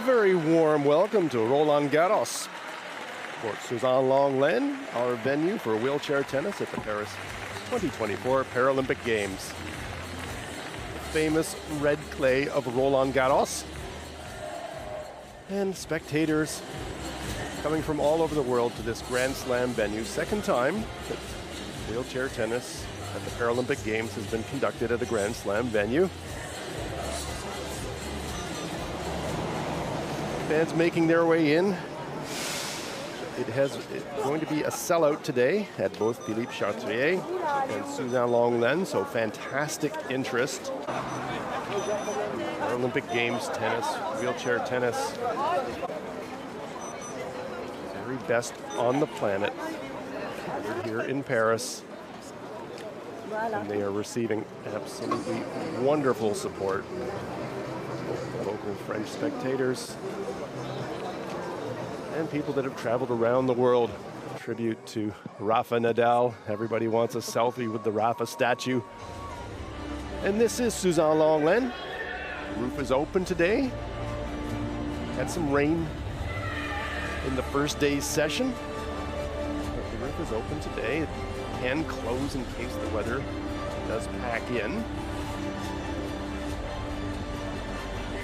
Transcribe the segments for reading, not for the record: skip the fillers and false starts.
very warm welcome to Roland-Garros. Port Suzanne-Longlen, our venue for wheelchair tennis at the Paris 2024 Paralympic Games. The famous red clay of Roland-Garros. And spectators coming from all over the world to this Grand Slam venue. Second time that wheelchair tennis at the Paralympic Games has been conducted at a Grand Slam venue. Fans making their way in. It's going to be a sellout today at both Philippe Chatrier and Suzanne-Longlen, so fantastic interest. Paralympic Games tennis, wheelchair tennis. Very best on the planet. We're here in Paris. And they are receiving absolutely wonderful support. Local French spectators and people that have traveled around the world. Tribute to Rafa Nadal. Everybody wants a selfie with the Rafa statue. And this is Suzanne-Longlen. The roof is open today. Had some rain in the first day's session. But the roof is open today. It can close in case the weather does pack in.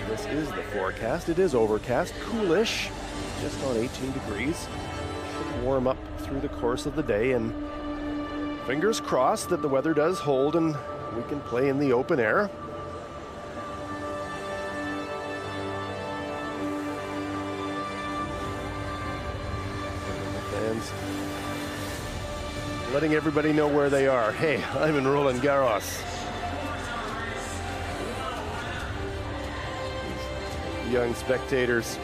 This is the forecast. It is overcast, coolish, just on 18 degrees. Should warm up through the course of the day, and fingers crossed that the weather does hold and we can play in the open air. Fans letting everybody know where they are. Hey, I'm in Roland-Garros. Young spectators.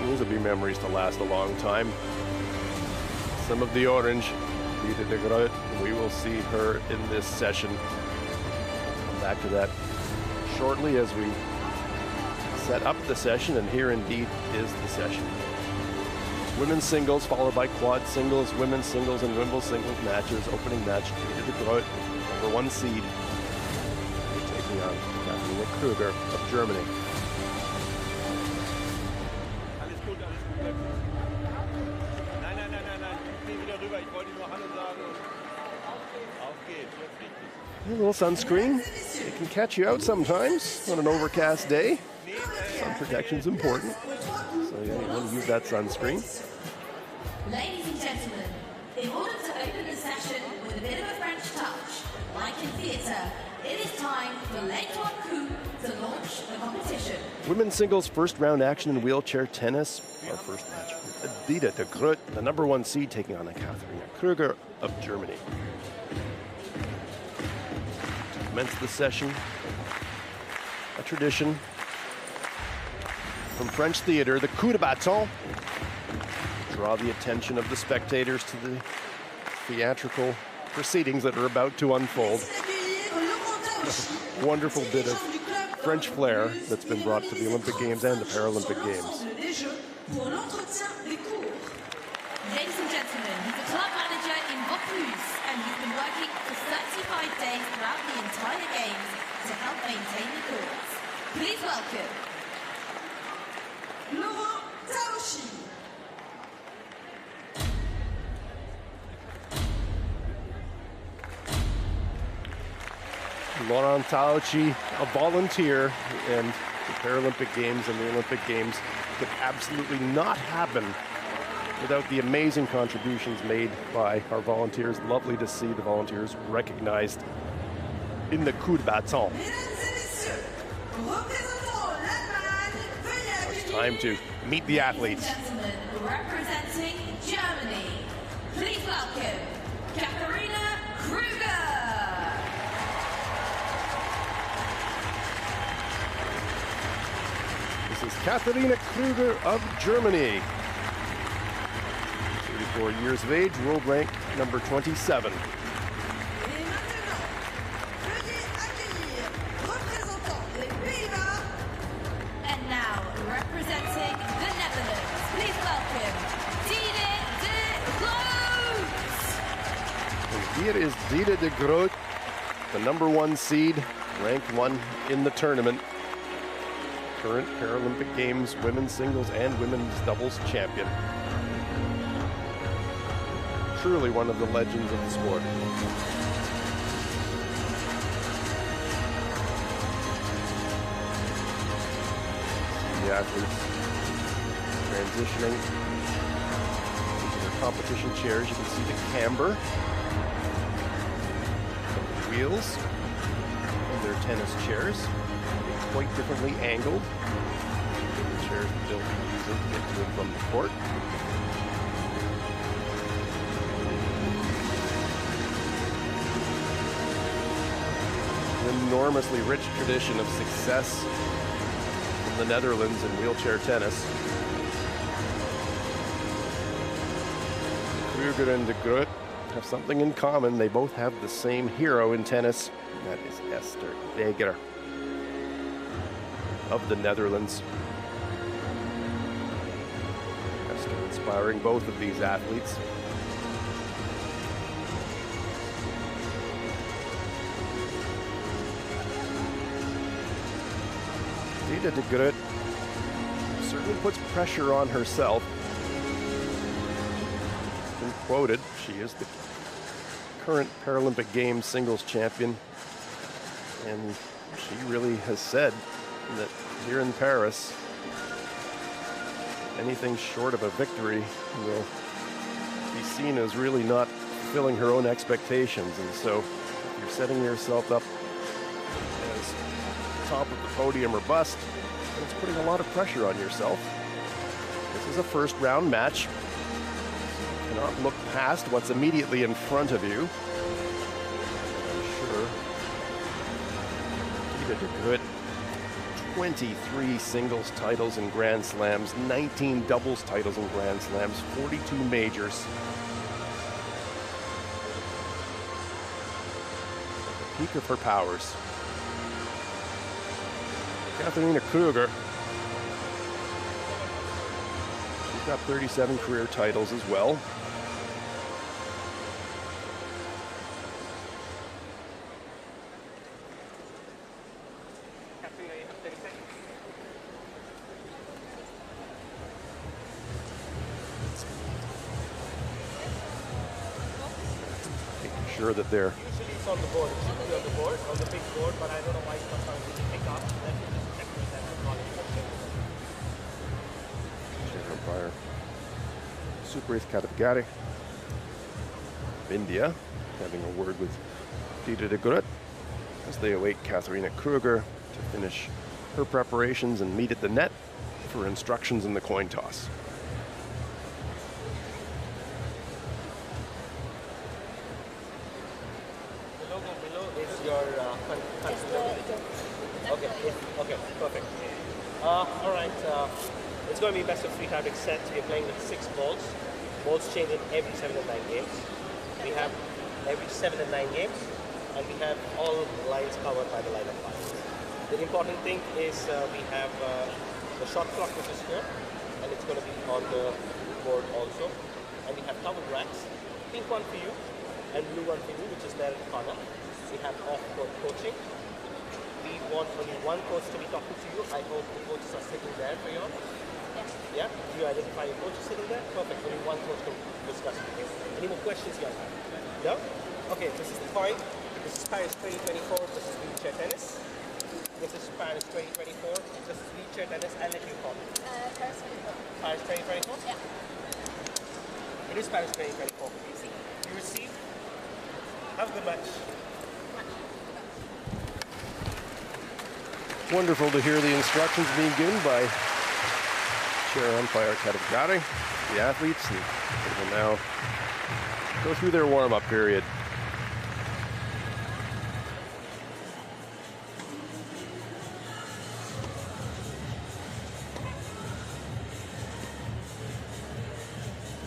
These will be memories to last a long time. Some of the orange, Stade de Groot. We will see her in this session. Come back to that shortly as we set up the session, and here indeed is the session. Women's singles followed by quad singles, women's singles and Wimbledon singles matches. Opening match, Stade de Groot, #1 seed, taking on Katharina Krüger of Germany. A little sunscreen. It can catch you out sometimes on an overcast day. Sun protection's important. So yeah, you want to use that sunscreen. Ladies and gentlemen, in order to open the session with a bit of a French touch, like in theatre, it is time for Lapthorne to launch the competition. Women's singles first round action in wheelchair tennis. Our first match, Stade de Groot, the #1 seed, taking on Katharina Krüger of Germany. To commence the session, a tradition from French theater, the coup de bâton. Draw the attention of the spectators to the theatrical proceedings that are about to unfold. A wonderful bit of French flair that's been brought to the Olympic Games and the Paralympic Games. Ladies and gentlemen, he's a club manager in Vaucluse, and he's been working for 35 days throughout the entire Games to help maintain the courts. Please welcome Laurent Tauchi, a volunteer, and the Paralympic Games and the Olympic Games could absolutely not happen without the amazing contributions made by our volunteers. Lovely to see the volunteers recognized in the coup de bâton. It's time to meet the athletes. Representing Germany, please welcome Katharina Krüger. This is Katharina Krüger of Germany. 34 years of age, world rank number 27. And now, representing the Netherlands, please welcome Stade de Groot. And here is Stade de Groot, the #1 seed, ranked 1 in the tournament. current Paralympic Games women's singles and women's doubles champion. Truly one of the legends of the sport. The athletes transitioning into their competition chairs. You can see the camber of the wheels of their tennis chairs, quite differently angled. The chairs that they'll be using to get to and from the court. An enormously rich tradition of success in the Netherlands in wheelchair tennis. Kruger and de Groot have something in common. They both have the same hero in tennis. That is Esther Weger of the Netherlands. Esther inspiring both of these athletes. Stade de Groot certainly puts pressure on herself. She's been quoted, she is the current Paralympic Games singles champion, and she really has said that here in Paris, anything short of a victory will be seen as really not fulfilling her own expectations. And so if you're setting yourself up as top of the podium or bust, it's putting a lot of pressure on yourself. This is a first round match. You cannot look past what's immediately in front of you. I'm sure Stade de Groot, 23 singles titles in Grand Slams, 19 doubles titles in Grand Slams, 42 majors. At the peak of her powers. Katharina Kruger, she's got 37 career titles as well. Making sure that they're usually it's on the board. It should be on the board, on the big board, but I don't know why it's not starting to pick up. Umpire Supreet Kadavgari of India having a word with Stade de Groot as they await Katharina Kruger to finish her preparations and meet at the net for instructions in the coin toss. The logo below is your country logo. Okay, perfect. All right. It's going to be best of 3 type set. We're playing with 6 balls. Balls change in every 7 and 9 games. We have every 7 and 9 games, and we have all lines covered by the line of lines. The important thing is we have the shot clock, which is here, and it's going to be on the board also. And we have covered racks, pink one for you, and blue one for you, which is there in the corner. We have off-court coaching. We want only one coach to be talking to you. I hope the coaches are sitting there for you. Yeah? Do you identify your coach sitting there? Perfect. Only one coach can discuss with you. Any more questions you have? No? Okay, this is the point. This is Paris 2024. This is wheelchair tennis. This is Paris 2024. This is wheelchair tennis. I'll let you call it. Paris 24. Paris 2024? Yeah. It is Paris 2024. You receive? Have a good match. Wonderful to hear the instructions being given by chair umpire Kadavgari, the athletes, and they will now go through their warm-up period.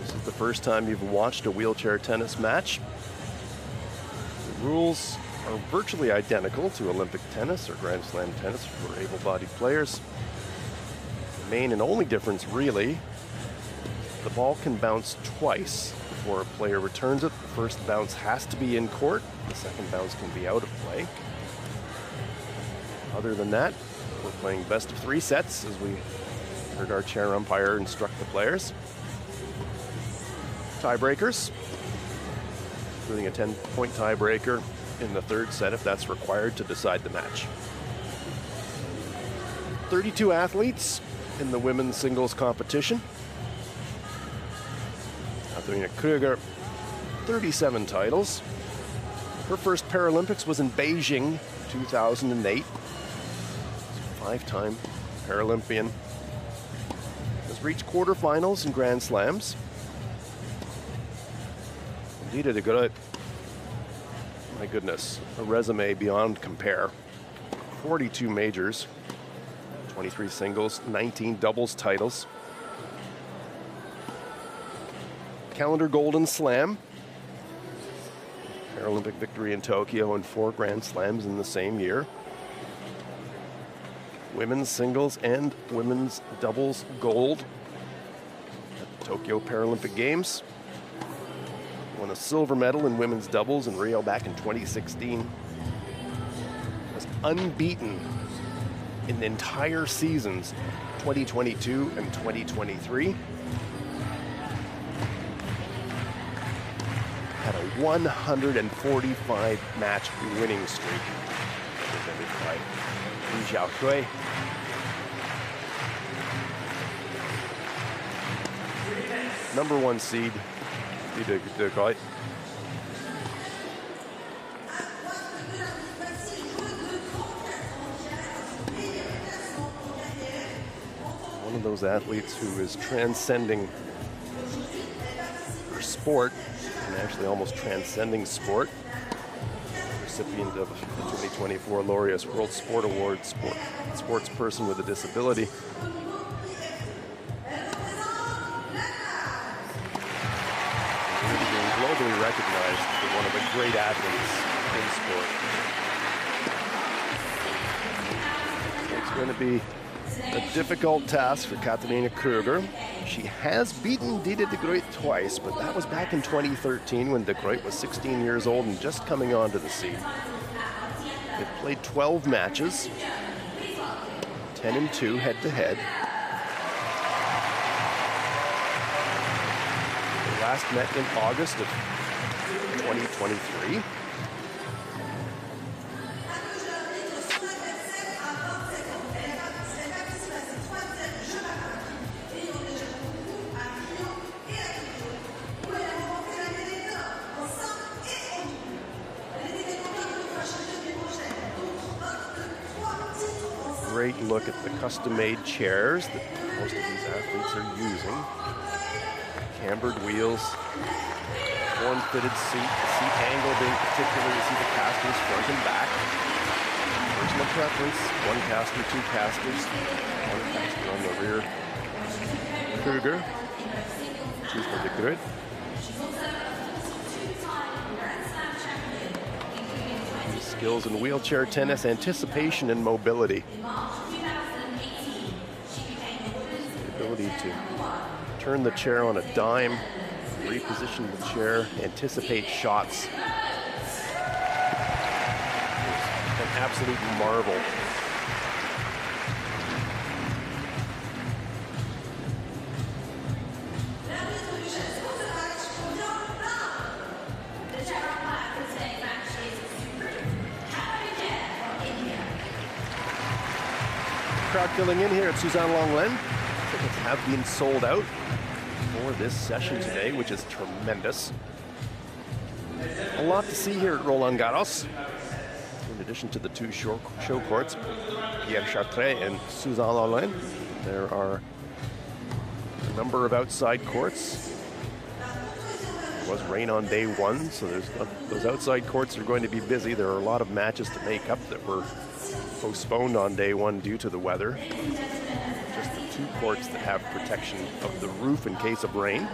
This is the first time you've watched a wheelchair tennis match. The rules are virtually identical to Olympic tennis or Grand Slam tennis for able-bodied players. The main and only difference, really, the ball can bounce twice before a player returns it. The first bounce has to be in court. The second bounce can be out of play. Other than that, for playing best of 3 sets as we heard our chair umpire instruct the players. Tiebreakers, including a 10-point tiebreaker in the 3rd set if that's required to decide the match. 32 athletes in the women's singles competition. Katharina Krüger, 37 titles. Her first Paralympics was in Beijing, 2008. 5-time Paralympian. Has reached quarterfinals in Grand Slams. Dita de Groot, my goodness, a resume beyond compare. 42 majors, 23 singles, 19 doubles titles. Calendar Golden Slam. Paralympic victory in Tokyo and 4 Grand Slams in the same year. Women's singles and women's doubles gold at the Tokyo Paralympic Games. Won a silver medal in women's doubles in Rio back in 2016. Was unbeaten in the entire seasons 2022 and 2023. Had a 145 match winning streak represented by Li Xiaohui. Number 1 seed, Dita de Groot. One of those athletes who is transcending her sport, and actually almost transcending sport. Recipient of the 2024 Laureus World Sport Award, sports person with a disability. Globally recognized as one of the great athletes in sport. It's going to be a difficult task for Katharina Krüger. She has beaten Dita de Groot twice, but that was back in 2013 when de Groot was 16 years old and just coming onto the scene. They've played 12 matches, 10-2 head-to-head. They last met in August of 2023. Great look at the custom-made chairs that most of these athletes are using. Cambered wheels, form-fitted seat, the seat angle being particular. You see the casters front and back. Personal preference, 1 caster, 2 casters, 1 caster on the rear. Krüger, choose for de Groot. Skills in wheelchair tennis, anticipation and mobility. The ability to turn the chair on a dime, reposition the chair, anticipate shots. An absolute marvel. Crowd filling in here at Suzanne Lenglen. Tickets have been sold out for this session today, which is tremendous. A lot to see here at Roland-Garros. In addition to the 2 show courts, Pierre Chartres and Suzanne Lenglen, there are a number of outside courts. There was rain on day 1, so those outside courts are going to be busy. There are a lot of matches to make up that were postponed on day 1 due to the weather. Just the 2 courts that have protection of the roof in case of rain.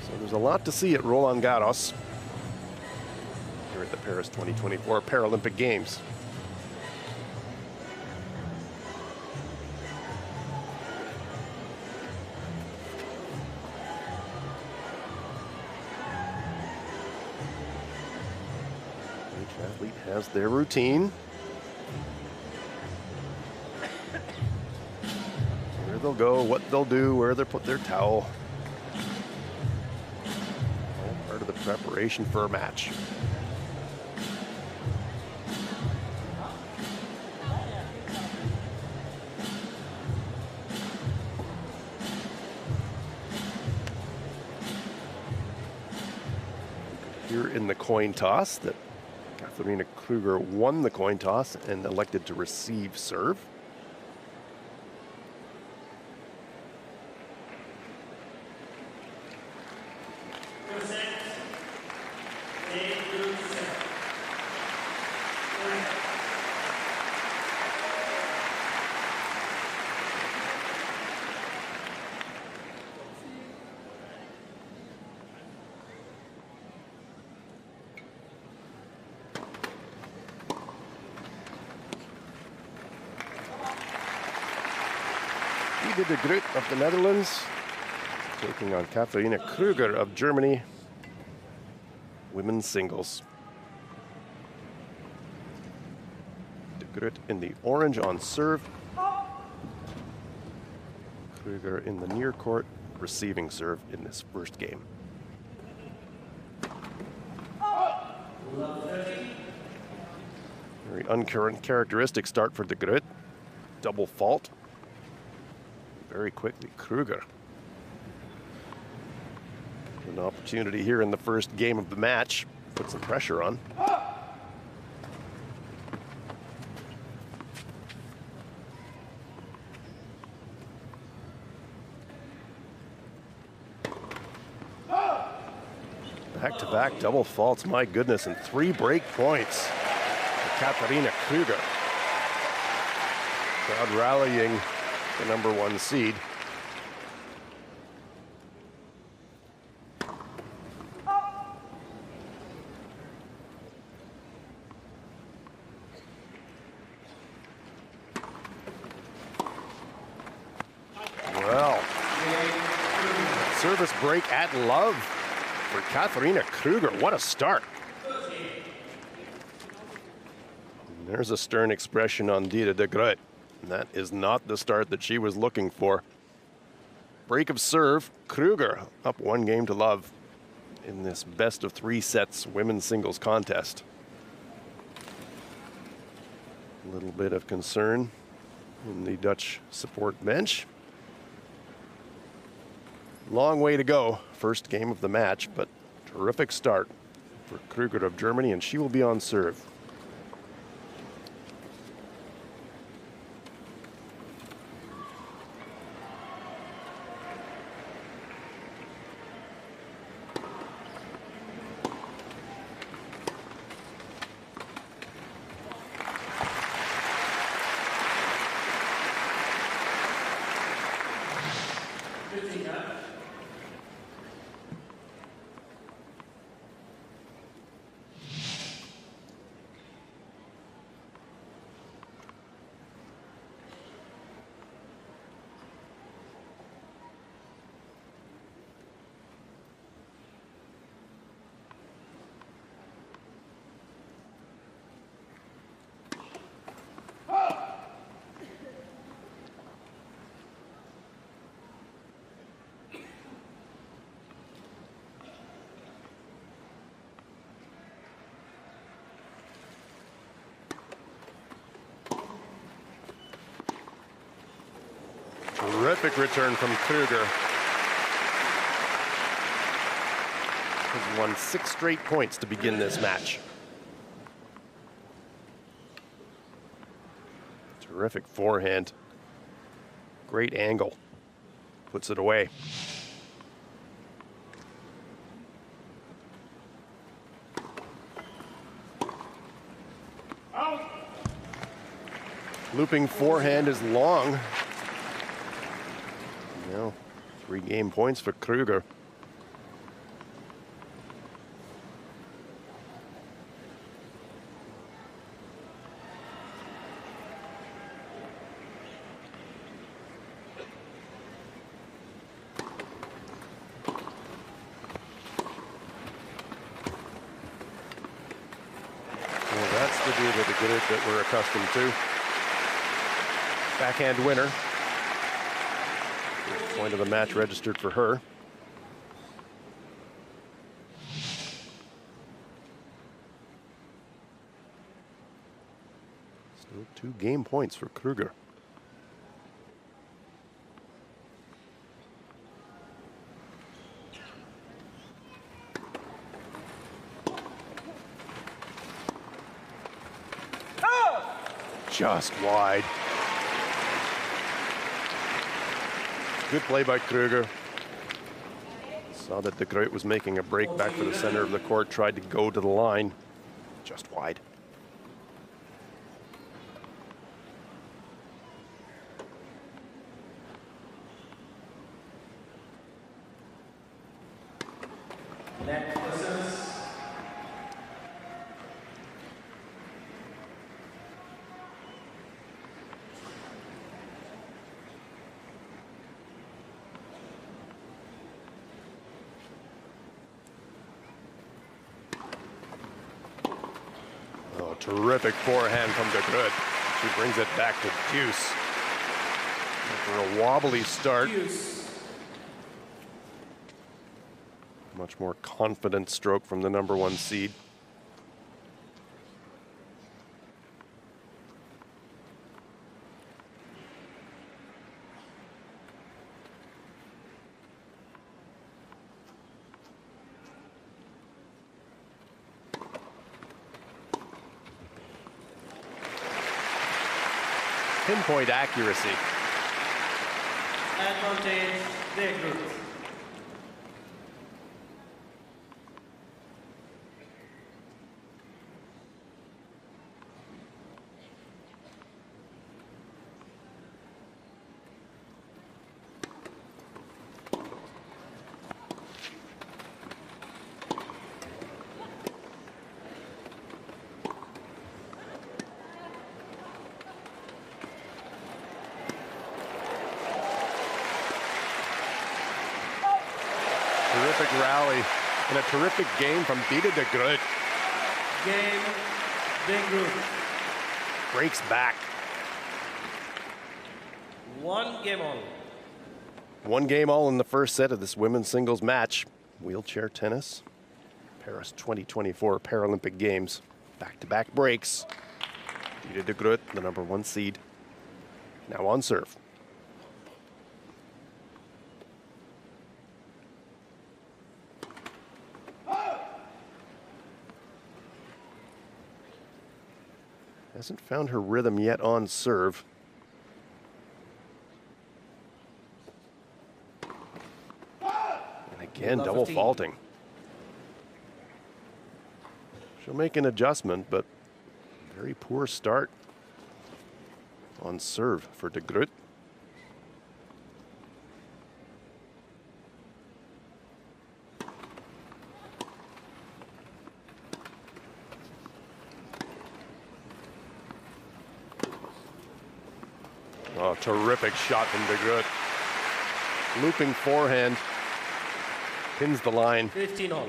So there's a lot to see at Roland-Garros here at the Paris 2024 Paralympic Games. Each athlete has their routine. they'll go, what they'll do, where they'll put their towel. All part of the preparation for a match. Here in the coin toss that Katharina Kruger won the coin toss and elected to receive serve. De Groot of the Netherlands taking on Katharina Kruger of Germany. Women's singles. De Groot in the orange on serve. Kruger in the near court receiving serve in this first game. Very uncharacteristic start for De Groot. Double fault. Very quickly, Kruger. An opportunity here in the first game of the match. Put some pressure on. Back-to-back double faults, my goodness, and 3 break points for Katharina Kruger. Crowd rallying the #1 seed. Well, service break at love for Katharina Kruger. What a start. And there's a stern expression on Dida de Groot. And that is not the start that she was looking for. Break of serve, Kruger up 1 game to love in this best of 3 sets women's singles contest. A little bit of concern in the Dutch support bench. Long way to go, first game of the match, but terrific start for Kruger of Germany, and she will be on serve. Terrific return from Kruger. Has won 6 straight points to begin this match. Terrific forehand. Great angle. Puts it away. Looping forehand is long. Now, 3 game points for Kruger. Well, that's the Dida de Groot that we're accustomed to. Backhand winner. Point of the match registered for her. Still 2 game points for Kruger. Just wide. Good play by Kruger. Saw that de Groot was making a break back for the center of the court, tried to go to the line. Just wide. Terrific forehand from de Groot. She brings it back to deuce. After a wobbly start. Much more confident stroke from the #1 seed. Pinpoint accuracy. Advantage, de Groot. Terrific rally and a terrific game from Dita de Groot. Game, de Groot. Breaks back. 1 game all. 1 game all in the first set of this women's singles match. Wheelchair tennis. Paris 2024 Paralympic Games. Back-to-back breaks. Dita de Groot, the #1 seed. Now on serve. Hasn't found her rhythm yet on serve. And again, double faulting. She'll make an adjustment, but very poor start on serve for de Groot. Oh, terrific shot from de Groot. Looping forehand. Pins the line. 15 all.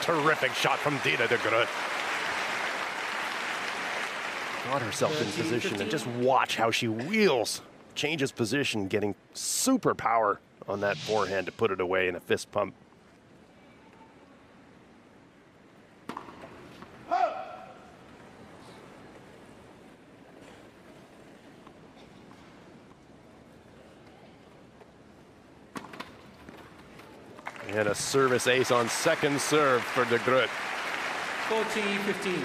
Terrific shot from Dita de Groot. Got herself in position, and just watch how she wheels, changes position, getting super power on that forehand to put it away in a fist pump. And a service ace on second serve for de Groot. 40-15.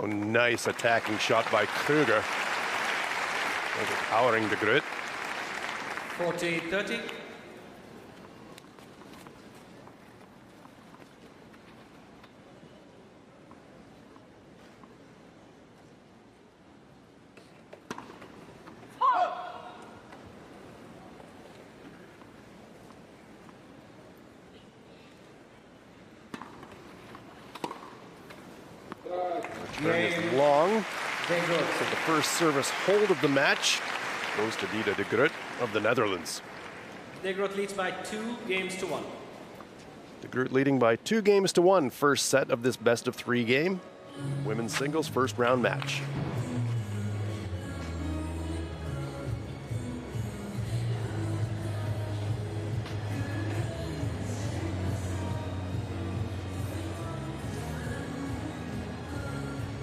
Oh, nice attacking shot by Kruger. Overpowering de Groot. 40-30. Turn is long. So the first service hold of the match goes to Dida de Groot of the Netherlands. De Groot leads by 2 games to 1. De Groot leading by 2 games to 1. First set of this best of 3 game. Women's singles first round match.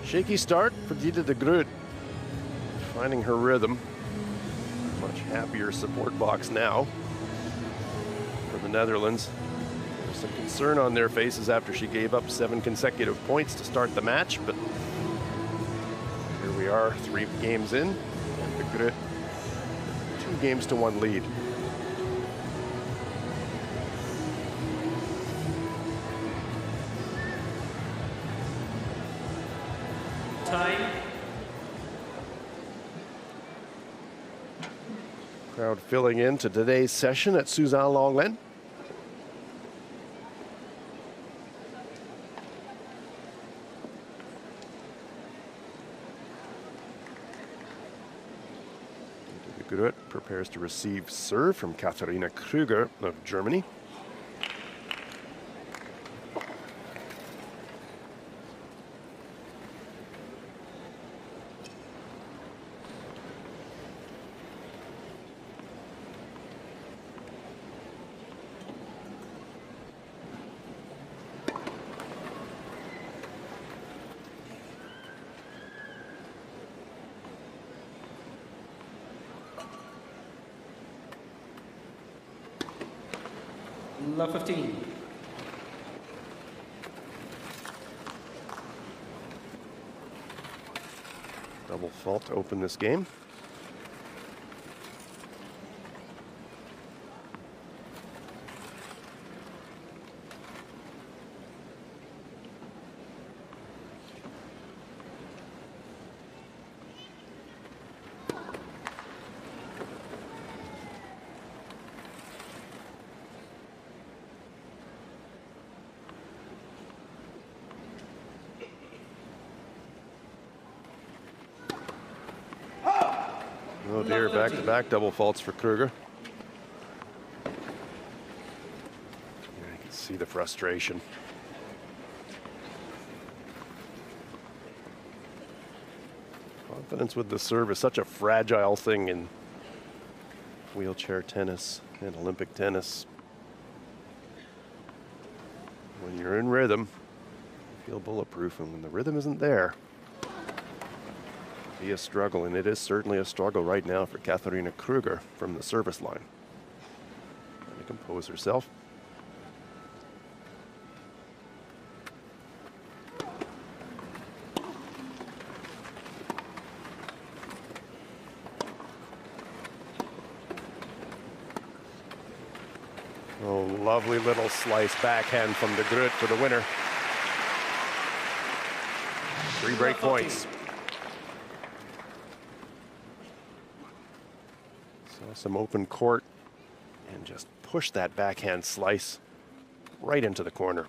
Shaky start for Dida de Groot. Finding her rhythm. Much happier support box now for the Netherlands. There's some concern on their faces after she gave up 7 consecutive points to start the match, but here we are, 3 games in, and de Groot 2 games to 1 lead. Time. Crowd filling in to today's session at Suzanne-Lenglen. De Groot prepares to receive serve from Katharina Krüger of Germany. Love 15. Double fault to open this game. Oh dear, back-to-back double faults for Krüger. Yeah, you can see the frustration. Confidence with the serve is such a fragile thing in wheelchair tennis and Olympic tennis. When you're in rhythm, you feel bulletproof, and when the rhythm isn't there, be a struggle, and it is certainly a struggle right now for Katharina Krüger from the service line. Trying to compose herself. Oh, lovely little slice backhand from de Groot for the winner. 3 break points. Some open court and just push that backhand slice right into the corner.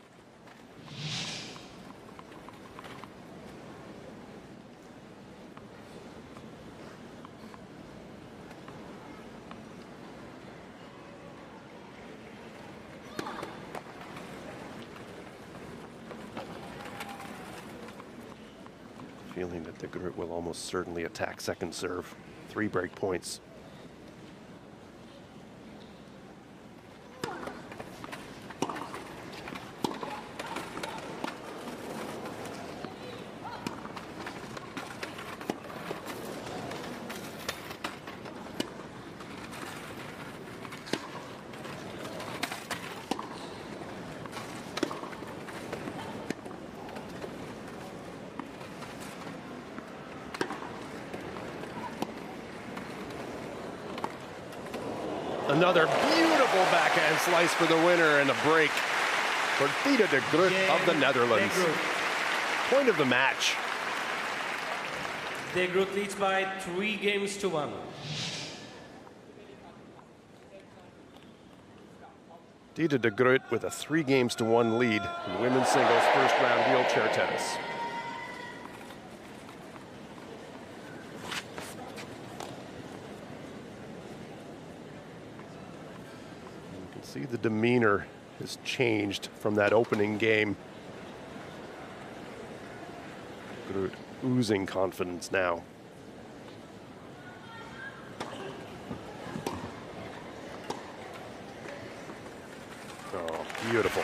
Feeling that de Groot will almost certainly attack second serve. 3 break points. Another beautiful backhand slice for the winner, and a break for Dida de Groot of the Netherlands. Point of the match. De Groot leads by 3 games to 1. Dida de Groot with a 3 games to 1 lead in women's singles first round wheelchair tennis. See, the demeanor has changed from that opening game. Groot oozing confidence now. Oh, beautiful.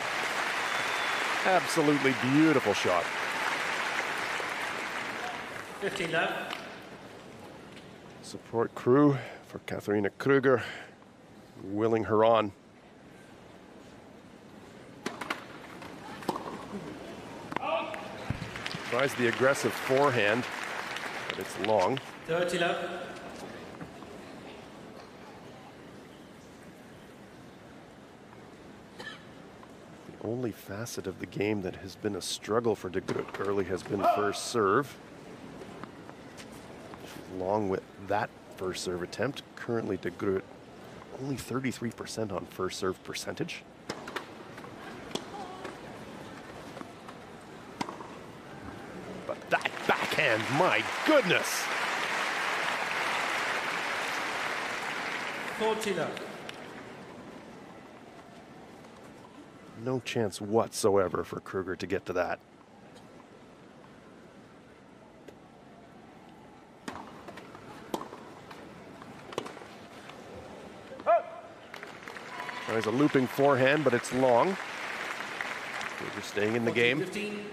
Absolutely beautiful shot. 15 left. Support crew for Katharina Kruger, willing her on. Tries the aggressive forehand, but it's long. 30 left. The only facet of the game that has been a struggle for de Groot early has been first serve. Along with that first serve attempt, currently de Groot only 33% on first serve percentage. But that backhand, my goodness! 40 left. No chance whatsoever for Kruger to get to that. There's a looping forehand, but it's long. Kruger staying in the game. 15.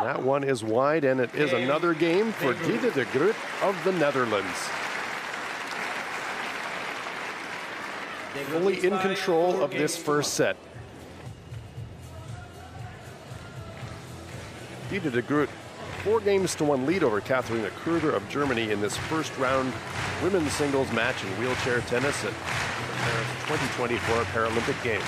That one is wide, and it is another game for Diede de Groot of the Netherlands. Fully in control of this first set. Diede de Groot, 4-1 lead over Katharina Kruger of Germany in this first round women's singles match in wheelchair tennis at the Paris 2024 Paralympic Games.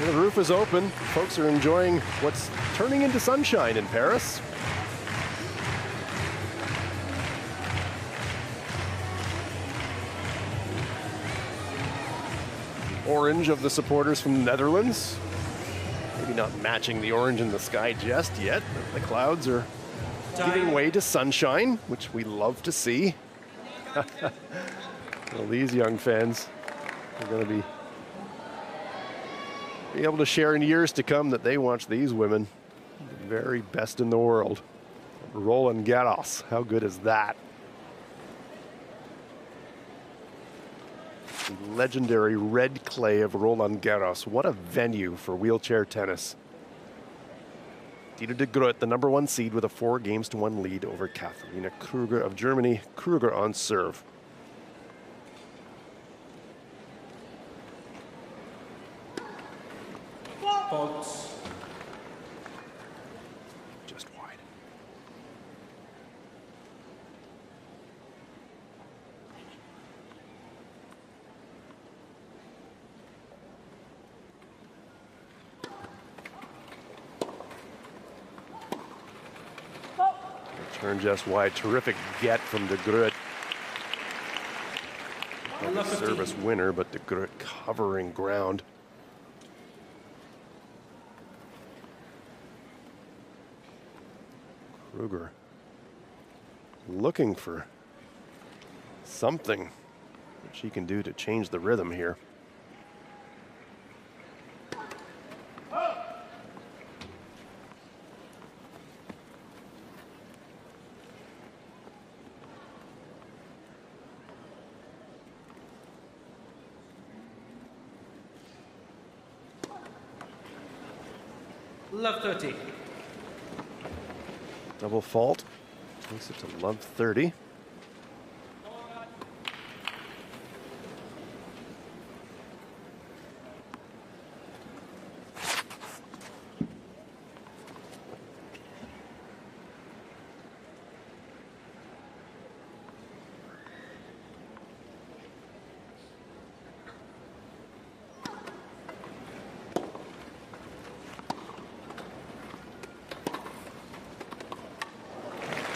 The roof is open. Folks are enjoying what's turning into sunshine in Paris. Orange of the supporters from the Netherlands. Maybe not matching the orange in the sky just yet, but the clouds are giving way to sunshine, which we love to see. Well, these young fans are going to be able to share in years to come that they watch these women, the very best in the world. Roland-Garros, how good is that? The legendary red clay of Roland-Garros. What a venue for wheelchair tennis. Diede de Groot, the #1 seed with a 4-1 lead over Katharina Kruger of Germany. Kruger on serve. Faults. Just wide. Turn just wide. Terrific get from de Groot. Service winner, but de Groot covering ground. Kruger looking for something that she can do to change the rhythm here. Love 30. Double fault takes it to love 30.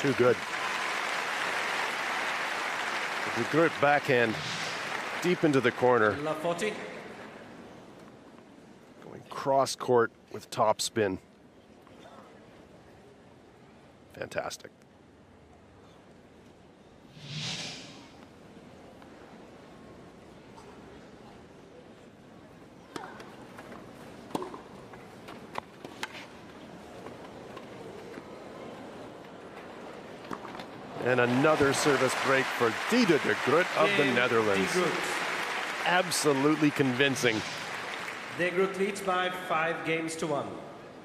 Too good. The Groot backhand deep into the corner. Lapthorne. Going cross court with top spin. Fantastic. And another service break for Dida de Groot of the Netherlands. Absolutely convincing. De Groot leads by 5-1.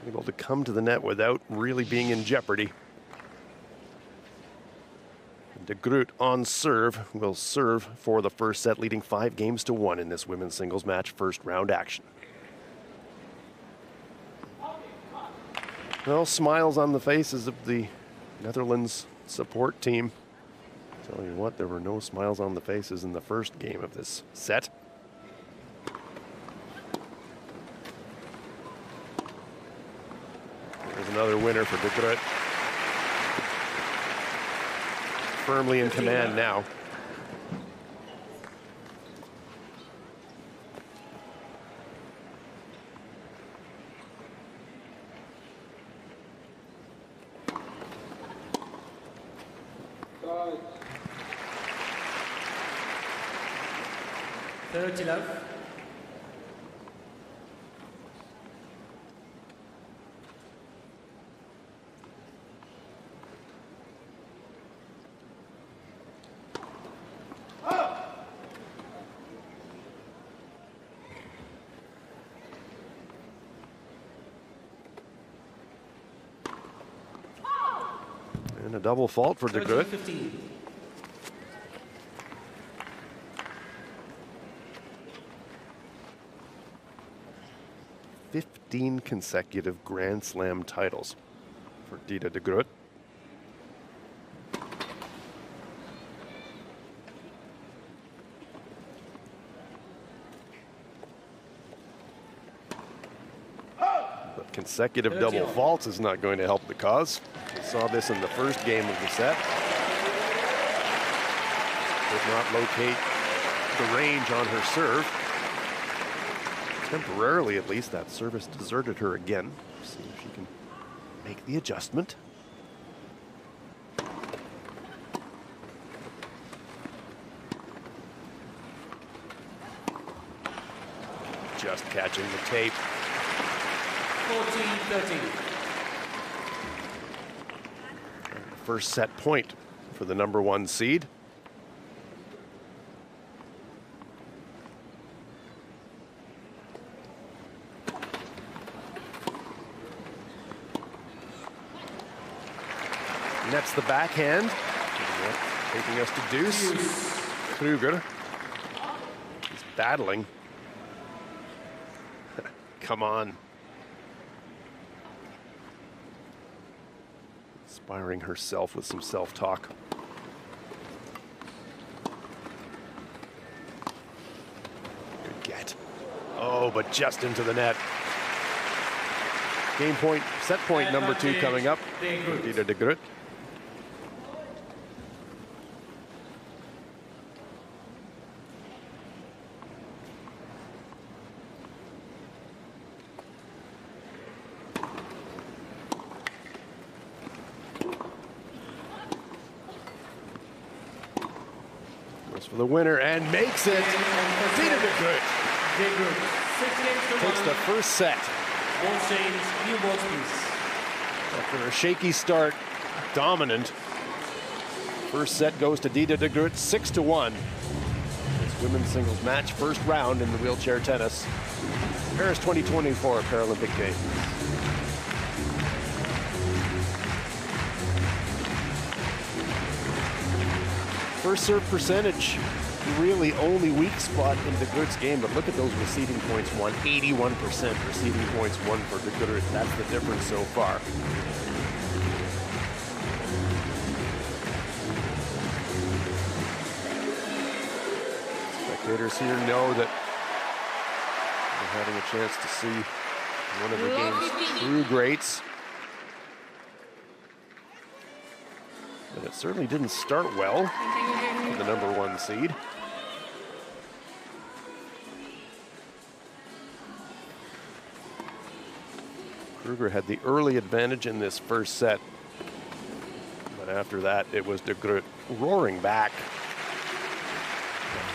Able to come to the net without really being in jeopardy. De Groot on serve will serve for the first set, leading 5-1 in this women's singles match, first round action. Well, smiles on the faces of the Netherlands support team. Tell you what, there were no smiles on the faces in the first game of this set. There's another winner for De Groot. Firmly in command now. Love. And a double fault for De Groot. 15. Consecutive Grand Slam titles for Dida de Groot. But consecutive double faults is not going to help the cause. We saw this in the first game of the set. Could not locate the range on her serve. Temporarily, at least, that service deserted her again. See if she can make the adjustment. Just catching the tape. 14-13. First set point for the #1 seed. Nets the backhand. Taking us to deuce. Kruger. He's battling. Come on. Inspiring herself with some self-talk. Good get. Oh, but just into the net. Game point, set point #2 coming up. Dida de Groot. For the winner and makes it. Dida de Groot takes the first set. After a shaky start, dominant. First set goes to Dida de Groot, 6-1. This women's singles match, first round in the wheelchair tennis. Paris 2024 Paralympic Games. First serve percentage, really only weak spot in De Groot's game, but look at those receiving points won. 81% receiving points won for De Groot. That's the difference so far. Spectators here know that they're having a chance to see one of the game's true greats. And it certainly didn't start well for the number 1 seed. Kruger had the early advantage in this first set. But after that, it was de Groot roaring back.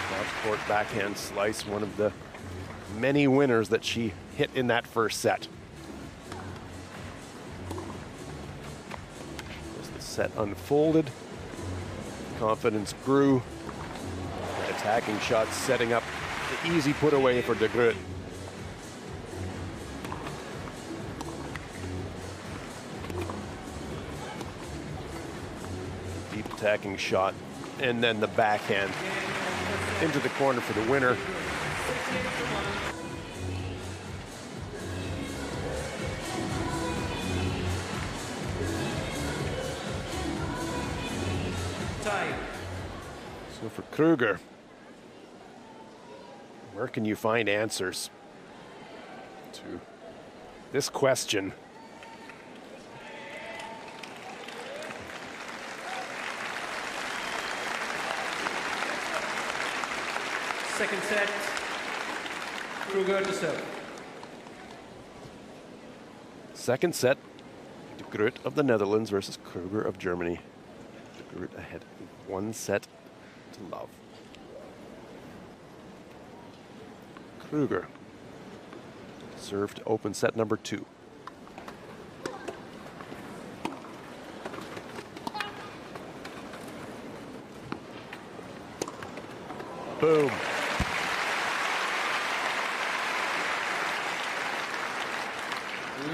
Cross-court backhand slice, one of the many winners that she hit in that first set. As the set unfolded, confidence grew. Attacking shots setting up the easy put away for de Groot. Deep attacking shot, and then the backhand into the corner for the winner. Tie. So for Kruger, where can you find answers to this question? Second set, Kruger to serve. Second set, de Groot of the Netherlands versus Kruger of Germany. De Groot ahead 1 set to love. Kruger serve to open set number 2. Boom.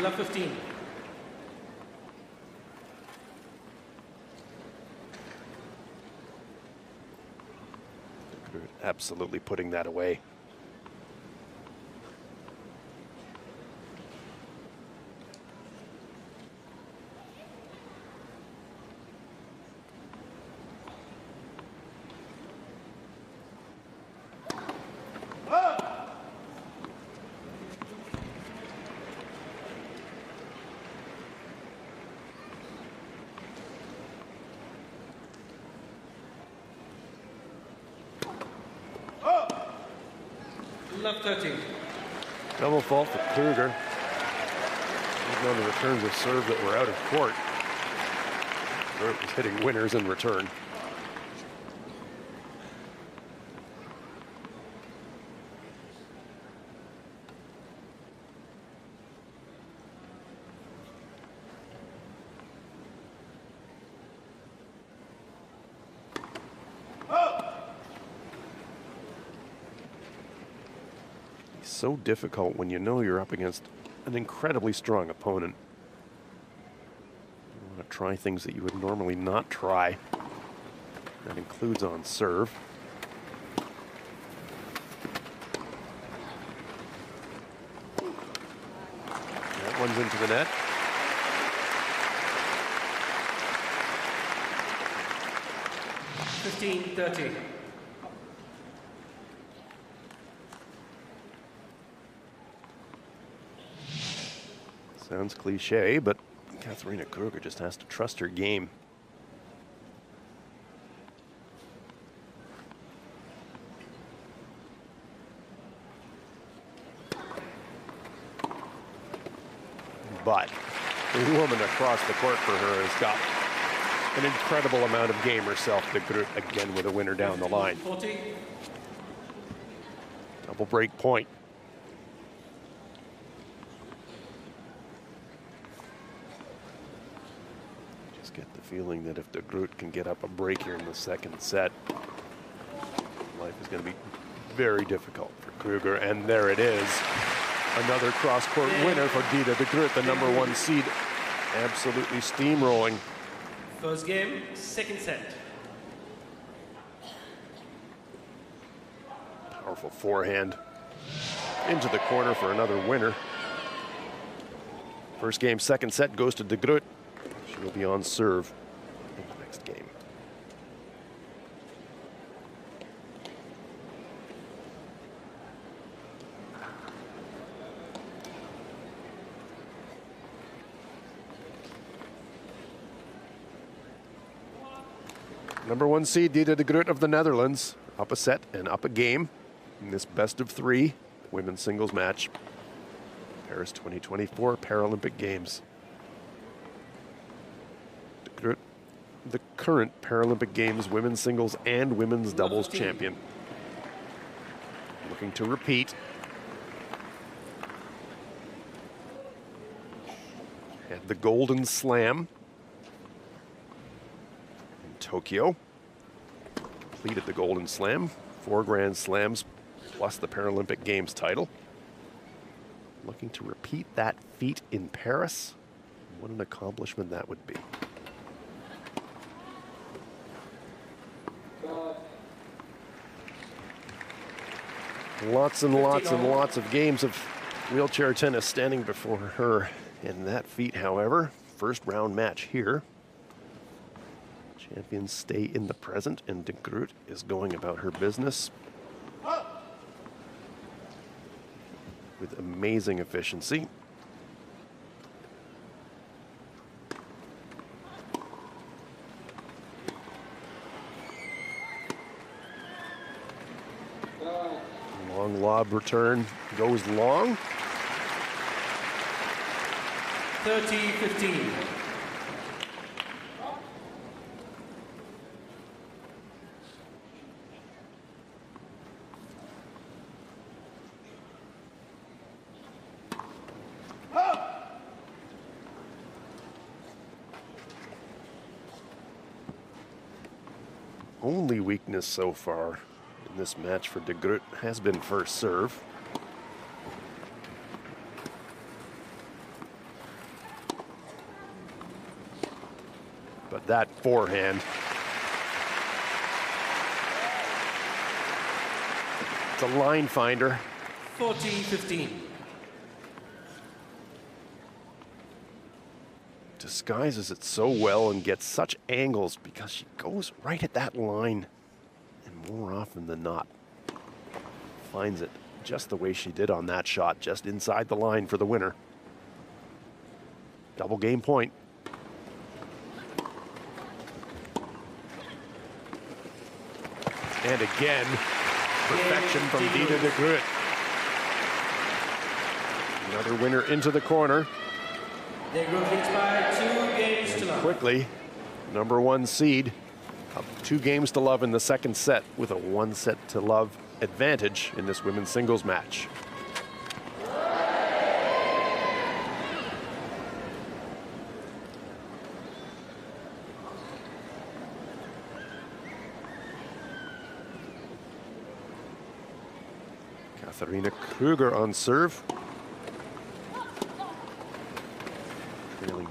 Love 15. Absolutely putting that away. Love 13. Double fault for Kruger. Even on the returns of serve that were out of court. Groot was hitting winners in return. So difficult when you know you're up against an incredibly strong opponent. You want to try things that you would normally not try. That includes on serve. That one's into the net. (15-30). Sounds cliche, but Katharina Kruger just has to trust her game. But the woman across the court for her has got an incredible amount of game herself. The Groot again with a winner down the line. 40. Double break point. Get the feeling that if de Groot can get up a break here in the second set, life is going to be very difficult for Kruger. And there it is. Another cross-court winner for Dida de Groot, the number 1 seed. Absolutely steamrolling. First game, second set. Powerful forehand into the corner for another winner. First game, second set goes to de Groot. She will be on serve in the next game. Number 1 seed Dida de Groot of the Netherlands, up a set and up a game in this best of 3 women's singles match. Paris 2024 Paralympic Games. De Groot, the current Paralympic Games women's singles and women's doubles champion. Looking to repeat. Had the Golden Slam in Tokyo. Completed the Golden Slam, 4 Grand Slams plus the Paralympic Games title. Looking to repeat that feat in Paris. What an accomplishment that would be. Lots and lots and lots of games of wheelchair tennis standing before her in that feat, however. First round match here. Champions stay in the present, and de Groot is going about her business with amazing efficiency. Long lob return goes long. 30-15. Only weakness so far in this match for de Groot has been first serve. But that forehand, it's a line finder. 40-15. Disguises it so well and gets such angles because she goes right at that line, and more often than not finds it just the way she did on that shot, just inside the line for the winner. Double game point. And again, perfection from Dida de Groot. Another winner into the corner. De Groot leads by 2 games to love. Quickly, number 1 seed, up 2 games to love in the second set with a 1 set to love advantage in this women's singles match. Katharina Kruger on serve. Trailing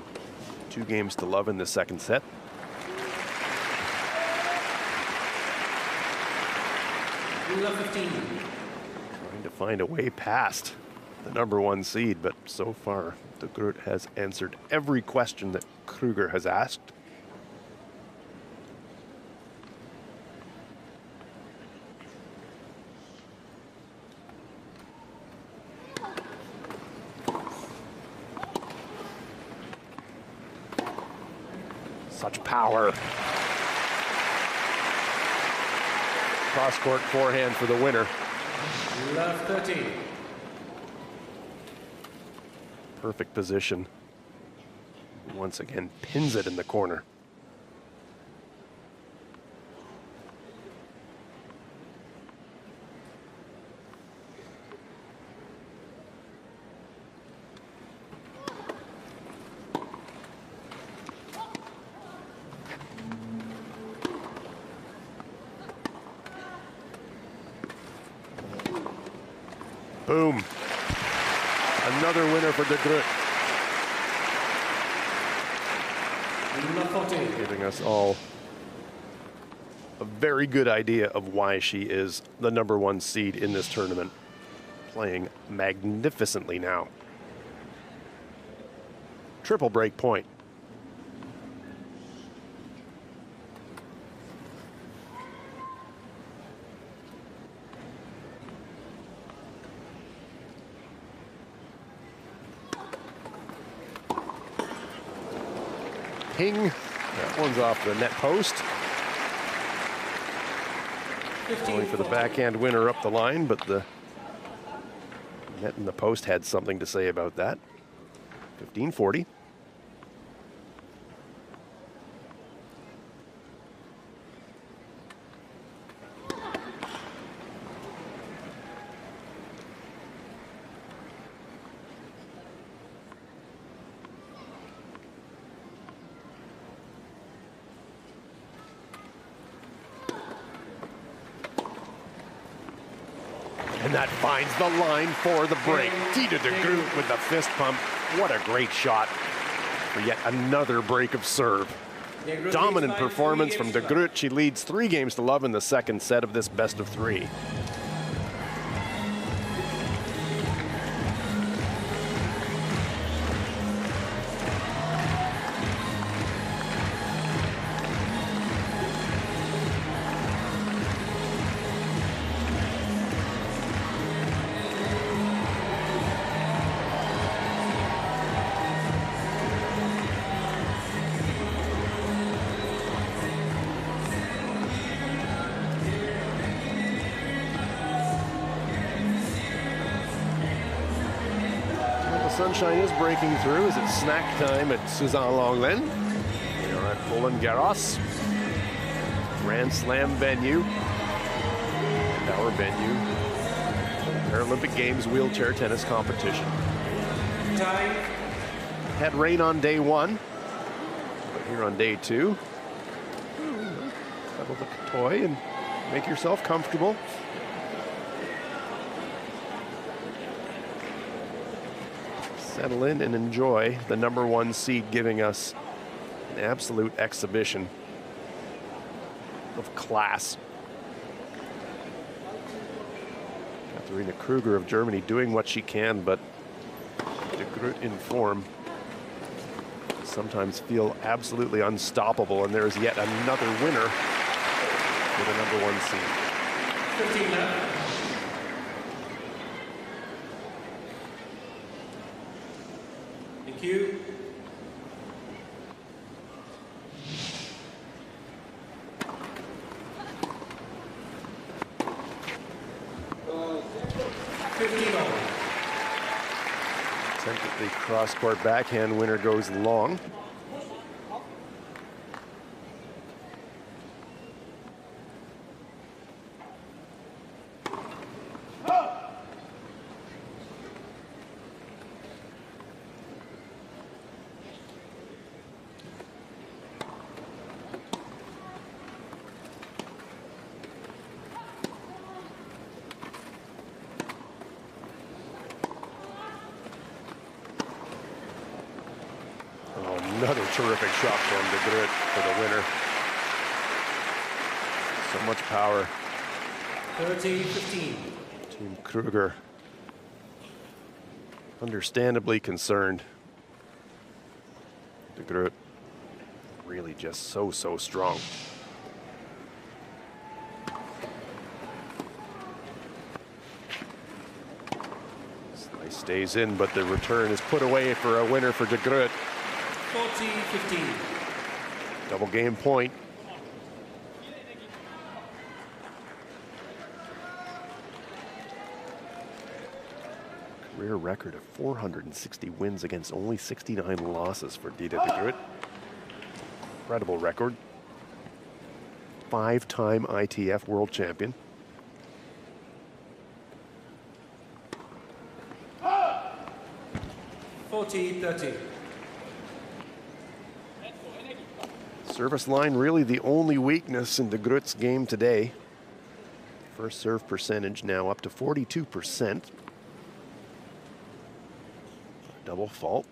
2 games to love in the second set. Love 15. Trying to find a way past the number 1 seed, but so far, de Groot has answered every question that Kruger has asked. Such power. Cross-court forehand for the winner. Love 13. Perfect position. Once again, pins it in the corner. Boom. Another winner for de Groot. Giving us all a very good idea of why she is the number 1 seed in this tournament. Playing magnificently now. Triple break point. Ping. That one's off the net post. Going for the backhand winner up the line, but the net in the post had something to say about that. 15-40. And that finds the line for the break. Stade de Groot with the fist pump. What a great shot for yet another break of serve. Dominant performance from de Groot. She leads 3-0 in the second set of this best of 3. Sunshine is breaking through as it's snack time at Suzanne-Longlen. We are at Roland-Garros, Grand Slam venue, and our venue, Paralympic Games wheelchair tennis competition. Time. Had rain on day 1, but here on day 2, cuddle the toy and make yourself comfortable. Settle in and enjoy the #1 seed giving us an absolute exhibition of class. Katharina Kruger of Germany doing what she can, but de Groot in form sometimes feel absolutely unstoppable, and there is yet another winner for the #1 seed. 15 left. Thank you. Attempt at the cross-court backhand winner goes long. Another terrific shot from de Groot for the winner. So much power. 30-15. Team Kruger understandably concerned. De Groot really just so strong. Slice stays in, but the return is put away for a winner for de Groot. 40-15. Double game point. Career record of 460 wins against only 69 losses for Stade de Groot. Incredible record. 5-time ITF world champion. Service line really the only weakness in de Groot's game today. First serve percentage now up to 42%. Double fault.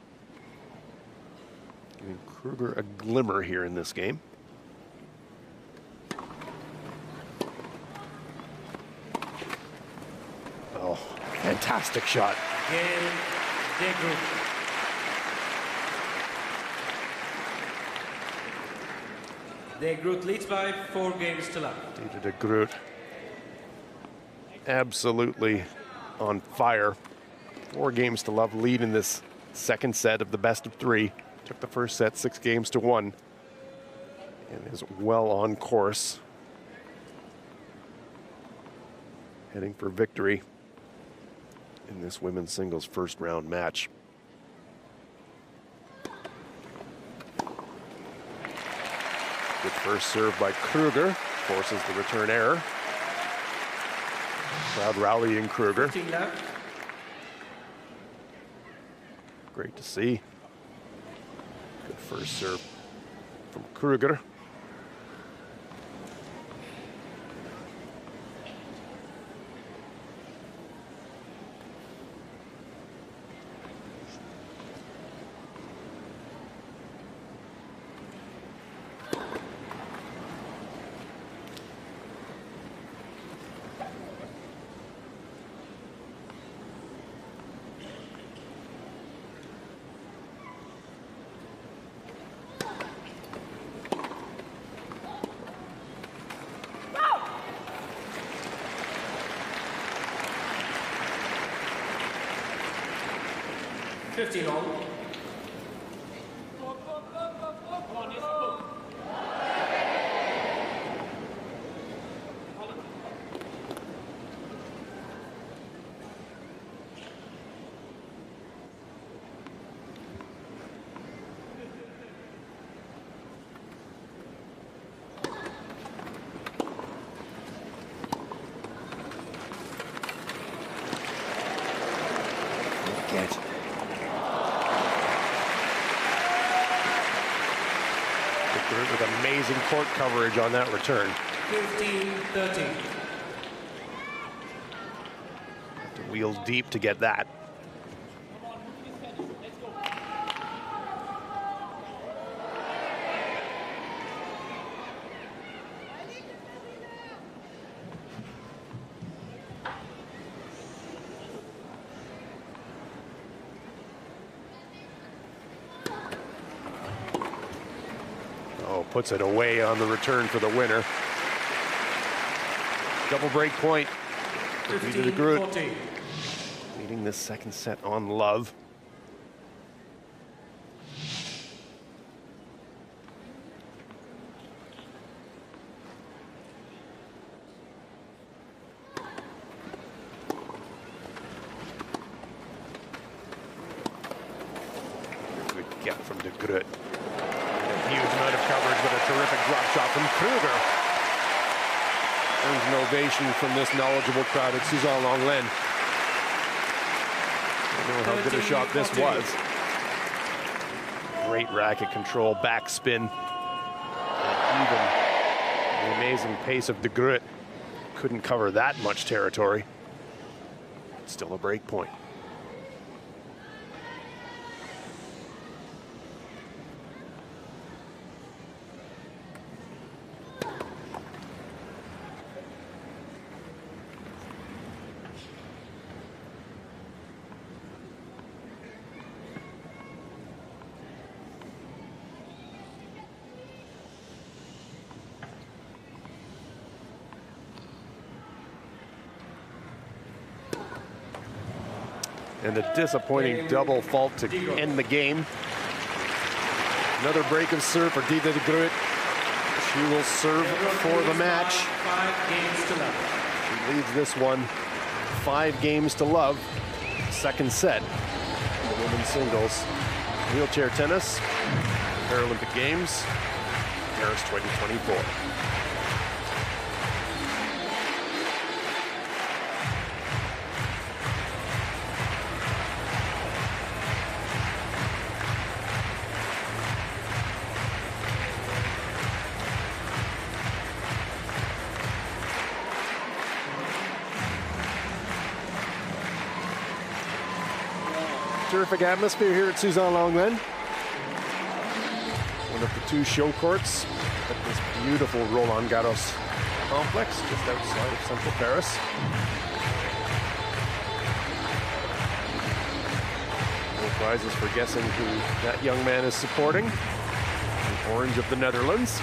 Giving Kruger a glimmer here in this game. Oh, fantastic shot. Again, de Groot. De Groot leads by 4-0. Stade de Groot absolutely on fire. 4-0 lead in this second set of the best of 3. Took the first set 6-1 and is well on course heading for victory in this women's singles first round match. Good first serve by Kruger, forces the return error. Crowd rallying Kruger. Great to see. Good first serve from Kruger. all. With amazing court coverage on that return. 15-13. Have to wheel deep to get that. Puts it away on the return for the winner. Double break point. 15-14. Leading this second set on love. Good get from the Groot. Huge amount of coverage, but a terrific drop shot from Kruger. Earns an ovation from this knowledgeable crowd at Suzanne Lenglen. I don't know how good a shot this was. Great racket control, backspin. And even the amazing pace of the Groot couldn't cover that much territory. Still a break point. And a disappointing double fault to end the game. Another break of serve for Dida de Groot. She will serve for the match. 5 games to love. She leads this one 5 games to love. Second set. The women's singles. Wheelchair tennis. Paralympic Games. Paris 2024. Terrific atmosphere here at Suzanne Lenglen. One of the 2 show courts at this beautiful Roland-Garros complex just outside of central Paris. No prizes for guessing who that young man is supporting. The orange of the Netherlands.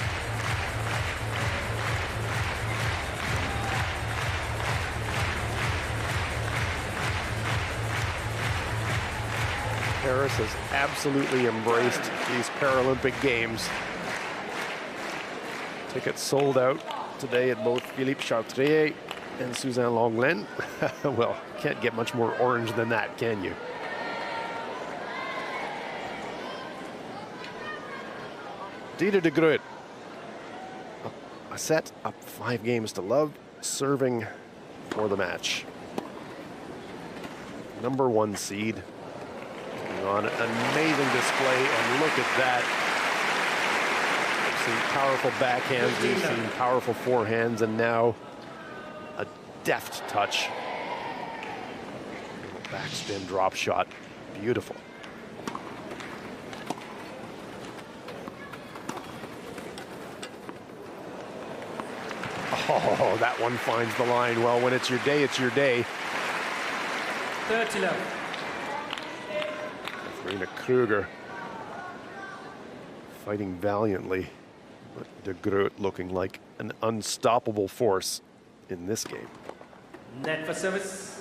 Paris has absolutely embraced these Paralympic Games. Tickets sold out today at both Philippe Chatrier and Suzanne Longlen. Well, can't get much more orange than that, can you? Dida de Groot. A set up 5 games to love, serving for the match. Number 1 seed. On an amazing display, and look at that. We've seen powerful backhands, we've seen powerful forehands, and now a deft touch. Backspin drop shot. Beautiful. Oh, that one finds the line. Well, when it's your day, it's your day. 30 love. Katharina Kruger fighting valiantly, but de Groot looking like an unstoppable force in this game. Net for service.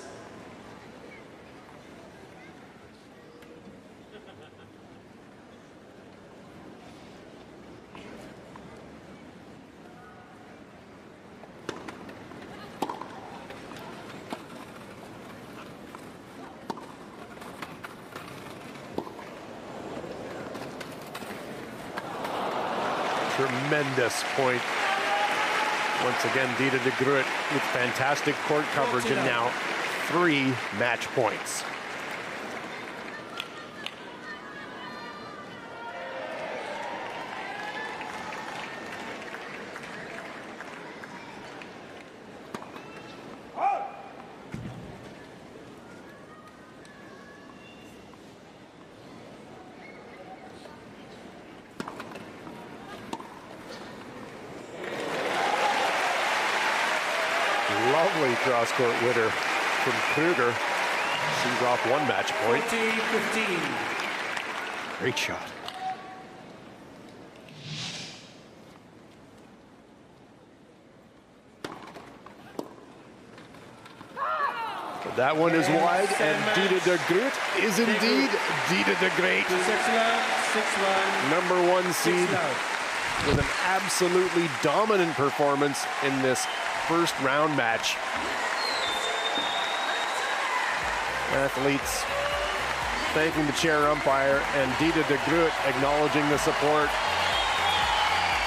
Tremendous point. Once again, Dida de Groot with fantastic court coverage, and now 3 match points. Lovely cross-court winner from Kruger. She's off 1 match point. 20-15. Great shot. But that one is wide, and Dida de Groot is indeed Dida de Groot. 6-1. Number 1 seed with an absolutely dominant performance in this first round match. Athletes thanking the chair umpire, and Dida de Groot acknowledging the support.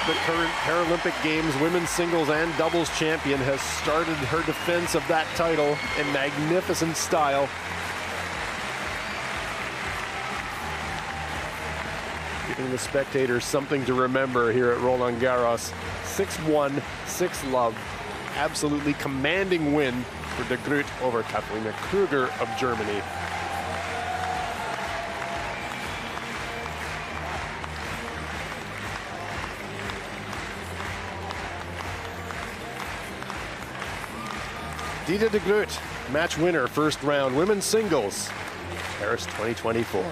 The current Paralympic Games women's singles and doubles champion has started her defense of that title in magnificent style. Giving the spectators something to remember here at Roland-Garros. 6-1, 6-love. Absolutely commanding win for de Groot over Katharina Kruger of Germany. Dida de Groot, match winner, first round, women's singles, Paris 2024.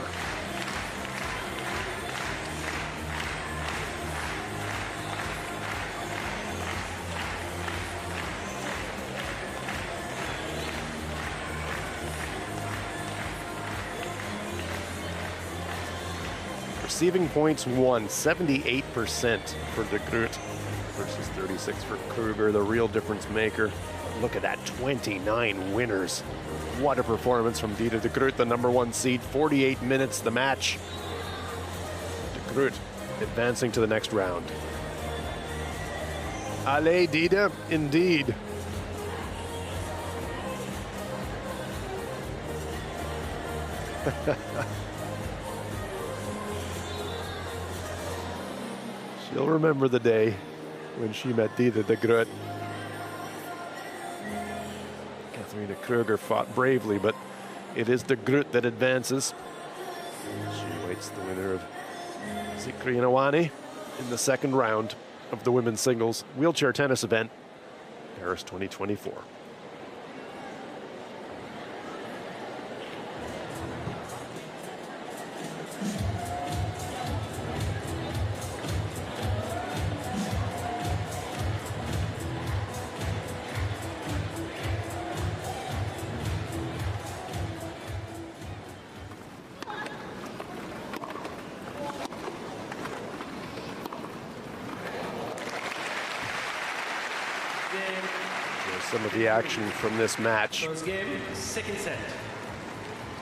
Receiving points won, 78% for de Groot versus 36 for Kruger, the real difference maker. Look at that, 29 winners. What a performance from Dida de Groot, the number 1 seed. 48 minutes the match. De Groot advancing to the next round. Allez, Dida, indeed. She'll remember the day when she met Dida de Groot. Katharina Kruger fought bravely, but it is de Groot that advances. She awaits the winner of Zikriyawani in the second round of the women's singles wheelchair tennis event, Paris 2024. some of the action from this match. Close game, second set.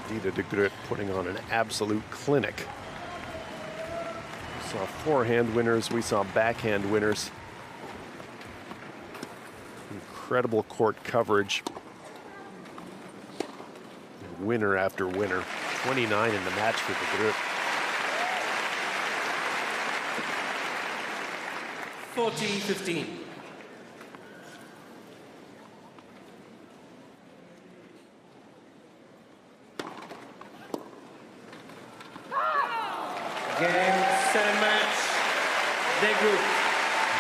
Dida de Groot putting on an absolute clinic. We saw forehand winners, we saw backhand winners. Incredible court coverage. Winner after winner. 29 in the match for de Groot. 40-15. Game, set and match. De Groot.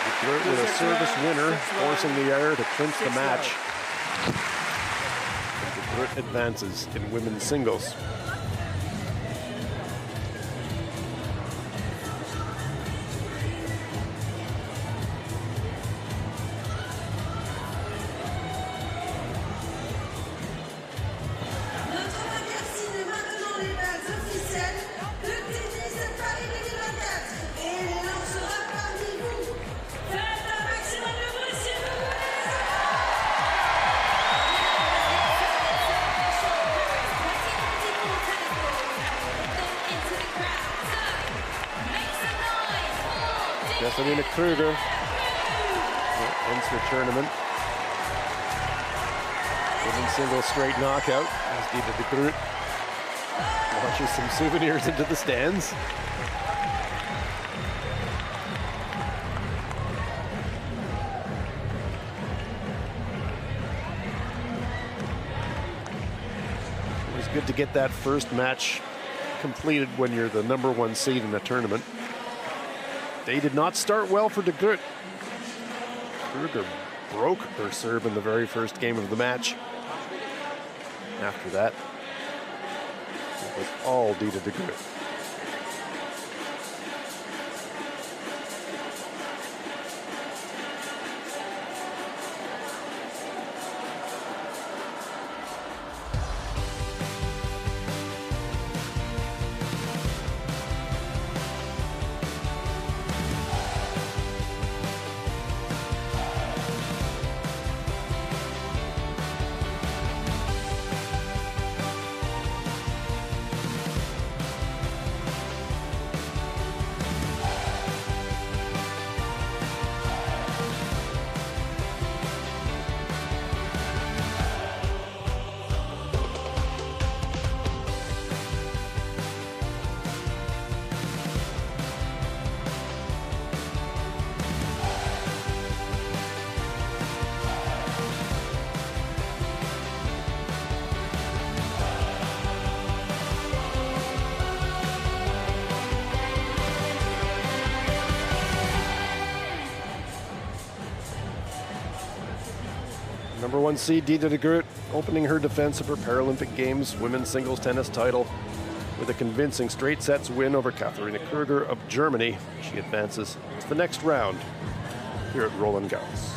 De Groot with a service winner, forcing the error to clinch the match. De Groot advances in women's singles. Kruger ends the tournament. Women's singles straight knockout as Dida de Groot launches some souvenirs into the stands. It was good to get that first match completed when you're the #1 seed in the tournament. They did not start well for de Groot. Kruger broke her serve in the very first game of the match. After that, it was all Dida de Groot. #1 seed Dida de Groot opening her defense of her Paralympic Games women's singles tennis title with a convincing straight sets win over Katharina Kruger of Germany. She advances to the next round here at Roland-Garros.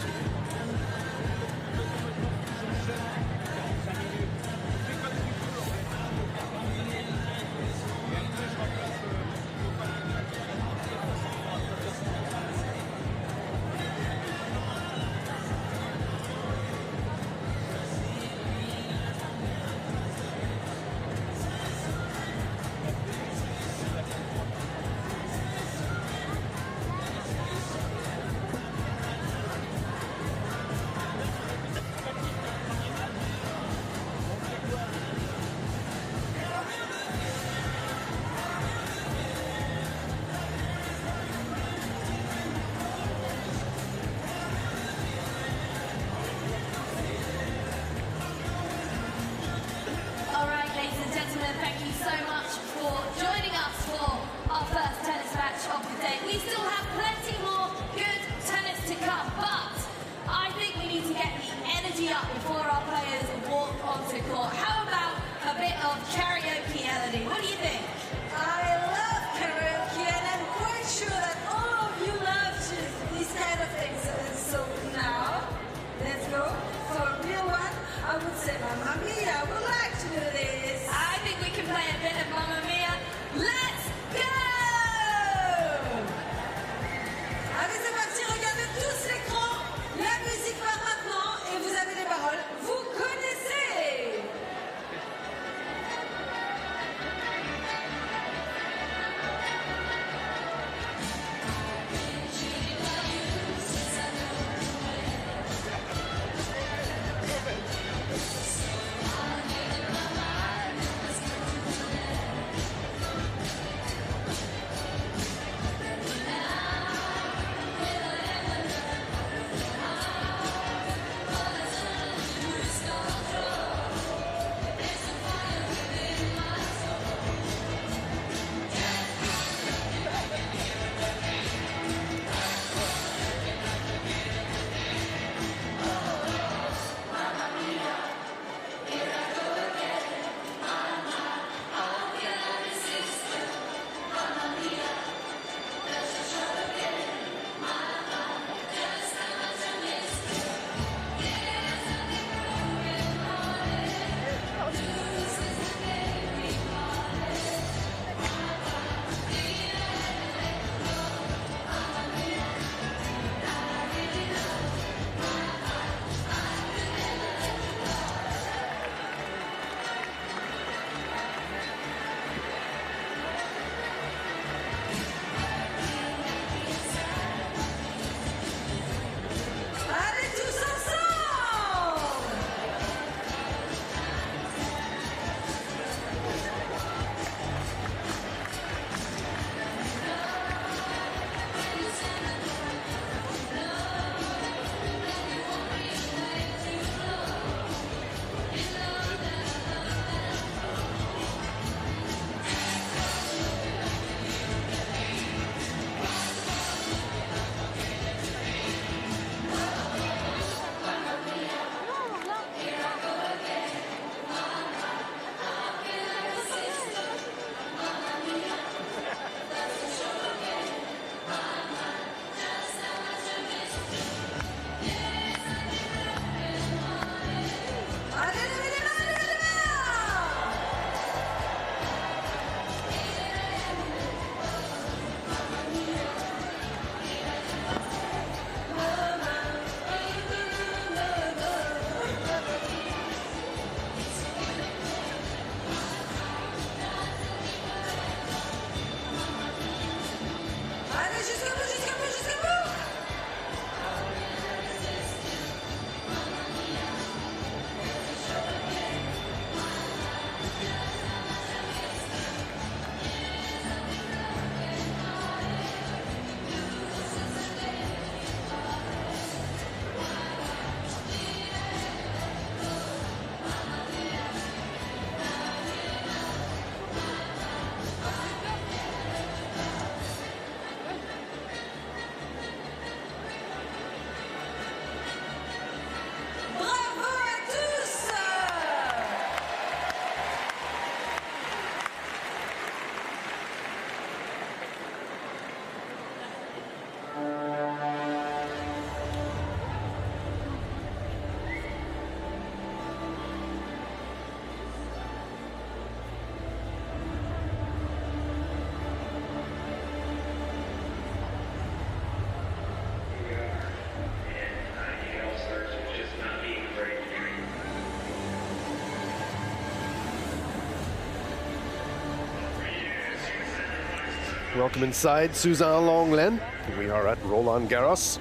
Welcome inside Suzanne Longlen. We are at Roland-Garros,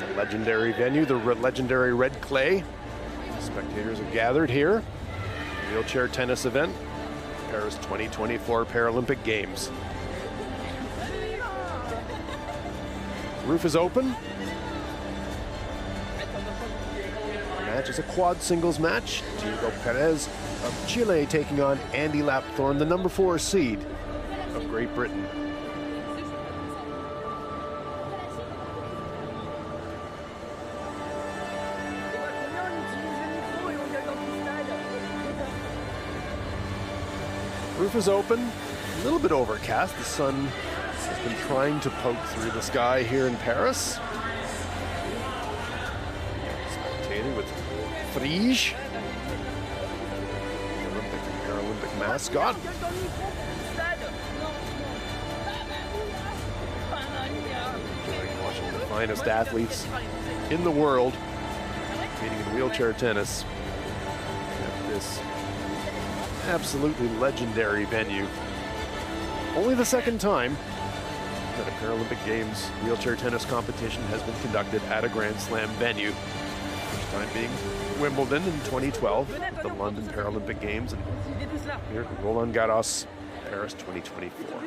the legendary venue, the legendary red clay. Spectators have gathered here. Wheelchair tennis event, Paris 2024 Paralympic Games. Roof is open. The match is a quad singles match. Diego Perez of Chile taking on Andy Lapthorne, the number 4 seed of Great Britain. Roof is open, a little bit overcast. The sun has been trying to poke through the sky here in Paris. Spectating with Frige, Olympic and Paralympic mascot. Enjoying watching the finest athletes in the world competing in wheelchair tennis at this absolutely legendary venue. Only the second time that a Paralympic Games wheelchair tennis competition has been conducted at a Grand Slam venue. First time being Wimbledon in 2012, with the London Paralympic Games, and here at Roland-Garros, Paris 2024.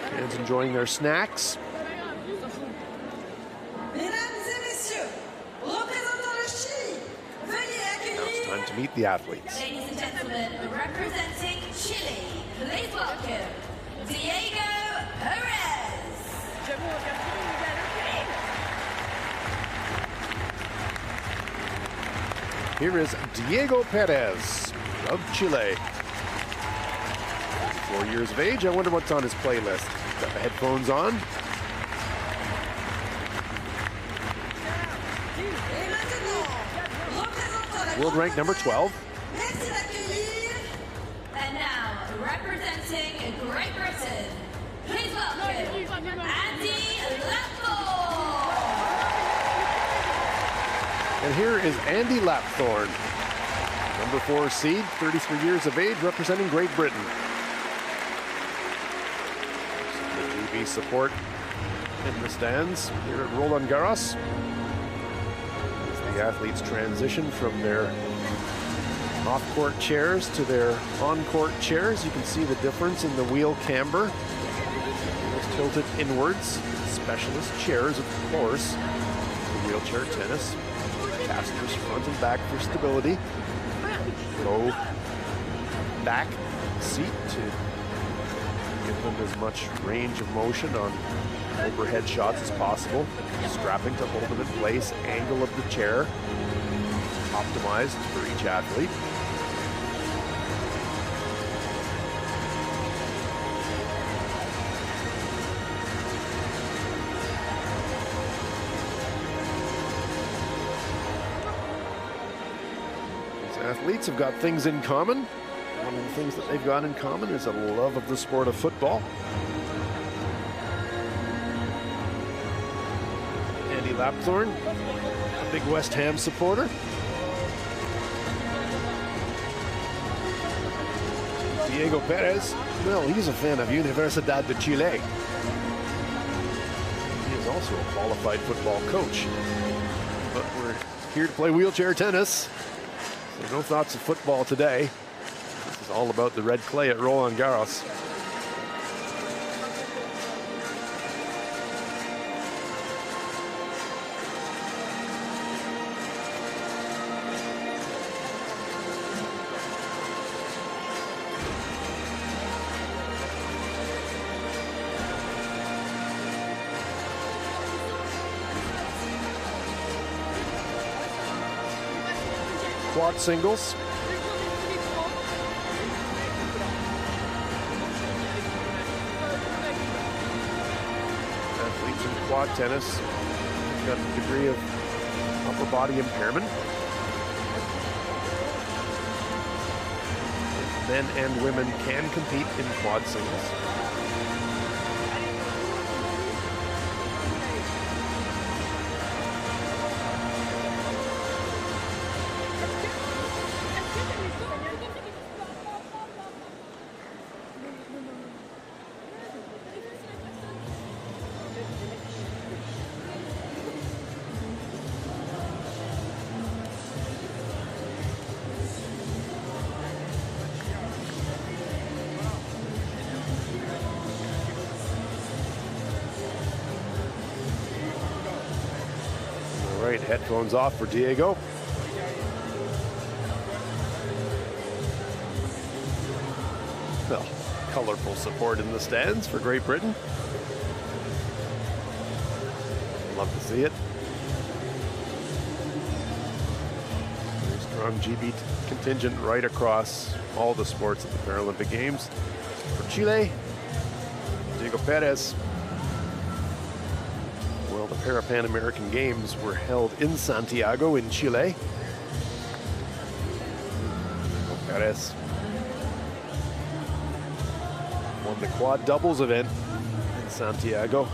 Fans enjoying their snacks. Time to meet the athletes. Ladies and gentlemen, representing Chile, please welcome Diego Perez. Here is Diego Perez of Chile. 4 years of age. I wonder what's on his playlist. Got the headphones on. World rank number 12. And now, representing Great Britain, please welcome Andy Lapthorne. And here is Andy Lapthorne, number 4 seed, 33 years of age, representing Great Britain. Some GB support in the stands here at Roland-Garros. The athletes transition from their off-court chairs to their on-court chairs. You can see the difference in the wheel camber. It's tilted inwards. Specialist chairs, of course. For wheelchair tennis. Casters front and back for stability. Low back seat to give them as much range of motion on overhead shots as possible. Strapping to hold them in place, angle of the chair optimized for each athlete. These athletes have got things in common. One of the things that they've got in common is a love of the sport of football. Andy Lapthorne, a big West Ham supporter. Diego Perez, well, he's a fan of Universidad de Chile. He is also a qualified football coach. But we're here to play wheelchair tennis, so no thoughts of football today. This is all about the red clay at Roland-Garros. Quad singles. Athletes in quad tennis got a degree of upper body impairment. Men and women can compete in quad singles. right, headphones off for Diego. Well, colorful support in the stands for Great Britain. Love to see it. Very strong GB contingent right across all the sports at the Paralympic Games. For Chile, Diego Perez. Well, the Pan American Games were held in Santiago in Chile. Diego Perez won the quad doubles event in Santiago.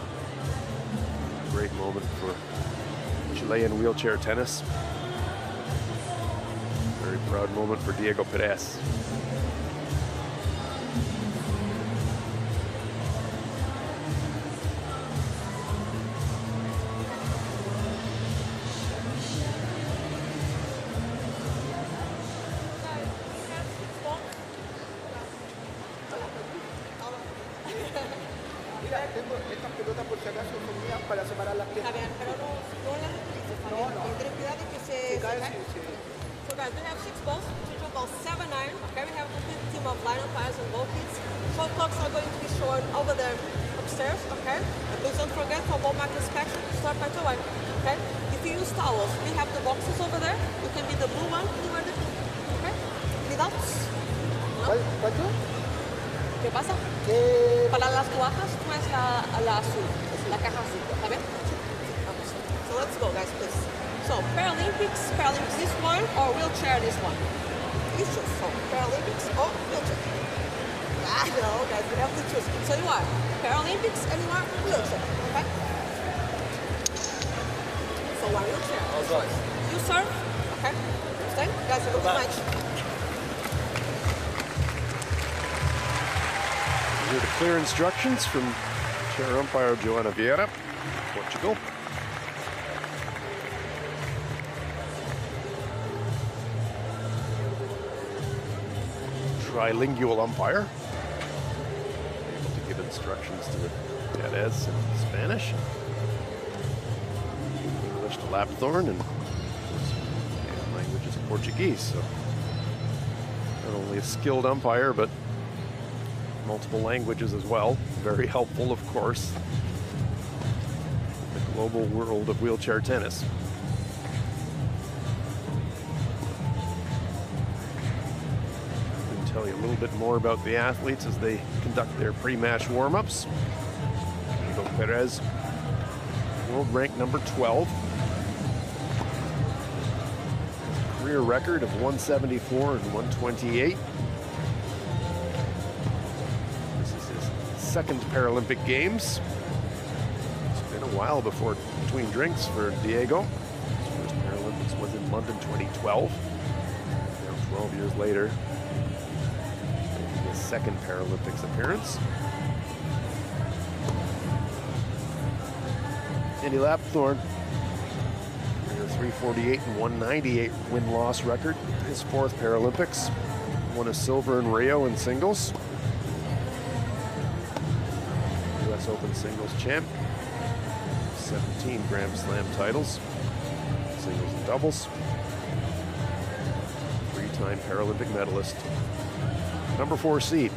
Great moment for Chilean wheelchair tennis. Very proud moment for Diego Perez. So let's go, guys, please. So Paralympics, this one or wheelchair this one? You choose. So Paralympics or wheelchair. I know, guys, we have to choose. So you are Paralympics and you are wheelchair, okay? So one wheelchair. You serve, okay? Stay, guys, thank you very much. Here the clear instructions from chair umpire Joana Vieira, Portugal. Trilingual umpire, able to give instructions to Perez in Spanish, English to Lapthorne, and language is Portuguese. So not only a skilled umpire, but multiple languages as well. Very helpful, of course, in the global world of wheelchair tennis. Tell you a little bit more about the athletes as they conduct their pre-match warm-ups. Diego Perez, world rank number 12. Career record of 174 and 128. This is his second Paralympic Games. It's been a while between drinks for Diego. His first Paralympics was in London 2012. Now 12 years later, second Paralympics appearance. Andy Lapthorne, 348 and 198 win-loss record. His fourth Paralympics. Won a silver in Rio in singles. US Open singles champ. 17 Grand Slam titles. Singles and doubles. Three-time Paralympic medalist. Number 4 seed.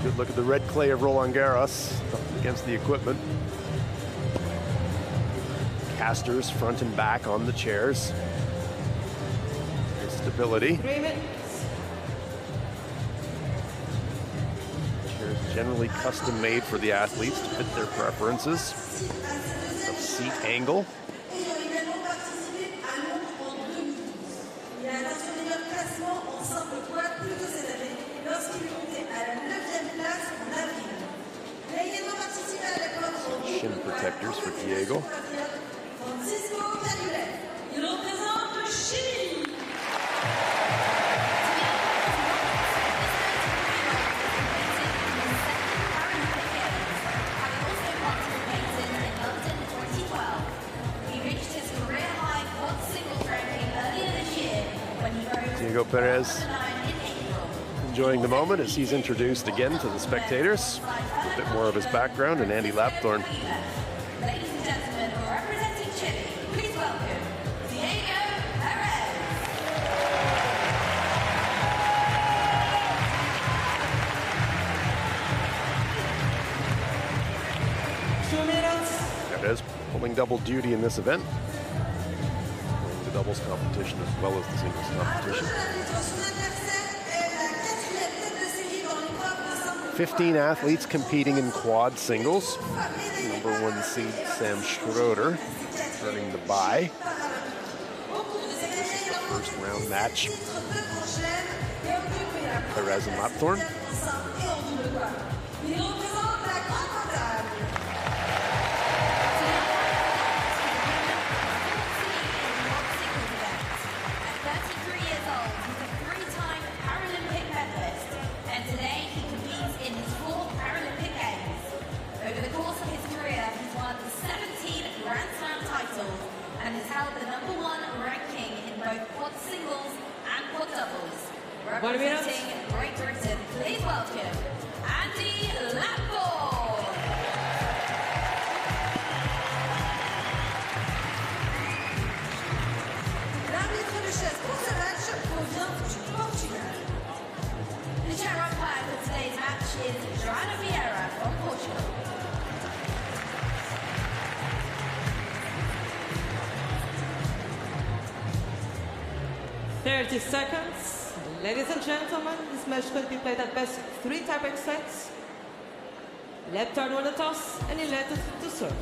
Good look at the red clay of Roland-Garros against the equipment. Casters front and back on the chairs. There's stability. Chairs generally custom made for the athletes to fit their preferences of seat angle. Shin protectors for Diego. Perez enjoying the moment as he's introduced again to the spectators. A bit more of his background, and Andy Lapthorne. Ladies and gentlemen, representing Chile, please welcome Diego Perez. 2 minutes. Perez pulling double duty in this event. Playing the doubles competition as well as the singles competition. 15 athletes competing in quad singles. Number 1 seed Sam Schroeder turning the bye. This is the first round match. Perez and Lapthorne. At 33 years old, he's a 3-time Paralympic medalist, and today he competes in his 4th Paralympic Games. Over the course of his career, he's won 17 Grand Slam titles and has held the #1 ranking in both quad singles and quad doubles. Representing Great Britain, please welcome Andy Lapthorne. L'arbitre de chaise pour ce match provient du Portugal. The chair umpire for today's match is Joana Vieira from Portugal. "30 seconds. Ladies and gentlemen, this match could be played at best 3 tie-break sets. Lapthorne won the toss and elected to serve.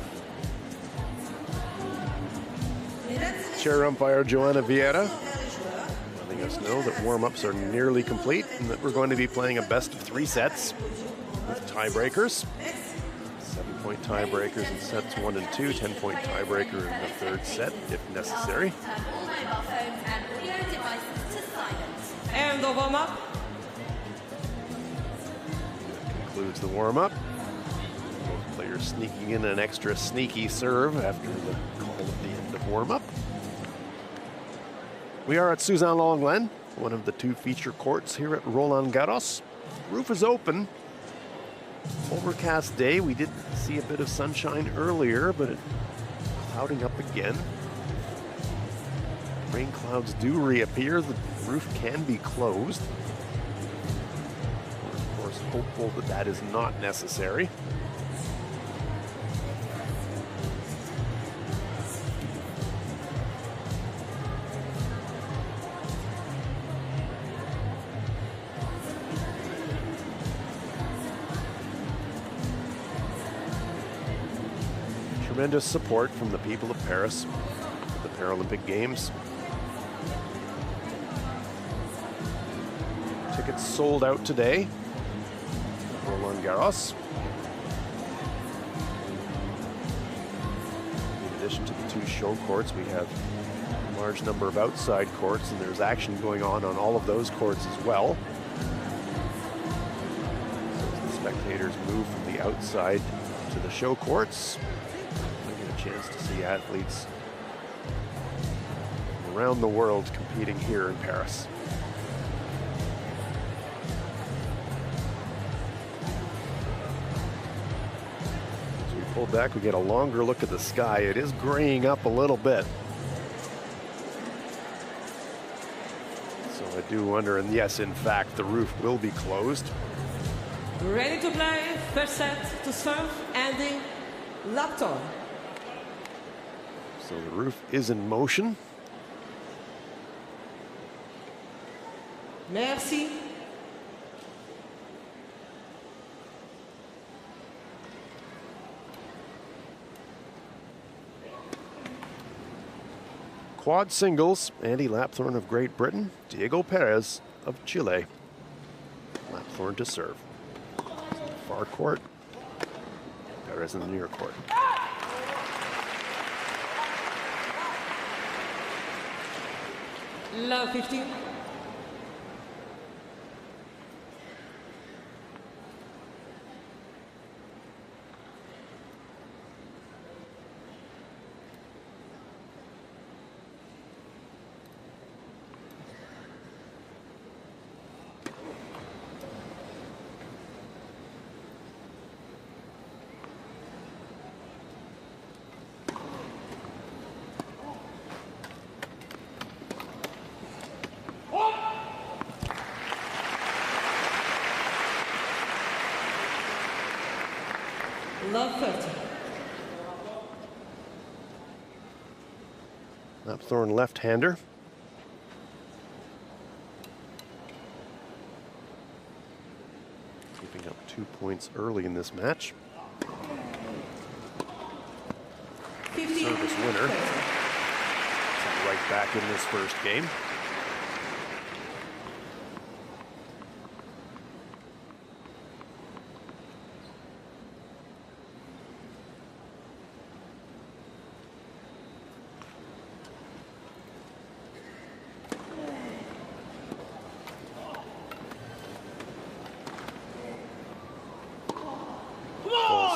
Chair umpire Joana Vieira letting us know that warm-ups are nearly complete and that we're going to be playing a best of 3 sets with tiebreakers. 7-point tiebreakers in sets 1 and 2, 10-point tiebreaker in the 3rd set if necessary. Turn all mobile phones and audio devices to silent. And the warm-up. Concludes the warm-up. Both players sneaking in an extra sneaky serve after the call at the end of warm-up. We are at Suzanne-Lenglen, one of the 2 feature courts here at Roland-Garros. Roof is open. Overcast day. We did see a bit of sunshine earlier, but it's clouding up again. Rain clouds do reappear. The roof can be closed. We're of course hopeful that that is not necessary. Tremendous support from the people of Paris at the Paralympic Games. Tickets sold out today at Roland-Garros. In addition to the 2 show courts, we have a large number of outside courts, and there's action going on all of those courts as well. So as the spectators move from the outside to the show courts, chance to see athletes around the world competing here in Paris. As we pull back, we get a longer look at the sky. It is graying up a little bit. So I do wonder, and yes, in fact, the roof will be closed. Ready to play. First set to serve, Andy Lapthorne. So the roof is in motion. Merci. Quad singles, Andy Lapthorne of Great Britain, Diego Perez of Chile. Lapthorne to serve. Far court, Perez in the near court. Love 15. Love 30. Lapthorne left-hander. Keeping up 2 points early in this match. 50. Service winner. So right back in this first game.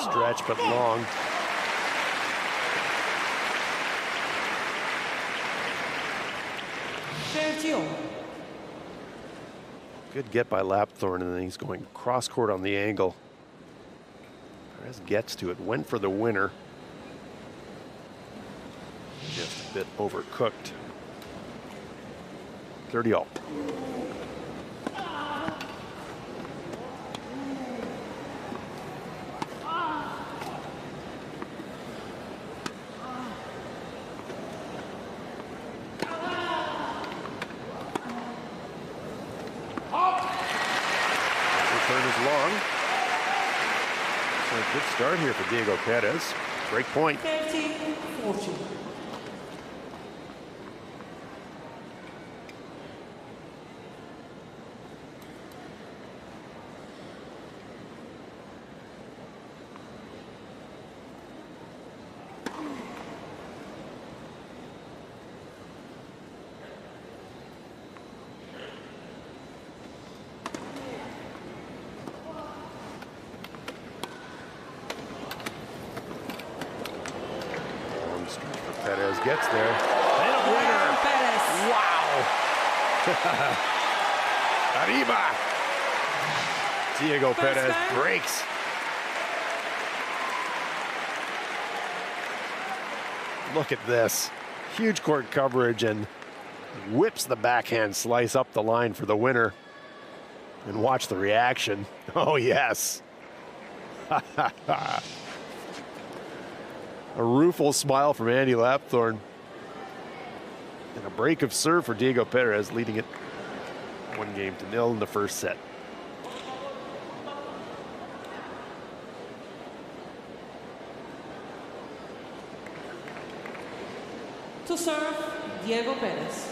Stretch but long. Good get by Lapthorne, and then he's going cross court on the angle. Perez gets to it, went for the winner. Just a bit overcooked. 30-all. Good start here for Diego Perez. Break point. 30-40. Perez gets there. And a winner. Wow. Arriba. Diego Perez breaks. Look at this. Huge court coverage and whips the backhand slice up the line for the winner. And watch the reaction. Oh, yes. A rueful smile from Andy Lapthorne. And a break of serve for Diego Perez, leading it 1-0 in the first set. To serve, Diego Perez.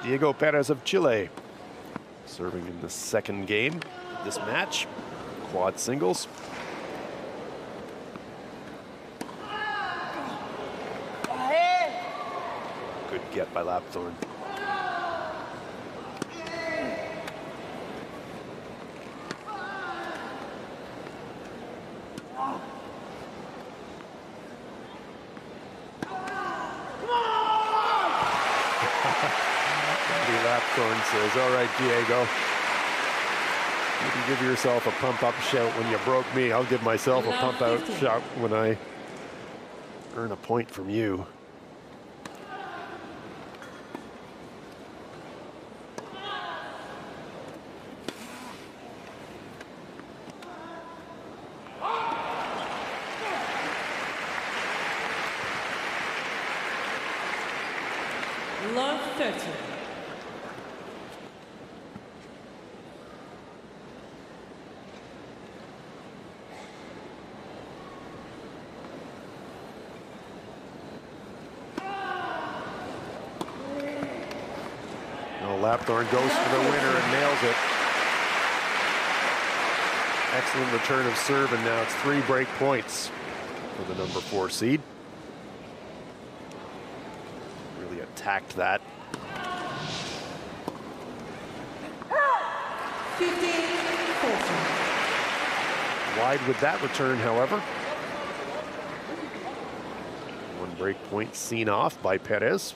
Diego Perez of Chile, serving in the second game of this match. Quad singles. Good get by Lapthorne. Lapthorne says, all right, Diego, you can give yourself a pump-up shout when you broke me. I'll give myself a pump-out shout when I earn a point from you. Love 30. Lapthorne goes for the winner and nails it. Excellent return of serve, and now it's 3 break points for the number 4 seed. Really attacked that. 15-14. Wide with that return, however. 1 break point seen off by Perez.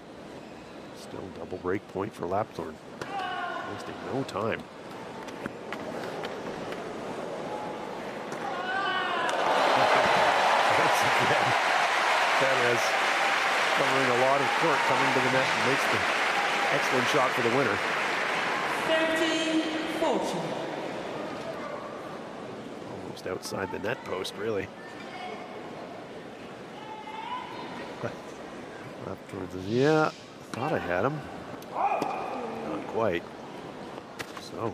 Still double break point for Lapthorne. Wasting no time. Once again, Perez covering a lot of court, coming to the net and makes the excellent shot for the winner. 13-14. Just outside the net post, really. Lapthorne says, yeah, thought I had him. Not quite. So,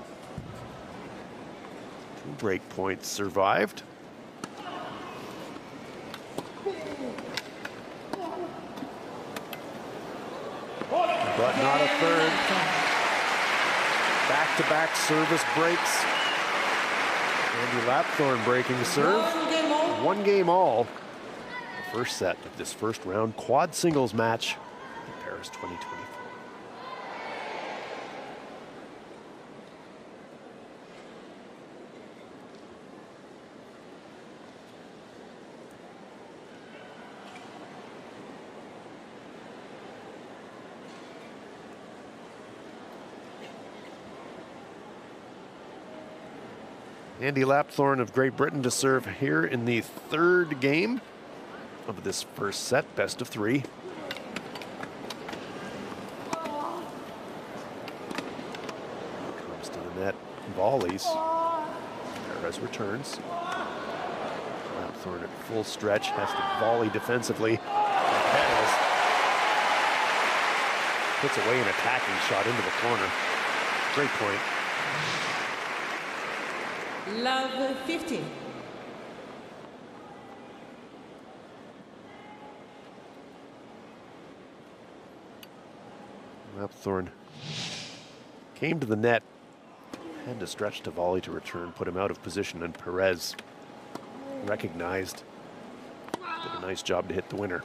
2 break points survived. But not a third. Back-to-back service breaks. Andy Lapthorne breaking serve. 1 game all. The first set of this first round quad singles match in Paris 2024. Andy Lapthorne of Great Britain to serve here in the 3rd game of this first set, best of 3. Comes to the net, volleys. Perez returns. Lapthorne at full stretch, has to volley defensively. Perez puts away an attacking shot into the corner. Great point. Love 15. Lapthorne came to the net, had to stretch to volley to return, put him out of position, and Perez recognized, did a nice job to hit the winner.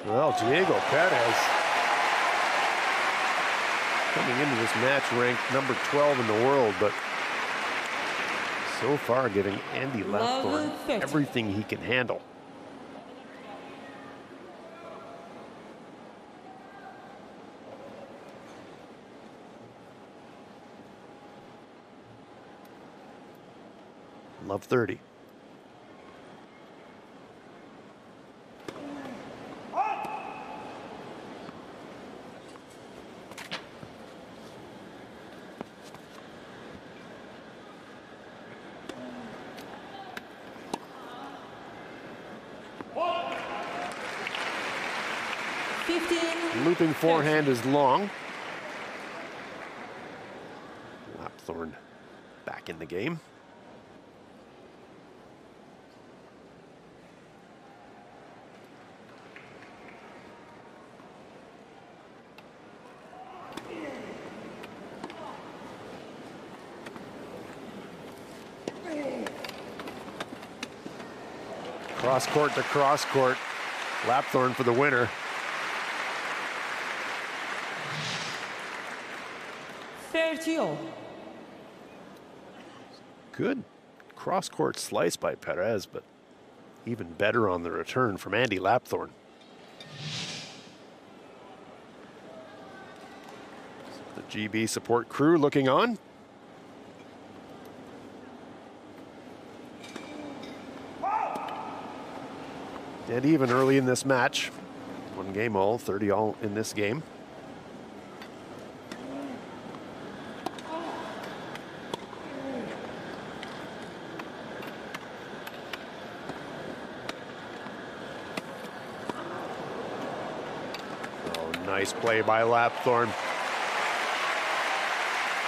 Well, Diego Perez coming into this match ranked number 12 in the world, but so far giving Andy Lapthorne everything he can handle. Love 30. Looping forehand is long. Lapthorne back in the game. Cross court to cross court. Lapthorne for the winner. Good cross-court slice by Perez, but even better on the return from Andy Lapthorne. The GB support crew looking on. And even early in this match, 1 game all, 30 all in this game. Nice play by Lapthorne.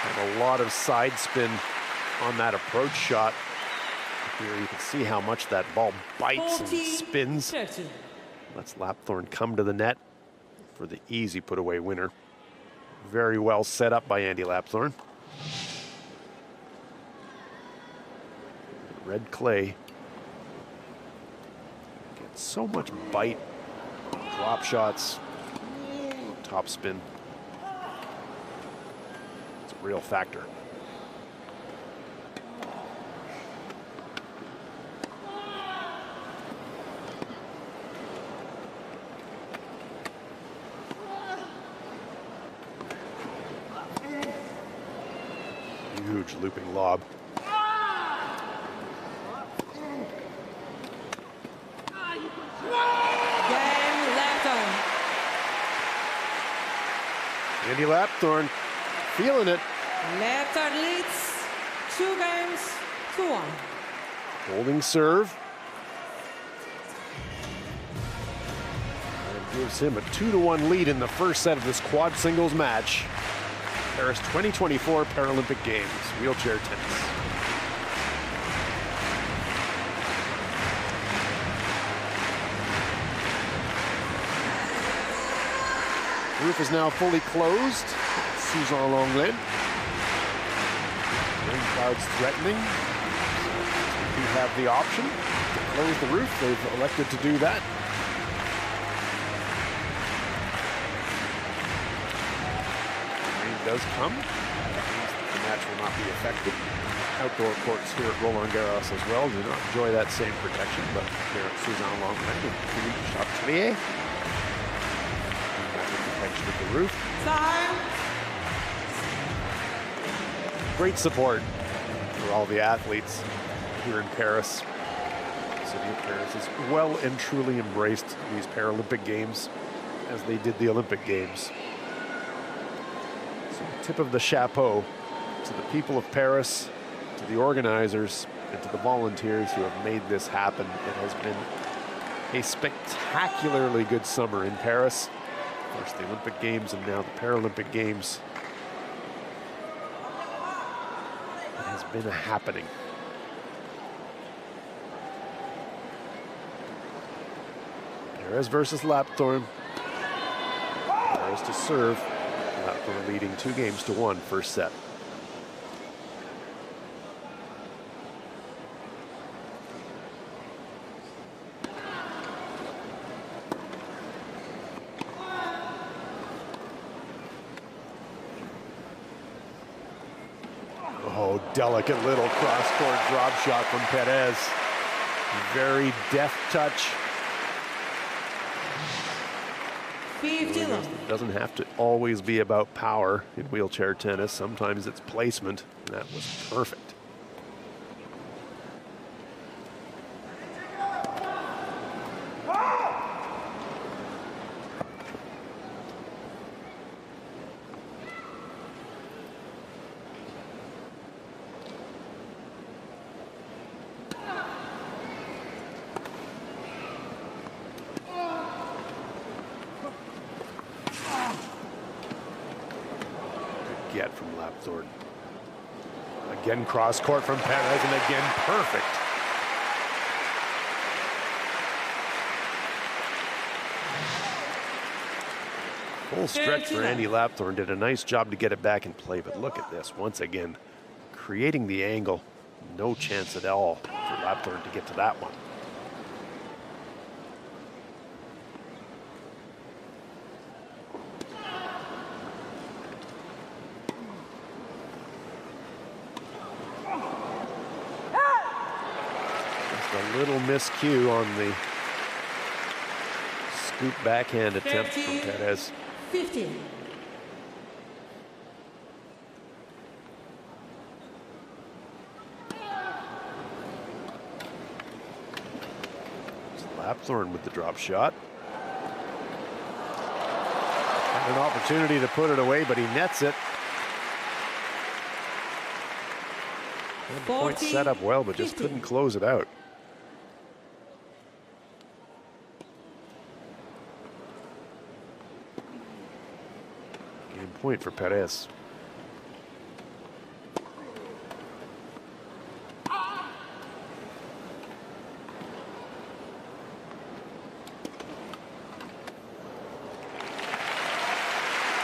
And a lot of side spin on that approach shot. Here you can see how much that ball bites and spins. Lets Lapthorne come to the net for the easy put-away winner. Very well set up by Andy Lapthorne. Red clay gets so much bite, drop shots, top spin. It's a real factor. Huge looping lob. Randy Lapthorne feeling it. Lapthorne leads 2 games to 1. Holding serve. And gives him a 2-1 lead in the first set of this quad singles match. Paris 2024 Paralympic Games, wheelchair tennis. Roof is now fully closed. Suzanne Lenglen. Rain clouds threatening. We have the option to close the roof. They've elected to do that. Rain does come. That means the match will not be affected. Outdoor courts here at Roland-Garros as well do not enjoy that same protection, but here at Suzanne Lenglen and Philippe Chasteau. Protection of the roof. Time. Great support for all the athletes here in Paris. The city of Paris has well and truly embraced these Paralympic Games as they did the Olympic Games. So tip of the chapeau to the people of Paris, to the organizers, and to the volunteers who have made this happen. It has been a spectacularly good summer in Paris. First the Olympic Games and now the Paralympic Games. It has been a happening. Perez versus Lapthorne. Perez to serve. Lapthorne leading 2 games to 1 first set. Oh, delicate little cross-court drop shot from Perez. Very deft touch. It doesn't have to always be about power in wheelchair tennis. Sometimes it's placement. That was perfect. Get from Lapthorne. Again cross court from Perez, and again perfect. Full stretch for Andy Lapthorne. Did a nice job to get it back in play, but look at this once again, creating the angle. No chance at all for Lapthorne to get to that one. A little miscue on the scoop backhand attempt from Perez. 15. Lapthorne with the drop shot. Had an opportunity to put it away, but he nets it. Had the point set up well, but just couldn't close it out. Game point for Perez.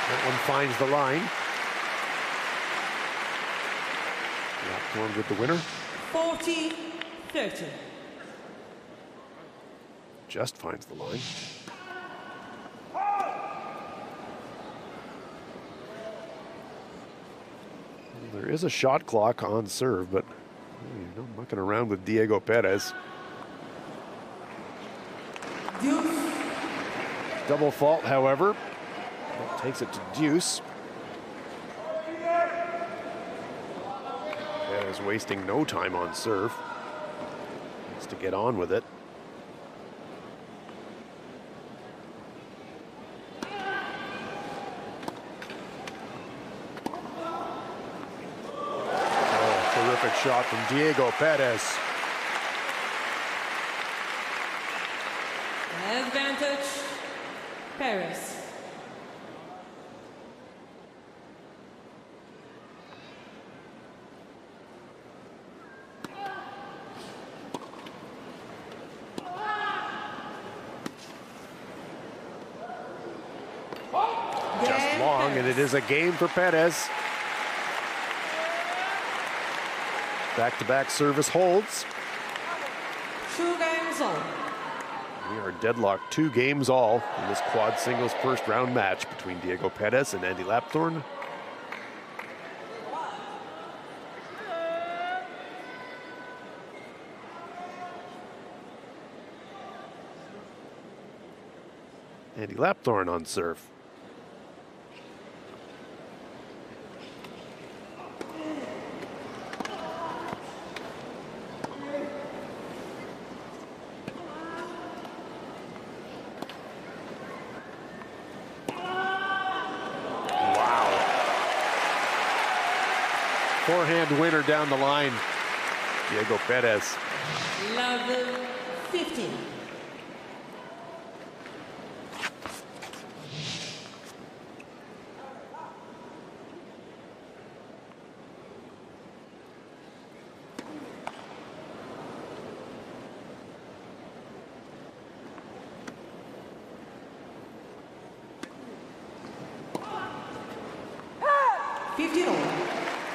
That one finds the line. Lapthorne with the winner. 40-30. Just finds the line. There is a shot clock on serve, but you're not mucking around with Diego Perez. Double fault, however. That takes it to deuce. Perez wasting no time on serve. Needs to get on with it. shot from Diego Perez. Advantage, Paris. Just long, and it is a game for Perez. Back-to-back service holds. 2 games all. We are deadlocked 2 games all in this quad singles first round match between Diego Perez and Andy Lapthorne. Andy Lapthorne on serve. Forehand winner down the line, Diego Perez. Love 15.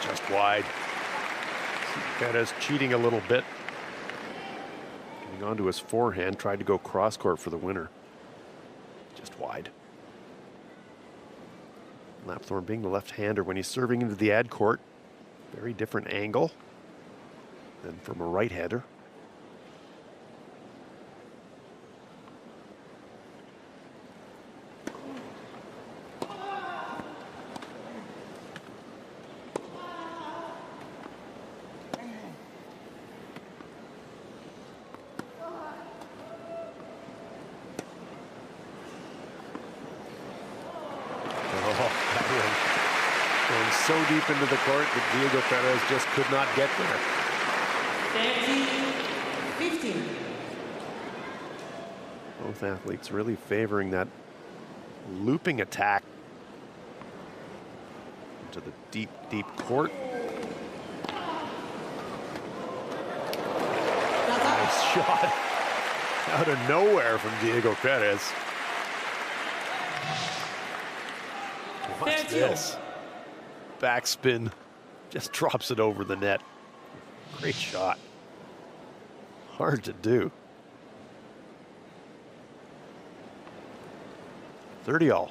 Just wide. Perez cheating a little bit. Getting onto his forehand, tried to go cross court for the winner. Just wide. Lapthorne being the left-hander when he's serving into the ad court. Very different angle than from a right-hander. So deep into the court that Diego Perez just could not get there. 15. Both athletes really favoring that looping attack into the deep, deep court. Nice shot out of nowhere from Diego Perez. Watch this. Backspin, just drops it over the net. Great shot. Hard to do. 30 all.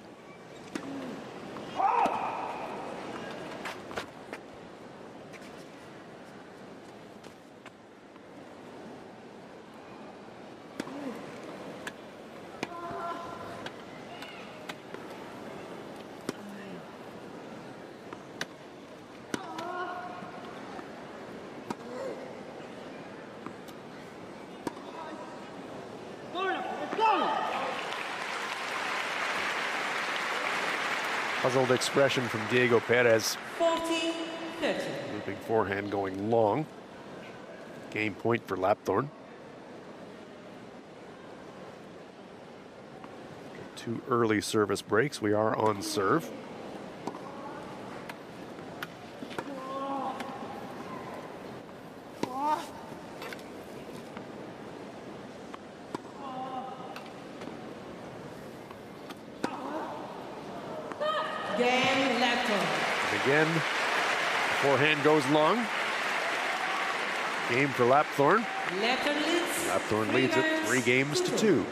Puzzled expression from Diego Perez. 40-30. Looping forehand going long. Game point for Lapthorne. 2 early service breaks. We are on serve. Again, forehand goes long. Game for Lapthorne. Lapthorne leads it 3 games to 2.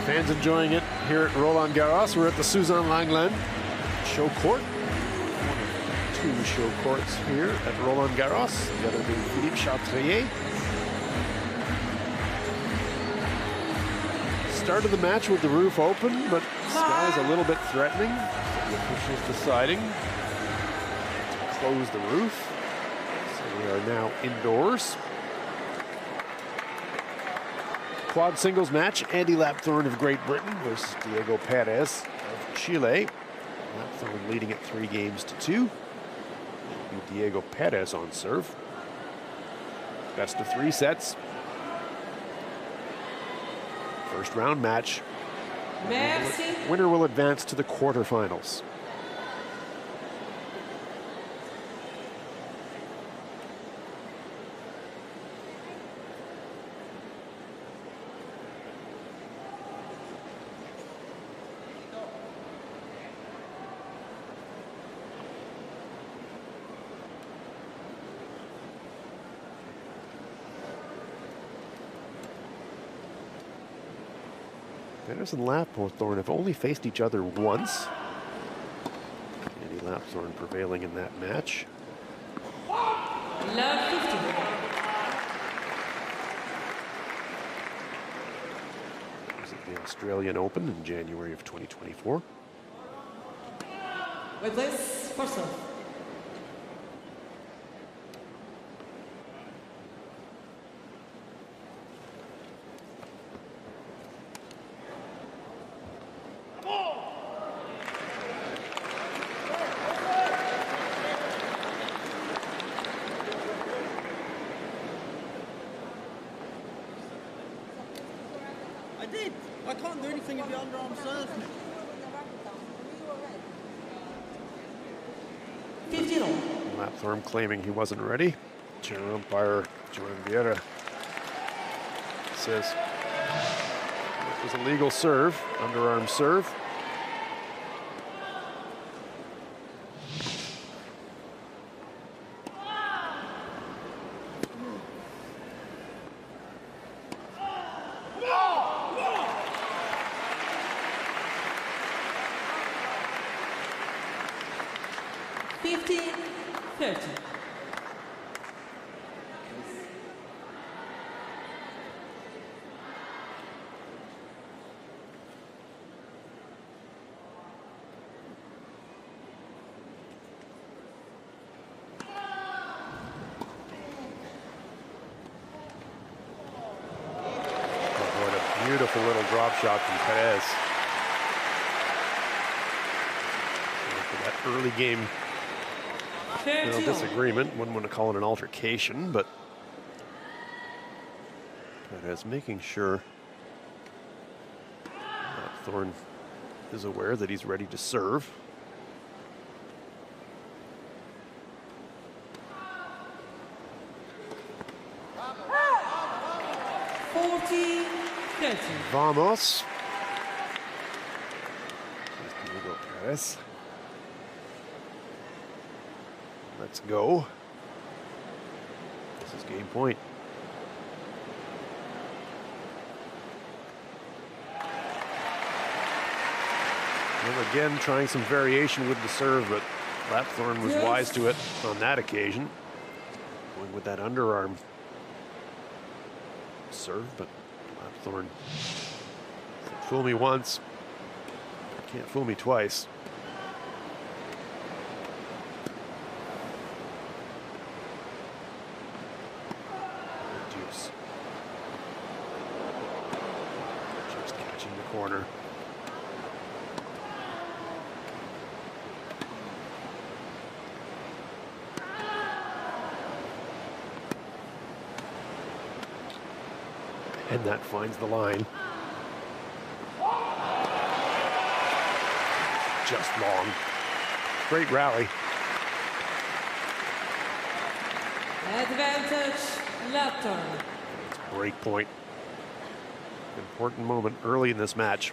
Fans enjoying it. here at Roland-Garros. We're at the Suzanne Langland show court. One of two show courts here at Roland-Garros. The other being Philippe Chatrier. Started the match with the roof open, but the sky is a little bit threatening. The officials deciding to close the roof. So we are now indoors. Quad singles match, Andy Lapthorne of Great Britain versus Diego Perez of Chile. Lapthorne leading at 3-2. Diego Perez on serve. Best of 3 sets. First round match. Merci. Winner will advance to the quarterfinals. Perez and Lapthorne have only faced each other once. Andy Lapthorne prevailing in that match. Love 50. It was at the Australian Open in January of 2024. With this, for serve. I can't do anything if the underarm serves me. 15-all. Lapthorne claiming he wasn't ready. Chair umpire Joan Vieira says it was a legal serve, underarm serve. Beautiful little drop shot from Perez. After that early game disagreement, wouldn't want to call it an altercation, but Perez making sure Lapthorne is aware that he's ready to serve. Vamos. Diego Perez. Let's go. This is game point. Well, again, trying some variation with the serve, but Lapthorne was wise to it on that occasion. Going with that underarm serve, but Lapthorne said, fool me once, can't fool me twice. Deuce. Just catching the corner. And that finds the line. Just long. Great rally. Advantage, Lapthorne. Break point. Important moment early in this match.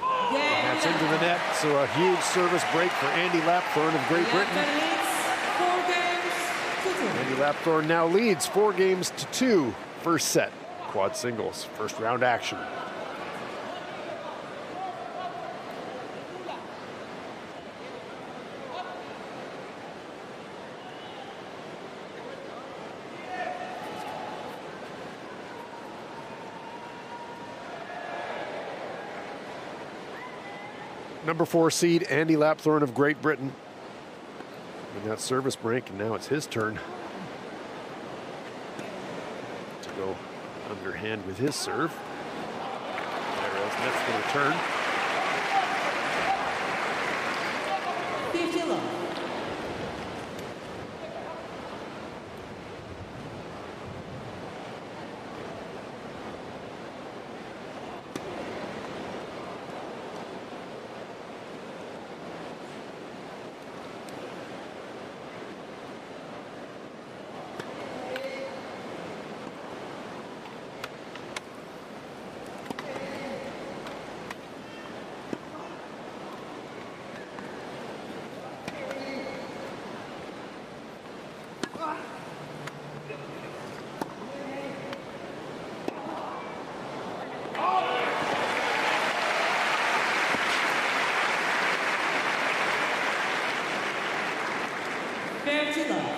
And that's into the net, so a huge service break for Andy Lapthorne of Great Britain. Leads 4 games to 2. Andy Lapthorne now leads 4 games to 2 first set, quad singles, first round action. Number 4 seed, Andy Lapthorne of Great Britain. In that service break, and now it's his turn to go underhand with his serve. Perez nets the return. 50 love.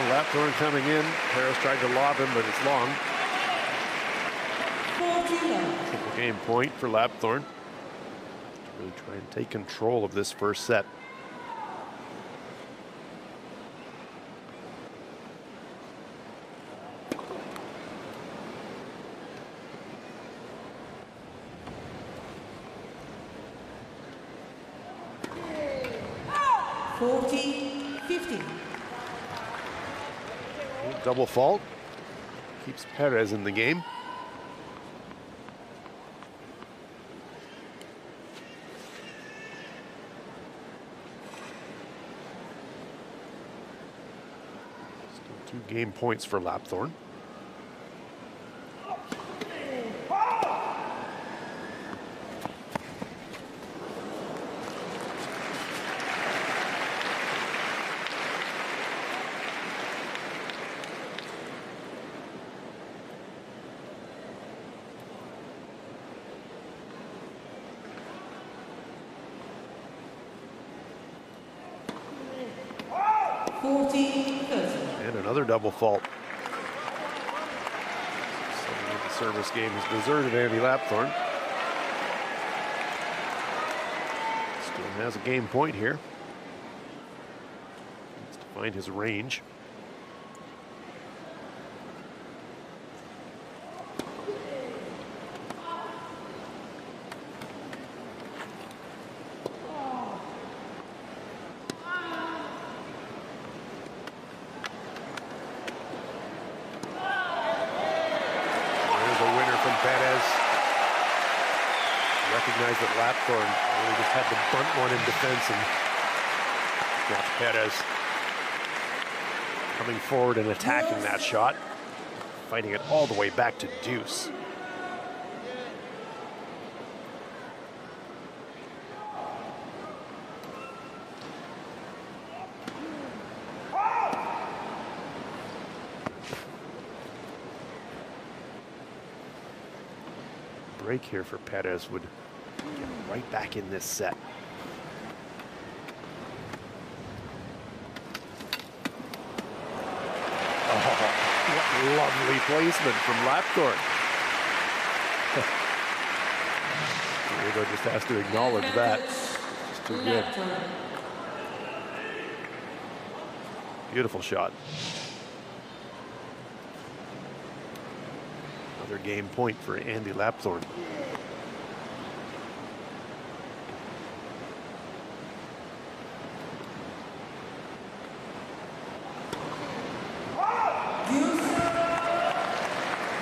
Lapthorne coming in. Harris tried to lob him, but it's long. 40 Triple game point for Lapthorne. To really try and take control of this first set. Double fault. Keeps Perez in the game. Still 2 game points for Lapthorne. And another double fault. Suddenly the service game has deserted Andy Lapthorne. Still has a game point here. Needs to find his range. Recognize that Lapthorne really just had to bunt one in defense, and watch Perez coming forward and attacking that shot, fighting it all the way back to deuce. Break here for Perez would get right back in this set. Oh, what lovely placement from Lapthorne. Diego just has to acknowledge that. It's too good. Beautiful shot. Another game point for Andy Lapthorne.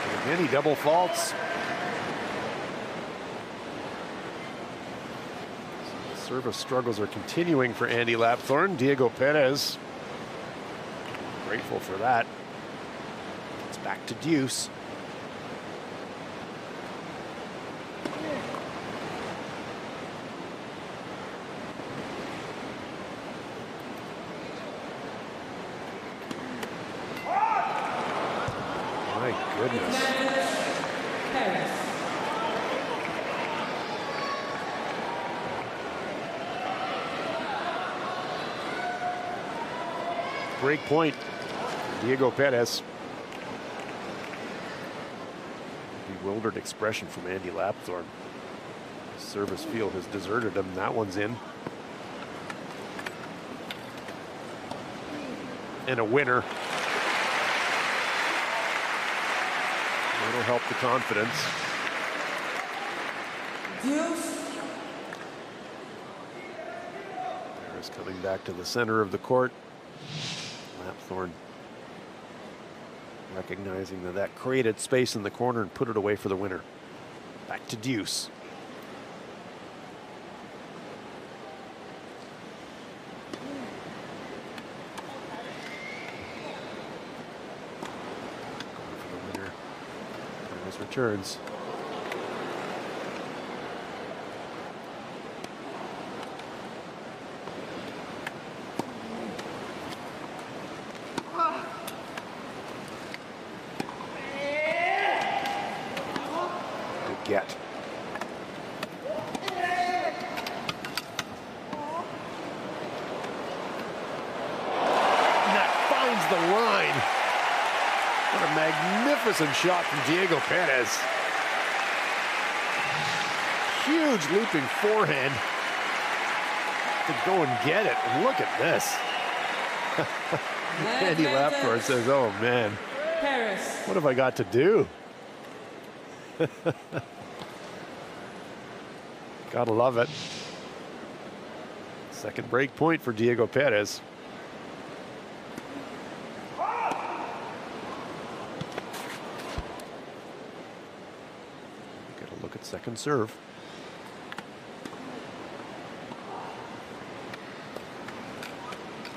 And again, he double faults. Service struggles are continuing for Andy Lapthorne. Diego Perez, grateful for that. It's back to deuce. My goodness. Break point, Diego Perez. Bewildered expression from Andy Lapthorne. Service field has deserted him. That one's in. And a winner. That'll help the confidence. Perez coming back to the center of the court. Lapthorne recognizing that created space in the corner and put it away for the winner. Back to deuce. Going for the winner. Perez returns. Get. And that finds the line. What a magnificent shot from Diego Perez. Huge leaping forehand to go and get it. And look at this. Andy Lapthorne says, oh man, what have I got to do? Gotta love it. Second break point for Diego Perez. Get a look at second serve.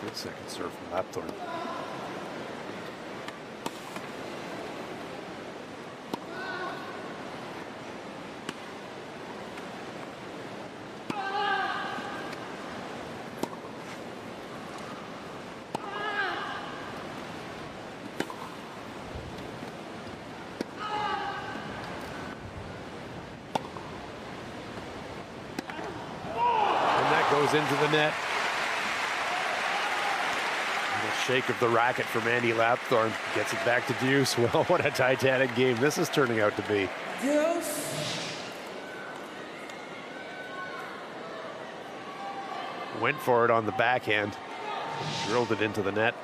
Good second serve from Lapthorne. Goes into the net. And a shake of the racket from Andy Lapthorne. Gets it back to deuce. Well, what a titanic game this is turning out to be. Went for it on the backhand. Drilled it into the net.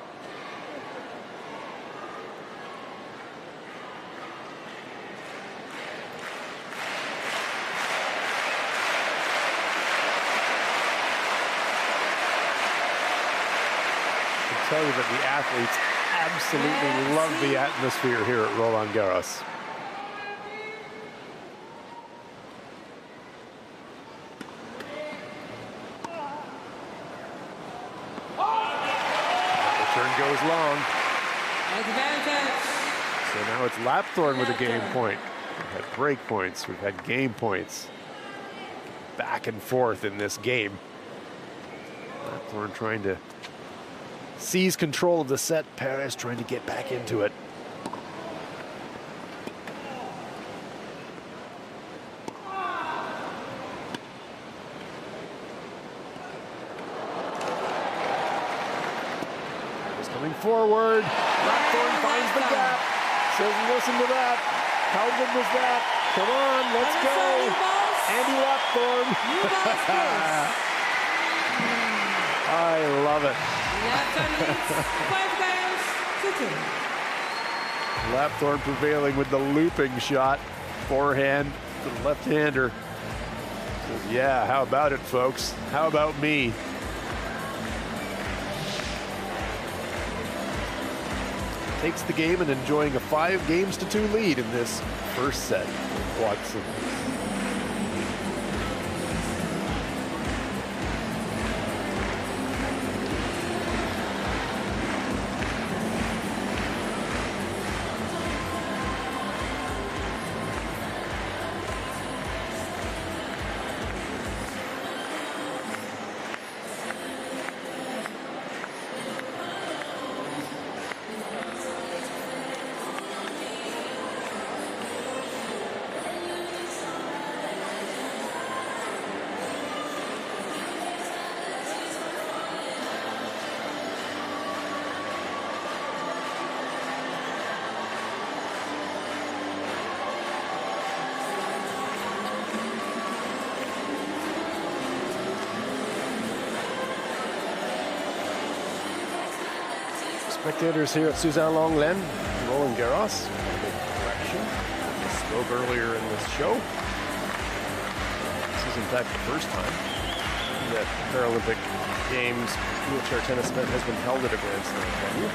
Tell you that the athletes absolutely love the atmosphere here at Roland-Garros. That return goes long. Advantage. So now it's Lapthorne with a game point. We've had break points, we've had game points. Back and forth in this game. Lapthorne trying to seize control of the set. Perez trying to get back into it. Perez coming forward. Lapthorne finds the gap. Says, listen to that. How good was that? Come on, let's go. Andy Lapthorne. I love it. Lapthorne prevailing with the looping shot. Forehand to the left-hander. Says, yeah, how about it, folks? How about me? Takes the game and enjoying a 5-2 lead in this first set. Watson. Spectators here at Suzanne-Longlen, Roland-Garros. Correction. I spoke earlier in this show. This is in fact the first time that Paralympic Games wheelchair tennis event has been held at a Grand Slam venue.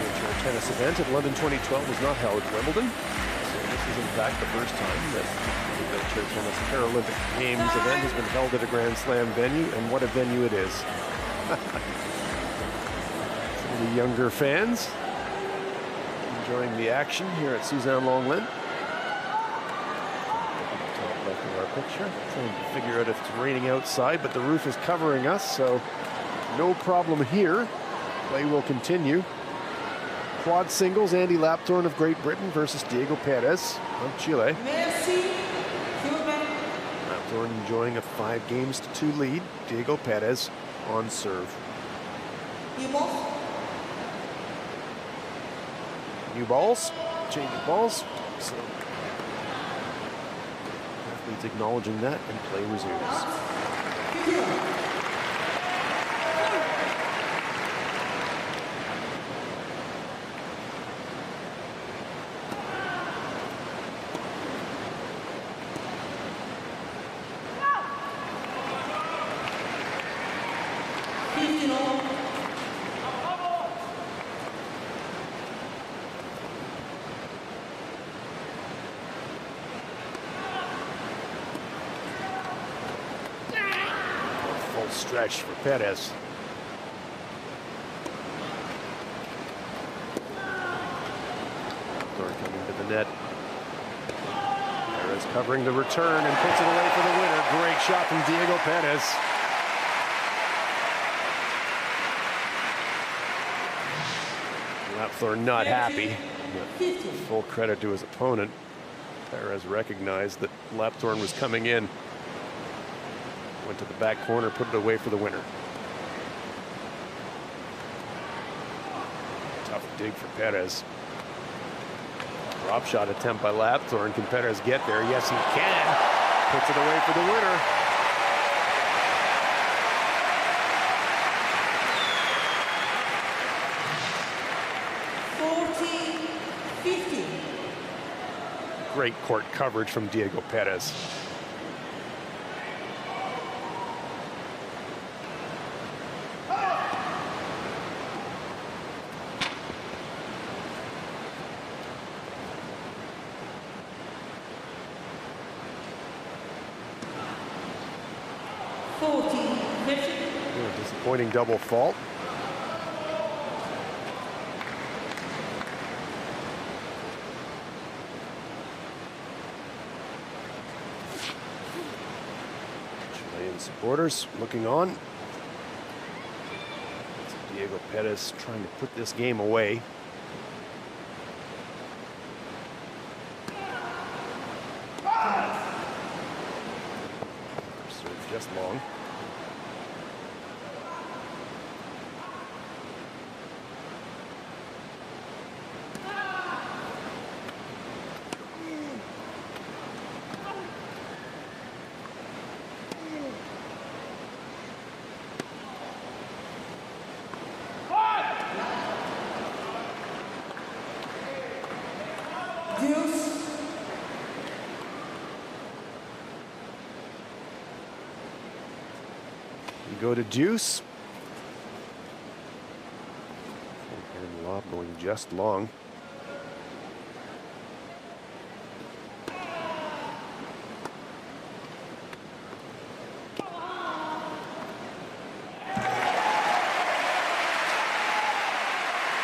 Wheelchair tennis event at London 2012 was not held at Wimbledon. So this is in fact the first time that the wheelchair tennis Paralympic Games event has been held at a Grand Slam venue, and what a venue it is. Some of the younger fans enjoying the action here at Suzanne-Longlen. Picture. Trying to figure out if it's raining outside, but the roof is covering us, so no problem here. Play will continue. Quad singles, Andy Lapthorne of Great Britain versus Diego Perez of Chile. Lapthorne enjoying a 5-2 lead. Diego Perez on serve. New balls, change of balls. So athletes acknowledging that, and play resumes. Stretch for Perez. Coming to the net. Perez covering the return and puts it away for the winner. Great shot from Diego Perez. Lapthorne not happy. Full credit to his opponent. Perez recognized that Lapthorne was coming in. Went to the back corner, put it away for the winner. Tough dig for Perez. Drop shot attempt by Lapthorne. Can Perez get there? Yes, he can. Puts it away for the winner. Great court coverage from Diego Perez. Disappointing double fault. Chilean supporters looking on. Diego Perez trying to put this game away. Serve just long. Go to deuce. And lob going just long.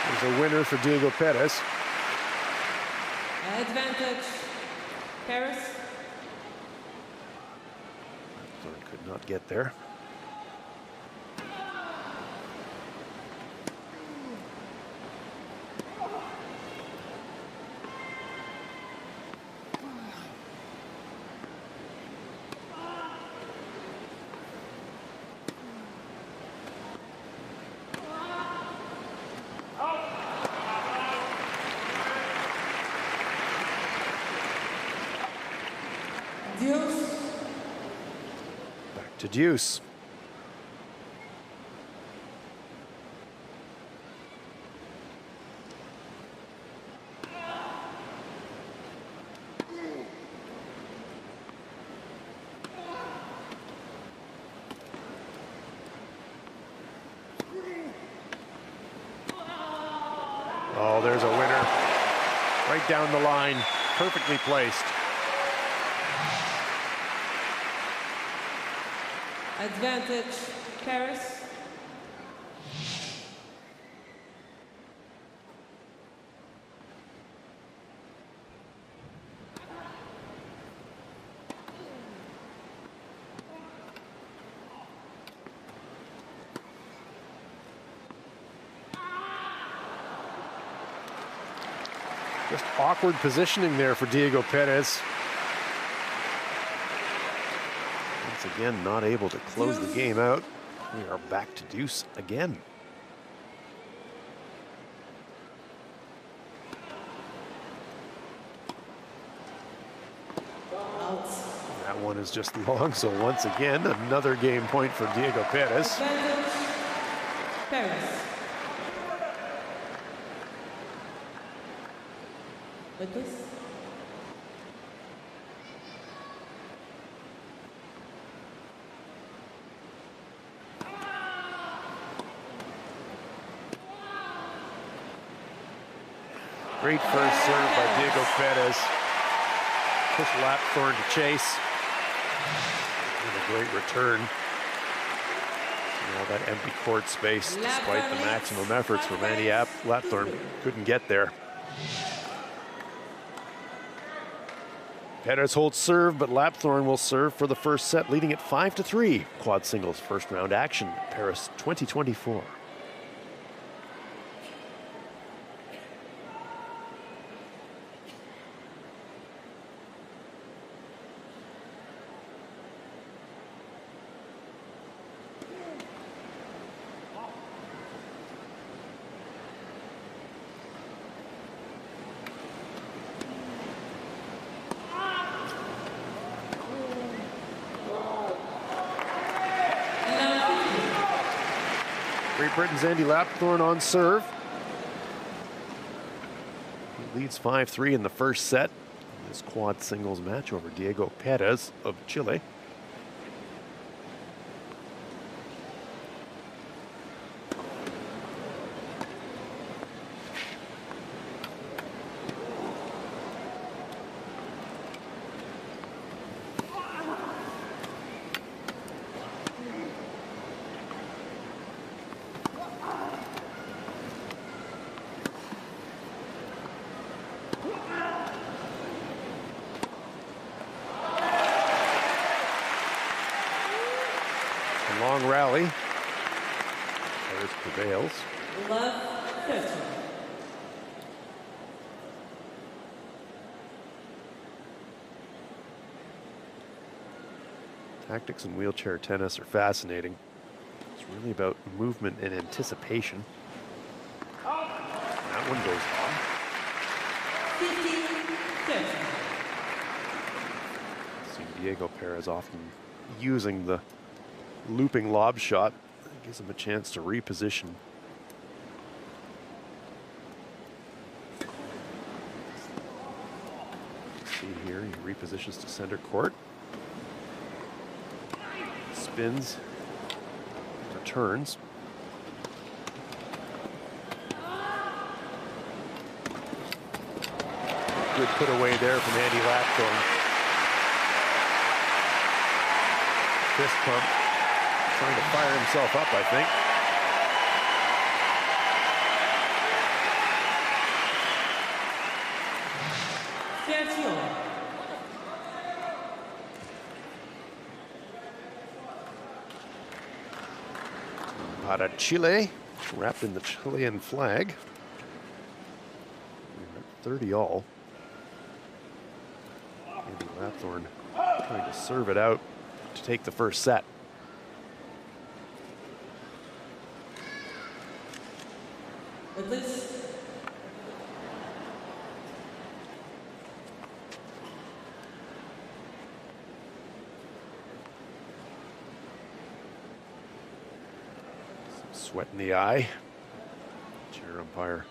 There's a winner for Diego Perez. Advantage, Perez. Could not get there. Back to deuce. Oh, there's a winner. Right down the line, perfectly placed. Advantage, Paris. Just awkward positioning there for Diego Perez. Once again, not able to close the game out. We are back to deuce again. That one is just long, so once again, another game point for Diego Perez. Advantage, Paris. With this. Great first serve by Diego Perez. Push Lapthorne to chase. And a great return. All that empty court space, despite the maximum efforts from Andy Lapthorne, couldn't get there. Perez holds serve, but Lapthorne will serve for the first set, leading it 5-3. Quad singles first round action, Paris 2024. Great Britain's Andy Lapthorne on serve. He leads 5-3 in the first set in this quad singles match over Diego Perez of Chile. Long rally. Perez prevails. Love 13. Tactics in wheelchair tennis are fascinating. It's really about movement and anticipation. That one goes long. 15-13. See Diego Perez often using the looping lob shot. That gives him a chance to reposition. See here, he repositions to center court. Spins, returns. Good put away there from Andy Lapthorne. Fist pump. Trying to fire himself up, I think. Para Chile, wrapped in the Chilean flag. We're at 30 all. Andy Lapthorne trying to serve it out to take the first set. With this. Some sweat in the eye. Chair umpire.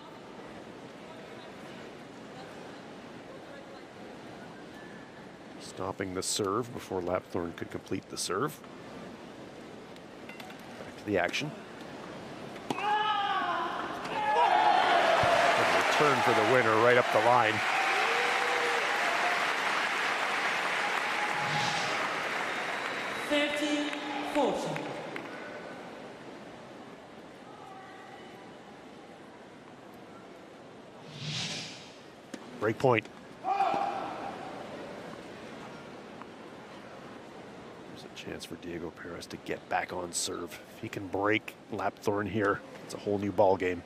Stopping the serve before Lapthorne could complete the serve. Back to the action. return for the winner right up the line. Break point. There's a chance for Diego Perez to get back on serve. If he can break Lapthorne here, it's a whole new ball game.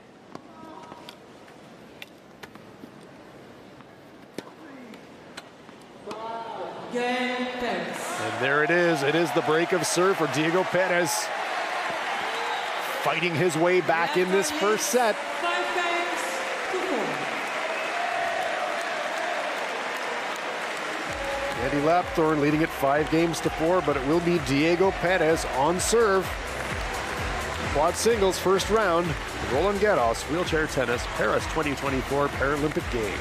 And there it is. It is the break of serve for Diego Perez. Fighting his way back in this first set. Andy Lapthorne leading it 5-4, but it will be Diego Perez on serve. Quad singles first round, Roland-Garros wheelchair tennis, Paris 2024 Paralympic Games.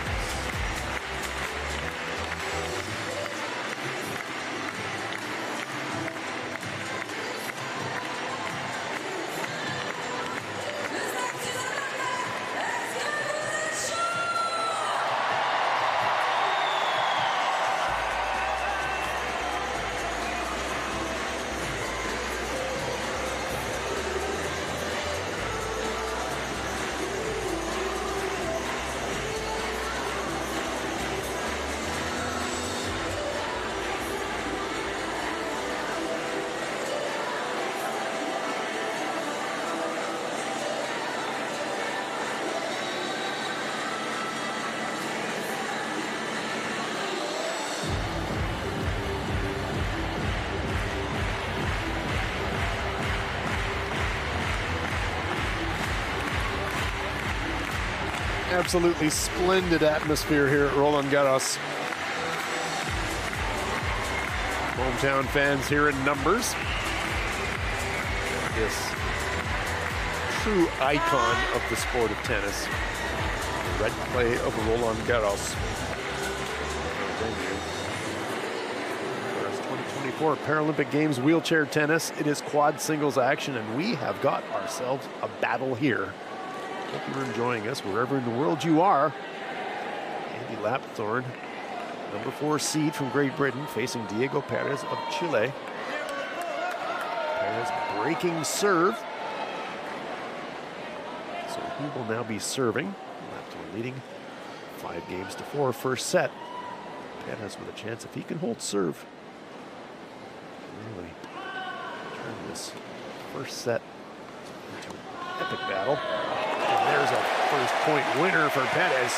Absolutely splendid atmosphere here at Roland-Garros. Hometown fans here in numbers. This true icon of the sport of tennis. The red clay of Roland-Garros. Paris 2024 Paralympic Games wheelchair tennis. It is quad singles action, and we have got ourselves a battle here. Hope you're enjoying us wherever in the world you are. Andy Lapthorne, number 4 seed from Great Britain, facing Diego Perez of Chile. Perez breaking serve. So he will now be serving. Lapthorne leading 5-4 first set. Perez with a chance if he can hold serve. Really turn this first set into an epic battle. And there's a first point winner for Perez.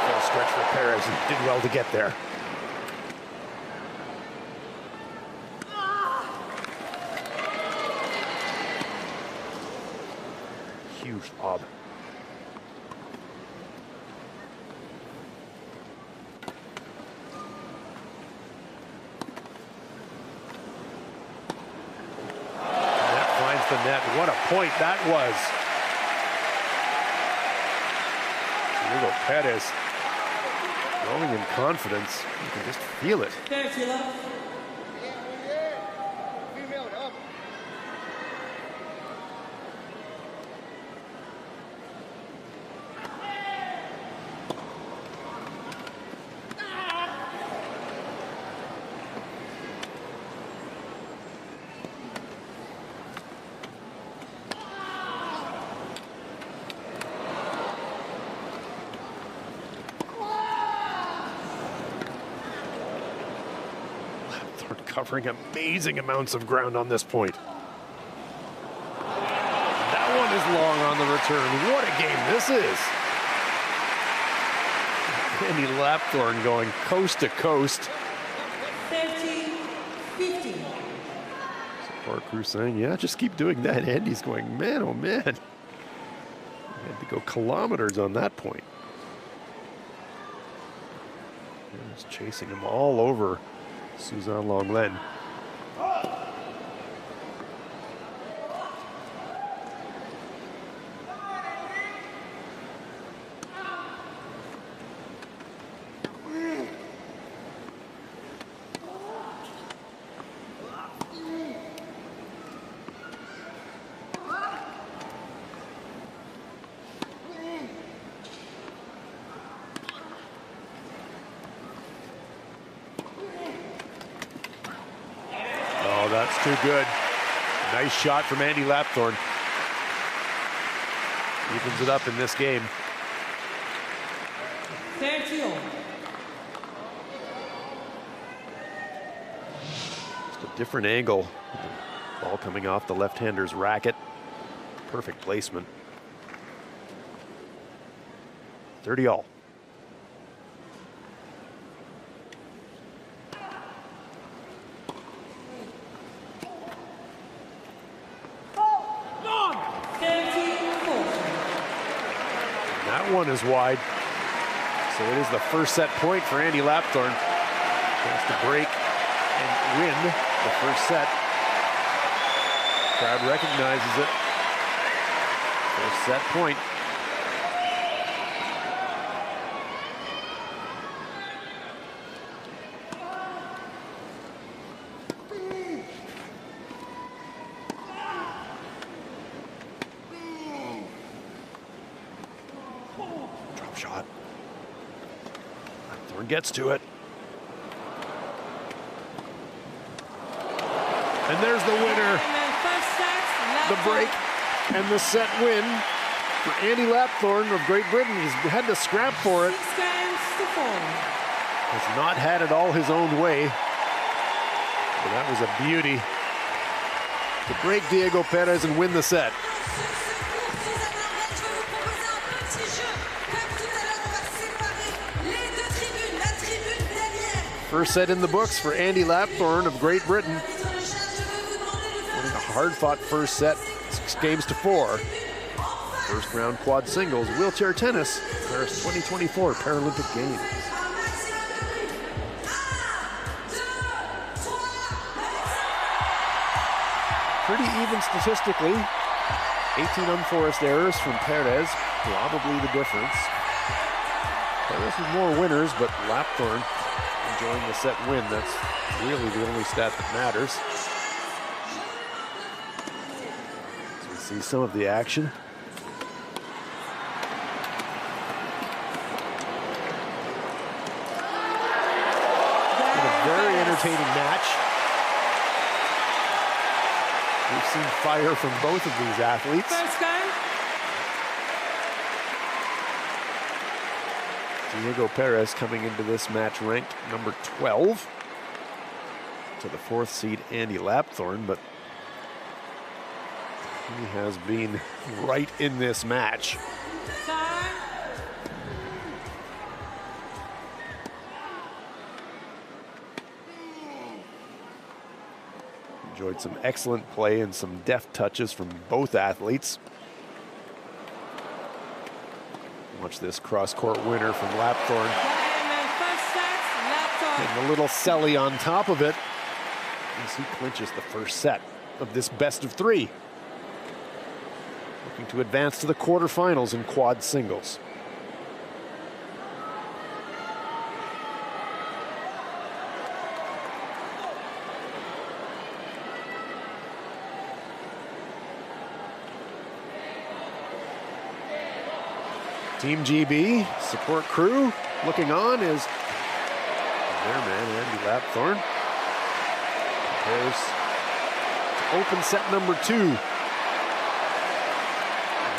Full stretch for Perez. He did well to get there. Huge lob. That finds the net. What a point that was. Diego Perez growing in confidence. You can just feel it. Covering amazing amounts of ground on this point. That one is long on the return. What a game this is. Andy Lapthorne going coast to coast. 30-15. Support crew saying, yeah, just keep doing that. Andy's going, man, oh man. He had to go kilometers on that point. Just chasing him all over Suzanne Longlen. That's too good. Nice shot from Andy Lapthorne. Evens it up in this game. 30. Just a different angle. Ball coming off the left-hander's racket. Perfect placement. 30 all. One is wide, so it is the first set point for Andy Lapthorne. Chance to break and win the first set. Crowd recognizes it. First set point. Shot. Lapthorne gets to it. And there's the winner. The break and the set win for Andy Lapthorne of Great Britain. He's had to scrap for it. 6 games to 4. Has not had it all his own way. But that was a beauty to break Diego Perez and win the set. First set in the books for Andy Lapthorne of Great Britain. Winning a hard-fought first set, 6 games to 4. First round quad singles, wheelchair tennis, Paris 2024 Paralympic Games. Pretty even statistically. 18 unforced errors from Perez, probably the difference. Perez with more winners, but Lapthorne enjoying the set win. That's really the only stat that matters. So we see some of the action. Been a very entertaining match. We've seen fire from both of these athletes. First game. Diego Perez coming into this match ranked number 12 to the 4th seed Andy Lapthorne, but he has been right in this match. Enjoyed some excellent play and some deft touches from both athletes. Watch this cross-court winner from Lapthorne. And a little celly on top of it as he clinches the first set of this best of 3. Looking to advance to the quarterfinals in quad singles. Team GB support crew looking on as their man Andy Lapthorne prepares to open set number 2.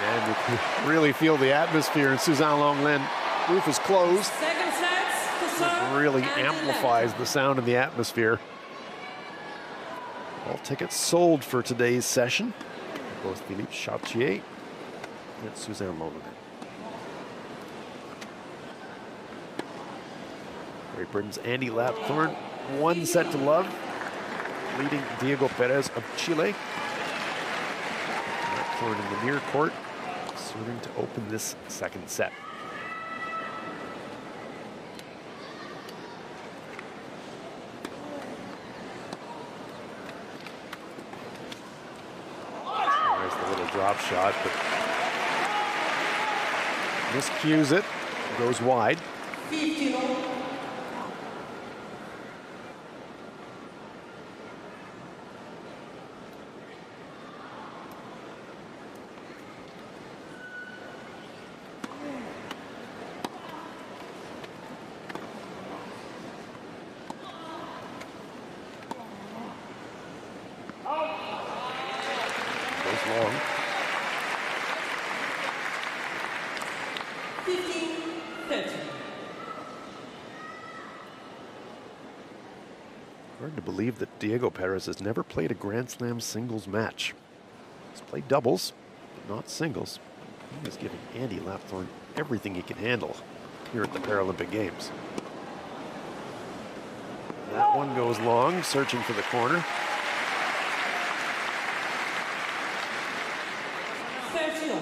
And you can really feel the atmosphere in Suzanne Longlen. Roof is closed. Second set. It really amplifies the sound of the atmosphere. All tickets sold for today's session. Both Philippe Chateau and Suzanne Longlen. Great Britain's Andy Lapthorne, 1 set to love, leading Diego Perez of Chile. Lapthorne in the near court, serving to open this second set. drop shot, but miscues it, goes wide. 50. Long. 15-30. Hard to believe that Diego Perez has never played a Grand Slam singles match. He's played doubles, but not singles. He is giving Andy Lapthorne everything he can handle here at the Paralympic Games. That one goes long, searching for the corner. 30.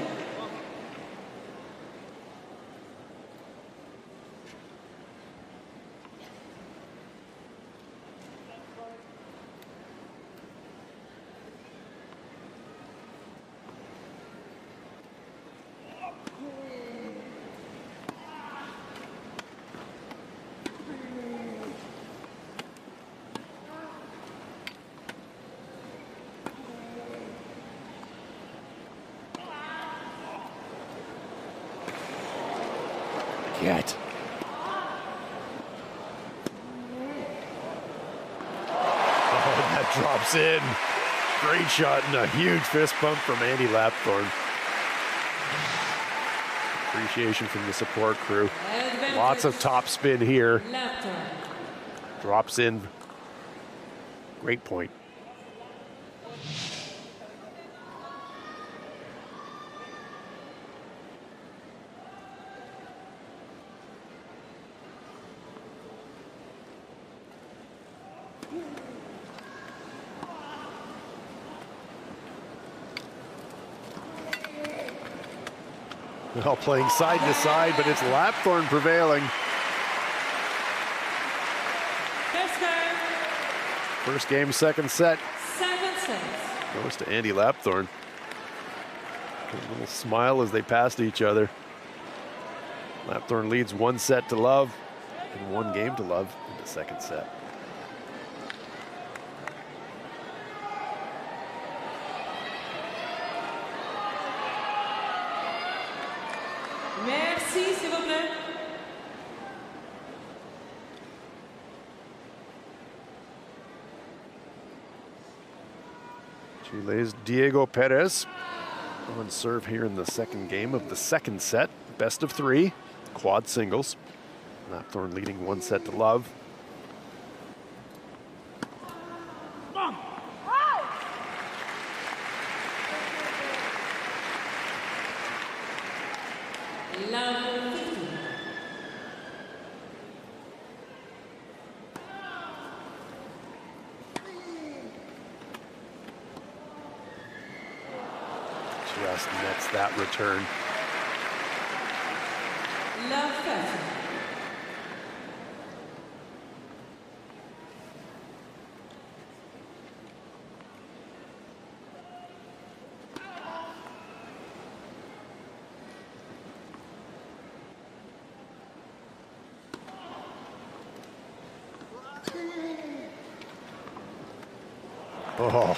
Yet. Oh, that drops in. Great shot and a huge fist bump from Andy Lapthorne. Appreciation from the support crew. Lots of top spin here. Drops in. Great point. Well, playing side to side, but it's Lapthorne prevailing. First game, second set. 7-6. Goes to Andy Lapthorne. A little smile as they passed each other. Lapthorne leads 1-0 and 1 game to love in the second set. Merci, s'il vous plaît. Chile's Diego Perez on serve here in the second game of the second set. Best of 3, quad singles. Lapthorne leading 1-0. Number 50. Just nets that return. Love 30. Oh,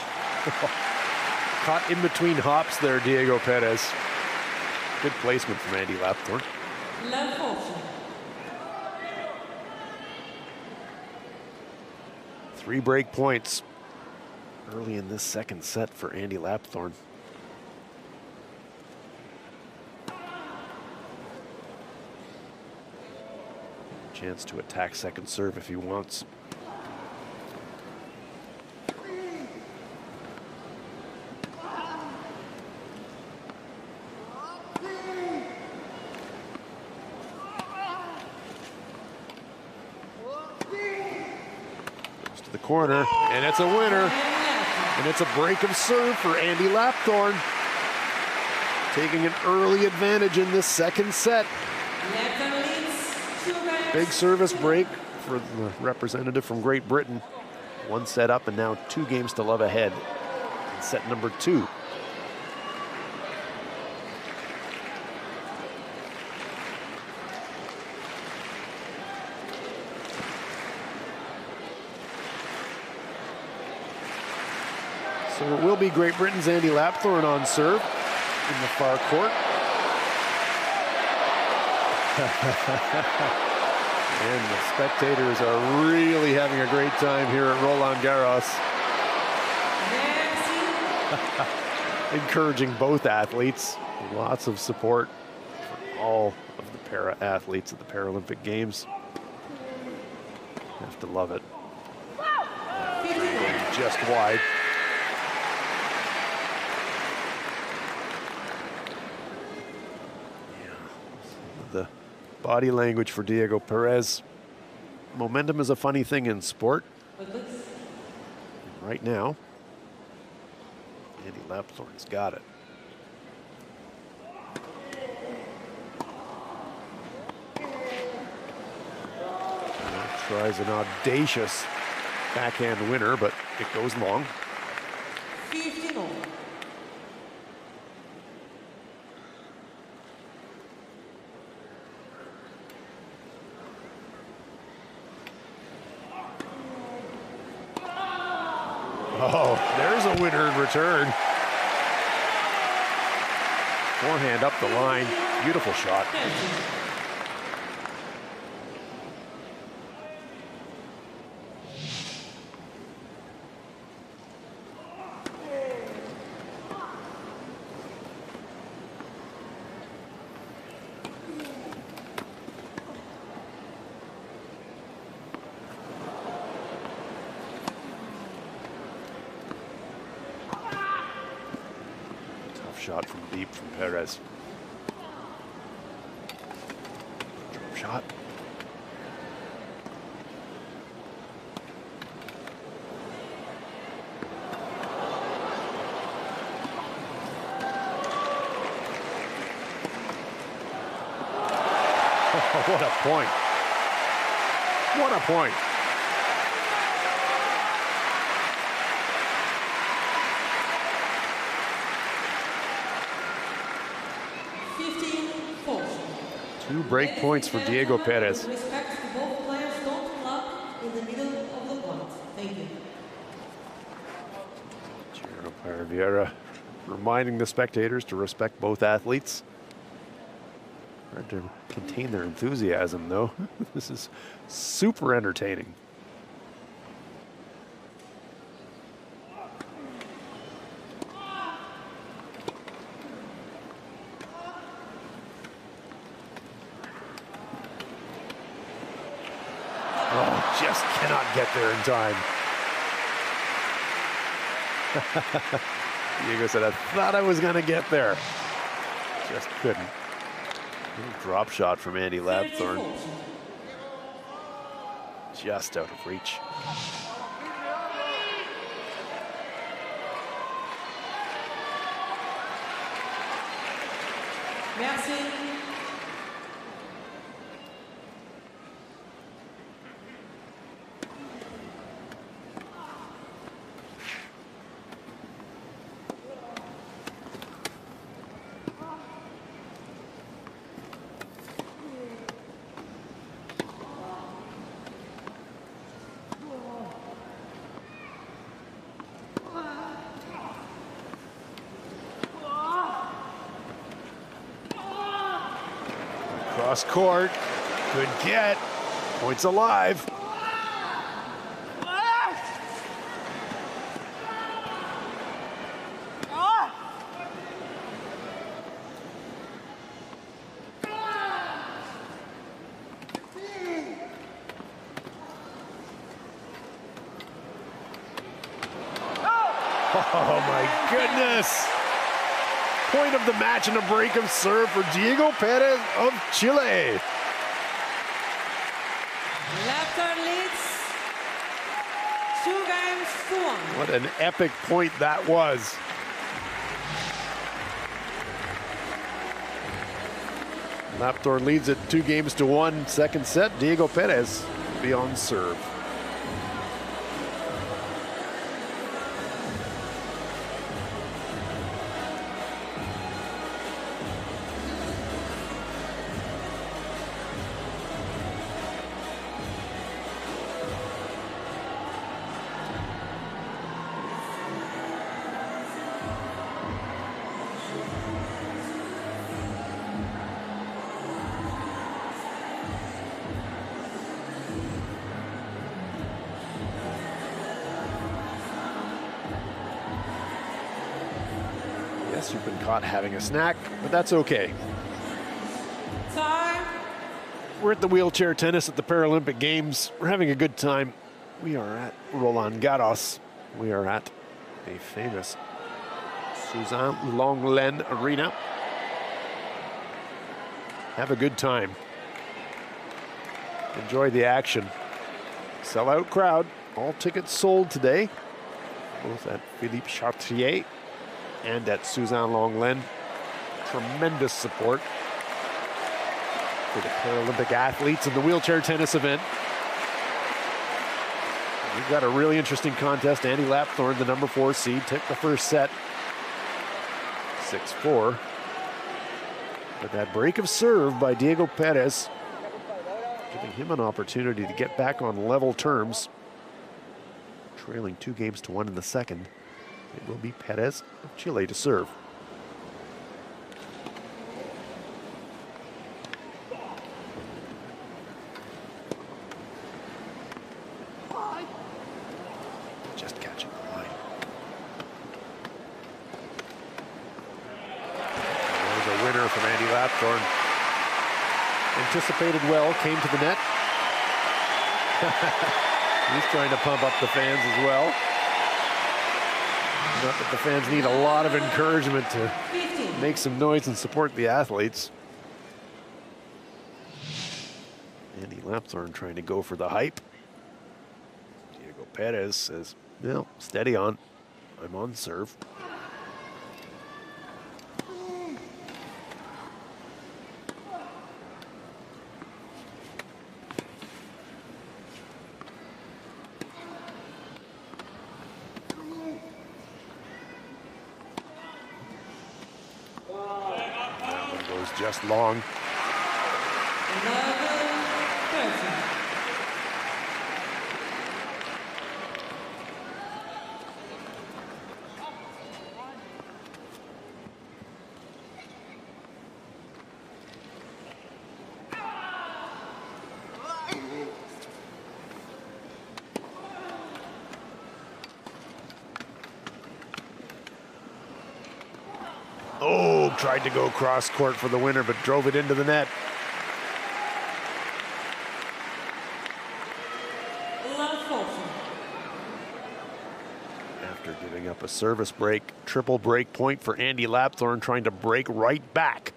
caught in between hops there, Diego Perez. Good placement from Andy Lapthorne. Love 40. 3 break points early in this second set for Andy Lapthorne. Chance to attack second serve if he wants. Corner, and it's a winner, and it's a break of serve for Andy Lapthorne, taking an early advantage in this second set. Big service break for the representative from Great Britain. 1 set up and now 2 games to love ahead in set number 2. So it will be Great Britain's Andy Lapthorne on serve in the far court. And the spectators are really having a great time here at Roland-Garros. Encouraging both athletes. Lots of support for all of the para-athletes at the Paralympic Games. Have to love it. Just wide. The body language for Diego Perez. Momentum is a funny thing in sport. Right now, Andy Lapthorne's got it. Tries an audacious backhand winner, but it goes long. 15 all. Oh, there's a winner in return. Forehand up the line. Beautiful shot. Shot from deep from Perez. Drop shot. Oh, what a point. What a point. Two break points for Diego Perez. Respect to both players, don't club in the middle of the point. Thank you. Chair Vieira reminding the spectators to respect both athletes. Hard to contain their enthusiasm, though. This is super entertaining. Just cannot get there in time. Diego said, I thought I was going to get there. Just couldn't. Little drop shot from Andy Lapthorne. Just out of reach. Merci. Cross court, good get, points alive. Oh my goodness. Point of the match and a break of serve for Diego Perez of Chile. Lapthorne leads 2 games to 1. What an epic point that was. Lapthorne leads it 2 games to 1. Second set, Diego Perez will be on serve. who've been caught having a snack, but that's okay. Time. We're at the wheelchair tennis at the Paralympic Games. We're having a good time. We are at Roland-Garros. We are at a famous Suzanne Lenglen Arena. Have a good time. Enjoy the action. Sellout crowd. All tickets sold today, both at Philippe Chatrier and at Suzanne Lenglen. Tremendous support for the Paralympic athletes in the wheelchair tennis event. We've got a really interesting contest. Andy Lapthorne, the number 4 seed, took the first set, 6-4. But that break of serve by Diego Perez, giving him an opportunity to get back on level terms. Trailing 2-1 in the second. It will be Perez of Chile to serve. Just catching the line. There's a winner from Andy Lapthorne. Anticipated well, came to the net. He's trying to pump up the fans as well. Not that the fans need a lot of encouragement to make some noise and support the athletes. Andy Lapthorne trying to go for the hype. Diego Perez says, no, steady on. I'm on serve. Just long. Oh, tried to go cross court for the winner, but drove it into the net. After giving up a service break, triple break point for Andy Lapthorne, trying to break right back.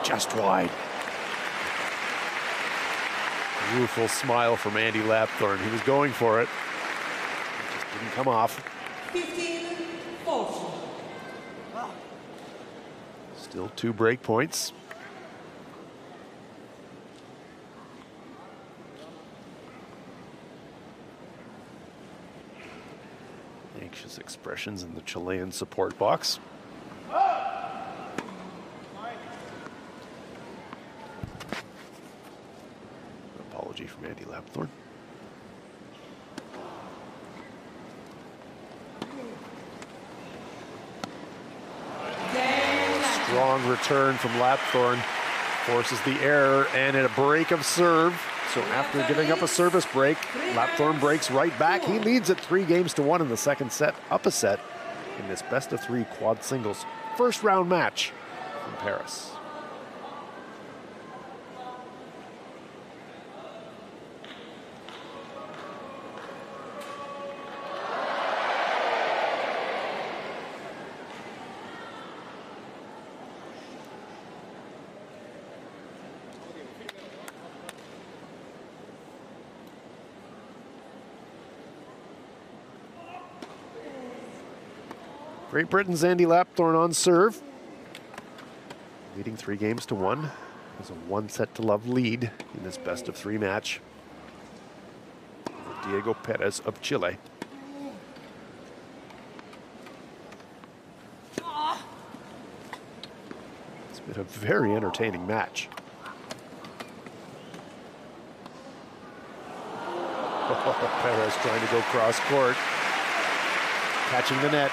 Just wide. Rueful smile from Andy Lapthorne. He was going for it. It just didn't come off. 15-14. Still 2 break points. Anxious expressions in the Chilean support box. From Andy Lapthorne. Strong return from Lapthorne, forces the error and a break of serve. So after giving up a service break, Lapthorne breaks right back. He leads at 3-1 in the second set, up a set in this best-of-3 quad singles first round match from Paris. Great Britain's Andy Lapthorne on serve. Leading 3-1. Has a 1-set-to-love lead in this best-of-3 match over Diego Perez of Chile. It's been a very entertaining match. Perez trying to go cross court, catching the net.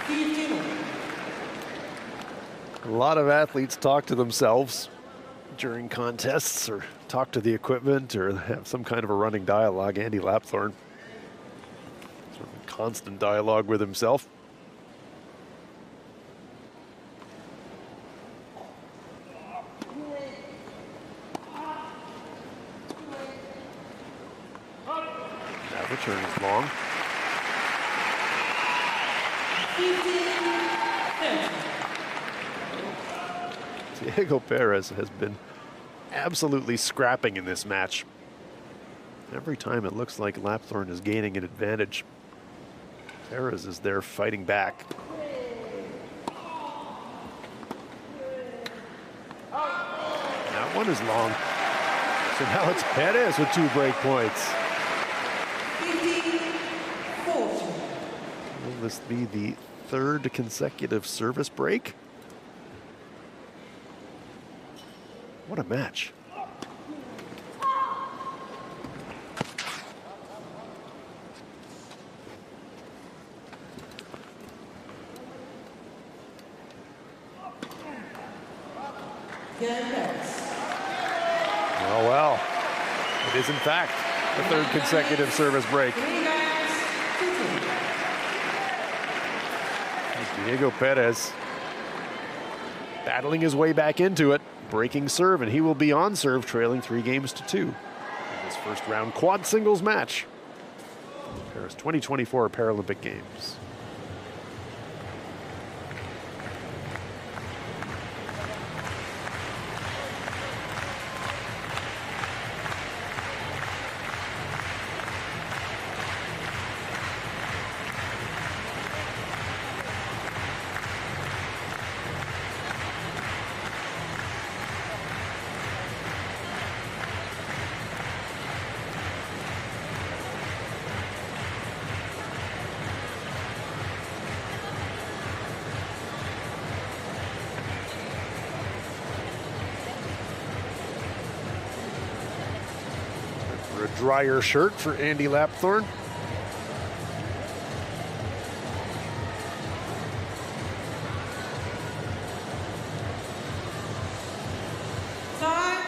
50-love. A lot of athletes talk to themselves during contests, or talk to the equipment, or have some kind of a running dialogue. Andy Lapthorne, sort of constant dialogue with himself. That return is long. 15-30. Diego Perez has been absolutely scrapping in this match. Every time it looks like Lapthorne is gaining an advantage, Perez is there fighting back. That one is long. So now it's Perez with 2 break points. 50-40. Will this be the 3rd consecutive service break? What a match. Well, well, it is in fact the 3rd consecutive service break. Diego Perez battling his way back into it, breaking serve, and he will be on serve, trailing 3 games to 2 in this first round quad singles match. Paris 2024 Paralympic Games. A drier shirt for Andy Lapthorne. Time.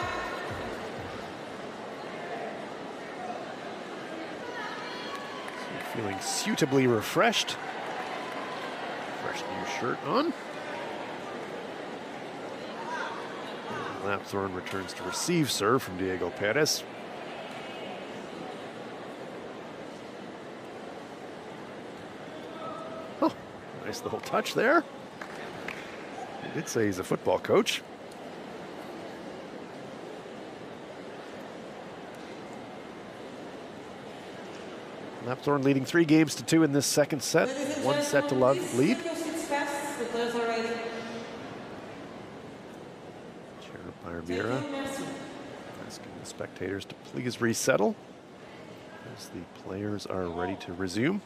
Feeling suitably refreshed. Fresh new shirt on. And Lapthorne returns to receive serve from Diego Perez. Oh, nice little touch there. He did say he's a football coach. Lapthorne leading 3 games to 2 in this second set. 1 set to love lead. Chaired by Riviera, asking the spectators to please resettle as the players are ready to resume.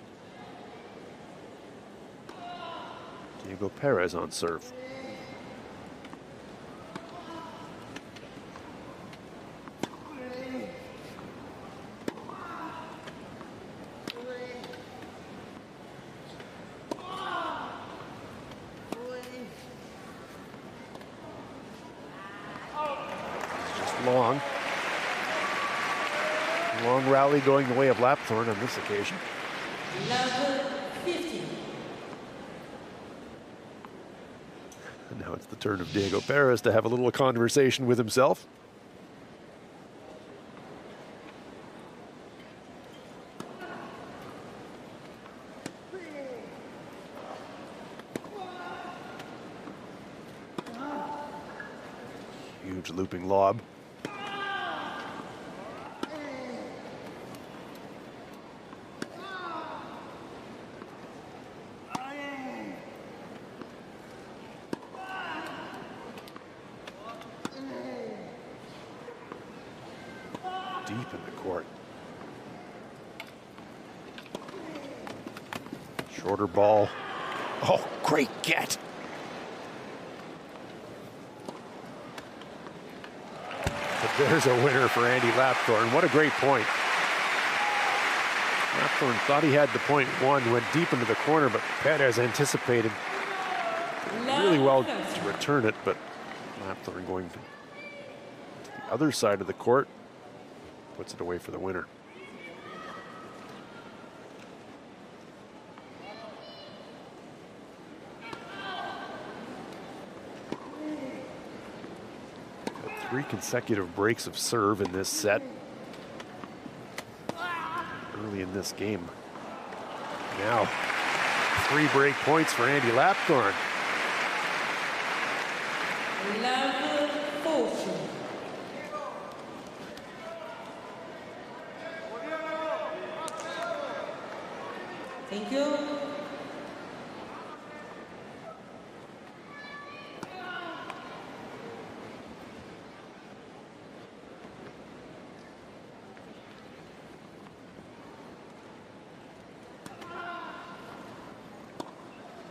Diego Perez on serve. Long rally going the way of Lapthorne on this occasion. Number 50. And now it's the turn of Diego Perez to have a little conversation with himself. Huge looping lob. Deep in the court. Shorter ball. Oh, great get. But there's a winner for Andy Lapthorne. What a great point. Lapthorne thought he had the point won, went deep into the corner, but Perez anticipated really well to return it, but Lapthorne going to the other side of the court puts it away for the winner. Got 3 consecutive breaks of serve in this set. Early in this game. Now, 3 break points for Andy Lapthorne. Thank you.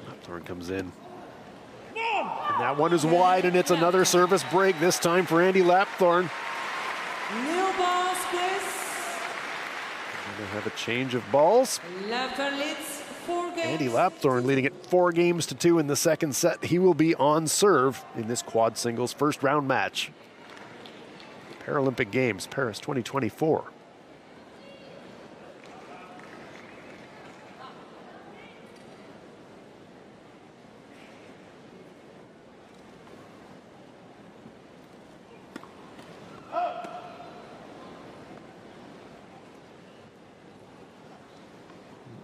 Lapthorne comes in. And that one is wide, and it's another service break, this time for Andy Lapthorne. New balls, please. They have a change of balls. Lapthorne leads 4 games. Andy Lapthorne leading it 4 games to 2 in the second set. He will be on serve in this quad singles first round match. Paralympic Games, Paris 2024.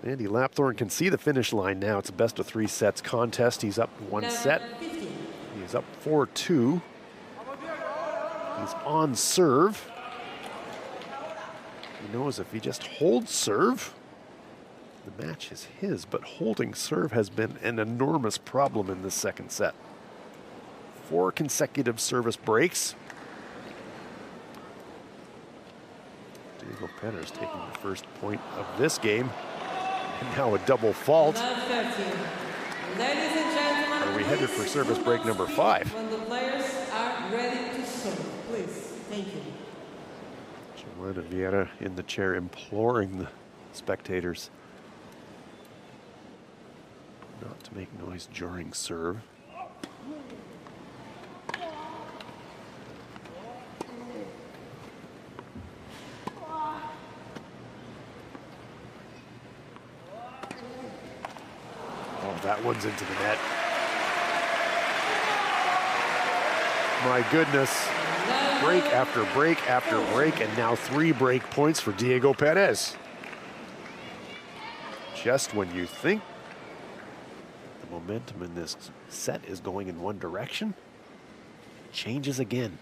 Andy Lapthorne can see the finish line now. It's a best of 3 sets contest. He's up 1 set. He's up 4-2. He's on serve. He knows if he just holds serve, the match is his, but holding serve has been an enormous problem in this second set. 4 consecutive service breaks. Diego Perez taking the first point of this game. And now a double fault. Ladies and gentlemen, are we headed for service break number 5? When the players are ready to serve, please. Thank you. Joanna Vieira in the chair imploring the spectators not to make noise during serve. That one's into the net. My goodness. Break after break after break, and now 3 break points for Diego Perez. Just when you think the momentum in this set is going in one direction, it changes again.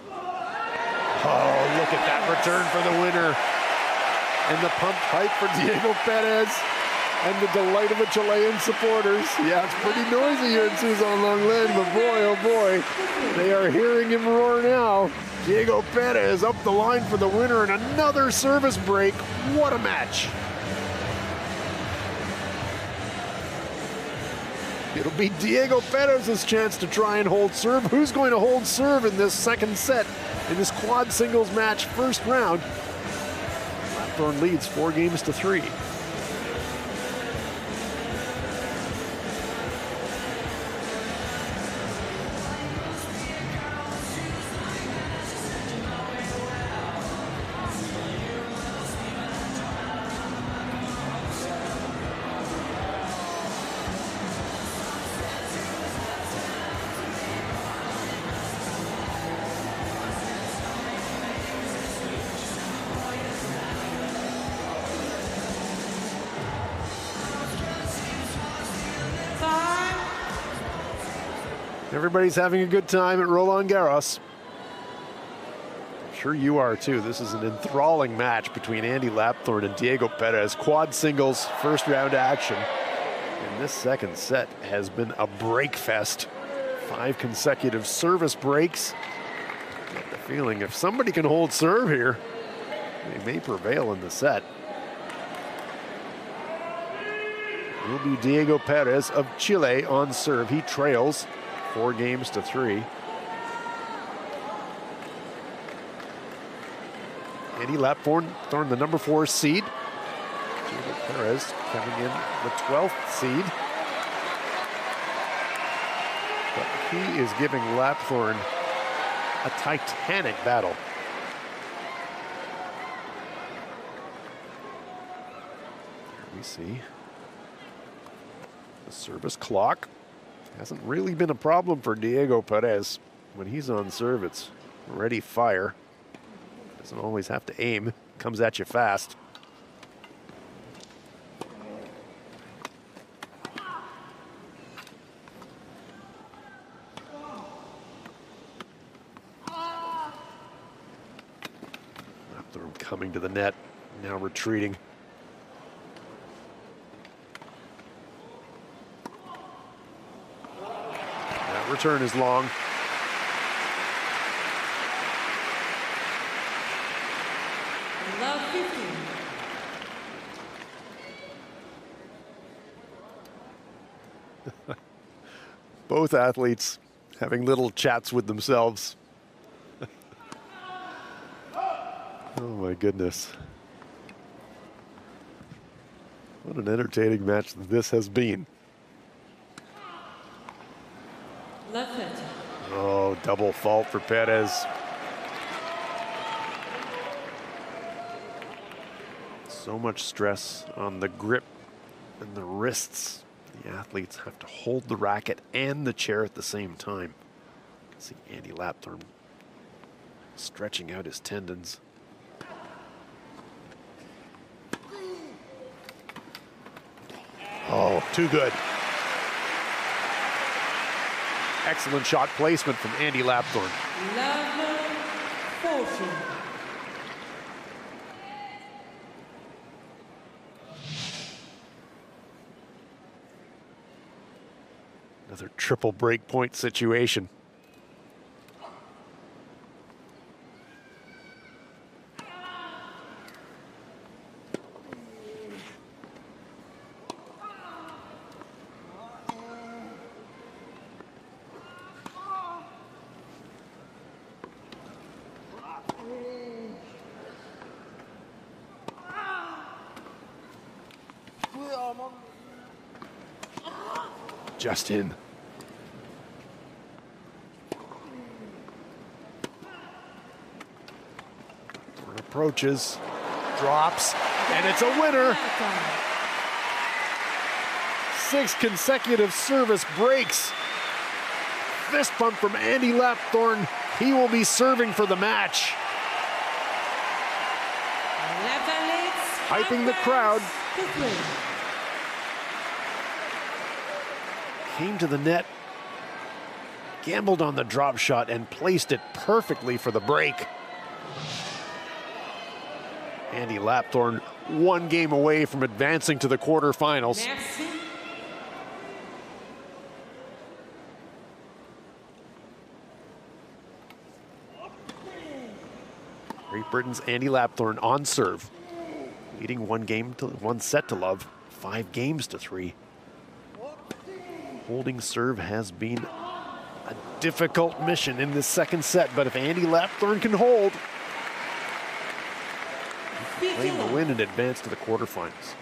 Oh, look at that return for the winner. And the pump hype for Diego Perez and the delight of the Chilean supporters. Yeah, it's pretty noisy here in Susan-Longlen, but boy, oh boy, they are hearing him roar now. Diego Perez up the line for the winner and another service break. What a match. It'll be Diego Perez's chance to try and hold serve. Who's going to hold serve in this second set in this quad singles match first round? Lapthorne leads 4 games to 3. Everybody's having a good time at Roland-Garros. I'm sure you are too. This is an enthralling match between Andy Lapthorne and Diego Perez. Quad singles, first round action. And this second set has been a break fest. 5 consecutive service breaks. I get the feeling if somebody can hold serve here, they may prevail in the set. It will be Diego Perez of Chile on serve. He trails 4 games to 3. Andy Lapthorne, the number 4 seed. Diego Perez coming in the 12th seed. But he is giving Lapthorne a titanic battle. Here we see the service clock. Hasn't really been a problem for Diego Perez. When he's on serve, it's ready fire. Doesn't always have to aim. Comes at you fast. Lapthorne coming to the net, now retreating. That return is long. Love 15. Both athletes having little chats with themselves. Oh my goodness. What an entertaining match this has been. Love 15. Oh, double fault for Perez. So much stress on the grip and the wrists. The athletes have to hold the racket and the chair at the same time. You can see Andy Lapthorne stretching out his tendons. Oh, too good. Excellent shot placement from Andy Lapthorne. Love 14. Another triple break point situation. Just in. Approaches, drops, and it's a winner. 6 consecutive service breaks. Fist bump from Andy Lapthorne. He will be serving for the match. Hyping the crowd. Came to the net, gambled on the drop shot, and placed it perfectly for the break. Andy Lapthorne 1 game away from advancing to the quarterfinals. Merci. Great Britain's Andy Lapthorne on serve, leading 1 set to love, 5 games to 3. Holding serve has been a difficult mission in this second set, but if Andy Lapthorne can hold, claim the win and advance to the quarterfinals.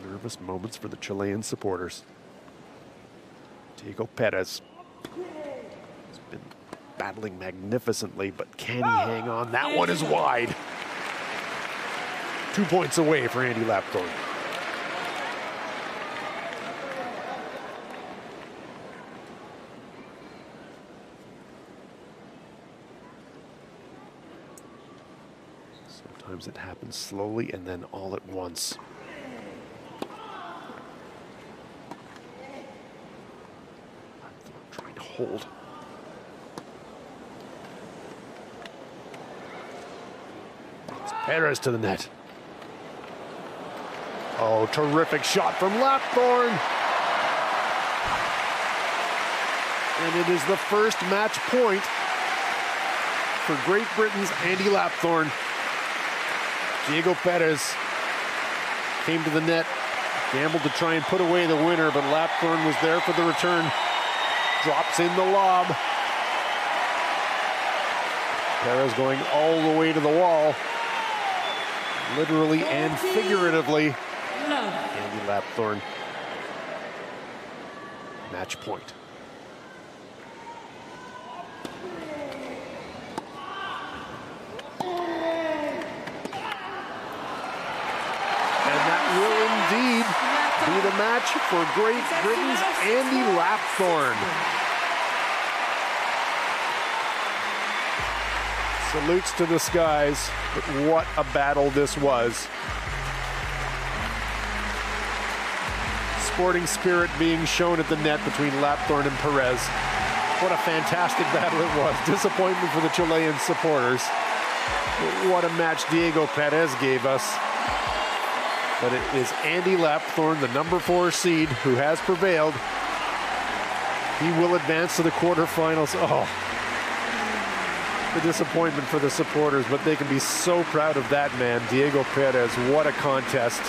Nervous moments for the Chilean supporters. Diego Perez has been battling magnificently, but can he hang on? That one is wide. 2 points away for Andy Lapthorne. Sometimes it happens slowly and then all at once. hold. It's Perez to the net. Oh, terrific shot from Lapthorne. And it is the first match point for Great Britain's Andy Lapthorne. Diego Perez came to the net, gambled to try and put away the winner, but Lapthorne was there for the return. Drops in the lob. Perez going all the way to the wall, literally and figuratively. Andy Lapthorne. Match point. Indeed, be the match for Great Britain's Andy Lapthorne. Salutes to the skies, but what a battle this was. Sporting spirit being shown at the net between Lapthorne and Perez. What a fantastic battle it was. Disappointment for the Chilean supporters. What a match Diego Perez gave us. But it is Andy Lapthorne, the number 4 seed, who has prevailed. He will advance to the quarterfinals. Oh, the disappointment for the supporters, but they can be so proud of that man, Diego Perez. What a contest.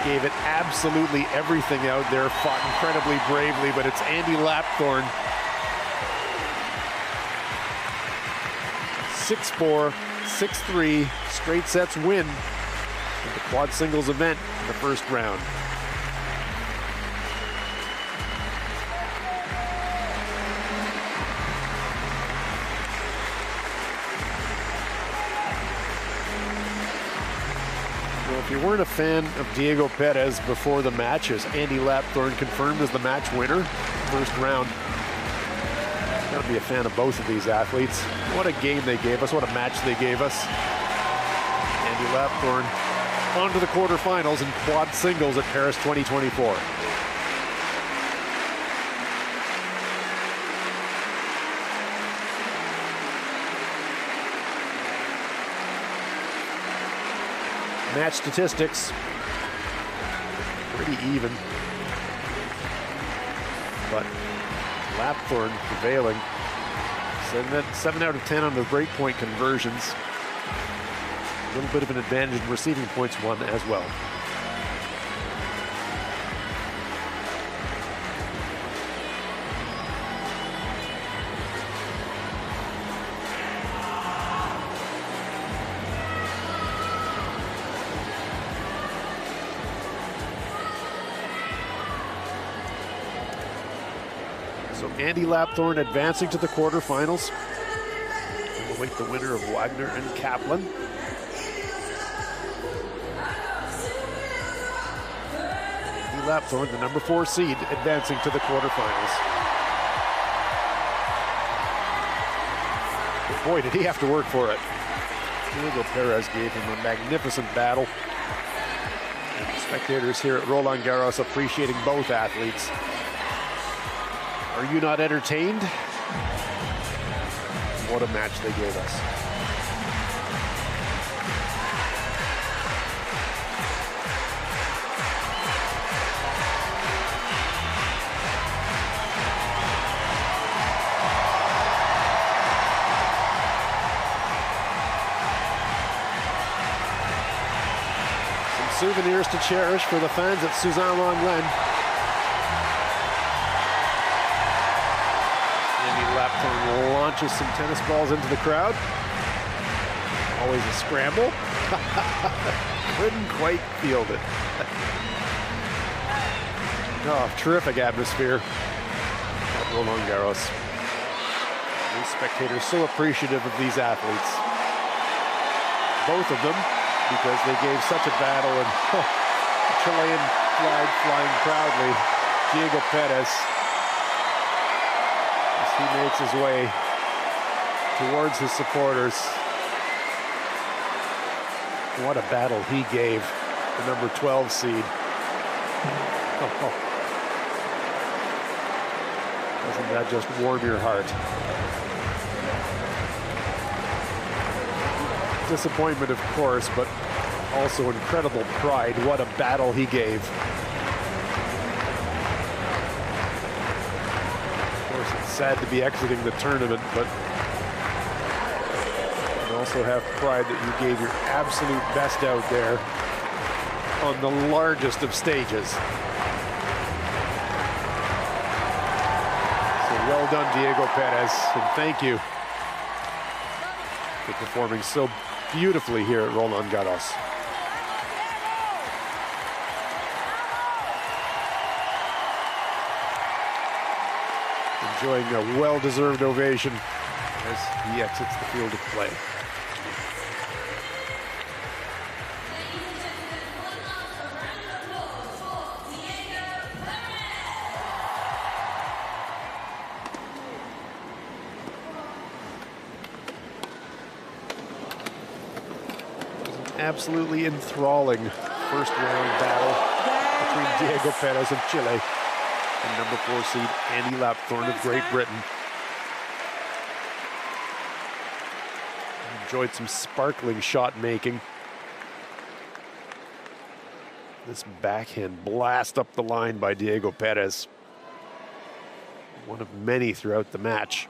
Gave it absolutely everything out there, fought incredibly bravely, but it's Andy Lapthorne. 6-4, 6-3, straight sets win. The quad singles event in the first round. Well, if you weren't a fan of Diego Perez before the matches, Andy Lapthorne confirmed as the match winner first round. Gotta be a fan of both of these athletes. What a game they gave us, what a match they gave us. Andy Lapthorne on to the quarterfinals in quad singles at Paris 2024. Match statistics, pretty even, but Lapthorne prevailing. 7 out of 10 on the breakpoint conversions. A little bit of an advantage in receiving points won as well. So Andy Lapthorne advancing to the quarterfinals. We'll await the winner of Wagner and Kaplan. Lapthorne, the number 4 seed, advancing to the quarterfinals. But boy, did he have to work for it. Diego Perez gave him a magnificent battle. And spectators here at Roland-Garros appreciating both athletes. Are you not entertained? What a match they gave us. Souvenirs to cherish for the fans at Suzanne-Lenglen. Andy Lapthorne launches some tennis balls into the crowd. Always a scramble. Couldn't quite field it. Oh, terrific atmosphere at Roland-Garros. These spectators so appreciative of these athletes. Both of them, because they gave such a battle, and the Chilean flag flying proudly. Diego Perez, as he makes his way towards his supporters. What a battle he gave the number 12 seed. Doesn't that just warm your heart? Disappointment, of course, but also incredible pride. What a battle he gave. Of course, it's sad to be exiting the tournament, but you also have pride that you gave your absolute best out there on the largest of stages. So well done, Diego Perez, and thank you for performing so beautifully here at Roland-Garros. Enjoying a well-deserved ovation as he exits the field of play. Absolutely enthralling first round battle between Diego Perez of Chile and number 4 seed Andy Lapthorne of Great Britain. Enjoyed some sparkling shot making. This backhand blast up the line by Diego Perez. One of many throughout the match.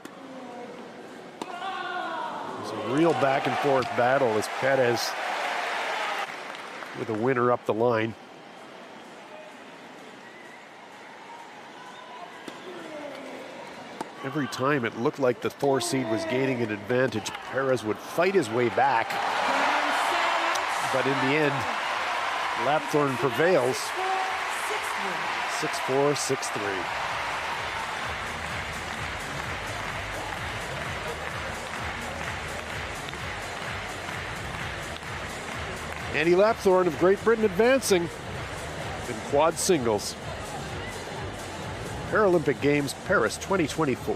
It was a real back and forth battle as Perez with a winner up the line. Every time it looked like the 4 seed was gaining an advantage, Perez would fight his way back. But in the end, Lapthorne prevails. 6-4, 6-3. Andy Lapthorne of Great Britain advancing in quad singles. Paralympic Games, Paris 2024.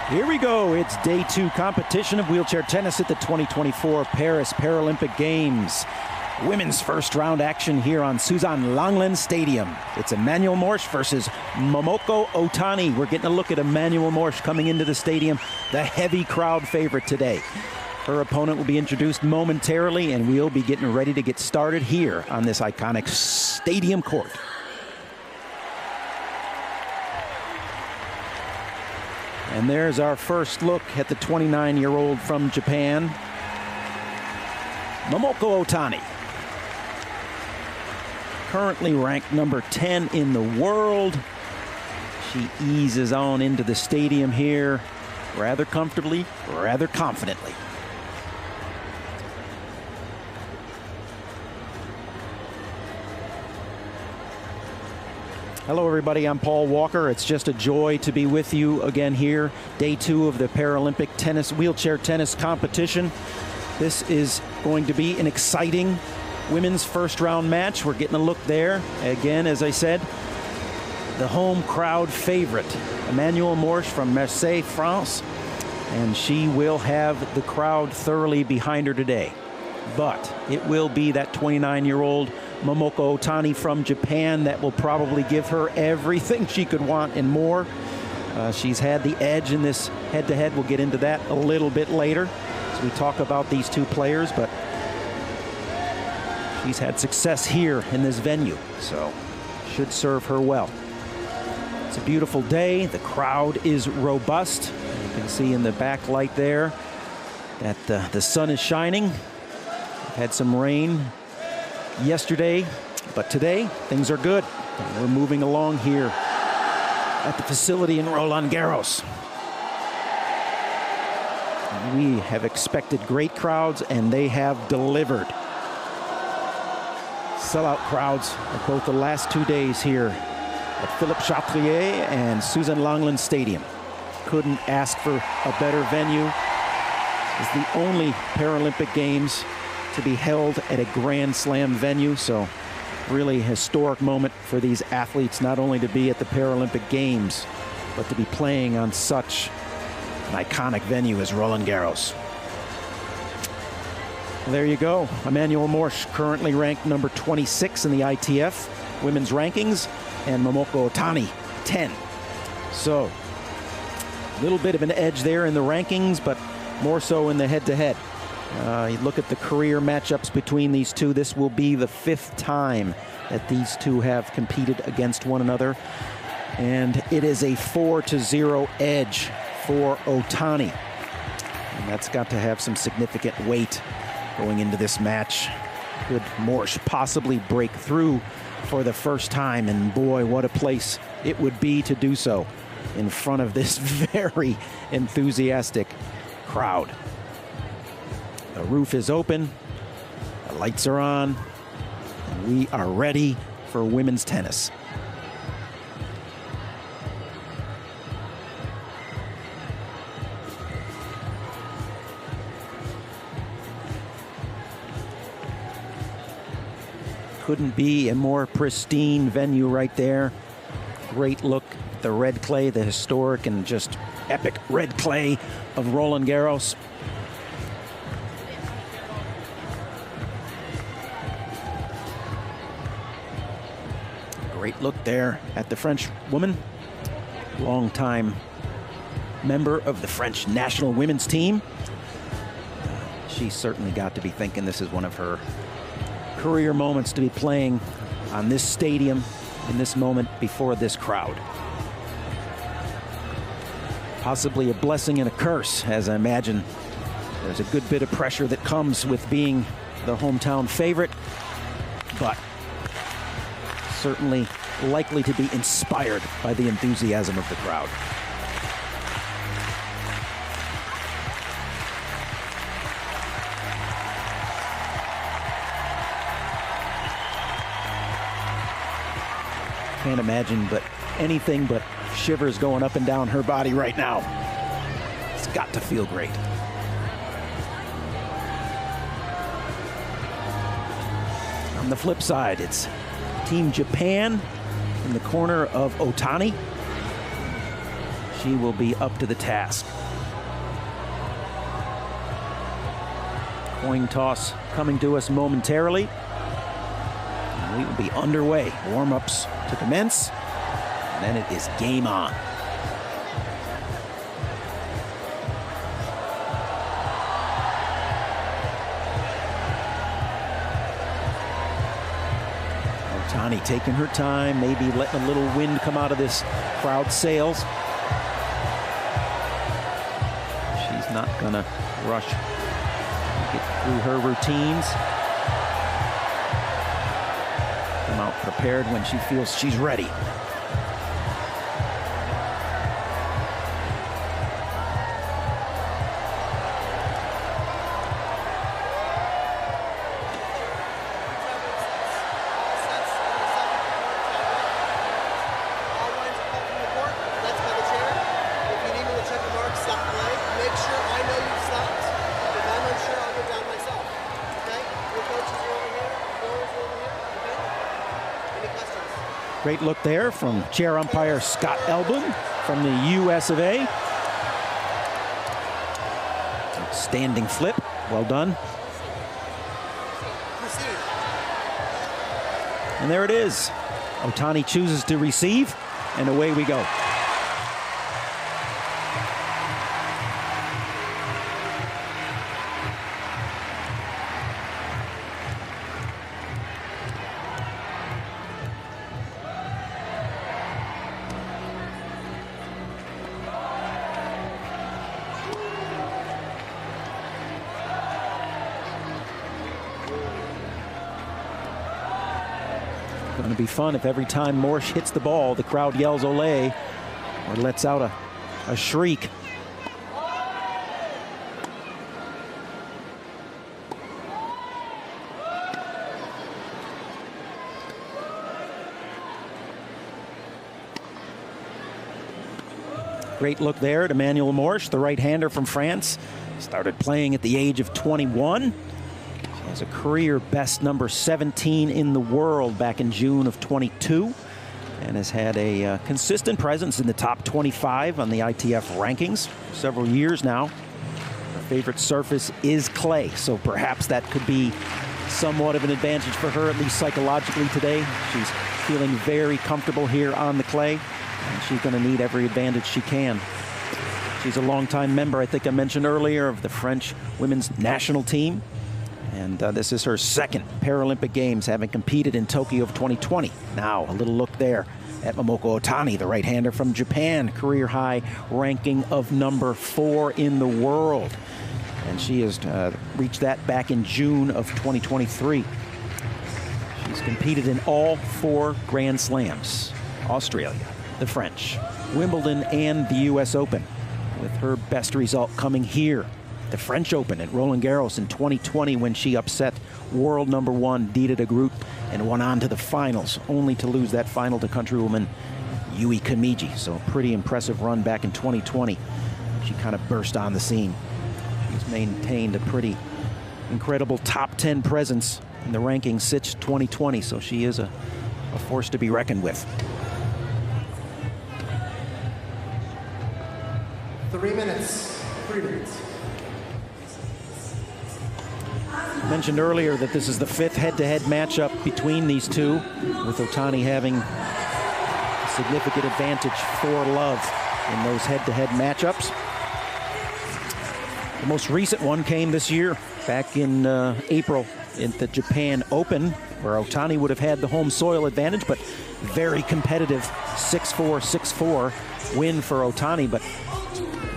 Here we go. It's day 2 competition of wheelchair tennis at the 2024 Paris Paralympic Games. Women's first round action here on Suzanne-Lenglen Stadium. It's Emmanuelle Morsch versus Momoko Otani. We're getting a look at Emmanuelle Morsch coming into the stadium, the heavy crowd favorite today. Her opponent will be introduced momentarily, and we'll be getting ready to get started here on this iconic stadium court. And there's our first look at the 29-year-old from Japan, Momoko Otani. Currently ranked number 10 in the world. She eases on into the stadium here rather comfortably, rather confidently. Hello everybody, I'm Paul Walker. It's just a joy to be with you again here. Day 2 of the Paralympic tennis, wheelchair tennis competition. This is going to be an exciting women's first round match. We're getting a look there. Again, as I said, the home crowd favorite, Emmanuelle Morsch from Marseille, France. And she will have the crowd thoroughly behind her today. But it will be that 29-year-old Momoko Otani from Japan that will probably give her everything she could want and more. She's had the edge in this head-to-head. We'll get into that a little bit later as we talk about these two players, but she's had success here in this venue, so should serve her well. It's a beautiful day. The crowd is robust. You can see in the backlight there that the sun is shining. We've had some rain yesterday, but today things are good. And we're moving along here at the facility in Roland-Garros. We have expected great crowds, and they have delivered. Sellout crowds at both the last 2 days here at Philippe Chatrier and Suzanne-Lenglen Stadium. Couldn't ask for a better venue. It's the only Paralympic Games to be held at a Grand Slam venue, so really historic moment for these athletes, not only to be at the Paralympic Games, but to be playing on such an iconic venue as Roland-Garros. Well, there you go. Emmanuelle Morsch currently ranked number 26 in the ITF women's rankings, and Momoko Otani 10. So a little bit of an edge there in the rankings, but more so in the head-to-head. You look at the career matchups between these two. This will be the 5th time that these two have competed against one another. And it is a 4-0 edge for Otani. And that's got to have some significant weight going into this match. Could Morsch possibly break through for the first time? And boy, what a place it would be to do so in front of this very enthusiastic crowd. The roof is open, the lights are on, and we are ready for women's tennis. Couldn't be a more pristine venue right there. Great look at the red clay, the historic and just epic red clay of Roland-Garros. Great look there at the French woman, longtime member of the French national women's team. She certainly got to be thinking this is one of her career moments to be playing on this stadium in this moment before this crowd. Possibly a blessing and a curse, as I imagine there's a good bit of pressure that comes with being the hometown favorite, but certainly likely to be inspired by the enthusiasm of the crowd. Can't imagine but anything but shivers going up and down her body right now. It's got to feel great. On the flip side, it's Team Japan in the corner of Otani. She will be up to the task. Coin toss coming to us momentarily. And we will be underway. Warm-ups to commence. And then it is game on. Otani taking her time, maybe letting a little wind come out of this crowd sails. She's not gonna rush, get through her routines. Come out prepared when she feels she's ready. Great look there from chair umpire Scott Elbin from the US of A. Standing flip, well done. And there it is. Otani chooses to receive, and away we go. Going to be fun if every time Morsch hits the ball, the crowd yells "Olé" or lets out a shriek. Great look there at Emmanuel Morsch, the right-hander from France. Started playing at the age of 21. Has a career best number 17 in the world back in June of 22, and has had a consistent presence in the top 25 on the ITF rankings for several years now. Her favorite surface is clay, so perhaps that could be somewhat of an advantage for her, at least psychologically today. She's feeling very comfortable here on the clay, and she's going to need every advantage she can. She's a longtime member, I think I mentioned earlier, of the French women's national team. And this is her second Paralympic Games, having competed in Tokyo of 2020. Now, a little look there at Momoko Otani, the right-hander from Japan, career high ranking of number 4 in the world. And she has reached that back in June of 2023. She's competed in all 4 Grand Slams: Australia, the French, Wimbledon, and the US Open, with her best result coming here, the French Open at Roland-Garros in 2020, when she upset world number 1 Groot and went on to the finals, only to lose that final to countrywoman Yui Kamiji. So a pretty impressive run back in 2020. She kind of burst on the scene. She's maintained a pretty incredible top 10 presence in the rankings since 2020, so she is a force to be reckoned with. 3 minutes. 3 minutes. I mentioned earlier that this is the 5th head-to-head matchup between these two, with Otani having a significant advantage for love in those head-to-head matchups. The most recent one came this year, back in April in the Japan Open, where Otani would have had the home soil advantage, but very competitive 6-4, 6-4 win for Otani. But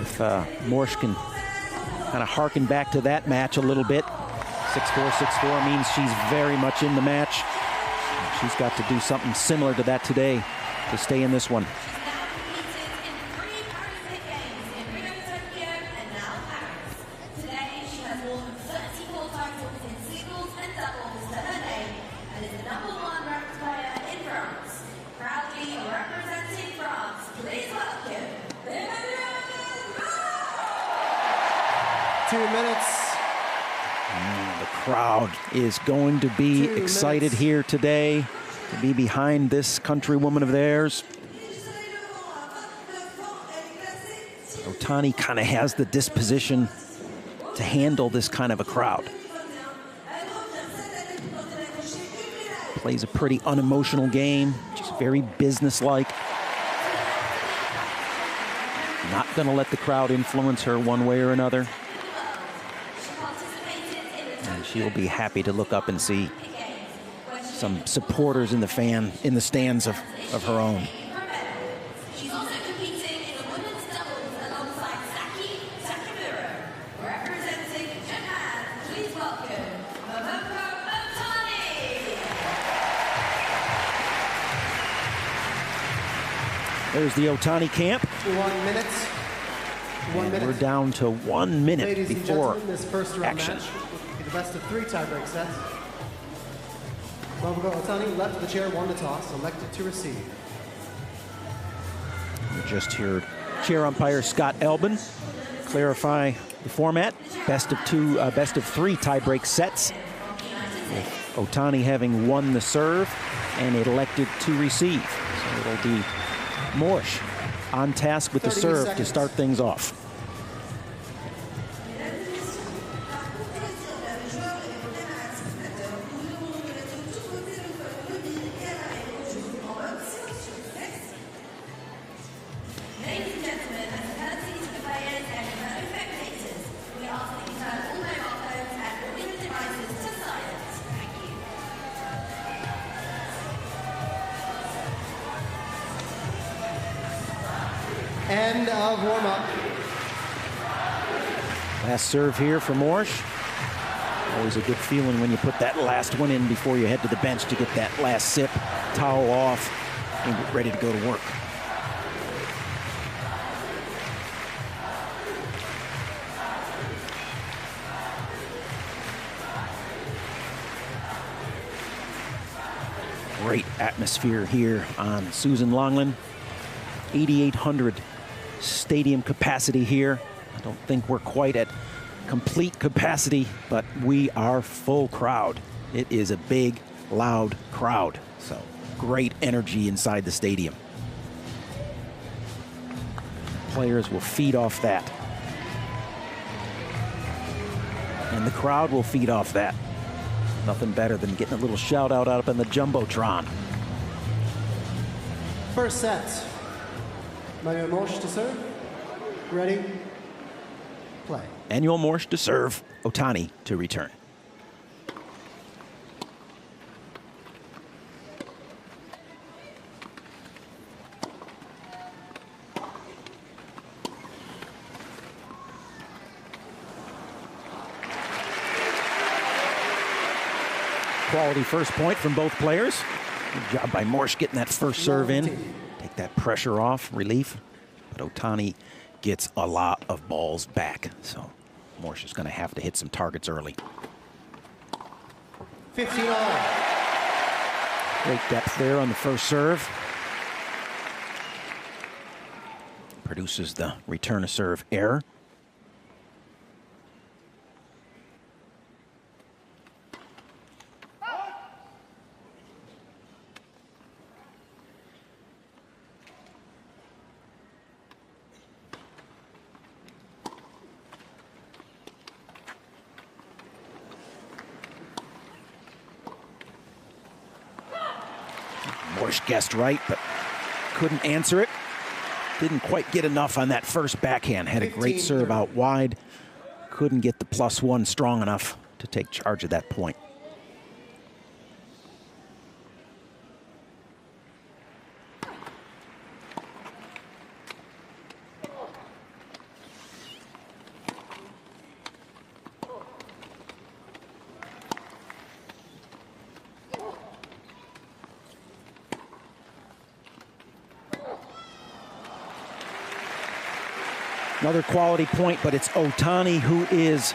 if Morsch can kind of harken back to that match a little bit, 6-4, 6-4 means she's very much in the match. She's got to do something similar to that today to stay in this one. Crowd is going to be excited here today to be behind this countrywoman of theirs. Otani kind of has the disposition to handle this kind of a crowd. plays a pretty unemotional game, just very businesslike. Not going to let the crowd influence her one way or another. And she'll be happy to look up and see some supporters in the stands of her own. She's also competing in the women's doubles alongside Saki Takamura. Representing Japan, please welcome Otani. There's the Otani camp. 1 minute. And we're down to 1 minute Ladies and before gentlemen, this first round action. match will be the best of 3 tiebreak sets. Momoko Otani left the chair, 1 to toss, elected to receive. We just heard chair umpire Scott Elbin clarify the format. Best of 3 tiebreak sets. With Otani having won the serve and elected to receive. So it'll be Morsch on task with the serve to start things off. Ladies and gentlemen, as a courtesy to the players and fellow spectators, we ask that you turn all mobile phones and all your devices to silent. Thank you. End of warm-up. Last serve here for Morsch. Always a good feeling when you put that last one in before you head to the bench to get that last sip, towel off, and get ready to go to work. Great atmosphere here on Susan Longland. 8,800 stadium capacity here. I don't think we're quite at complete capacity, but we are full crowd. It is a big, loud crowd. So great energy inside the stadium. Players will feed off that. And the crowd will feed off that. Nothing better than getting a little shout out up in the Jumbotron. First set. Manuel Morsch to serve. Ready? Play. Manuel Morsch to serve. Otani to return. Quality first point from both players. Good job by Morsch getting that first serve in. Take that pressure off, relief. But Otani gets a lot of balls back. So Morsch is going to have to hit some targets early. 15-all. Great depth there on the first serve. Produces the return of serve error. Morsch guessed right, but couldn't answer it. Didn't quite get enough on that first backhand. Had a great serve out wide. Couldn't get the +1 strong enough to take charge of that point. Another quality point, but it's Otani who is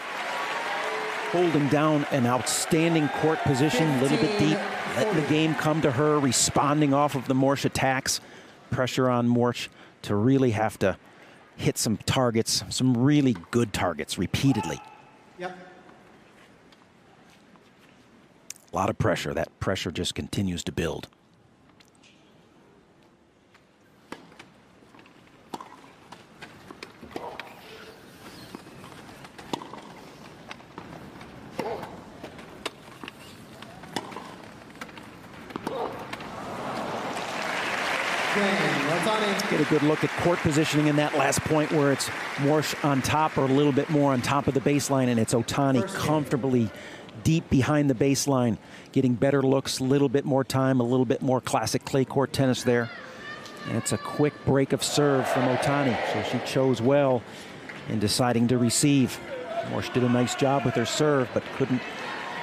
holding down an outstanding court position, a little bit deep, letting the game come to her, responding off of the Morsch attacks. Pressure on Morsch to really have to hit some targets, some really good targets repeatedly. Yep. A lot of pressure. That pressure just continues to build. Get a good look at court positioning in that last point where it's Morsch on top or a little bit more on top of the baseline, and it's Otani comfortably deep behind the baseline, getting better looks, a little bit more time, a little bit more classic clay court tennis there. And it's a quick break of serve from Otani, so she chose well in deciding to receive. Morsch did a nice job with her serve, but couldn't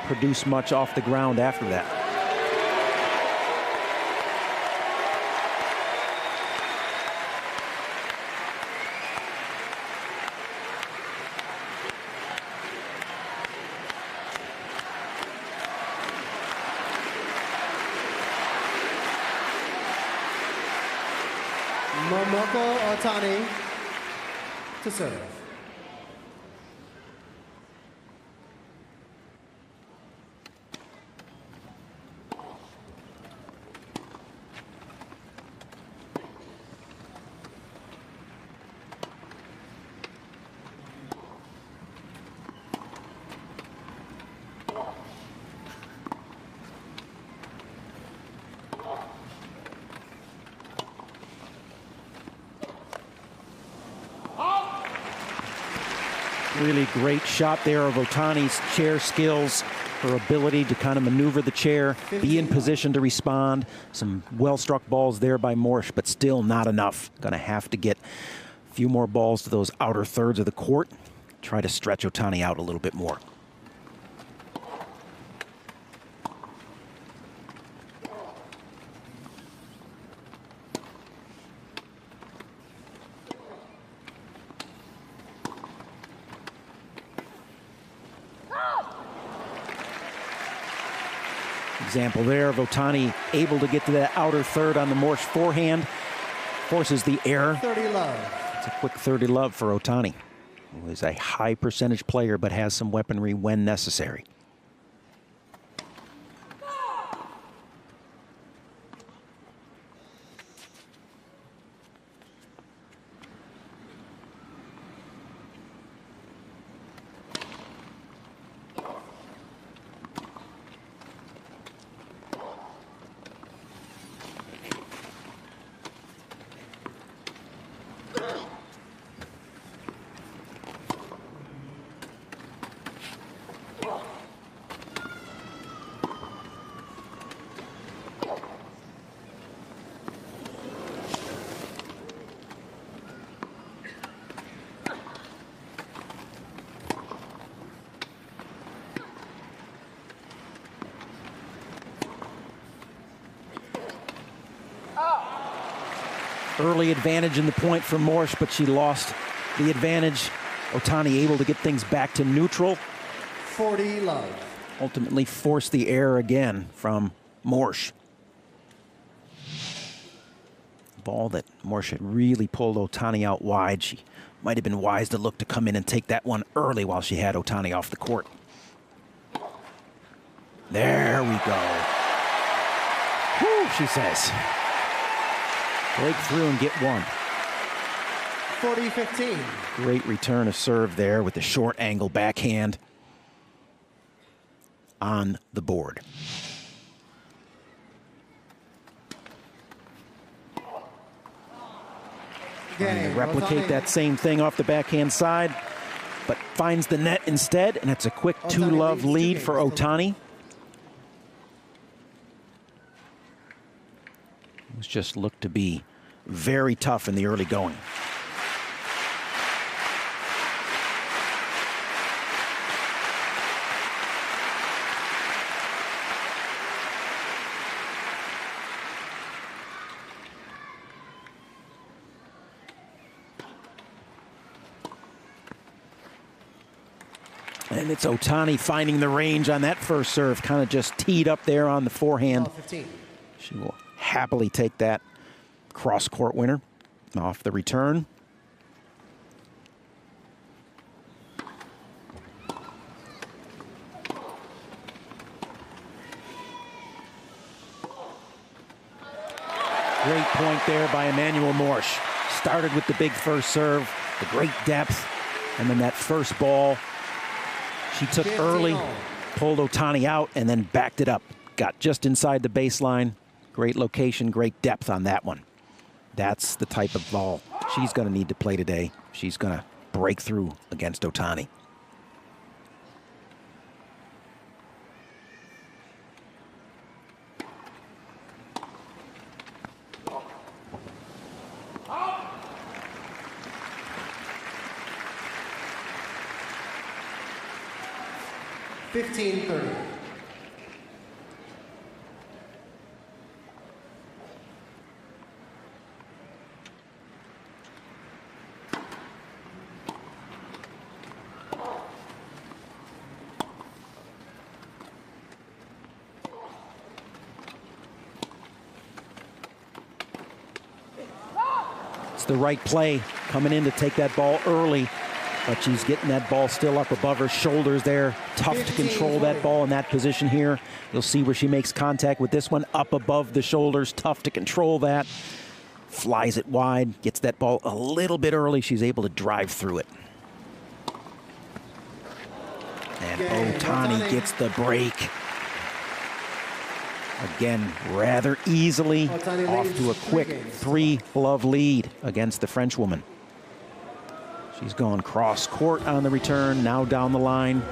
produce much off the ground after that. Otani to serve. Really great shot there of Otani's chair skills, her ability to kind of maneuver the chair, be in position to respond. Some well-struck balls there by Morsch, but still not enough. Gonna have to get a few more balls to those outer thirds of the court. Try to stretch Otani out a little bit more. Example there of Otani able to get to that outer third on the Morsch forehand. Forces the error. 30 love. It's a quick 30 love for Otani, who is a high percentage player but has some weaponry when necessary. Early advantage in the point for Morsch, but she lost the advantage. Otani able to get things back to neutral. 40 love. Ultimately forced the error again from Morsch. Ball that Morsch had really pulled Otani out wide. She might have been wise to look to come in and take that one early while she had Otani off the court. There we go. Whew, she says. Break through and get one. 40-15. Great return of serve there with the short angle backhand on the board. Trying to replicate that same thing off the backhand side, but finds the net instead, and it's a quick 2-love lead for Otani. It was just looked to be very tough in the early going. And it's Otani finding the range on that first serve, kind of just teed up there on the forehand. She will happily take that cross-court winner off the return. Great point there by Emmanuel Morsch. Started with the big first serve, the great depth, and then that first ball she took early, pulled Otani out, and then backed it up. Got just inside the baseline. Great location, great depth on that one. That's the type of ball she's going to need to play today. She's going to break through against Otani. $15-30. It's the right play, coming in to take that ball early, but she's getting that ball still up above her shoulders there. Tough to control that ball in that position here. You'll see where she makes contact with this one, up above the shoulders. Tough to control that. Flies it wide, gets that ball a little bit early. She's able to drive through it. And Otani gets the break. Again, rather easily off to a quick 3-love lead against the Frenchwoman. She's gone cross court on the return, now down the line.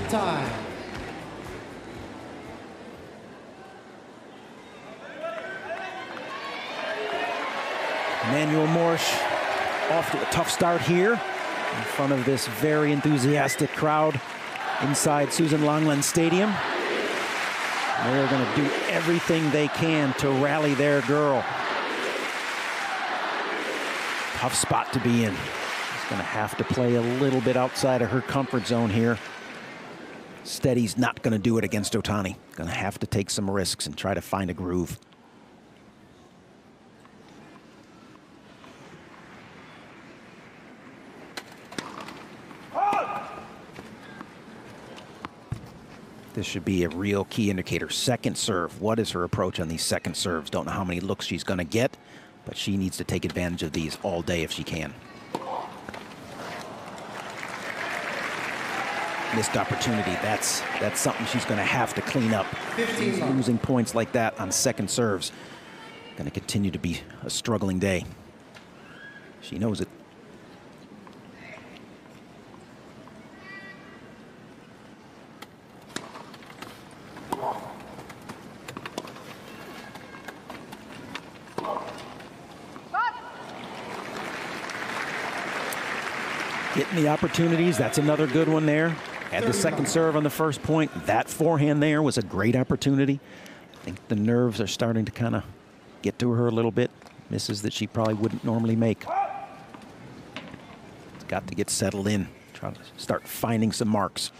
Time. Emmanuel Morsch off to a tough start here in front of this very enthusiastic crowd inside Susan Longland Stadium. They're going to do everything they can to rally their girl. Tough spot to be in. She's going to have to play a little bit outside of her comfort zone here. Steady's not going to do it against Otani. Going to have to take some risks and try to find a groove. This should be a real key indicator. Second serve. What is her approach on these second serves? Don't know how many looks she's going to get, but she needs to take advantage of these all day if she can. Missed opportunity. That's something she's going to have to clean up. She's losing points like that on second serves. Going to continue to be a struggling day. She knows it. Getting the opportunities. That's another good one there. Had the second serve on the first point. That forehand there was a great opportunity. I think the nerves are starting to kind of get to her a little bit. Misses that she probably wouldn't normally make. It's got to get settled in. Try to start finding some marks.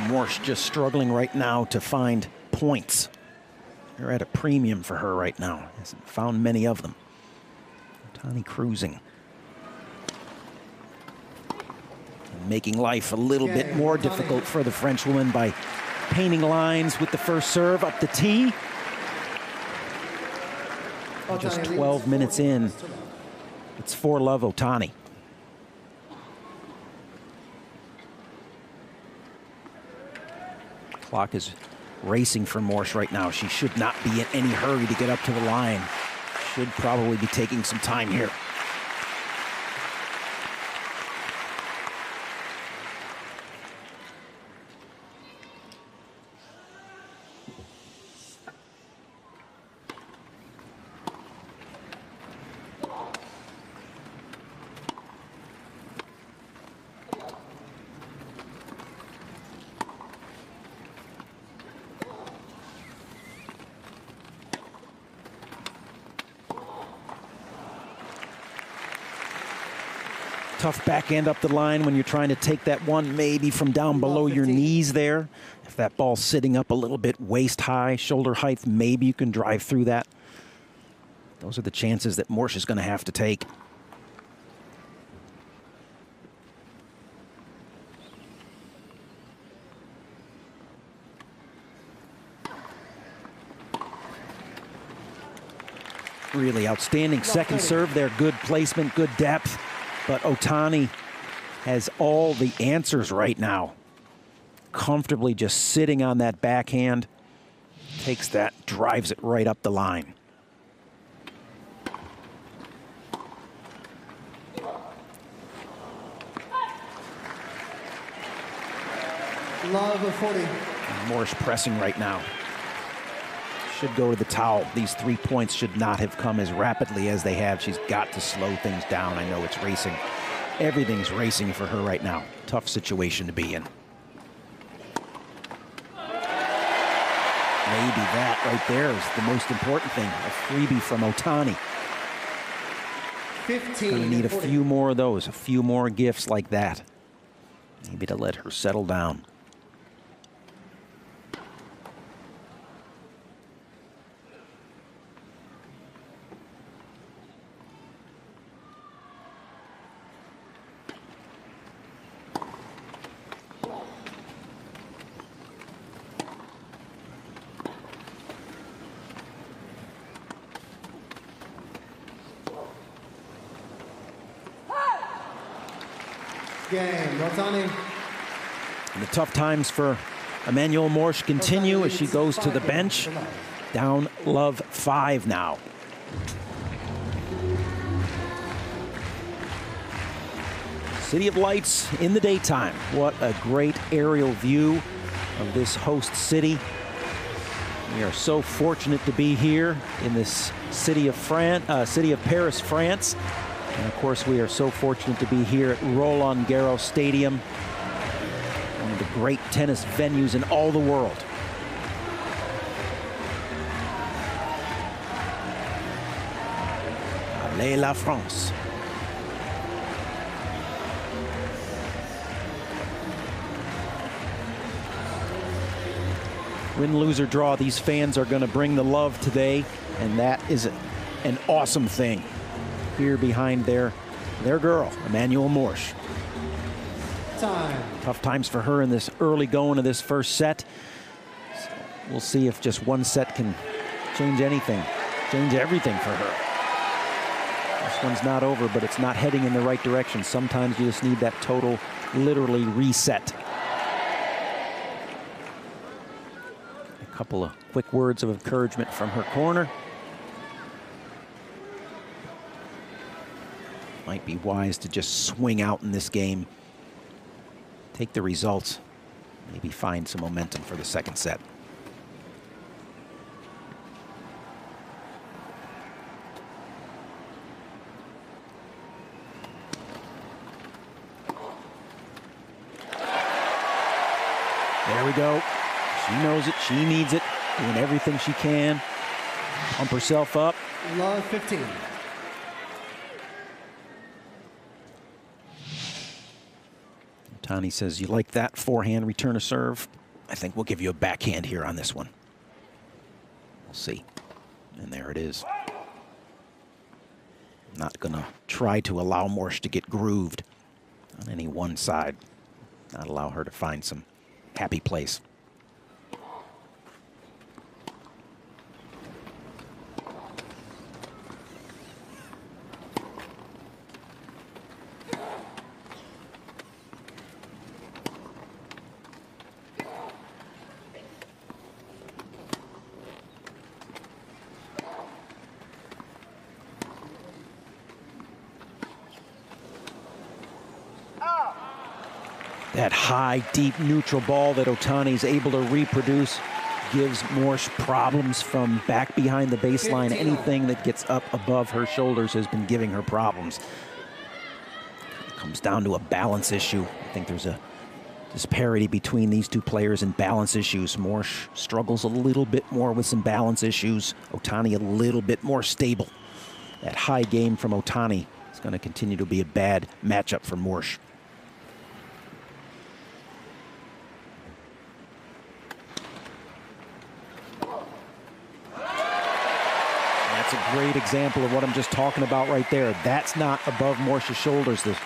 Morsch just struggling right now to find points. They're at a premium for her right now. Hasn't found many of them. Otani cruising. And making life a little bit more difficult for the Frenchwoman by painting lines with the first serve up the tee. Just 12 minutes in. It's 4-love Otani. Clock is racing for Morsch right now. She should not be in any hurry to get up to the line. Should probably be taking some time here. Tough backhand up the line when you're trying to take that one maybe from down below your knees there. If that ball's sitting up a little bit waist high, shoulder height, maybe you can drive through that. Those are the chances that Morsch is going to have to take. Really outstanding second serve there. Good placement, good depth. But Otani has all the answers right now. Comfortably just sitting on that backhand. Takes that, drives it right up the line. Love of 40. Morsch pressing right now. Should go to the towel. These 3 points should not have come as rapidly as they have. She's got to slow things down. I know it's racing. Everything's racing for her right now. Tough situation to be in. Maybe that right there is the most important thing. A freebie from Otani. 15. Gonna need a few more of those, a few more gifts like that. Maybe to let her settle down. Game, Otani. And the tough times for Emmanuelle Morsch continue as she goes to the bench. Down love 5 now. City of Lights in the daytime. What a great aerial view of this host city. We are so fortunate to be here in this city of Paris, France. And of course, we are so fortunate to be here at Roland-Garros Stadium, one of the great tennis venues in all the world. Palais la France. Win, lose, or draw, these fans are going to bring the love today, and that is an awesome thing. Here behind their girl, Emmanuelle Morsch. Time. Tough times for her in this early going of this first set. So we'll see if just one set can change anything, change everything for her. This one's not over, but it's not heading in the right direction. Sometimes you just need that total, literally reset. A couple of quick words of encouragement from her corner. Might be wise to just swing out in this game. Take the results. Maybe find some momentum for the second set. There we go. She knows it. She needs it. Doing everything she can. Pump herself up. Love 15. Otani says, you like that forehand return of serve? I think we'll give you a backhand here on this one. We'll see. And there it is. Not going to try to allow Morsch to get grooved on any one side. Not allow her to find some happy place. That high, deep, neutral ball that Otani's able to reproduce gives Morsch problems from back behind the baseline. Anything that gets up above her shoulders has been giving her problems. It comes down to a balance issue. I think there's a disparity between these two players in balance issues. Morsch struggles a little bit more with some balance issues. Otani a little bit more stable. That high game from Otani It's going to continue to be a bad matchup for Morsch. That's a great example of what I'm just talking about right there. That's not above Morsch's shoulders. The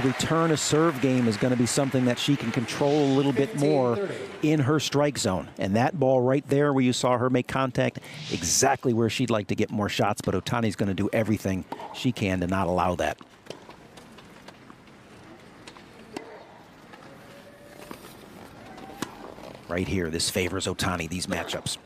return of serve game is going to be something that she can control a little bit more in her strike zone. And that ball right there where you saw her make contact, exactly where she'd like to get more shots, but Otani's going to do everything she can to not allow that. Right here, this favors Otani, these matchups.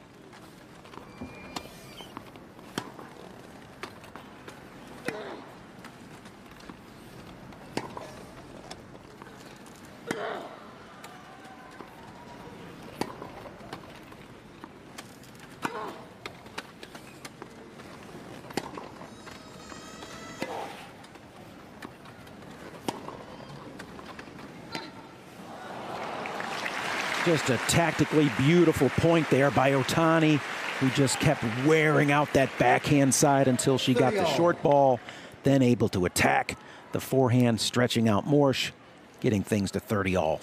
Just a tactically beautiful point there by Otani, who just kept wearing out that backhand side until she got the short ball, then able to attack the forehand, stretching out Morsch, getting things to 30-all.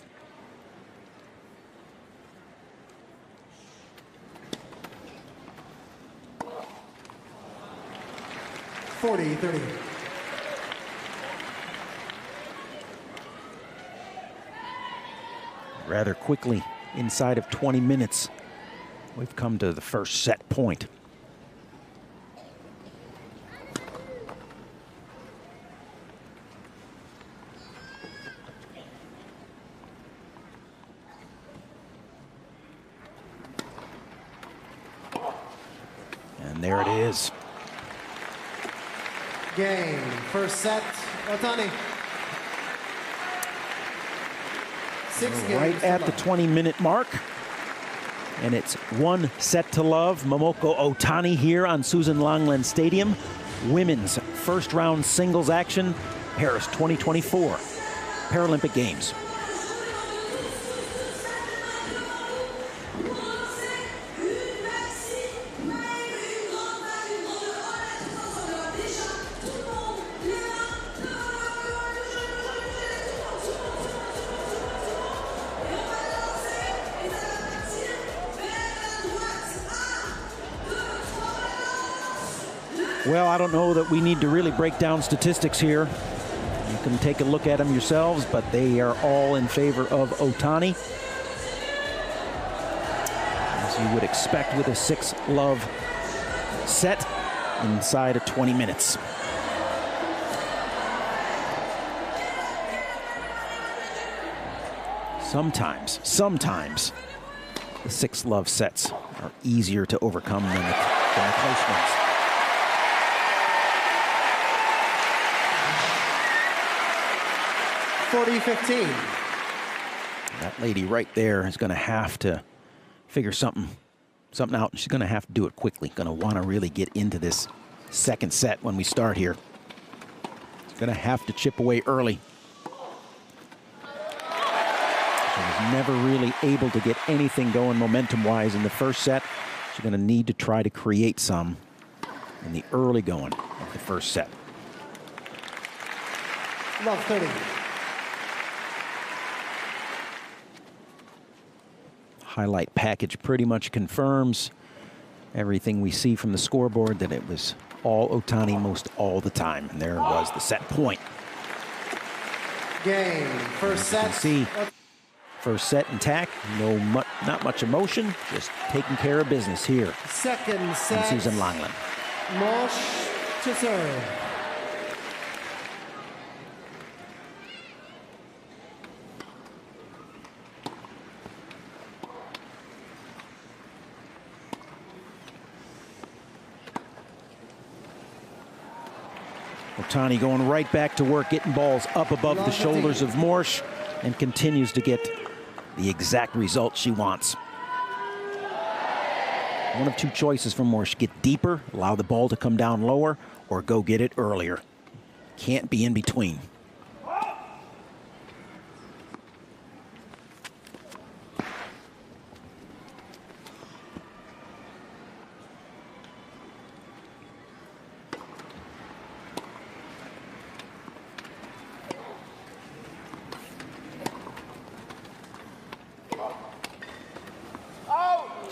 Rather quickly, inside of 20 minutes, we've come to the first set point. And there it is. Game, first set, Otani. Right at the 20-minute mark. And it's 1-0 Momoko Otani here on Susan Longland Stadium. Women's first-round singles action, Paris 2024 Paralympic Games. Well, I don't know that we need to really break down statistics here. You can take a look at them yourselves, but they are all in favor of Otani, as you would expect with a 6-love set inside of 20 minutes. Sometimes the 6-love sets are easier to overcome than the close ones. That lady right there is going to have to figure something out. She's going to have to do it quickly. Going to want to really get into this second set when we start here. She's going to have to chip away early. She was never really able to get anything going momentum-wise in the first set. She's going to need to try to create some in the early going of the first set. Love 30. Highlight package pretty much confirms everything we see from the scoreboard, that it was all Otani most all the time. And there was the set point. Game, first set. See, first set intact, not much emotion, just taking care of business here. Second set. Susan Longland. Morsch to serve. Otani going right back to work, getting balls up above the shoulders of Morsch, and continues to get the exact result she wants. One of two choices from Morsch: get deeper, allow the ball to come down lower, or go get it earlier. Can't be in between.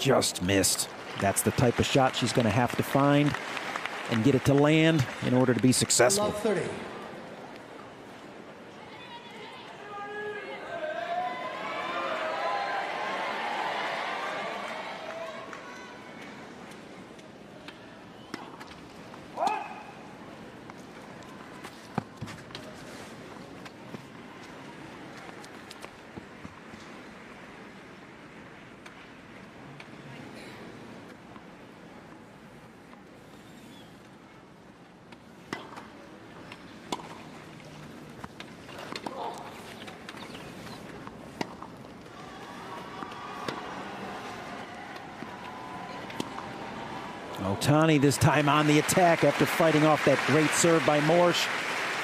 just missed. That's the type of shot she's going to have to find and get it to land in order to be successful. Love 30. Otani this time on the attack after fighting off that great serve by Morsch.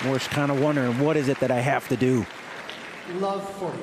Morsch kind of wondering, what is it that I have to do? Love 40.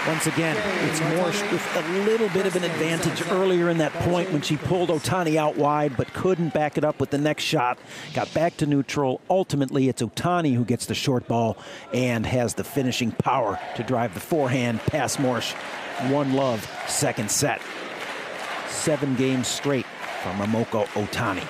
Once again, it's Morsch with a little bit of an advantage earlier in that point when she pulled Otani out wide, but couldn't back it up with the next shot. Got back to neutral. Ultimately, it's Otani who gets the short ball and has the finishing power to drive the forehand past Morsch. 1-love, second set. 7 games straight from Momoko Otani.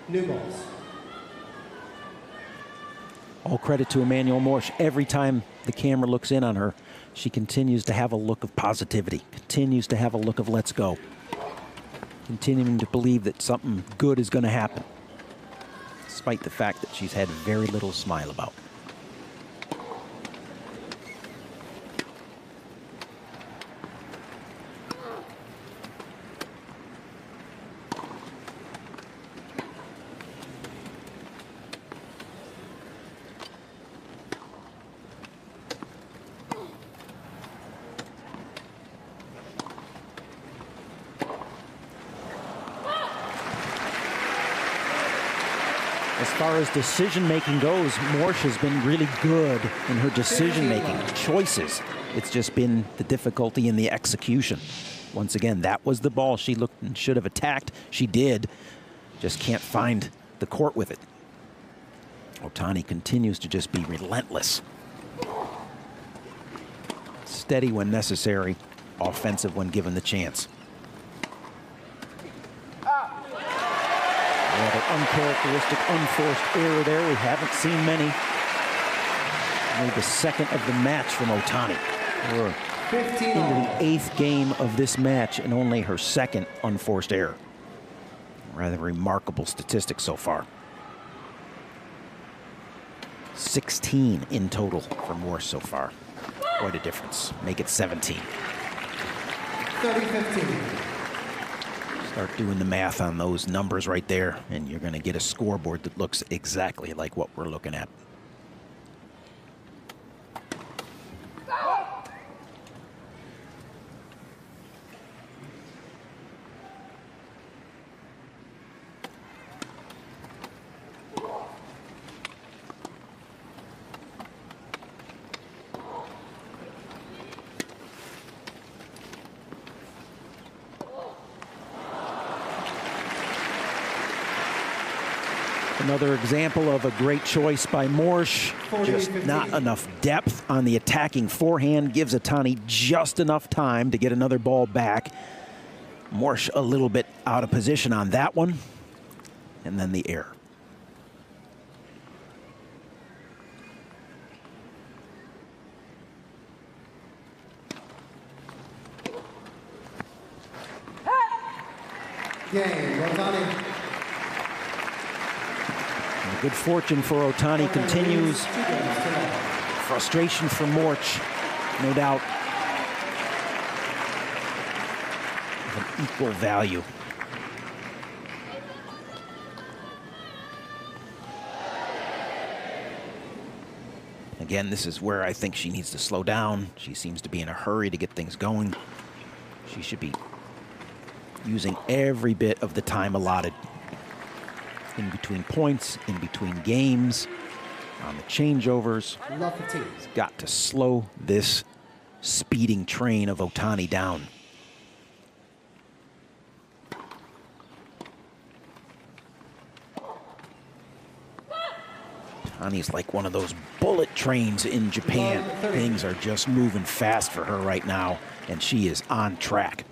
New balls. All credit to Emmanuel Morsch. Every time the camera looks in on her, she continues to have a look of positivity, continues to have a look of let's go, continuing to believe that something good is going to happen, despite the fact that she's had very little smile about. As far as decision-making goes, Morsch has been really good in her decision-making choices. It's just been the difficulty in the execution. Once again, that was the ball she looked and should have attacked. She did, just can't find the court with it. Otani continues to just be relentless. Steady when necessary, offensive when given the chance. Rather uncharacteristic, unforced error there. We haven't seen many. Only the second of the match from Otani. We're into the 8th game of this match and only her second unforced error. Rather remarkable statistic so far. 16 in total for Morsch so far. Quite a difference. Make it 17. 30-15. Start doing the math on those numbers right there, and you're going to get a scoreboard that looks exactly like what we're looking at. Another example of a great choice by Morsch. Just not enough depth on the attacking forehand. Gives Otani just enough time to get another ball back. Morsch a little bit out of position on that one. And then the error. Game, Otani. And the good fortune for Otani continues. Frustration for Morch, no doubt. Of an equal value. Again, this is where I think she needs to slow down. She seems to be in a hurry to get things going. She should be using every bit of the time allotted in between points, in between games, on the changeovers. She's got to slow this speeding train of Otani down. Otani's like one of those bullet trains in Japan. Things are just moving fast for her right now, and she is on track.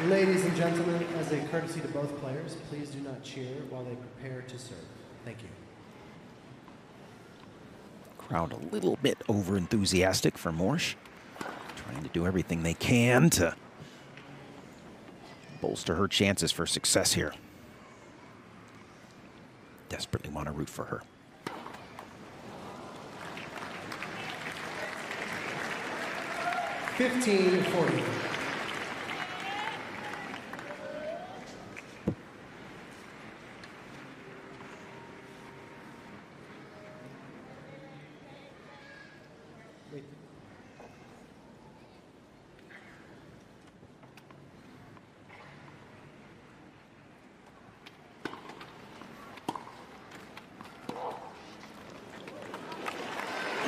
Ladies and gentlemen, as a courtesy to both players, please do not cheer while they prepare to serve. Thank you. Crowd a little bit over-enthusiastic for Morch, trying to do everything they can to bolster her chances for success here. Desperately want to root for her. (15-40).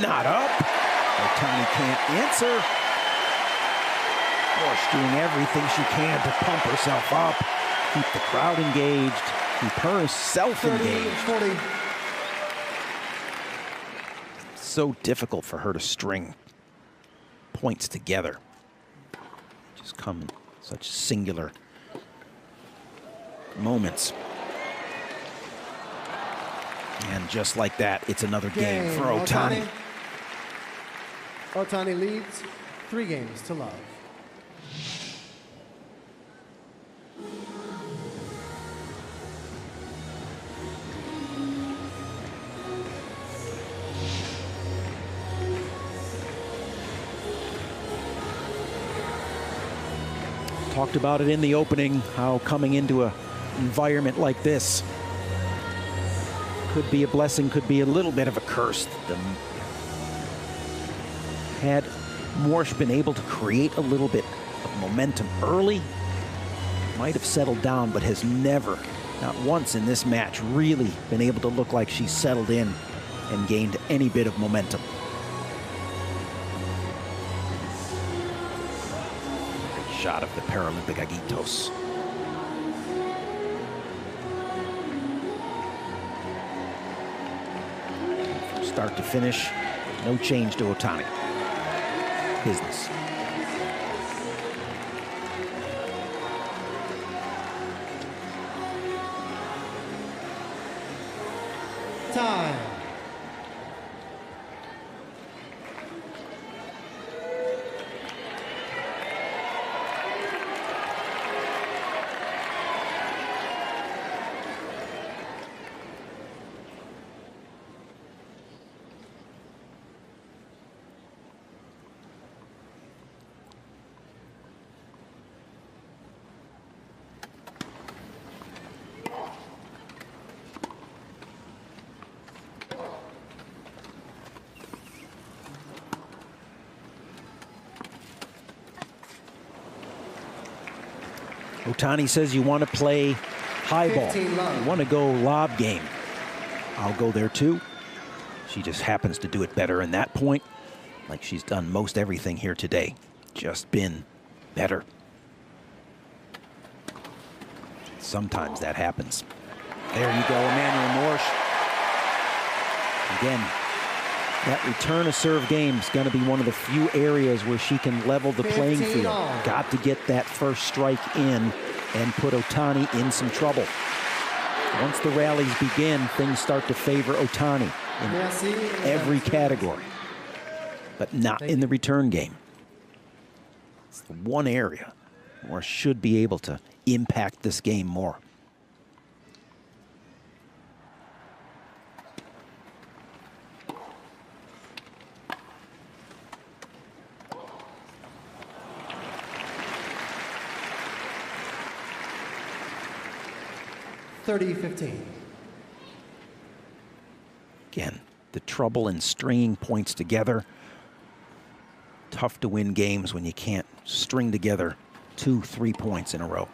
Not up. Otani can't answer. Morch doing everything she can to pump herself up, keep the crowd engaged, keep herself engaged. 40. So difficult for her to string points together. Just come in such singular moments. And just like that, it's another game for Otani. Otani leads 3-0. Talked about it in the opening, how coming into an environment like this could be a blessing, could be a little bit of a curse. Had Morch been able to create a little bit of momentum early, might have settled down, but has never, not once in this match, really been able to look like she's settled in and gained any bit of momentum. Great shot of the Paralympic Aguitos. From start to finish, no change to Otani. Business. Time. Otani says you want to play high ball. You want to go lob game. I'll go there too. She just happens to do it better in that point, like she's done most everything here today. Just been better. Sometimes that happens. There you go, Emmanuel Morsch. Again, that return of serve game is going to be one of the few areas where she can level the playing field. Got to get that first strike in and put Otani in some trouble. Once the rallies begin, things start to favor Otani in every category, but not in the return game. It's the one area where should be able to impact this game more. Again, the trouble in stringing points together. Tough to win games when you can't string together 2-3 points in a row.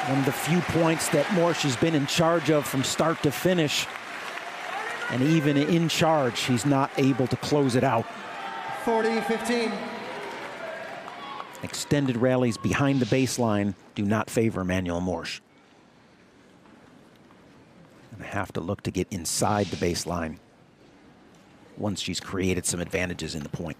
One of the few points that Morsch has been in charge of from start to finish. And even in charge, he's not able to close it out. 40-15. Extended rallies behind the baseline do not favor Emmanuel Morsch. Gonna have to look to get inside the baseline once she's created some advantages in the point.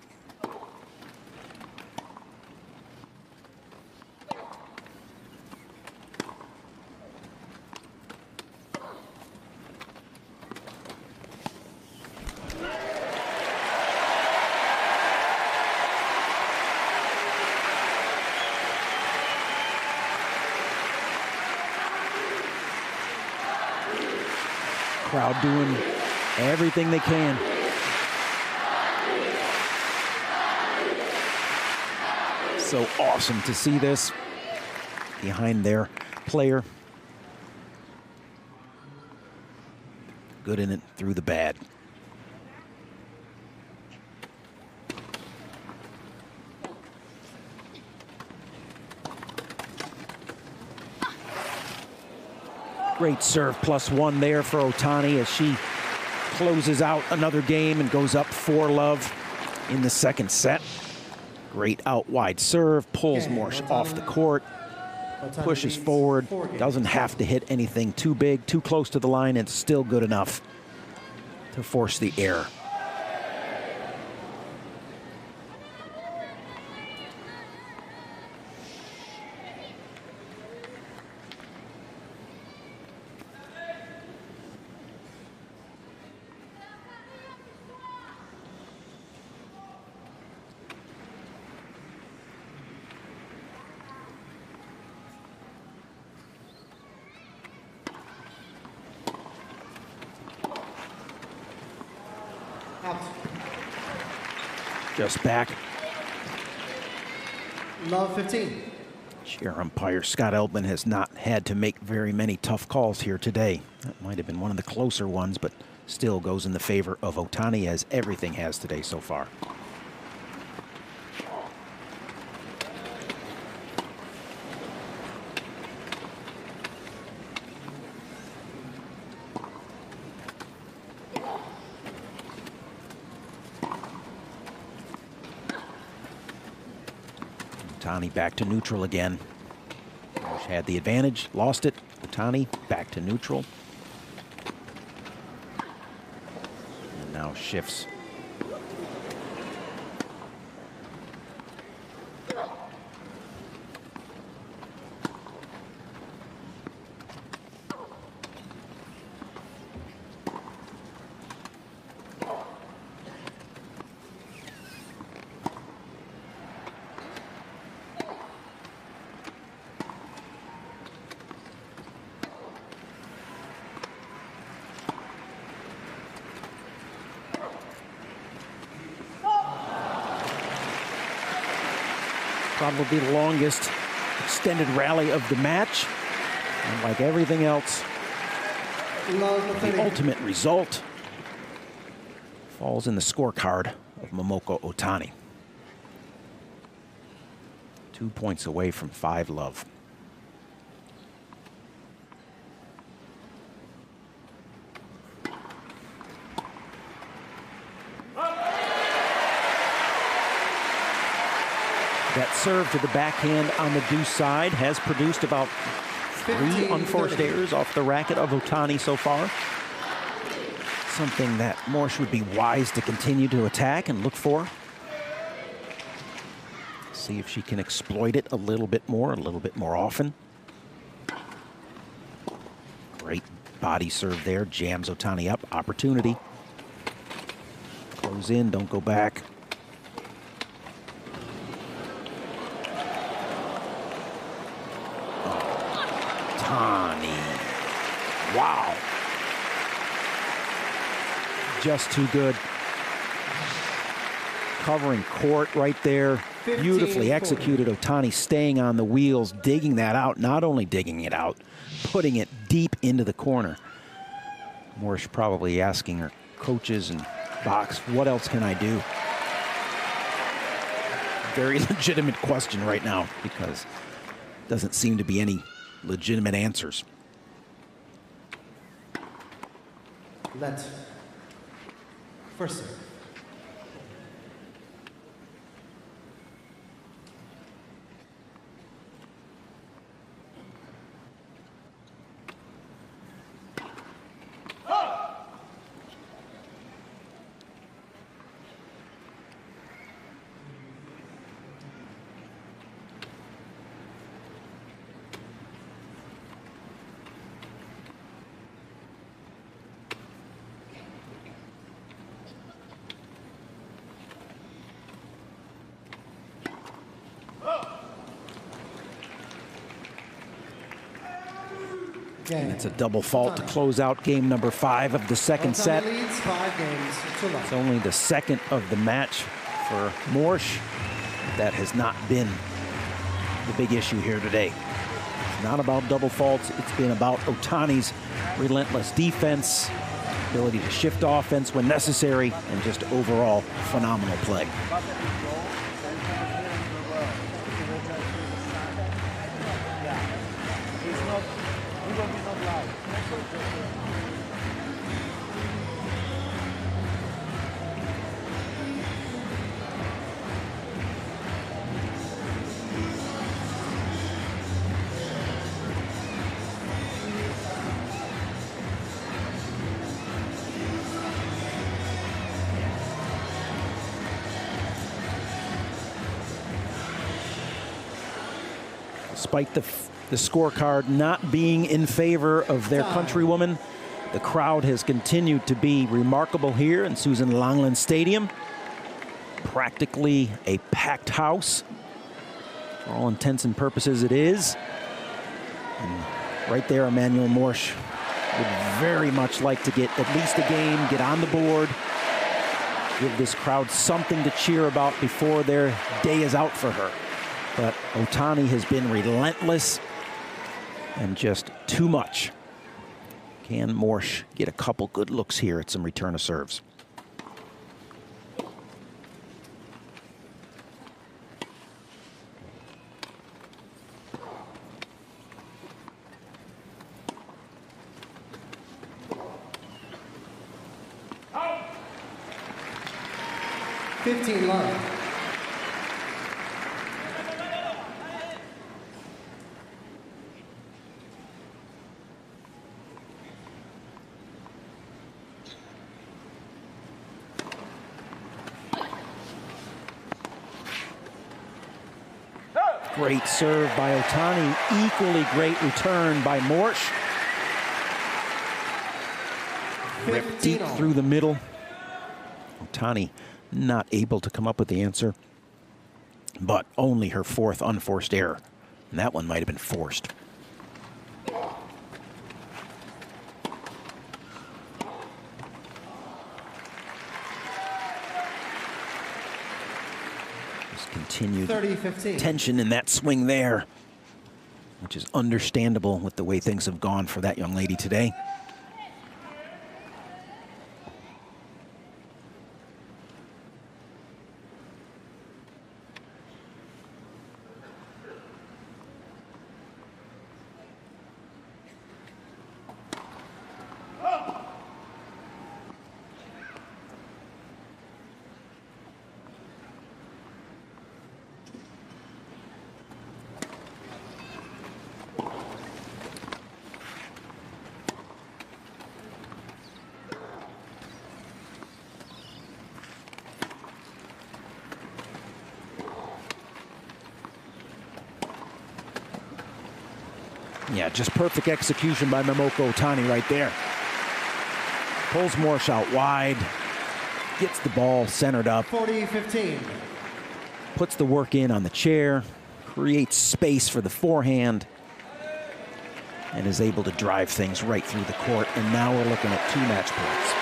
Crowd doing everything they can. So awesome to see this behind their player. Good in it through the bad. Great serve +1 there for Otani as she closes out another game and goes up 4-love in the second set. Great out wide serve, pulls Morsch off the court, pushes forward, doesn't have to hit anything too big, too close to the line, and still good enough to force the error. Just back. Love 15. Chair umpire Scott Elbman has not had to make very many tough calls here today. That might have been one of the closer ones, but still goes in the favor of Otani, as everything has today so far. Otani back to neutral again. Morsch had the advantage, lost it. Otani back to neutral. And now shifts. Probably the longest extended rally of the match. And like everything else, the ultimate result falls in the scorecard of Momoko Otani. 2 points away from 5-love. That serve to the backhand on the deuce side has produced about 3 unforced errors off the racket of Otani so far. Something that Morsch would be wise to continue to attack and look for. See if she can exploit it a little bit more often. Great body serve there, jams Otani up, opportunity. Close in, don't go back. Otani, wow. Just too good. Covering court right there. Beautifully executed. Otani staying on the wheels, digging that out. Not only digging it out, putting it deep into the corner. Morsch probably asking her coaches and box, what else can I do? Very legitimate question right now because doesn't seem to be any legitimate answers. Let. First serve. And it's a double fault to close out game number 5 of the second set. Leads 5 games to 1. It's only the second of the match for Morsch. That has not been the big issue here today. It's not about double faults. It's been about Otani's relentless defense, ability to shift offense when necessary, and just overall phenomenal play. Despite the scorecard not being in favor of their countrywoman, the crowd has continued to be remarkable here in Susan Langland Stadium. Practically a packed house. For all intents and purposes, it is. And right there, Emmanuel Morsch would very much like to get at least a game, get on the board, give this crowd something to cheer about before their day is out for her. But Otani has been relentless and just too much. Can Morsch get a couple good looks here at some return of serves? Out. 15-love. Great serve by Otani, equally great return by Morsch. Ripped deep through the middle. Otani not able to come up with the answer, but only her 4th unforced error. And that one might have been forced. continued 30-15. tension in that swing there, which is understandable with the way things have gone for that young lady today. Yeah, just perfect execution by Momoko Otani right there. Pulls Morsch out wide, gets the ball centered up. 40-15. Puts the work in on the chair, creates space for the forehand, and is able to drive things right through the court. And now we're looking at 2 match points.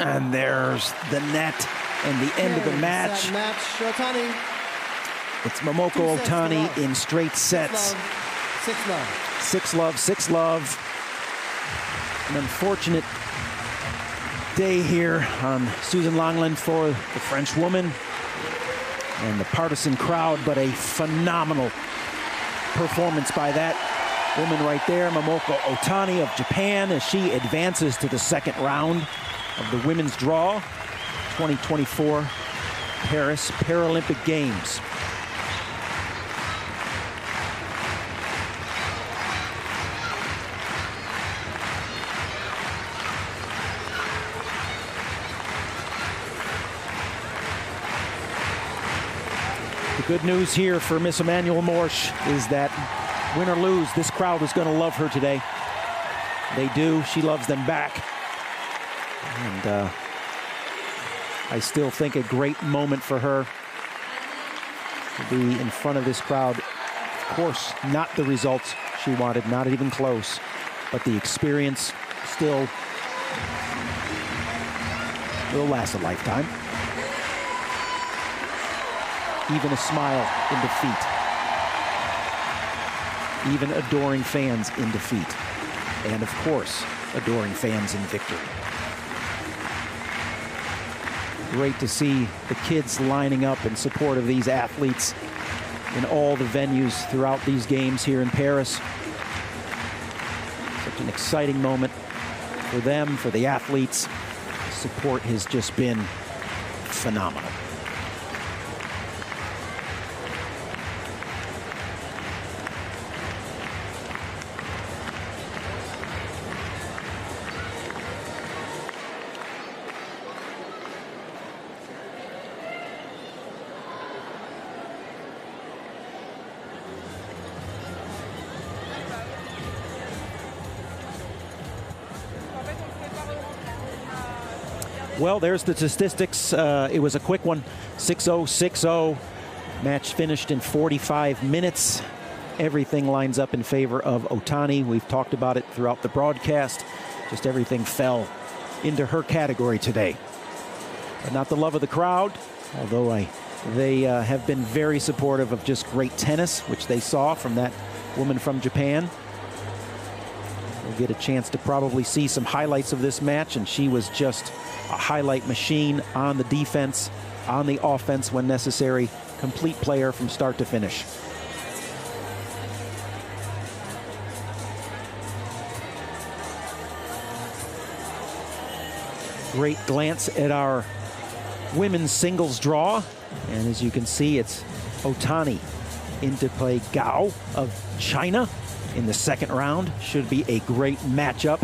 And there's the net and the end of the match. Otani. It's Momoko Otani in straight sets. 6-love. 6-love, 6-love. An unfortunate day here on Susan Longland for the French woman and the partisan crowd, but a phenomenal performance by that woman right there, Momoko Otani of Japan, as she advances to the second round of the women's draw, 2024 Paris Paralympic Games. The good news here for Miss Emmanuelle Morsch is that win or lose, this crowd is going to love her today. They do. She loves them back. And I still think a great moment for her to be in front of this crowd. Of course, not the results she wanted, not even close, but the experience still will last a lifetime. Even a smile in defeat. Even adoring fans in defeat. And of course, adoring fans in victory. Great to see the kids lining up in support of these athletes in all the venues throughout these games here in Paris. Such an exciting moment for them, for the athletes. The support has just been phenomenal. Well, there's the statistics. It was a quick one. 6-0, 6-0. Match finished in 45 minutes. Everything lines up in favor of Otani. We've talked about it throughout the broadcast. Just everything fell into her category today. But not the love of the crowd, although they have been very supportive of just great tennis, which they saw from that woman from Japan. We'll get a chance to probably see some highlights of this match, and she was just a highlight machine on the defense, on the offense when necessary. Complete player from start to finish. Great glance at our women's singles draw. And as you can see, it's Otani into play Gao of China in the second round. Should be a great matchup.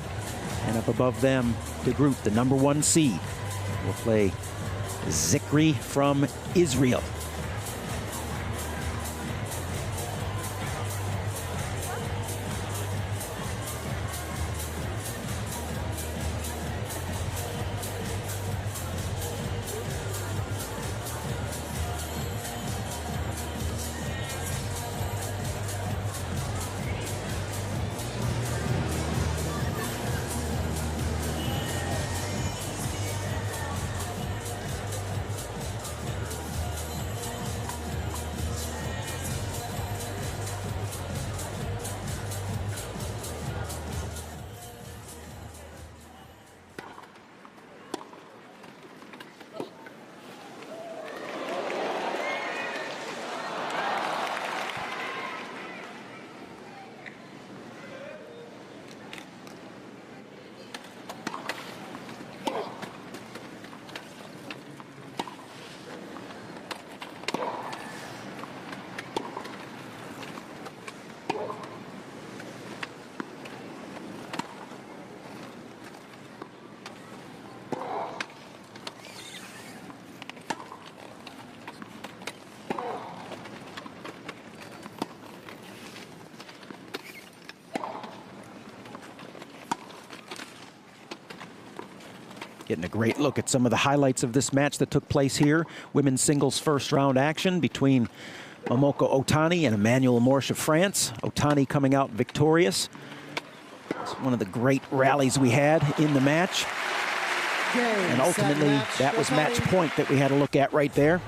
And up above them, the Groot, the #1 seed, will play Zikri from Israel. Getting a great look at some of the highlights of this match that took place here. Women's singles first round action between Momoko Otani and Emmanuel Morsch of France. Otani coming out victorious. It's one of the great rallies we had in the match. And ultimately, that was match point that we had to look at right there.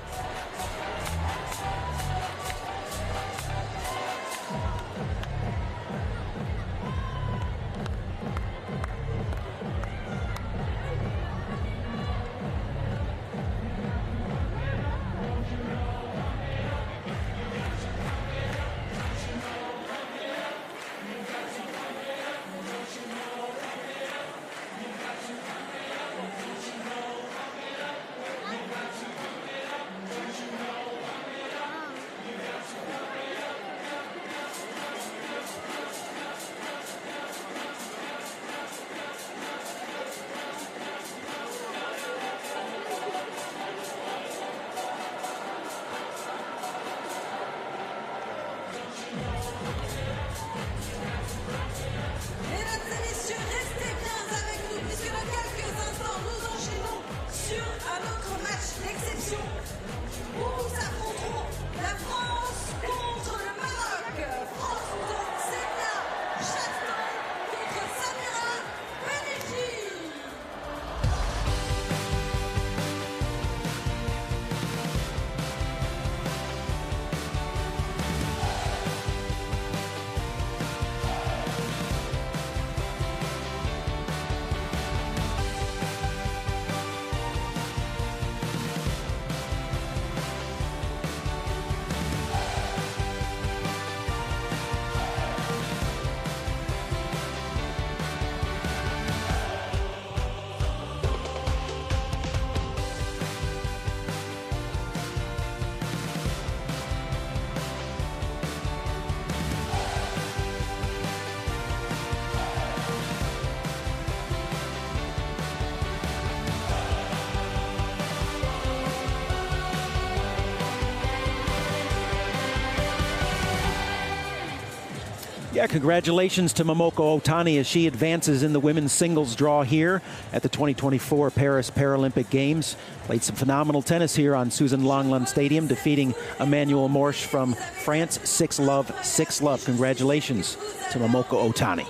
Yeah, congratulations to Momoko Otani as she advances in the women's singles draw here at the 2024 Paris Paralympic Games. Played some phenomenal tennis here on Susan Longland Stadium, defeating Emmanuel Morsch from France. 6-love, 6-love. Congratulations to Momoko Otani.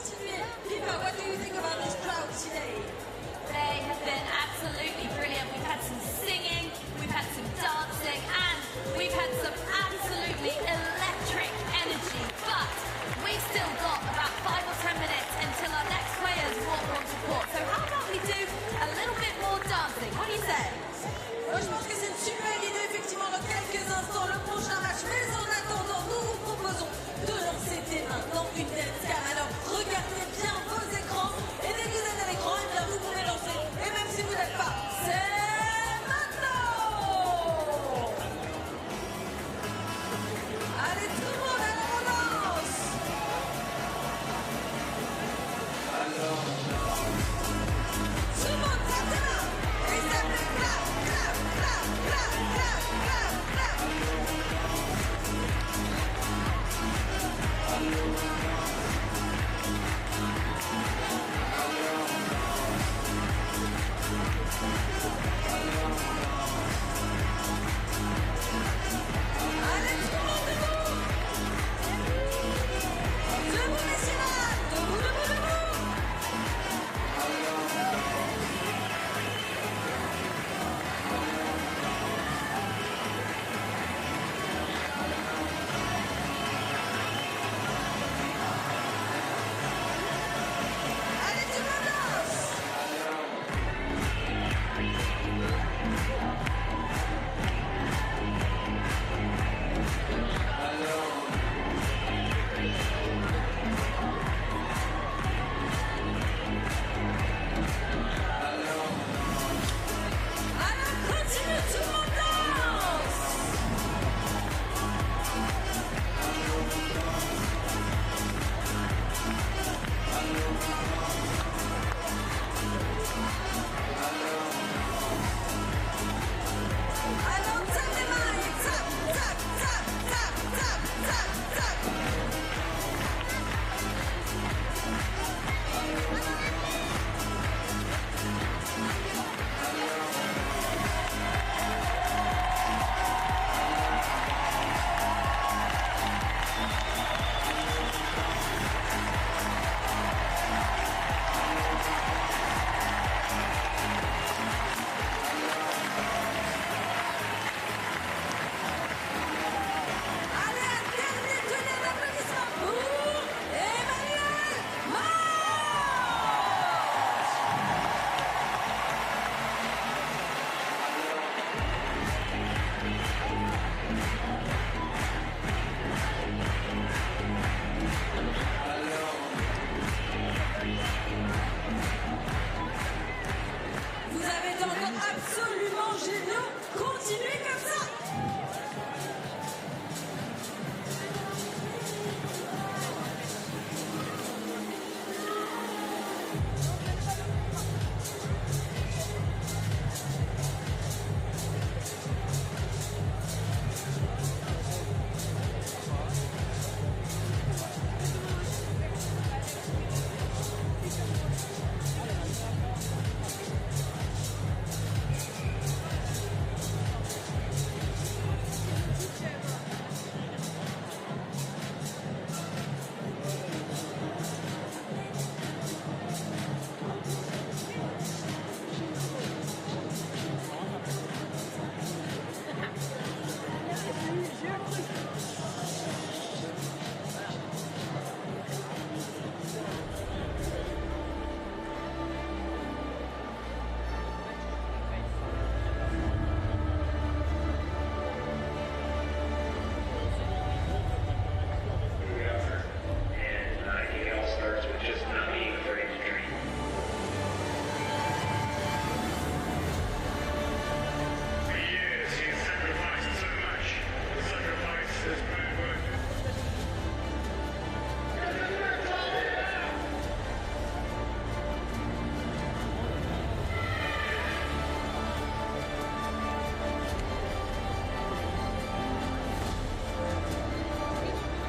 Mais en attendant, nous vous proposons de lancer dès maintenant une dance cam. Alors regardez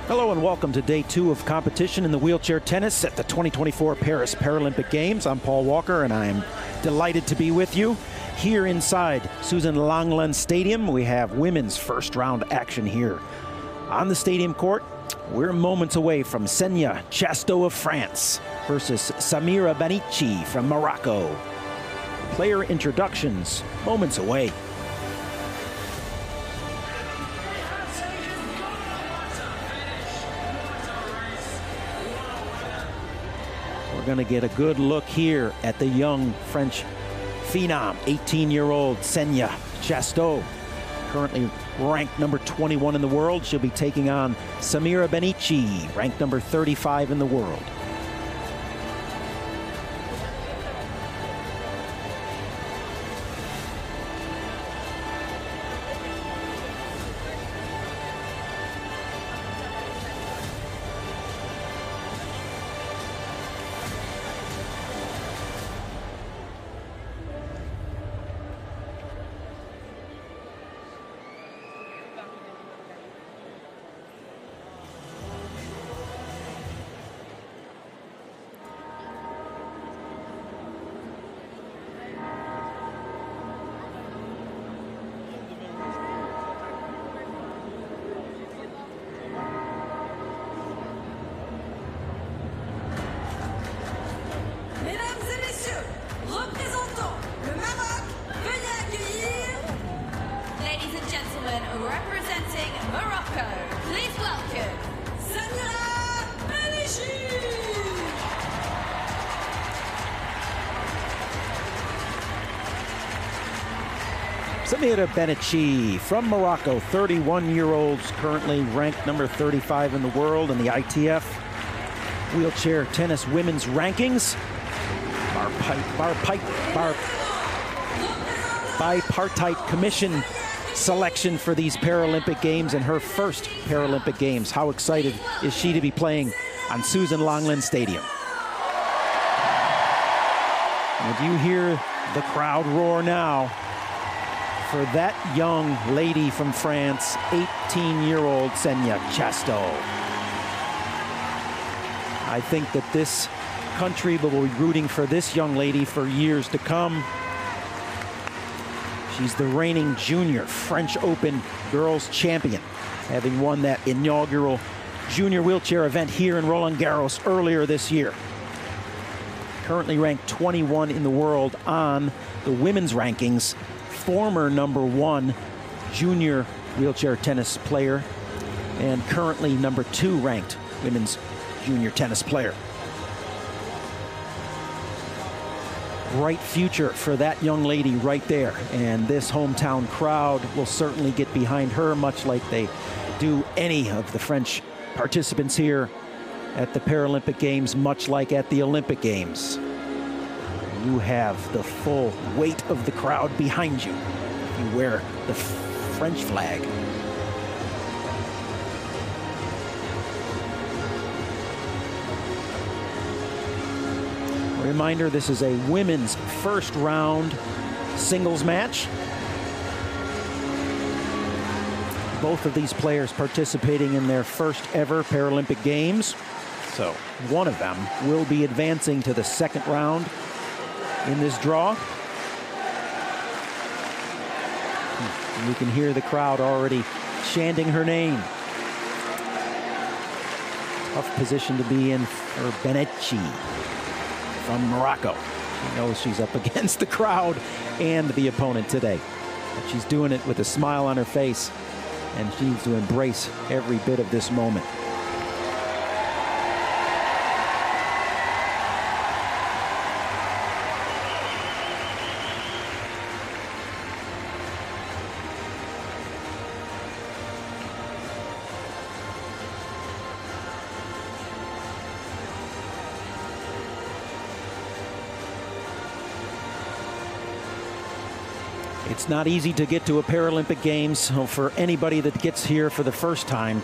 Hello and welcome to day 2 of competition in the wheelchair tennis at the 2024 Paris Paralympic Games. I'm Paul Walker and I'm delighted to be with you. Here inside Susan Lenglen Stadium, we have women's first round action here. On the stadium court, we're moments away from Senya Chasteau of France versus Samira Banici from Morocco. Player introductions moments away. We're going to get a good look here at the young French phenom, 18-year-old Senya Chasteau, currently ranked number 21 in the world. She'll be taking on Samira Banici, ranked number 35 in the world. Representing Morocco, please welcome Samira Banici. Samira Banici from Morocco, 31-year-olds, currently ranked number 35 in the world in the ITF wheelchair tennis women's rankings. Bipartite commission selection for these Paralympic Games and her first Paralympic Games. How excited is she to be playing on Susan Lenglen Stadium? And do you hear the crowd roar now for that young lady from France, 18-year-old Xenia Chasteau. I think that this country will be rooting for this young lady for years to come. She's the reigning junior French Open girls champion, having won that inaugural junior wheelchair event here in Roland-Garros earlier this year. Currently ranked 21 in the world on the women's rankings. Former #1 junior wheelchair tennis player and currently #2 ranked women's junior tennis player. Bright future for that young lady right there, and this hometown crowd will certainly get behind her, much like they do any of the French participants here at the Paralympic Games, much like at the Olympic Games. You have the full weight of the crowd behind you. You wear the French flag. A reminder, this is a women's first round singles match. Both of these players participating in their first ever Paralympic Games. So one of them will be advancing to the second round in this draw. And you can hear the crowd already chanting her name. Tough position to be in for Benechi from Morocco. She knows she's up against the crowd and the opponent today. But she's doing it with a smile on her face, and she needs to embrace every bit of this moment. It's not easy to get to a Paralympic Games, so for anybody that gets here for the first time,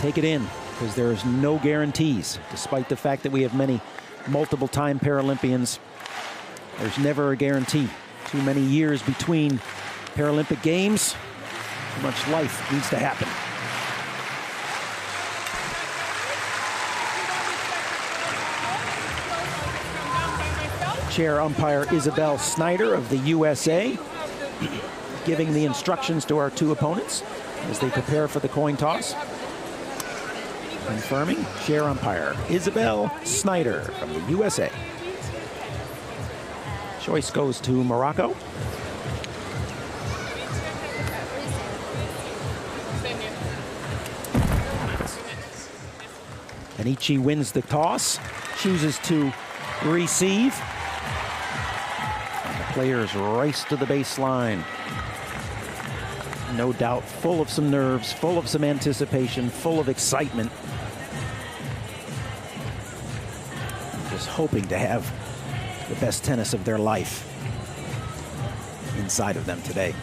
take it in, because there's no guarantees. Despite the fact that we have many multiple-time Paralympians, there's never a guarantee. Too many years between Paralympic Games, too much life needs to happen. Chair umpire Isabel Snyder of the USA giving the instructions to our two opponents as they prepare for the coin toss. Confirming, chair umpire Isabel Snyder from the USA. Choice goes to Morocco. Anichi wins the toss, chooses to receive. Players race to the baseline. No doubt full of some nerves, full of some anticipation, full of excitement. Just hoping to have the best tennis of their life inside of them today.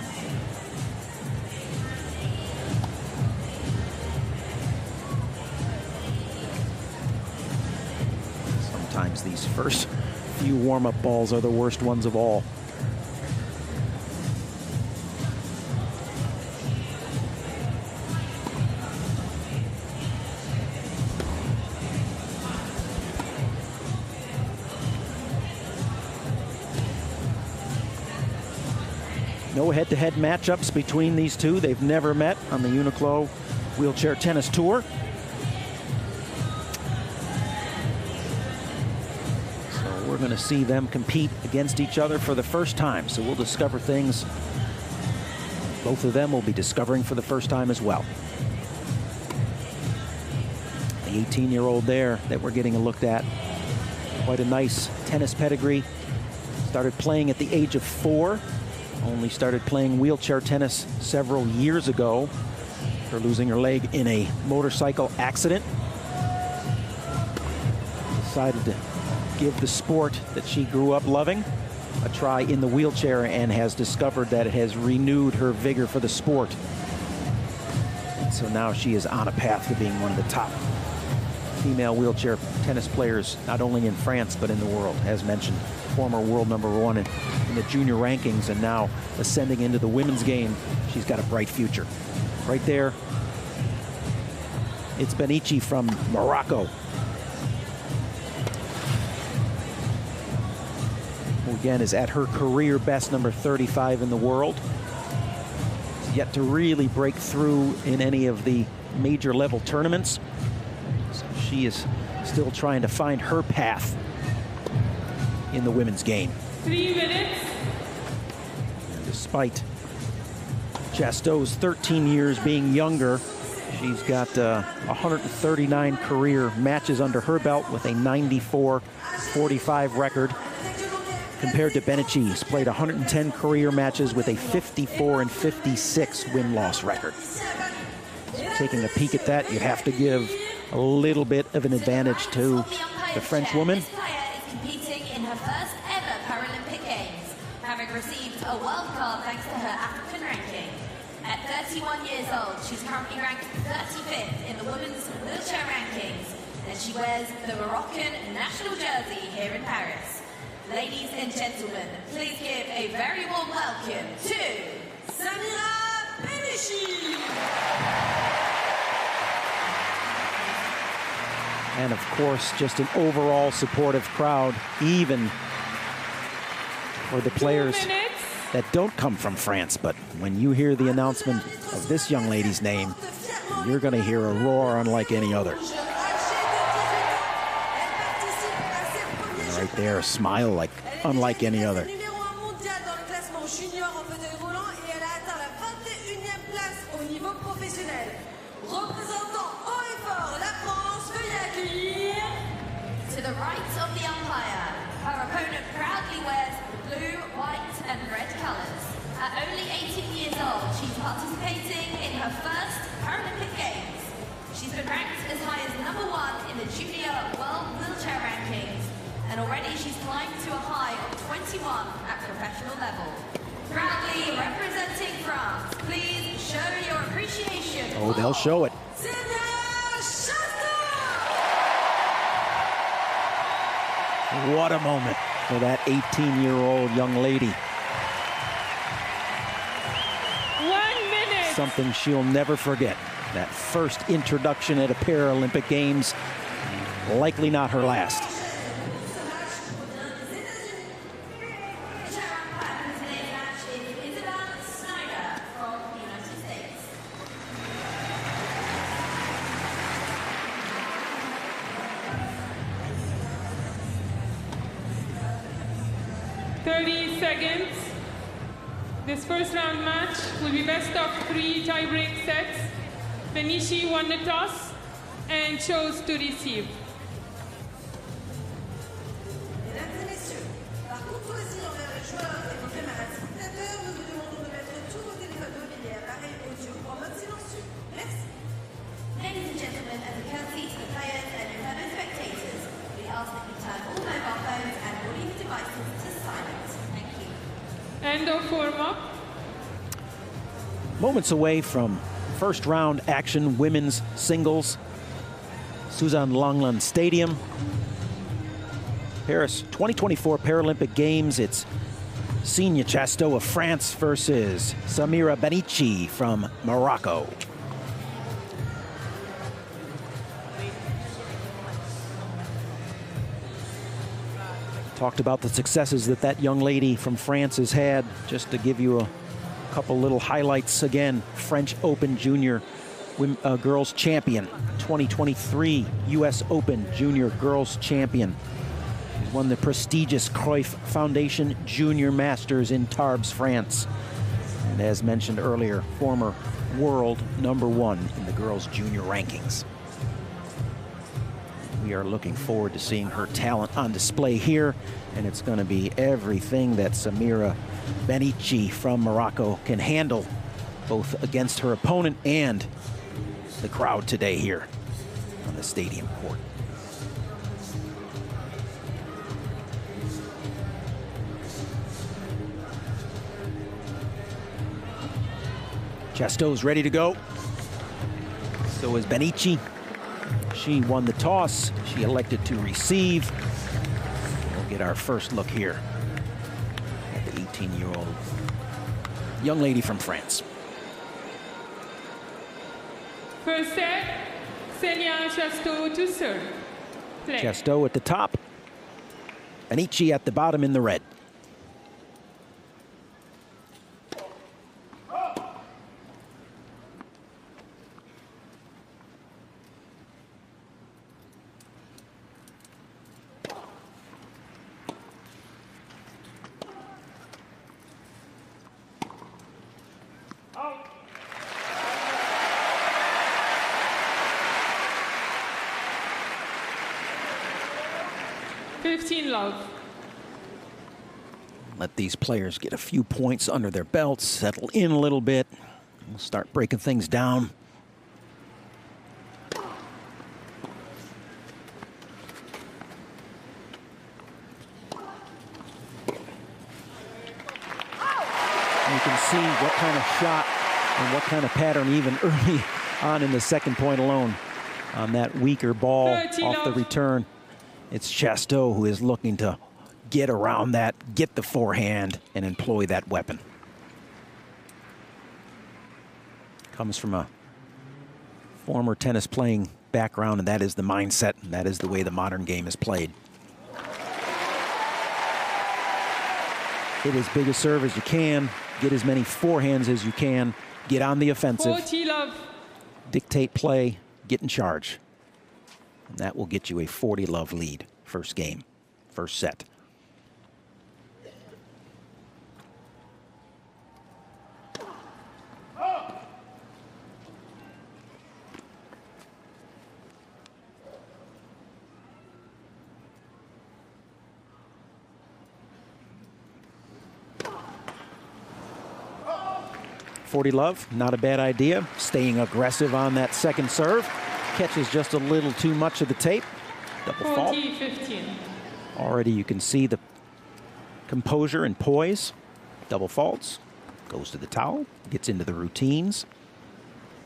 Sometimes these first few warm-up balls are the worst ones of all. No head-to-head matchups between these two. They've never met on the Uniqlo Wheelchair Tennis Tour. So we're going to see them compete against each other for the first time. So we'll discover things both of them will be discovering for the first time as well. The 18-year-old there that we're getting a look at. Quite a nice tennis pedigree. Started playing at the age of 4. Only started playing wheelchair tennis several years ago after losing her leg in a motorcycle accident. Decided to give the sport that she grew up loving a try in the wheelchair and has discovered that it has renewed her vigor for the sport. And so now she is on a path to being one of the top female wheelchair tennis players, not only in France, but in the world. As mentioned, former world #1 in the junior rankings, and now ascending into the women's game. She's got a bright future. Right there, it's Benici from Morocco. Who again is at her career best, number 35 in the world. She's yet to really break through in any of the major level tournaments. So she is still trying to find her path in the women's game. 3 minutes. And despite Chasteau's 13 years being younger, she's got 139 career matches under her belt with a 94-45 record. Compared to Benici, who's played 110 career matches with a 54-56 win-loss record. So taking a peek at that, you have to give a little bit of an advantage to the French woman. This player is competing in her first ever Paralympic Games, having received a world card thanks to her African ranking. At 31 years old, she's currently ranked 35th in the women's wheelchair rankings, and she wears the Moroccan national jersey here in Paris. Ladies and gentlemen, please give a very warm welcome to Samira Benici. And of course, just an overall supportive crowd, even for the players that don't come from France. But when you hear the announcement of this young lady's name, you're going to hear a roar unlike any other. And right there, a smile like unlike any other. To the right of the umpire, her opponent proudly wears blue, white and red colours. At only 18 years old, she's participating in her first Paralympic Games. She's been ranked as high as #1 in the junior world wheelchair rankings, and already she's climbed to a high of 21 at professional level. Proudly representing France, please show your appreciation. Oh, they'll show it. What a moment for that 18-year-old young lady. 1 minute. Something she'll never forget. That first introduction at a Paralympic Games, likely not her last. This first round match will be best of 3 tie-break sets. Benici won the toss and chose to receive. Mesdames et messieurs, par courtoisie envers les joueurs et vos camarades spectateurs, nous vous demandons de mettre tous vos téléphones mobiles et appareils audio en mode silencieux. Merci. Ladies and gentlemen, as a courtesy to the players and your fellow spectators, we ask that you turn all mobile phones and audio devices to silent. Thank you. End of warm-up. Moments away from first round action, women's singles. Suzanne-Lenglen Stadium. Paris 2024 Paralympic Games. It's Signe Chasteau of France versus Samira Benici from Morocco. Talked about the successes that young lady from France has had. Just to give you a couple little highlights again, French Open Junior Girls Champion, 2023 US Open Junior Girls Champion. She's won the prestigious Cruyff Foundation Junior Masters in Tarbes, France. And as mentioned earlier, former world #1 in the girls' junior rankings. We are looking forward to seeing her talent on display here, and it's going to be everything that Samira Benici from Morocco can handle, both against her opponent and the crowd today here on the stadium court. Chasteau's ready to go. So is Benici. She won the toss. She elected to receive. We'll get our first look here at the 18-year-old young lady from France. First set, Chasteau to serve. Play. Chasteau at the top. Anichi at the bottom in the red. Out. 15 love. Let these players get a few points under their belts, settle in a little bit. We'll start breaking things down. You can see what kind of shot and what kind of pattern even early on in the second point alone on that weaker ball off the return. It's Chasteau who is looking to get around that, get the forehand, and employ that weapon. Comes from a former tennis playing background, and that is the mindset, and that is the way the modern game is played. Hit as big a serve as you can, get as many forehands as you can, get on the offensive, 40 love. Dictate play, get in charge. And that will get you a 40 love lead, first game, first set. .40 love, not a bad idea. Staying aggressive on that second serve. Catches just a little too much of the tape. Double fault. 40-15. Already you can see the composure and poise. Double faults. Goes to the towel. Gets into the routines.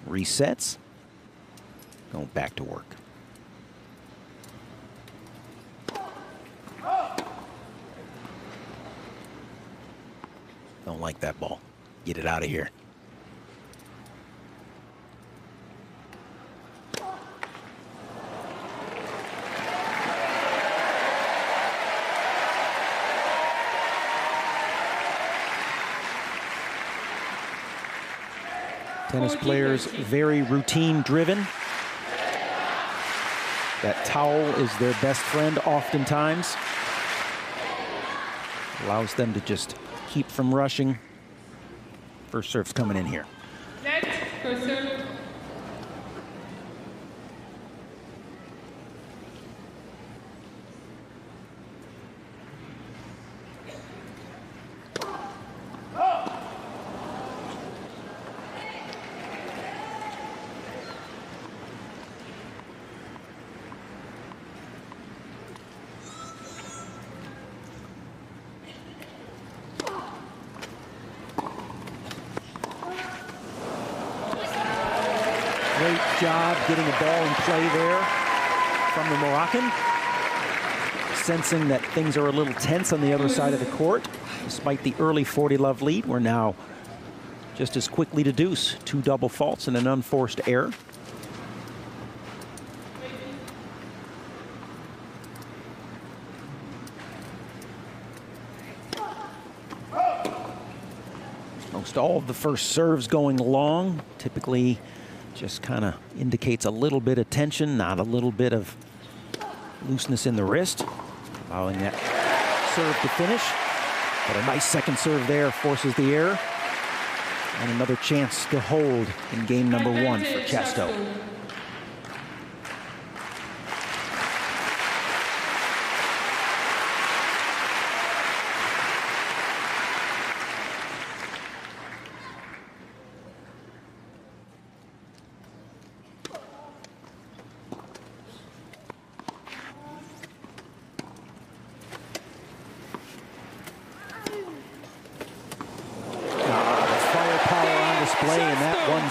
Resets. Going back to work. Don't like that ball. Get it out of here. Tennis players very routine driven. That towel is their best friend oftentimes. Allows them to just keep from rushing. First serve's coming in here. Net, first serve. Great job getting a ball in play there from the Moroccan. Sensing that things are a little tense on the other side of the court. Despite the early 40 love lead, we're now just as quickly to deuce. 2 double faults and an unforced error. Most all of the first serves going long. Typically just kind of indicates a little bit of tension, not a little bit of looseness in the wrist. Allowing that serve to finish. But a nice second serve there forces the error. And another chance to hold in game number 1 for Chasteau.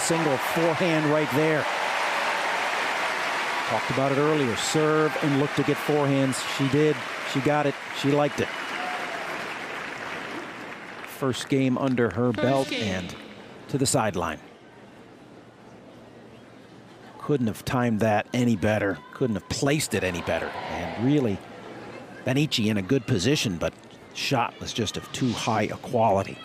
Single forehand right there. Talked about it earlier. Serve and look to get forehands. She did. She got it. She liked it. First game under her belt and to the sideline. Couldn't have timed that any better. Couldn't have placed it any better. And really, Benici in a good position, but shot was just of too high a quality.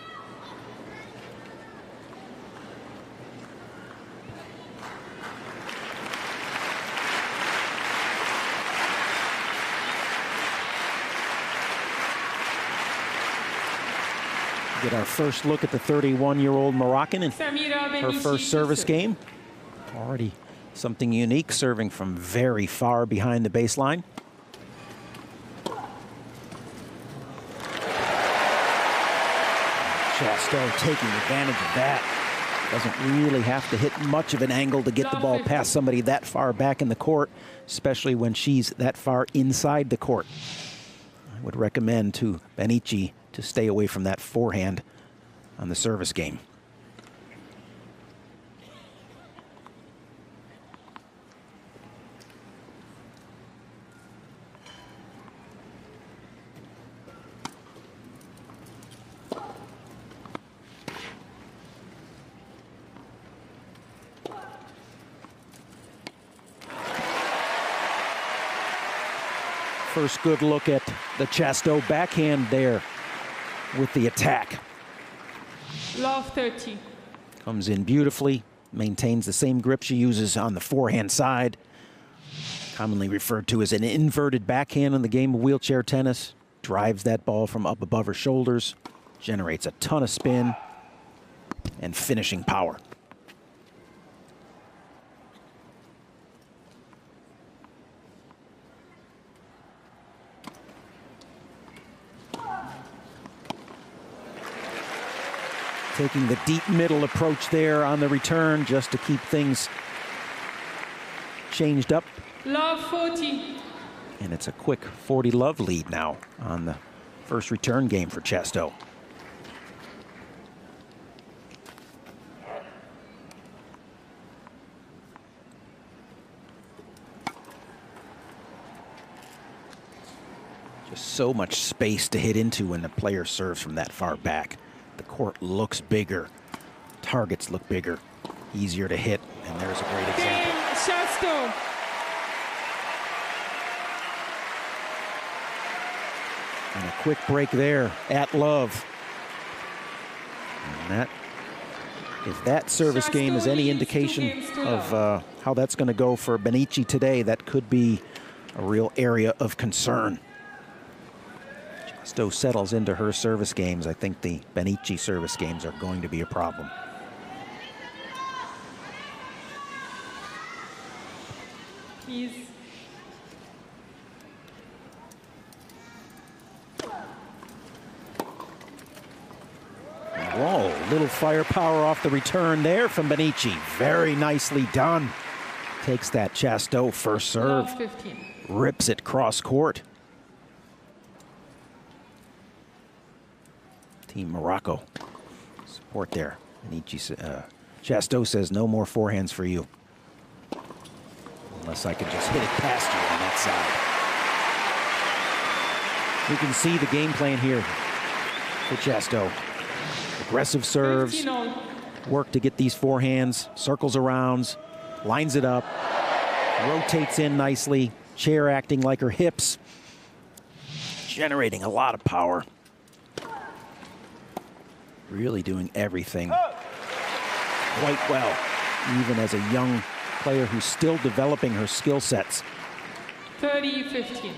Get our first look at the 31-year-old Moroccan in her first service game. Already something unique, serving from very far behind the baseline. Chasteau taking advantage of that. Doesn't really have to hit much of an angle to get the ball past somebody that far back in the court, especially when she's that far inside the court. I would recommend to Benici to stay away from that forehand on the service game. First good look at the Chasteau backhand there with the attack. Love 30. Comes in beautifully, maintains the same grip she uses on the forehand side. Commonly referred to as an inverted backhand in the game of wheelchair tennis. Drives that ball from up above her shoulders, generates a ton of spin and finishing power. Taking the deep middle approach there on the return just to keep things changed up. Love 40. And it's a quick 40-love lead now on the first return game for Chasteau. Just so much space to hit into when the player serves from that far back. The court looks bigger, targets look bigger, easier to hit, and there's a great example. Chasteau. And a quick break there at love. And that, if that service game is any indication of how that's going to go for Benici today, that could be a real area of concern. Chasteau settles into her service games. I think the Benici service games are going to be a problem. Please. Whoa, little firepower off the return there from Benici. Very nicely done. Takes that Chasteau first serve. Love 15. Rips it cross court. Team Morocco. Support there. Chasteau says no more forehands for you. Unless I can just hit it past you on that side. You can see the game plan here for Chasteau. Aggressive serves, work to get these forehands, circles around, lines it up, rotates in nicely, chair acting like her hips, generating a lot of power. Really doing everything quite well, even as a young player who's still developing her skill sets. 30-15.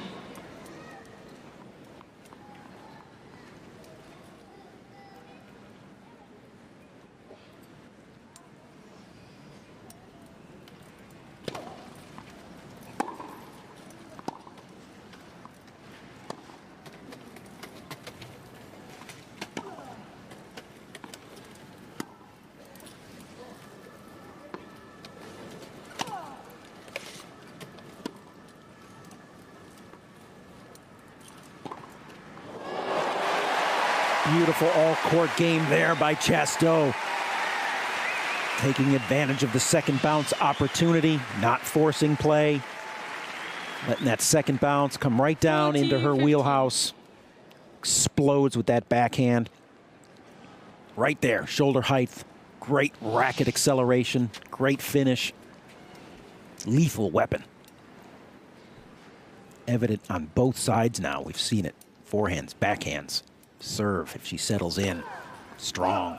Beautiful all-court game there by Chasteau. Taking advantage of the second bounce opportunity, not forcing play, Letting that second bounce come right down into her wheelhouse. Explodes with that backhand. Right there, shoulder height. Great racket acceleration. Great finish. Lethal weapon. Evident on both sides now. We've seen it. Forehands, backhands, serve if she settles in. Strong.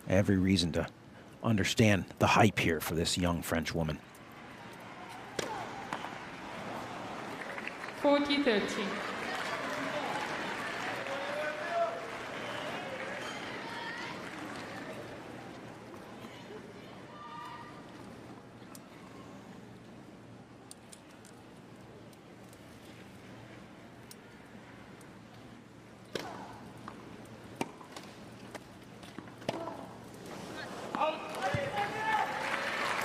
Every reason to understand the hype here for this young French woman. 40-30.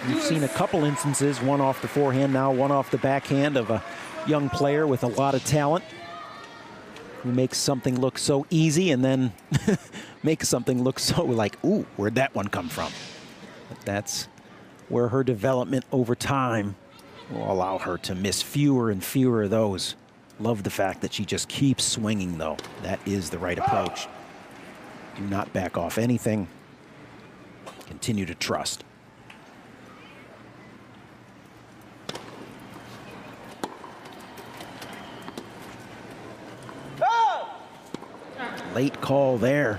We've seen a couple instances, one off the forehand now, one off the backhand, of a young player with a lot of talent who makes something look so easy and then makes something look so like, ooh, where'd that one come from? But that's where her development over time will allow her to miss fewer and fewer of those. Love the fact that she just keeps swinging, though. That is the right approach. Do not back off anything. Continue to trust. Late call there.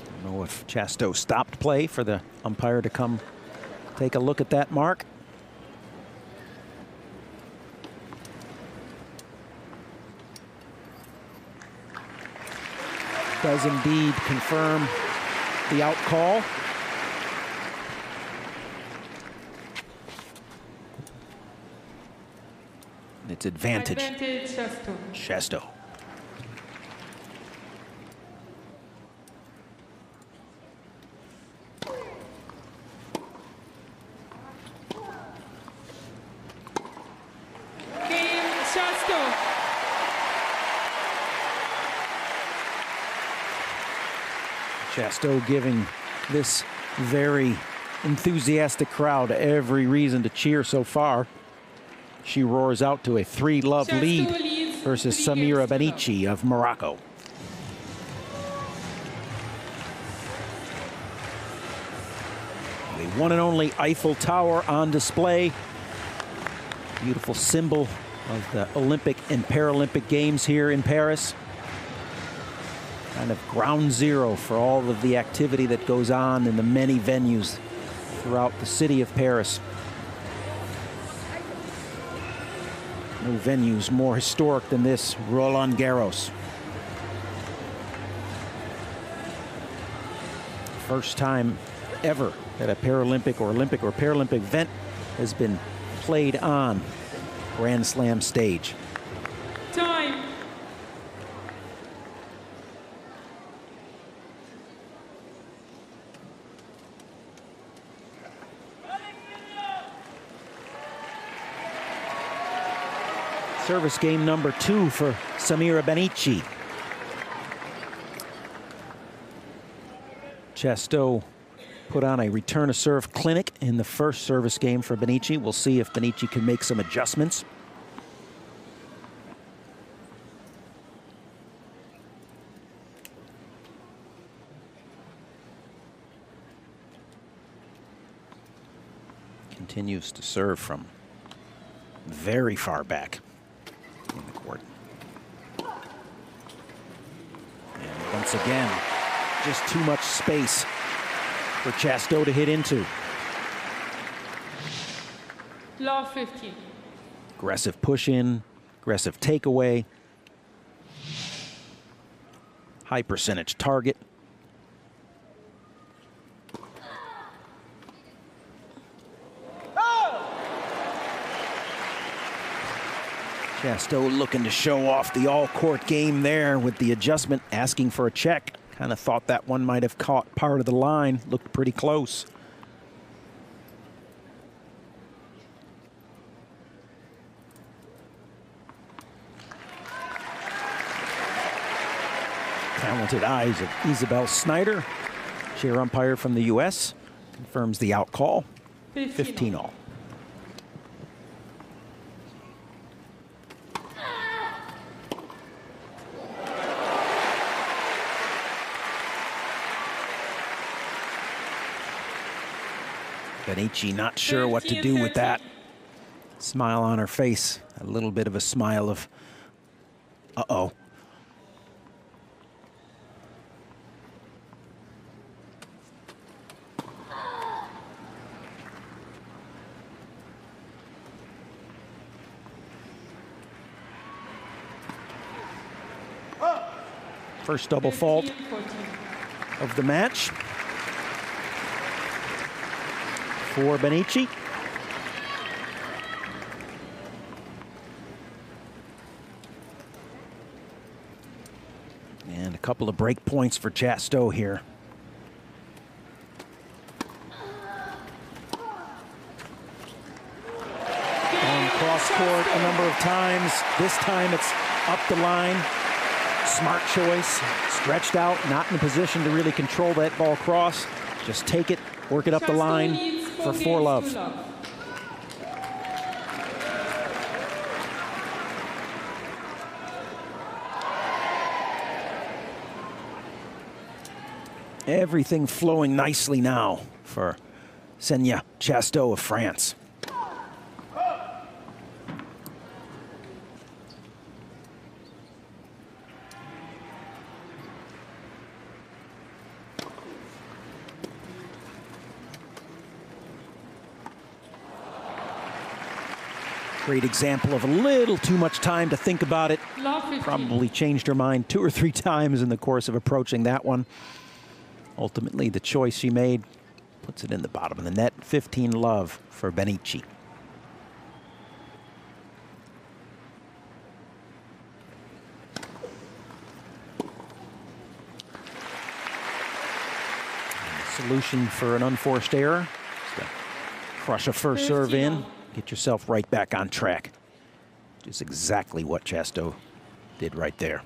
I don't know if Chasteau stopped play for the umpire to come take a look at that mark. Does indeed confirm the out call. It's advantage. Advantage, Chasteau. Chasteau. Chasteau giving this very enthusiastic crowd every reason to cheer so far. She roars out to a 3-love lead versus Samira Benici of Morocco. The one and only Eiffel Tower on display. Beautiful symbol of the Olympic and Paralympic Games here in Paris. Kind of ground zero for all of the activity that goes on in the many venues throughout the city of Paris. No venues more historic than this Roland-Garros. First time ever that a Paralympic or Olympic or Paralympic event has been played on Grand Slam stage. Time. Service game number 2 for Samira Benici. Chasteau put on a return to serve clinic in the first service game for Benici. We'll see if Benici can make some adjustments. Continues to serve from very far back in the court. And once again, just too much space for Chasteau to hit into. Love 15. Aggressive push in, aggressive takeaway. High percentage target. Chasteau looking to show off the all-court game there with the adjustment, asking for a check. Kind of thought that one might have caught part of the line. Looked pretty close. Talented eyes of Isabel Snyder, chair umpire from the U.S., confirms the out call. 15 all. Benici not sure what to do with that. Smile on her face, a little bit of a smile of, uh-oh. First double fault of the match for Benici. And a couple of break points for Chasteau here. On cross court a number of times. This time it's up the line. Smart choice, stretched out, not in a position to really control that ball cross. Just take it, work it up the line for 4-love. Everything flowing nicely now for Senya Chasteau of France. Great example of a little too much time to think about it. Probably changed her mind 2 or 3 times in the course of approaching that one. Ultimately, the choice she made puts it in the bottom of the net. 15-love for Benici. Solution for an unforced error is to crush a first serve in. Get yourself right back on track. Just exactly what Chasteau did right there.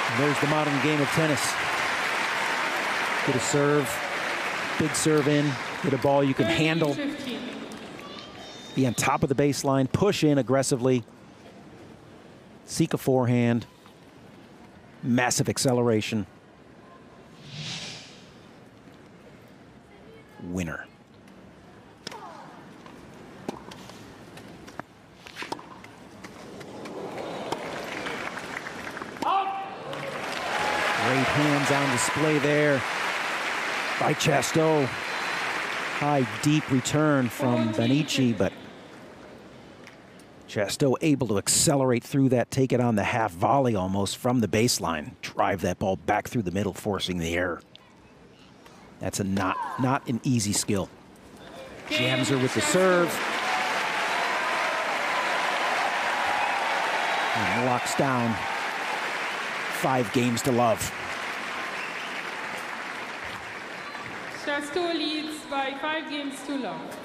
And there's the modern game of tennis. Get a serve, big serve in. Get a ball you can handle, be on top of the baseline, push in aggressively, seek a forehand, massive acceleration. Winner. Great hands on display there by Chasteau. High, deep return from Benici, but Chasteau able to accelerate through that, take it on the half volley almost from the baseline, drive that ball back through the middle, forcing the error. That's a not an easy skill. Jams her with the serve. And locks down 5 games to love. Chasteau leads by 5 games to love.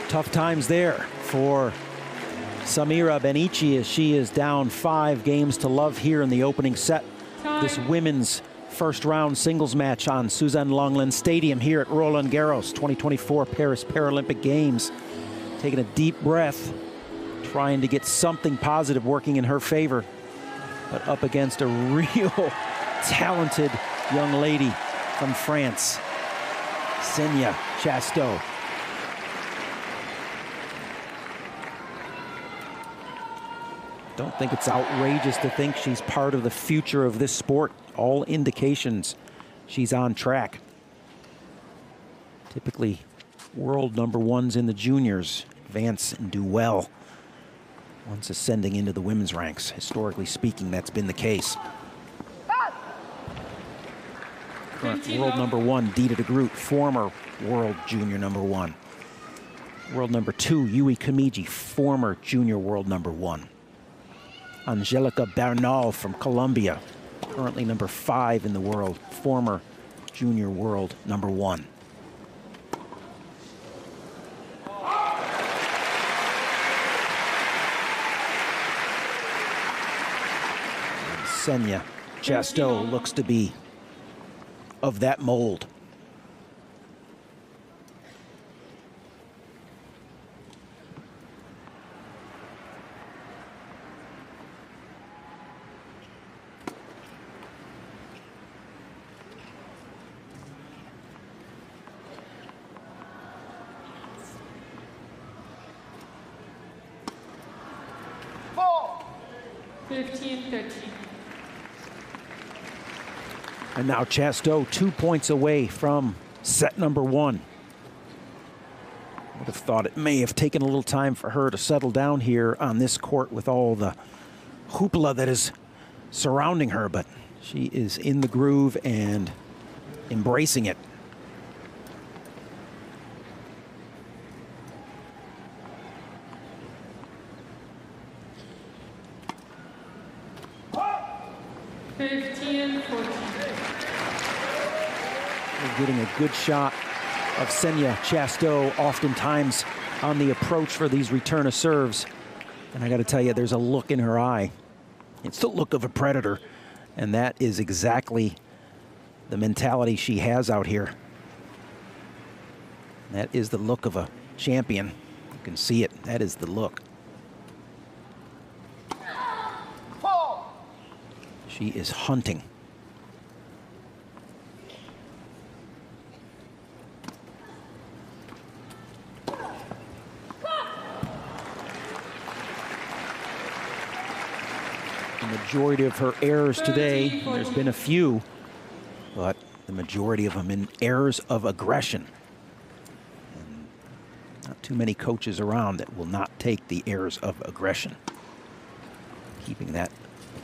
Tough times there for Samira Benici as she is down 5 games to love here in the opening set. This women's First round singles match on Suzanne Lenglen Stadium here at Roland-Garros 2024 Paris Paralympic Games. Taking a deep breath, trying to get something positive working in her favor, but up against a real talented young lady from France, Xenia Chasteau. Don't think it's outrageous to think she's part of the future of this sport. All indications she's on track. Typically world #1s in the juniors advance and do well once ascending into the women's ranks. Historically speaking, that's been the case. Current world #1, Dita de Groot, former world junior #1. World #2, Yui Kamiji, former junior world #1. Angelica Bernal from Colombia, currently #5 in the world, former junior world #1. Xenia Chasteau looks to be of that mold. And now Chasteau 2 points away from set #1. Would have thought it may have taken a little time for her to settle down here on this court with all the hoopla that is surrounding her, but she is in the groove and embracing it. Getting a good shot of Xenia Chasteau oftentimes on the approach for these return of serves. And I got to tell you, there's a look in her eye. It's the look of a predator. And that is exactly the mentality she has out here. That is the look of a champion. You can see it. That is the look. She is hunting. The majority of her errors today, there's been a few, but the majority of them in errors of aggression. And not too many coaches around that will not take the errors of aggression. Keeping that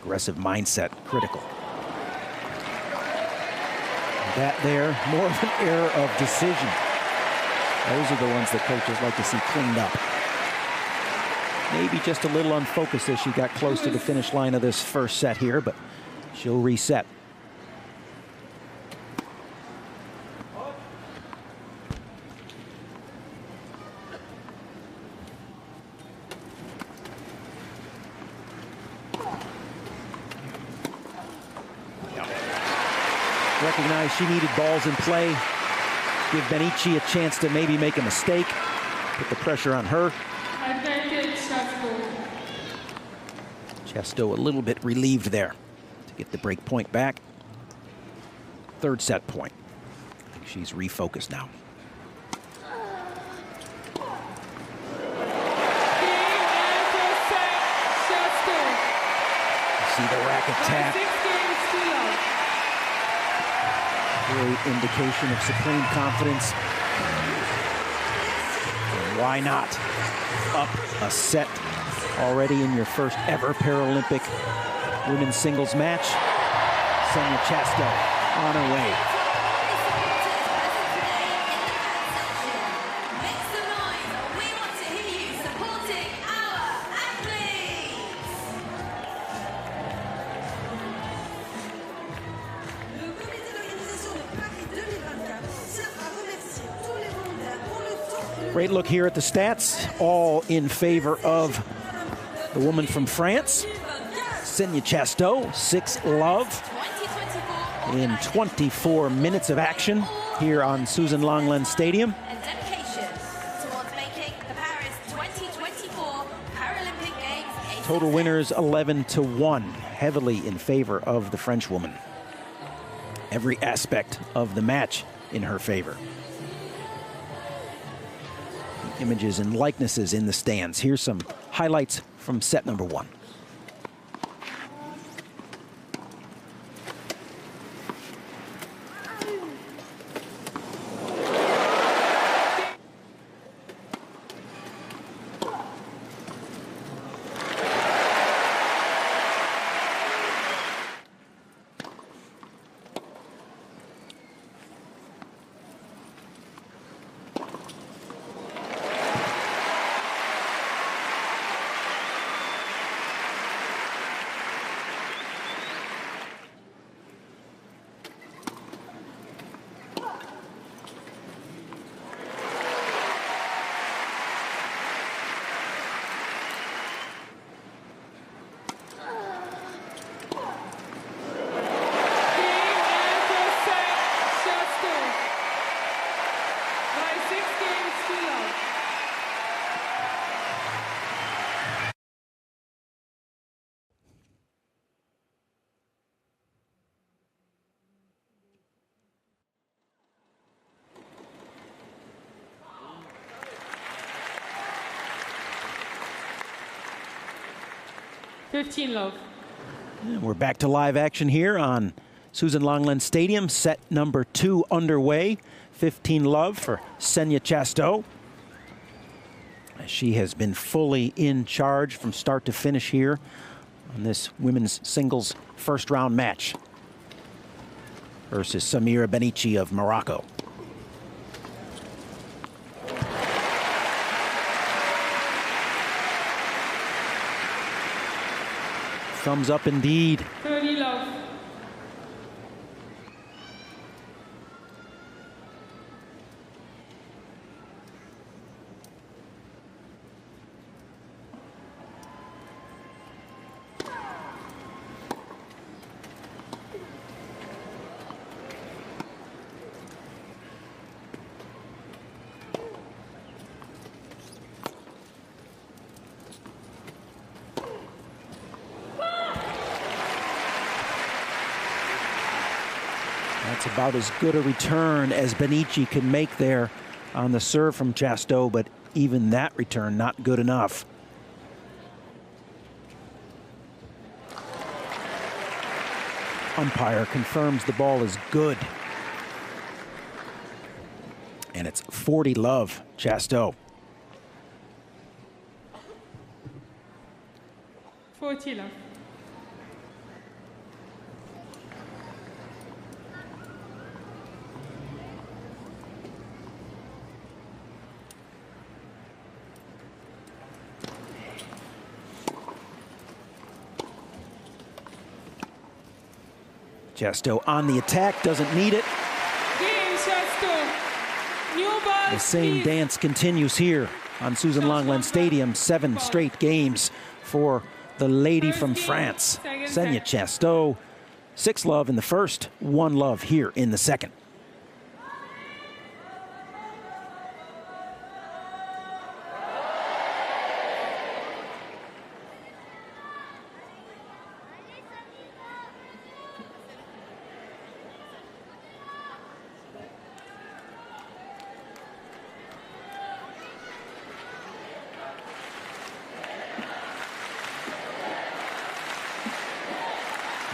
aggressive mindset critical. That there, more of an error of decision. Those are the ones that coaches like to see cleaned up. Maybe just a little unfocused as she got close to the finish line of this first set here, but she'll reset. Recognized she needed balls in play. Give Benici a chance to maybe make a mistake. Put the pressure on her. Chasteau a little bit relieved there to get the break point back. Third set point. I think she's refocused now. See the rack attack. Great indication of supreme confidence. And why not? Up a set already in your first ever Paralympic women's singles match. Xenia Chasteau on her way. Great look here at the stats, all in favor of the woman from France, Xenia Chasteau, 6 love. in 24 minutes of action here on Susan Longland Stadium. And dedication towards making the Paris 2024 Paralympic Games a Total success. winners 11-1, heavily in favor of the Frenchwoman. Every aspect of the match in her favor. Images and likenesses in the stands. Here's some highlights from set number 1. Love. And we're back to live action here on Susan Longland Stadium. Set number 2 underway. 15-love for Senya Chasteau. She has been fully in charge from start to finish here on this women's singles first round match versus Samira Benici of Morocco. Thumbs up indeed. 30 love. That's about as good a return as Benici can make there on the serve from Chasteau, but even that return not good enough. Umpire confirms the ball is good. And it's 40 love, Chasteau. 40 love. Chasteau on the attack, doesn't need it. Game, Chasteau. New ball, The same please. dance continues here on Susan Longland Stadium. 7 straight games for the lady from France, Senya Chasteau. 6 love in the first, 1 love here in the second.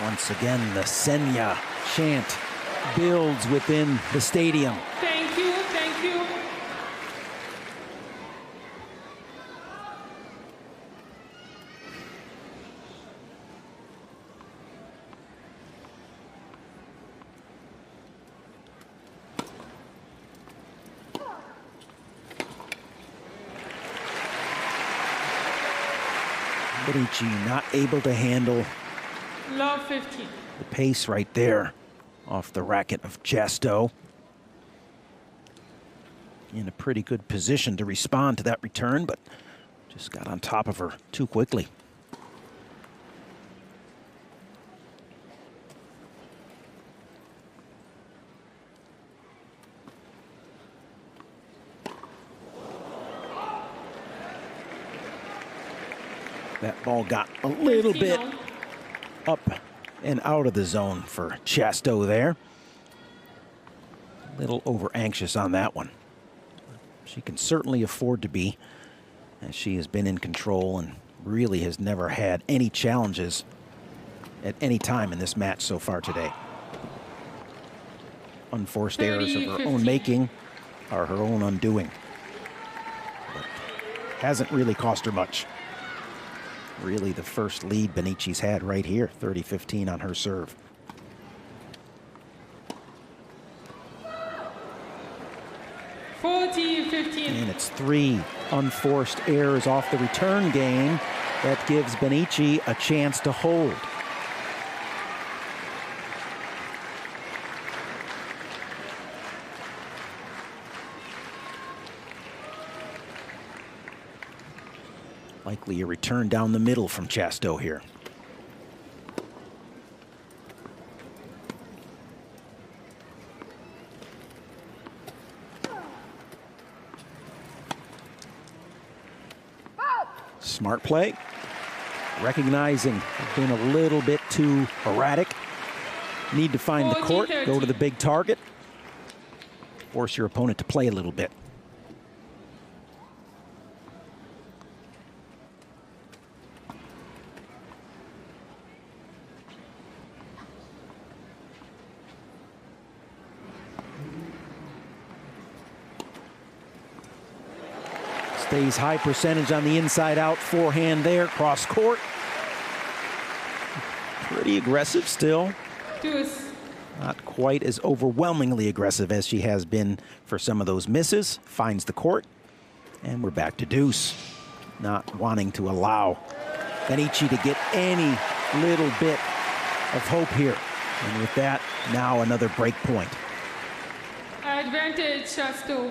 Once again, the Senya chant builds within the stadium. Thank you, thank you. Benici not able to handle Love 15. the pace right there off the racket of Chasteau. In a pretty good position to respond to that return, but just got on top of her too quickly. That ball got a little bit up and out of the zone for Chasteau there. A little over anxious on that one. She can certainly afford to be, as she has been in control and really has never had any challenges at any time in this match so far today. Unforced errors of her own making are her own undoing. But hasn't really cost her much. Really the first lead Bonici's had right here, 30-15 on her serve. And it's 3 unforced errors off the return game that gives Bonici a chance to hold. Likely a return down the middle from Chasteau here. Smart play. Recognizing been a little bit too erratic. Need to find the court, go to the big target. Force your opponent to play a little bit. Stays high percentage on the inside out forehand there, cross court. Pretty aggressive still. Not quite as overwhelmingly aggressive as she has been for some of those misses. Finds the court, and we're back to deuce. Not wanting to allow Bonici to get any little bit of hope here. And with that, now another break point. Advantage, Chasteau.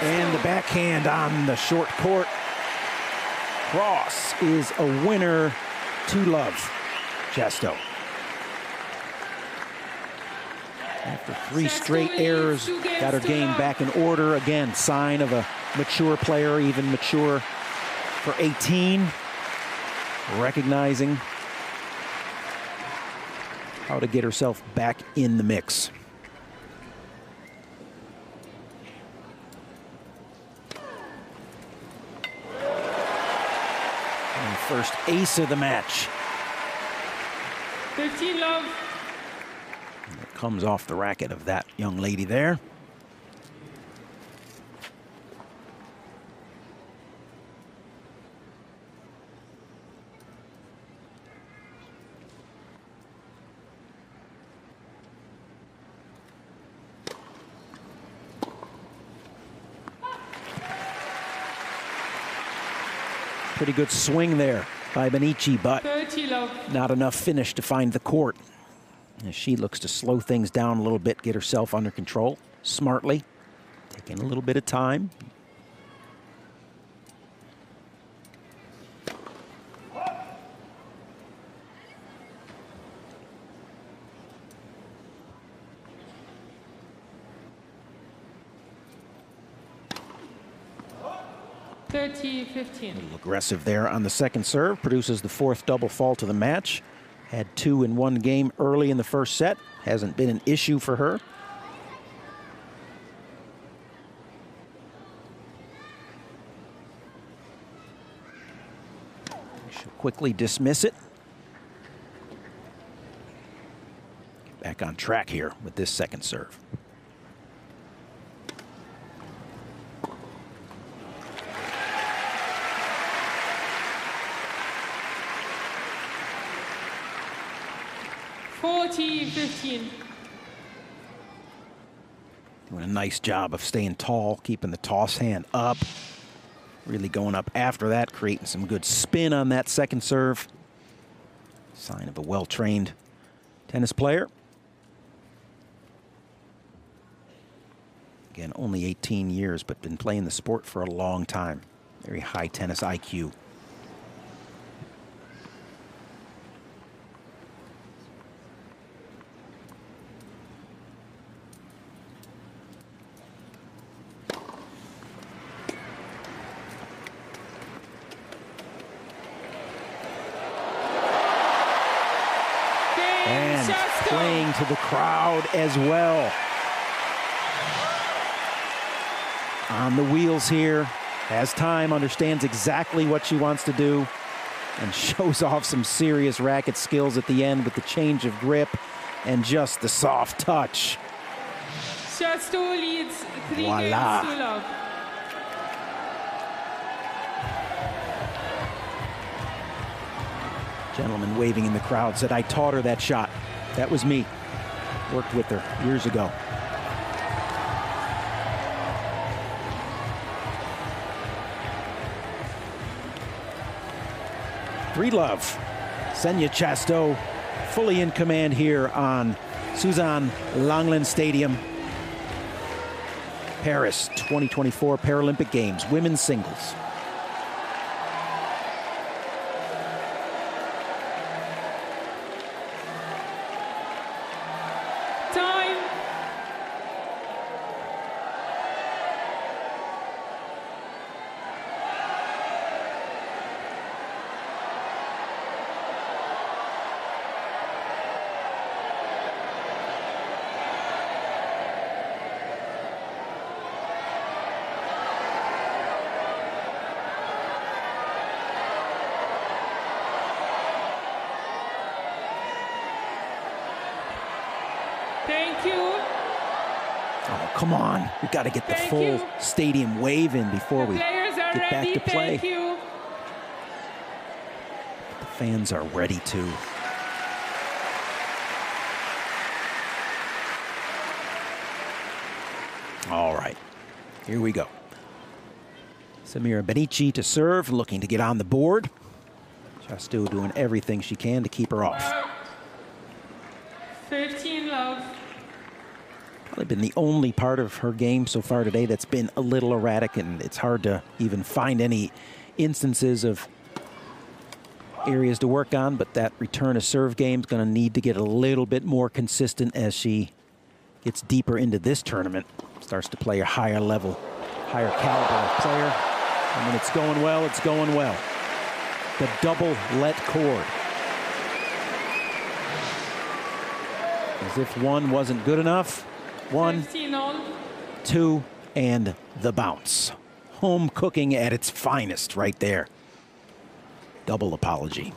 And the backhand on the short court. Cross is a winner to love, Chasteau. After 3 straight errors, got her game back in order. Again, sign of a mature player, even mature for 18. Recognizing how to get herself back in the mix. First ace of the match. 15 love. It comes off the racket of that young lady there. Pretty good swing there by Bonici, but not enough finish to find the court. As she looks to slow things down a little bit, get herself under control smartly, taking a little bit of time. A little aggressive there on the second serve, produces the 4th double fault of the match. Had 2 in one game early in the first set. Hasn't been an issue for her. She'll quickly dismiss it. Back on track here with this second serve. $40-15. Doing a nice job of staying tall, keeping the toss hand up. Really going up after that, creating some good spin on that second serve. Sign of a well-trained tennis player. Again, only 18 years, but been playing the sport for a long time. Very high tennis IQ. playing to the crowd as well. On the wheels here, has time, understands exactly what she wants to do, and shows off some serious racket skills at the end with the change of grip and just the soft touch. Chasteau leads 3 Voila. games to love. Gentleman waving in the crowd said, "I taught her that shot. That was me. Worked with her years ago." Three love. Xenia Chasteau fully in command here on Suzanne Lenglen Stadium. Paris 2024 Paralympic Games, women's singles. Time. Thank you. Oh, come on. We got to get the Thank full you. stadium wave in before The we players are get back ready. to play. Thank you. The fans are ready too. All right, here we go. Samira Benici to serve, looking to get on the board. Chasteau doing everything she can to keep her off. 13 love. Probably been the only part of her game so far today that's been a little erratic, and it's hard to even find any instances of areas to work on, but that return to serve game is going to need to get a little bit more consistent as she gets deeper into this tournament, starts to play a higher level, higher caliber player. And when it's going well, it's going well. The double let cord. As if one wasn't good enough. 1, 15 all. 2, and the bounce. Home cooking at its finest right there. Double apology.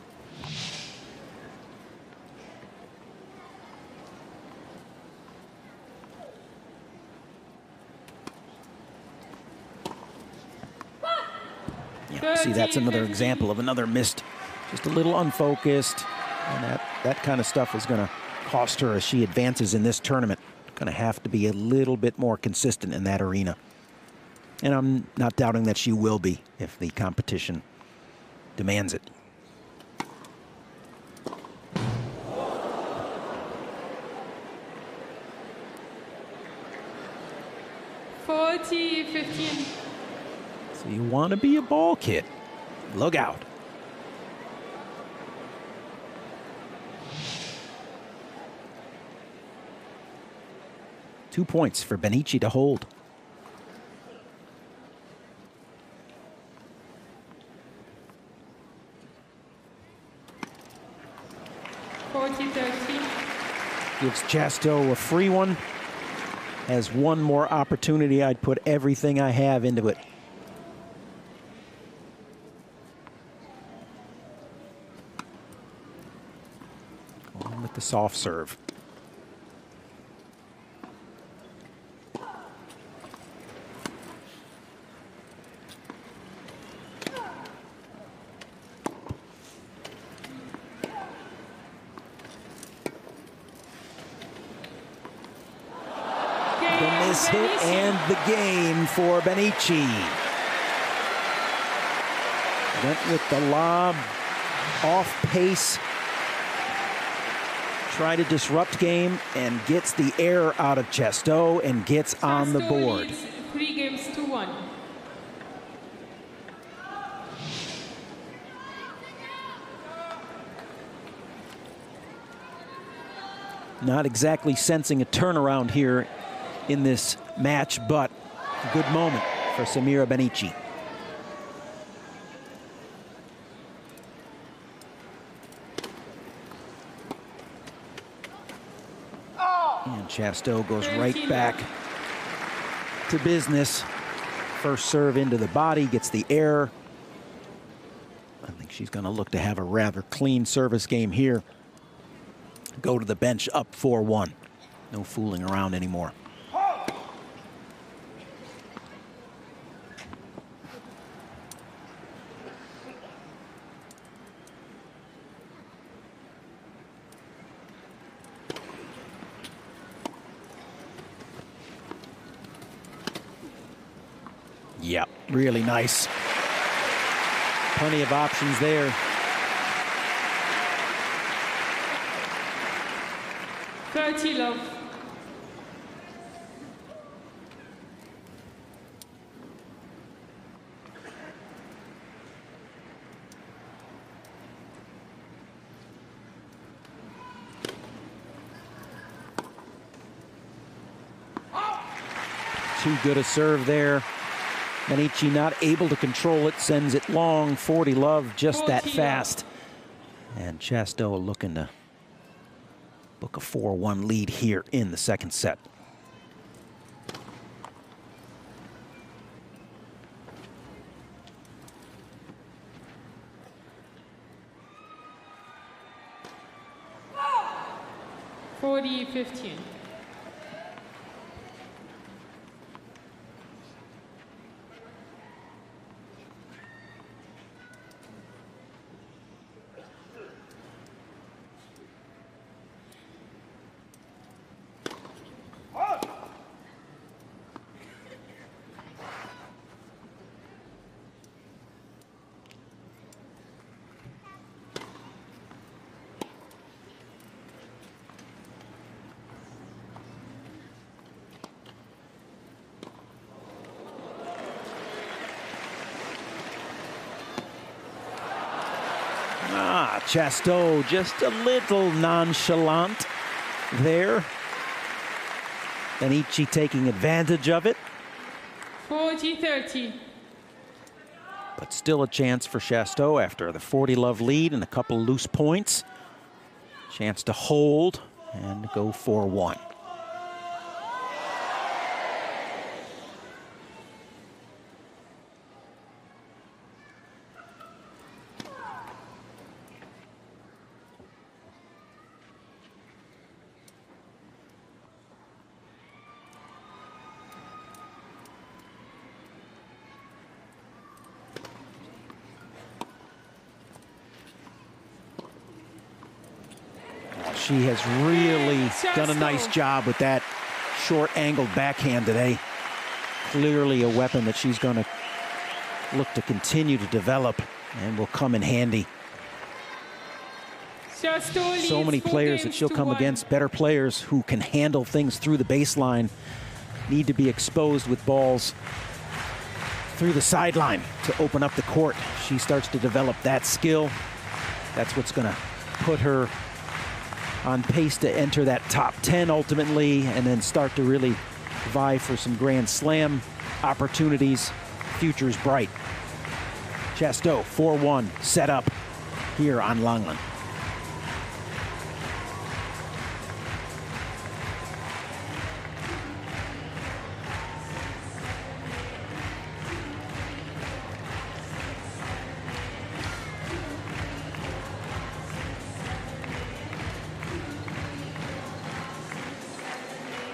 Yeah, see, that's another example of another missed, just a little unfocused, and that kind of stuff is going to cost her as she advances in this tournament. Going to have to be a little bit more consistent in that arena. And I'm not doubting that she will be if the competition demands it. $40-15. So you want to be a ball kid. Look out. Two points for Benici to hold. Gives Chasteau a free one. Has one more opportunity. I'd put everything I have into it. Going with the soft serve. Hit and the game for Benici. Went with the lob, off pace, tried to disrupt game and gets the error out of Chasteau and gets on the board. 3 games to 1. Not exactly sensing a turnaround here in this match, but a good moment for Samira Benici. And Chasteau goes right back to business. First serve into the body, gets the error. I think she's going to look to have a rather clean service game here. Go to the bench up 4-1. No fooling around anymore. Yeah, really nice. Plenty of options there. Love. Too good a serve there. Manichi not able to control it, sends it long. 40 love, just that fast. And Chasteau looking to book a 4-1 lead here in the second set. (40-15). Chasteau just a little nonchalant there. Manichi taking advantage of it. 40-30. But still a chance for Chasteau after the 40 love lead and a couple loose points. Chance to hold and go 4-1. She has really done a nice job with that short angled backhand today. Clearly a weapon that she's going to look to continue to develop and will come in handy. So many players that she'll come against, better players who can handle things through the baseline, need to be exposed with balls through the sideline to open up the court. She starts to develop that skill. That's what's going to put her on pace to enter that top 10 ultimately, and then start to really vie for some Grand Slam opportunities. Future's bright. Chasteau, 4-1, set up here on Langland.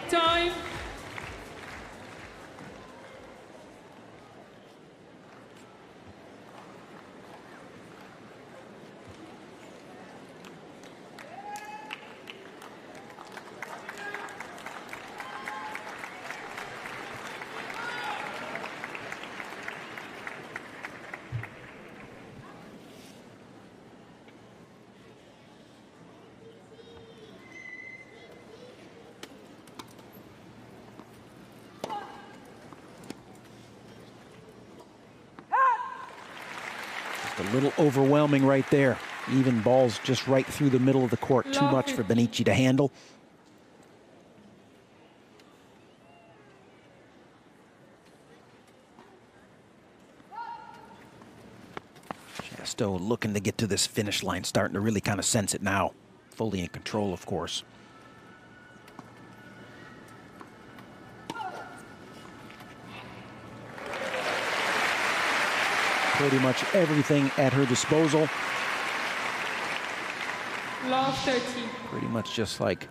Time. A little overwhelming right there. Even balls just right through the middle of the court. Too much for Manichi to handle. Chasteau looking to get to this finish line, starting to really kind of sense it now. Fully in control, of course. pretty much everything at her disposal. Love 30. Pretty much just like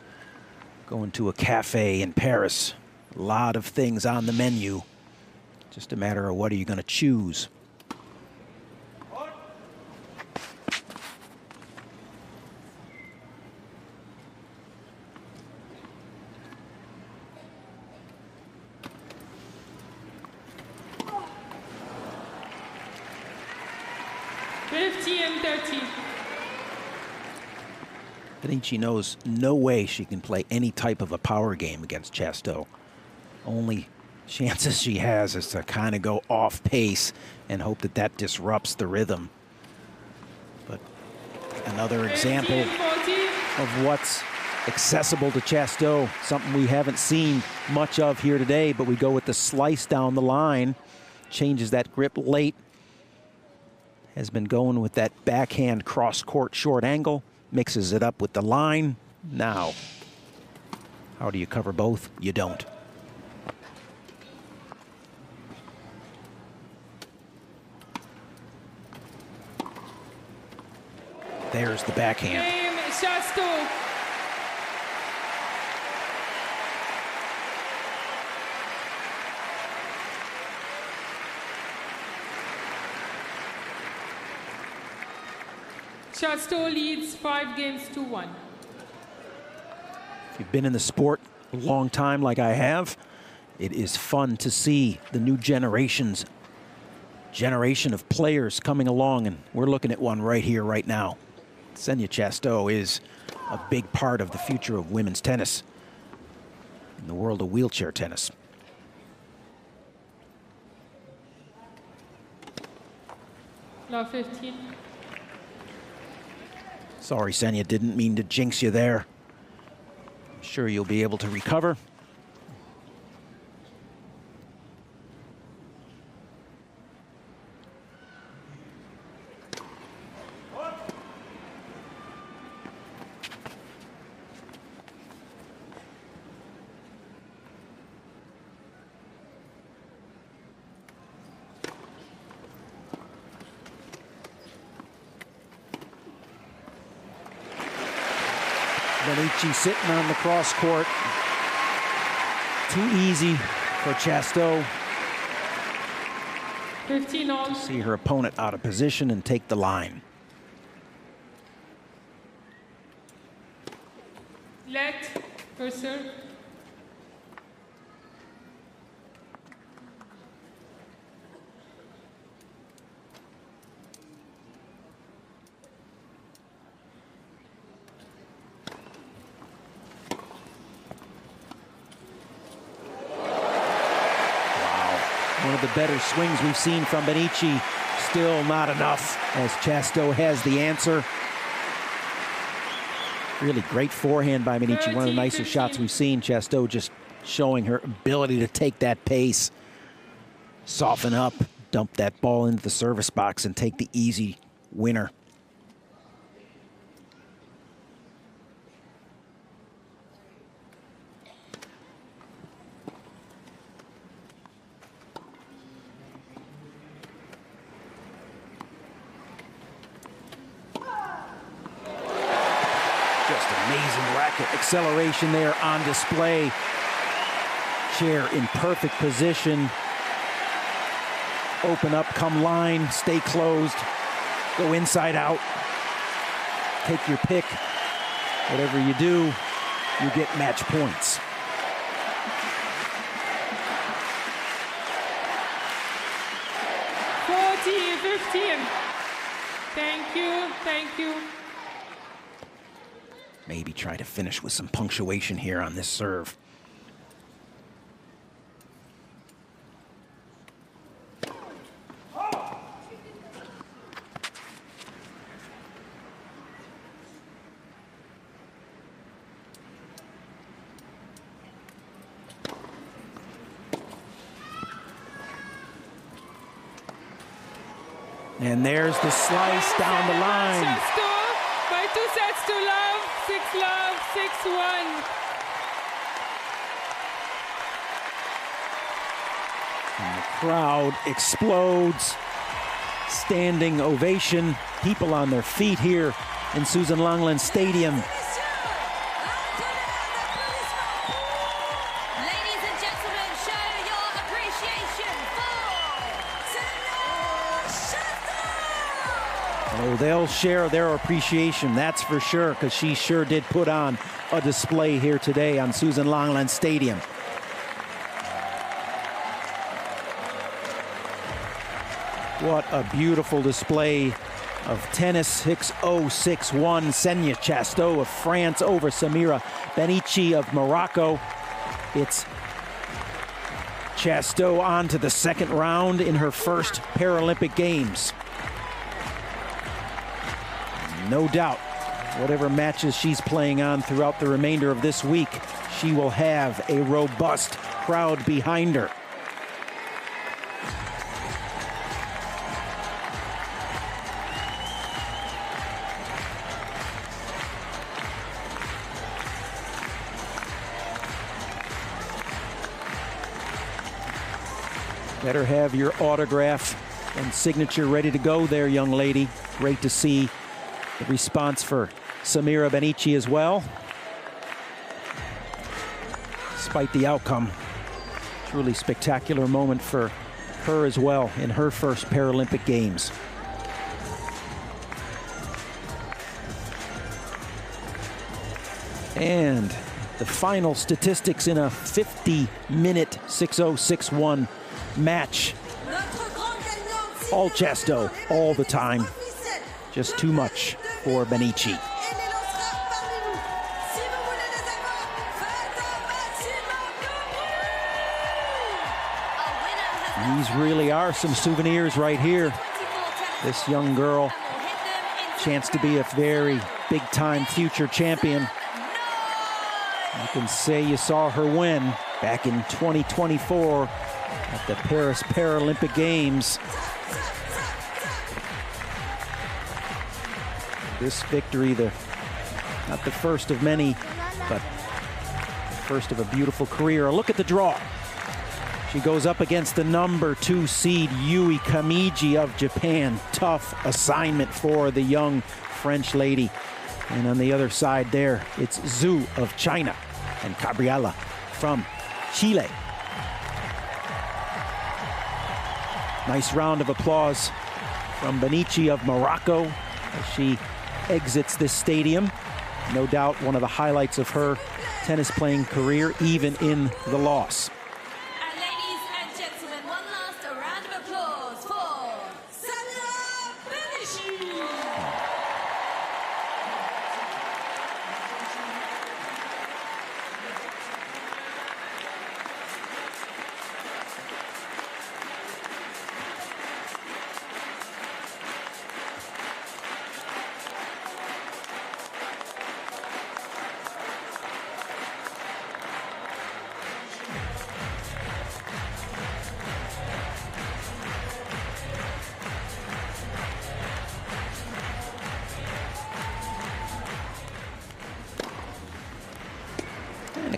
going to a cafe in Paris. A lot of things on the menu. Just a matter of what are you going to choose. She knows no way she can play any type of a power game against Chasteau. Only chances she has is to kind of go off pace and hope that that disrupts the rhythm. But another example of what's accessible to Chasteau, something we haven't seen much of here today, but we go with the slice down the line, changes that grip late, has been going with that backhand cross-court short angle, mixes it up with the line. Now, how do you cover both? You don't. There's the backhand. Chasteau. Chasteau leads 5-1. If you've been in the sport a long time like I have, it is fun to see the new generation of players coming along, and we're looking at one right here, right now. Xenia Chasteau is a big part of the future of women's tennis in the world of wheelchair tennis. Love 15. Sorry, Xenia, didn't mean to jinx you there. I'm sure you'll be able to recover. Sitting on the cross court. Too easy for Chasteau. 15 all. See her opponent out of position and take the line. Let her serve. The better swings we've seen from Benici, still not enough as Chasteau has the answer. Really great forehand by Benici, one of the nicer shots we've seen. Chasteau just showing her ability to take that pace, soften up, dump that ball into the service box and take the easy winner. Acceleration there on display. Chair in perfect position. Open up, come line, stay closed, go inside out. Take your pick. Whatever you do, you get match points. Thank you, thank you. Maybe try to finish with some punctuation here on this serve. And there's the slice down the line. Chasteau by 2 sets to love, 6-1. And the crowd explodes. standing ovation. People on their feet here in Susan Longland Stadium. Ladies and gentlemen, show your appreciation for Oh, they'll share their appreciation, that's for sure, because she sure did put on a display here today on Susan Longland Stadium. What a beautiful display of tennis. 6-0-6-1. Xenia Chasteau of France over Samira Benici of Morocco. It's Chasteau on to the second round in her first Paralympic Games. No doubt, whatever matches she's playing on throughout the remainder of this week, she will have a robust crowd behind her. Better have your autograph and signature ready to go there, young lady. Great to see the response for Samira Benici as well. Despite the outcome, truly spectacular moment for her as well in her first Paralympic Games. And the final statistics in a 50-minute 6-0-6-1 match. All Chasteau, all the time. Just too much for Benici. These really are some souvenirs right here. This young girl, chance to be a very big-time future champion. You can say you saw her win back in 2024 at the Paris Paralympic Games. This victory, not the first of many, but the first of a beautiful career. A look at the draw. She goes up against the #2 seed Yui Kamiji of Japan. Tough assignment for the young French lady. And on the other side there, it's Zhu of China and Gabriela from Chile. Nice round of applause from Benici of Morocco as she exits this stadium. No doubt one of the highlights of her tennis playing career, even in the loss. And ladies and gentlemen, one last round of applause for Samira Benici.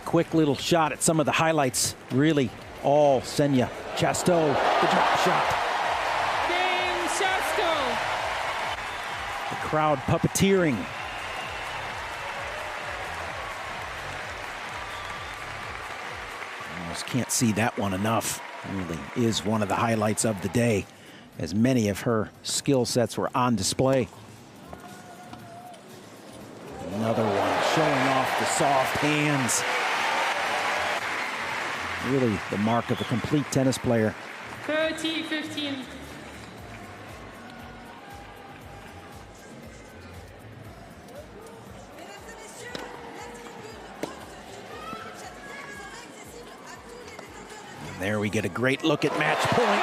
Quick little shot at some of the highlights. Really all Xenia Chasteau. The drop shot. Game Chasteau. The crowd puppeteering. Almost can't see that one enough. Really is one of the highlights of the day, as many of her skill sets were on display. Another one showing off the soft hands. Really the mark of a complete tennis player. 30-15. And there we get a great look at match point.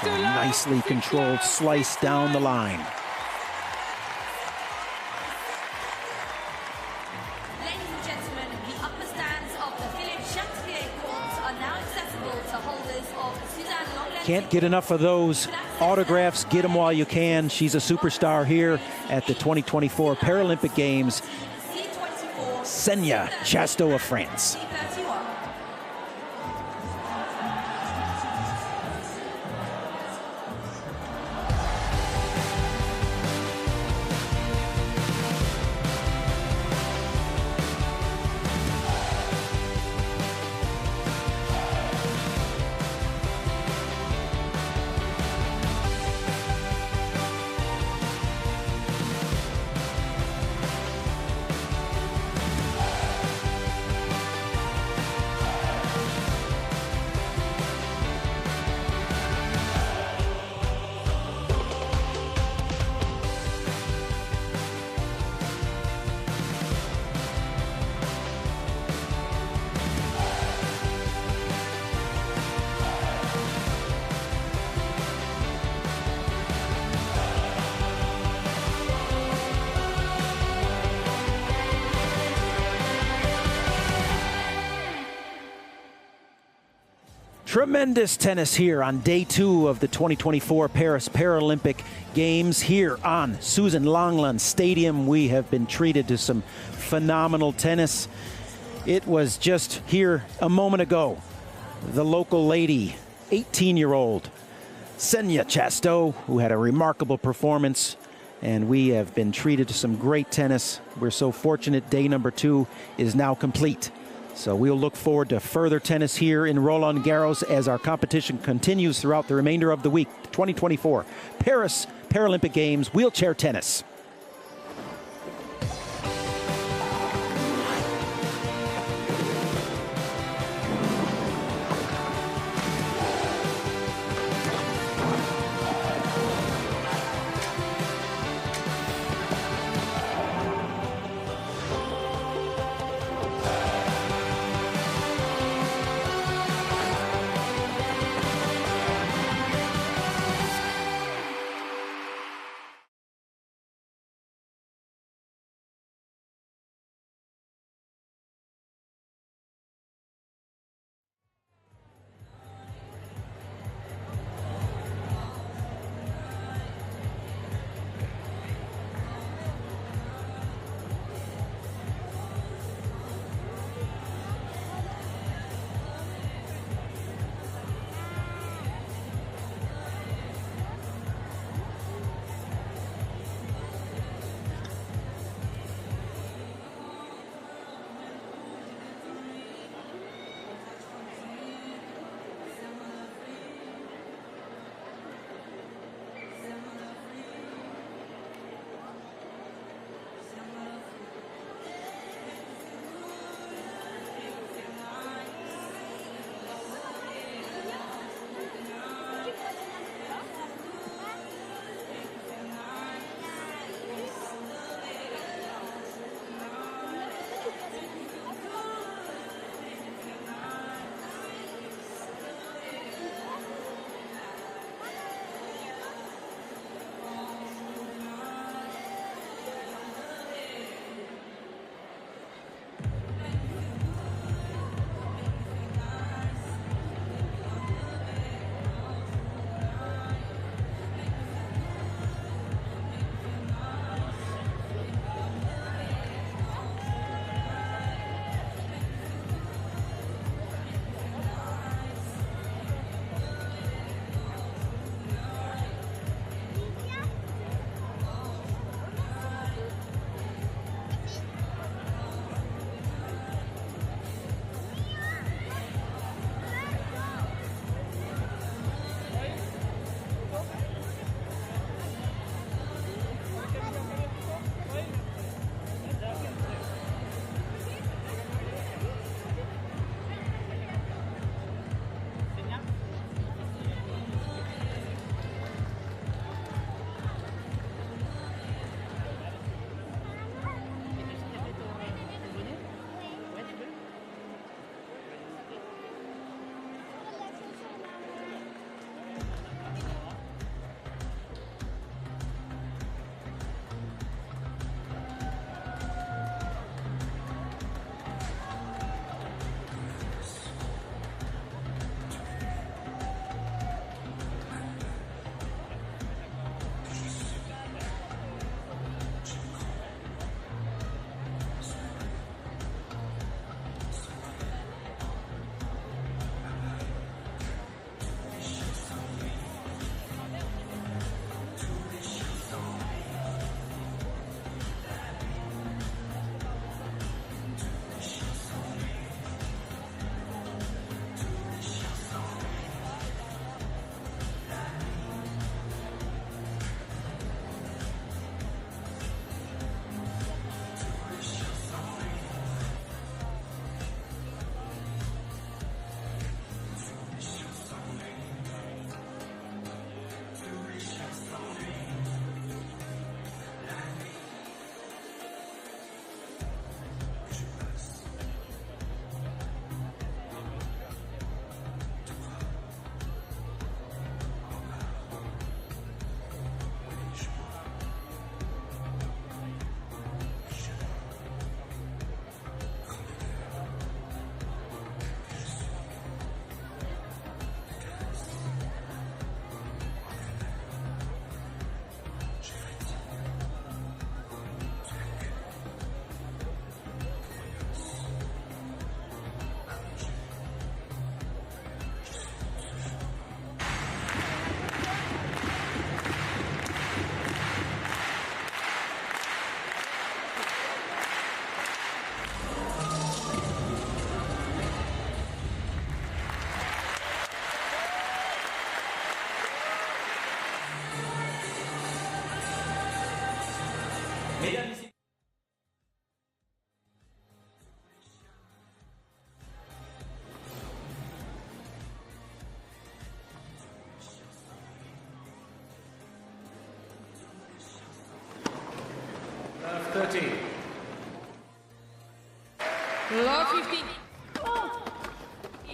A nicely controlled slice down the line. Can't get enough of those autographs. Get them while you can. She's a superstar here at the 2024 Paralympic Games. Xenia Chasteau of France. Tremendous tennis here on day 2 of the 2024 Paris Paralympic Games here on Susan Longland Stadium. We have been treated to some phenomenal tennis. It was just here a moment ago. The local lady, 18-year-old Senya Chasteau, who had a remarkable performance, and we have been treated to some great tennis. We're so fortunate. Day number 2 is now complete. So we'll look forward to further tennis here in Roland-Garros as our competition continues throughout the remainder of the week. 2024 Paris Paralympic Games wheelchair tennis. Love 13. Love 15.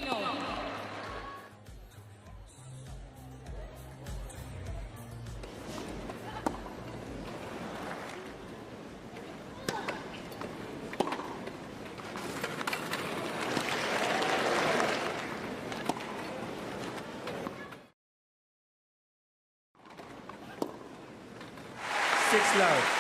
No. Six love.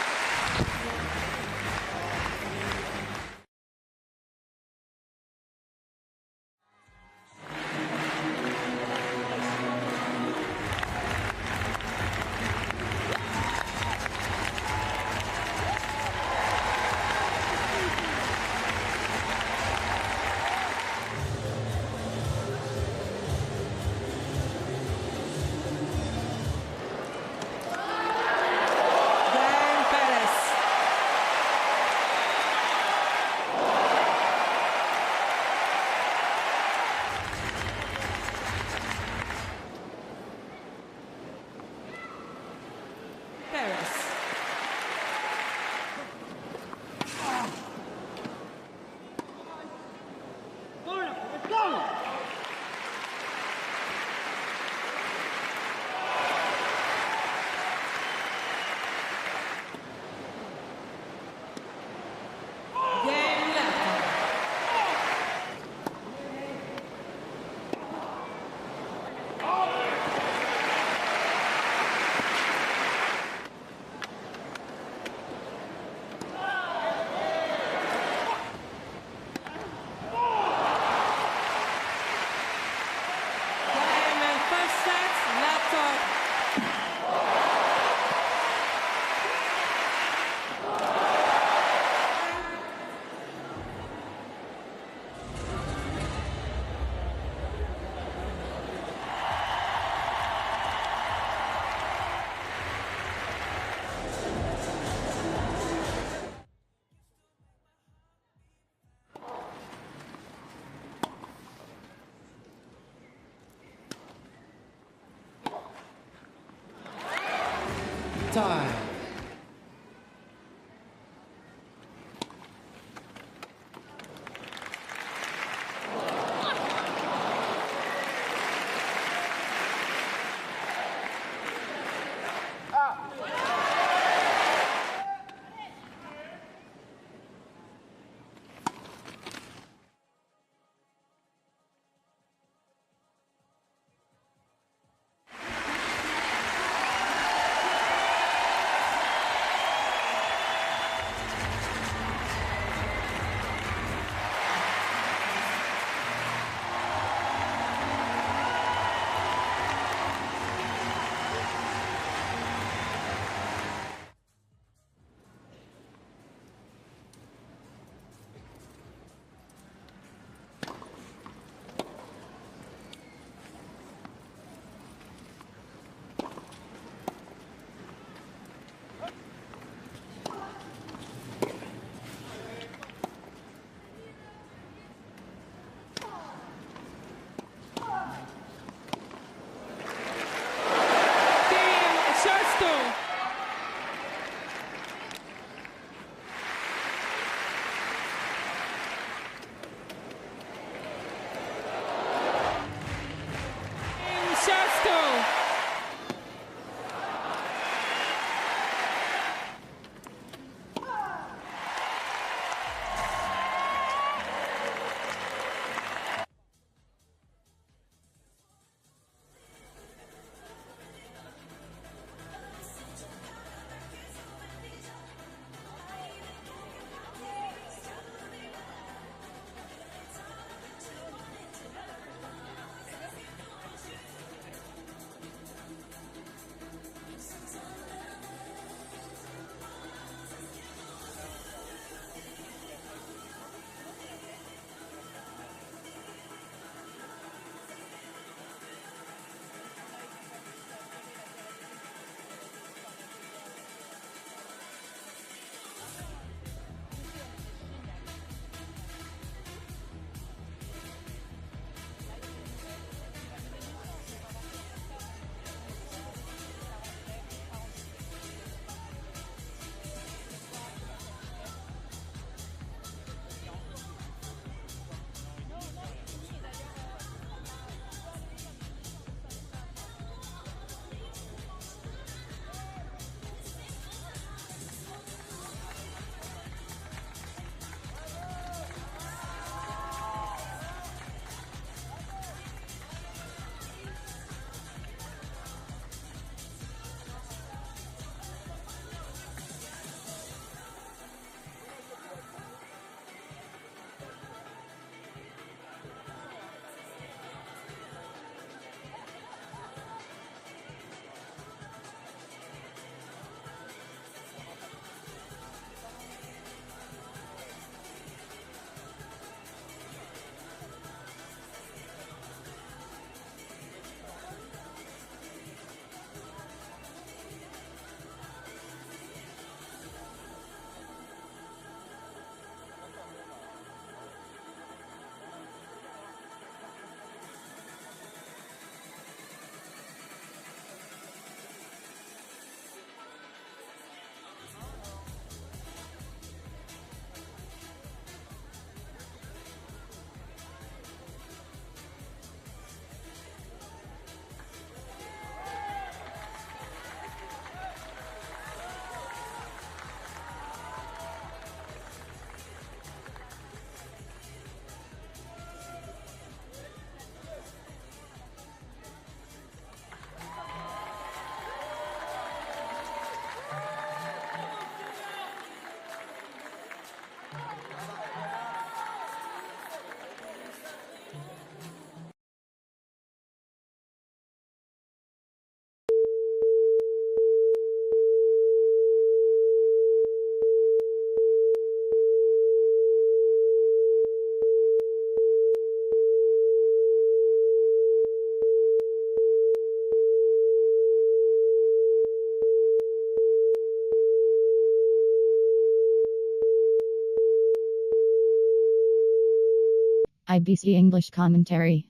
IBC English commentary.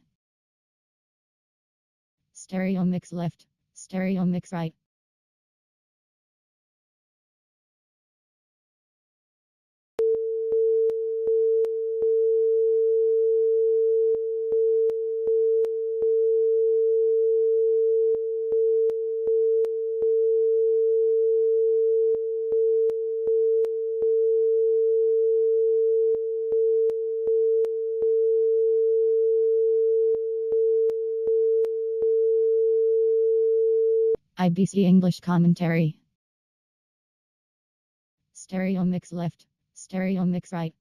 Stereo mix left, stereo mix right. IBC English commentary. Stereo mix left, stereo mix right.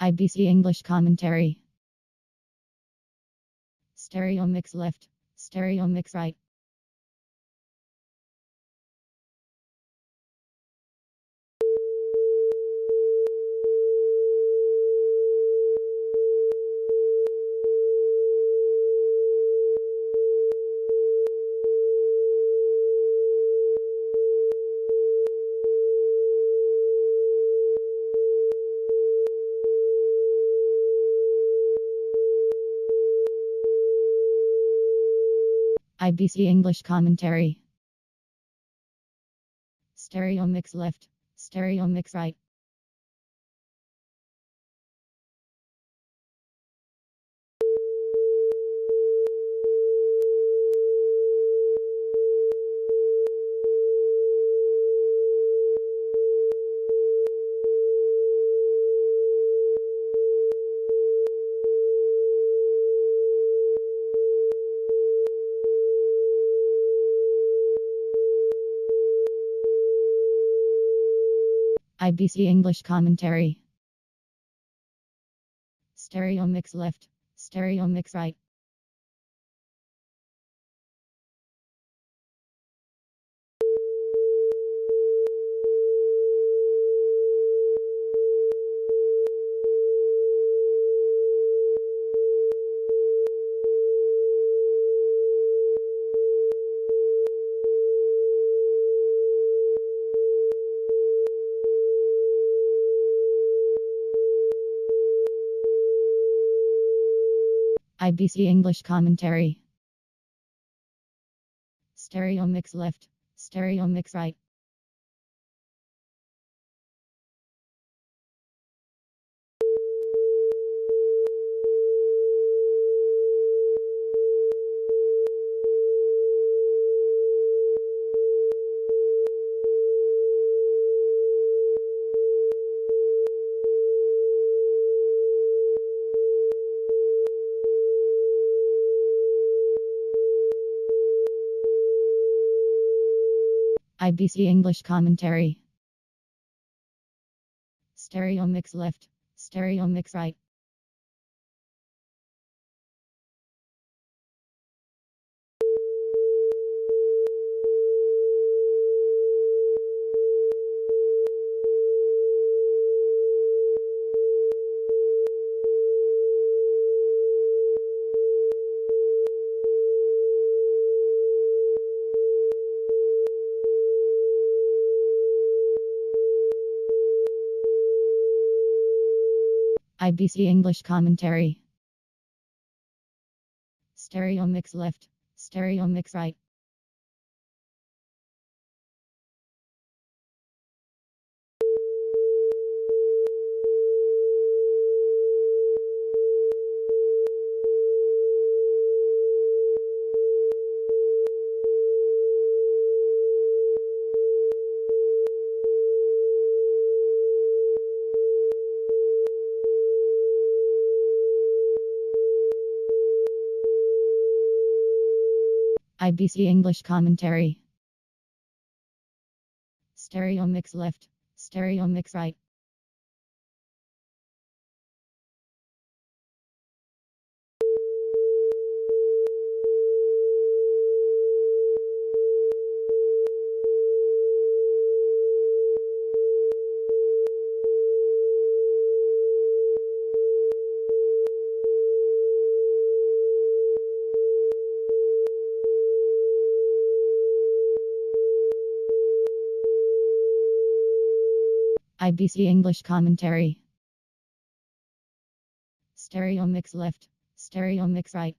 IBC English commentary. Stereo mix left, stereo mix right. IBC English commentary. Stereo mix left, stereo mix right. IBC English commentary. Stereo mix left, stereo mix right. IBC English commentary. Stereo mix left, stereo mix right. IBC English commentary. Stereo mix left, stereo mix right. IBC English commentary. Stereo mix left, stereo mix right. IBC English commentary. Stereo mix left, stereo mix right. IBC English commentary. Stereo mix left, stereo mix right.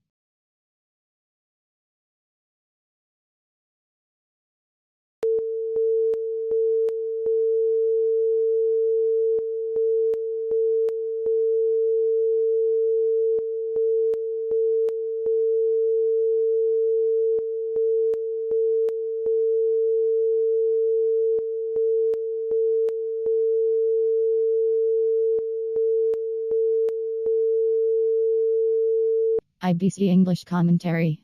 IBC English commentary.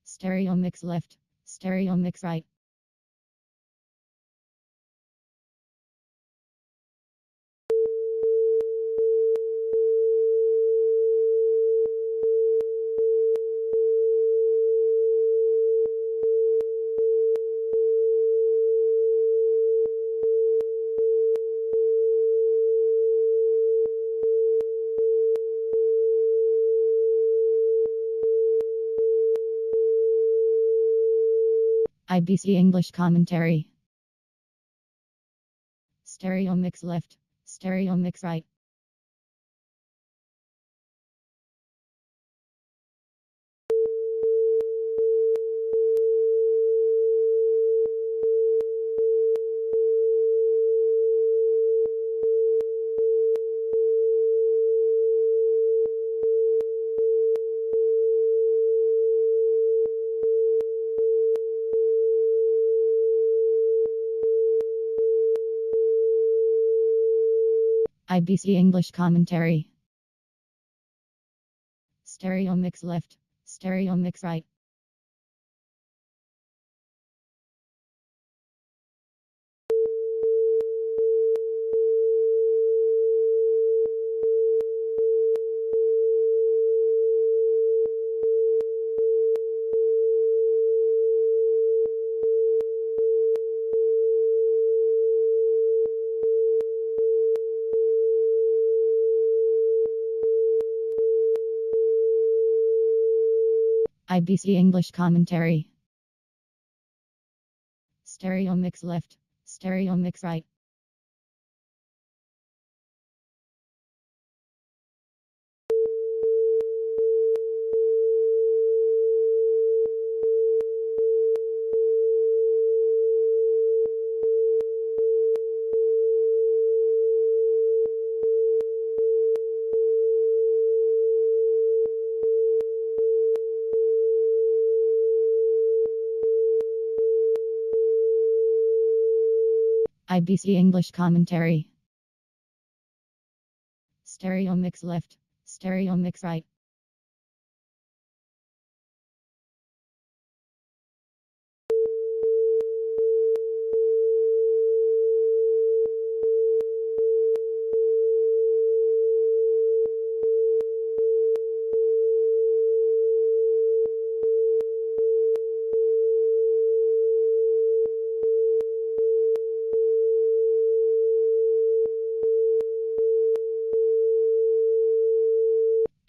Stereo mix left, stereo mix right. IBC English commentary. Stereo mix left, stereo mix right. IBC English commentary. Stereo mix left, stereo mix right. IBC English commentary. Stereo mix left, stereo mix right. IBC English commentary. Stereo mix left, stereo mix right.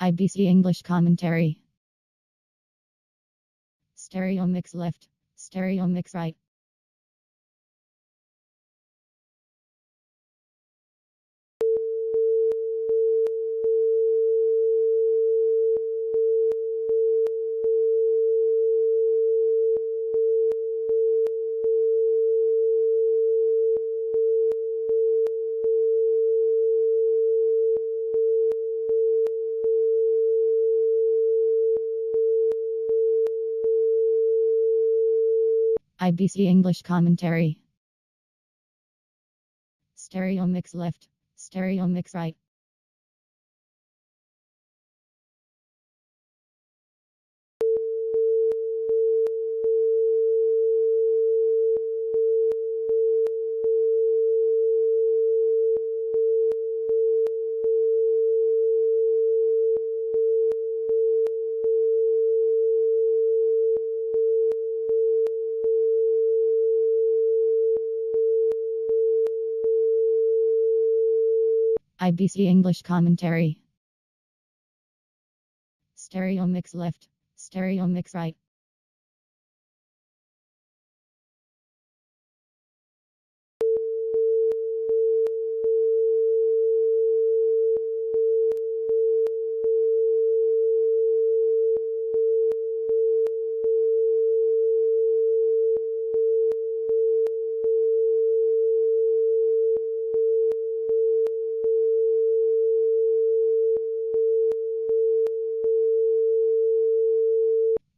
IBC English commentary. Stereo mix left, stereo mix right. IBC English commentary. Stereo mix left, stereo mix right. IBC English commentary. Stereo mix left, stereo mix right.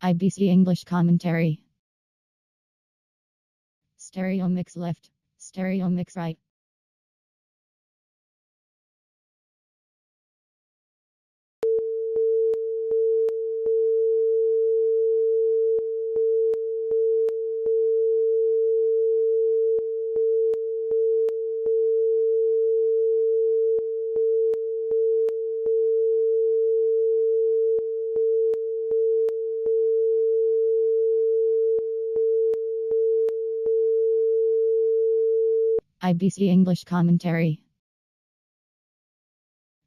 IBC English commentary. Stereo mix left, stereo mix right. IBC English commentary.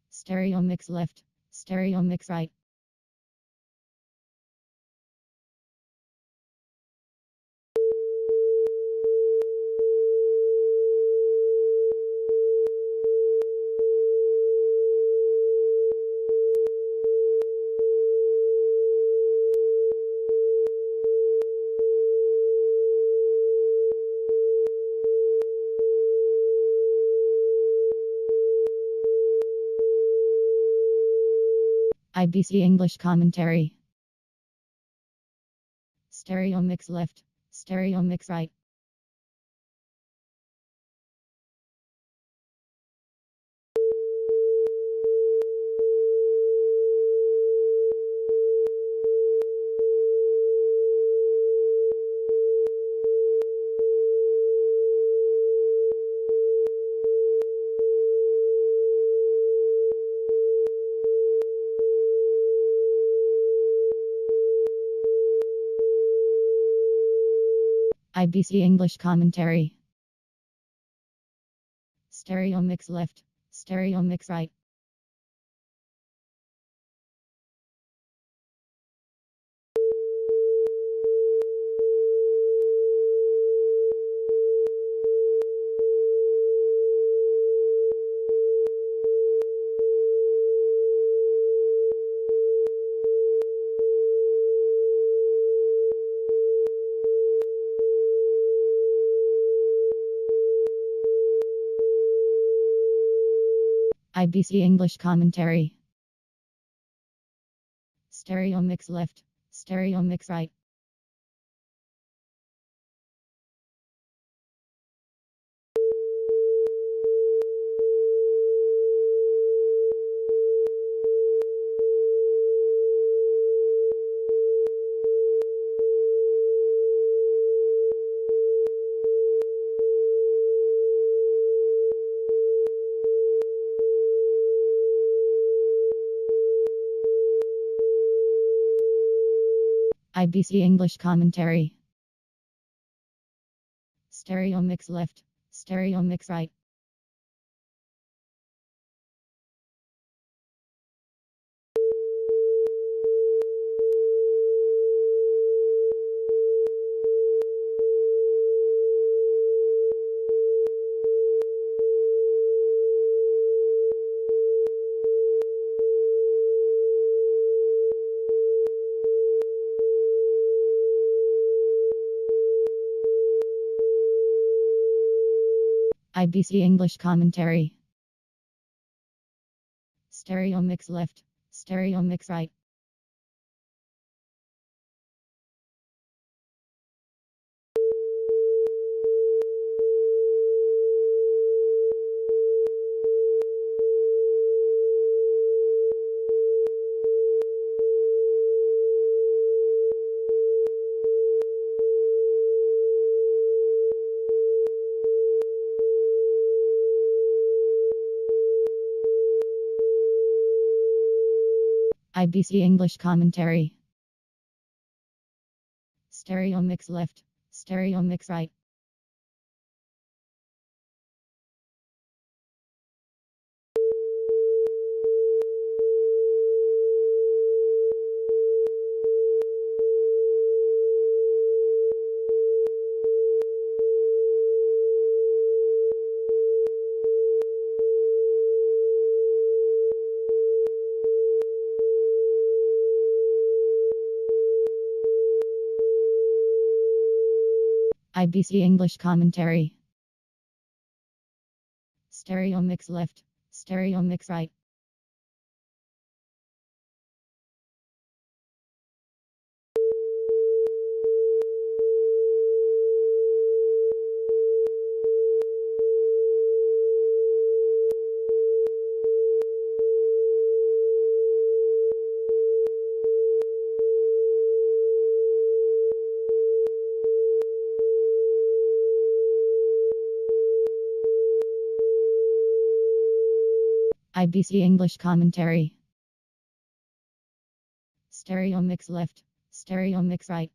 Stereo mix left, stereo mix right. IBC English commentary. Stereo mix left, stereo mix right. IBC English commentary. Stereo mix left, stereo mix right. IBC English commentary. Stereo mix left, stereo mix right. IBC English commentary. Stereo mix left, stereo mix right. IBC English commentary. Stereo mix left, stereo mix right. IBC English commentary. Stereo mix left, stereo mix right. IBC English commentary. Stereo mix left, stereo mix right. IBC English commentary. Stereo mix left, stereo mix right.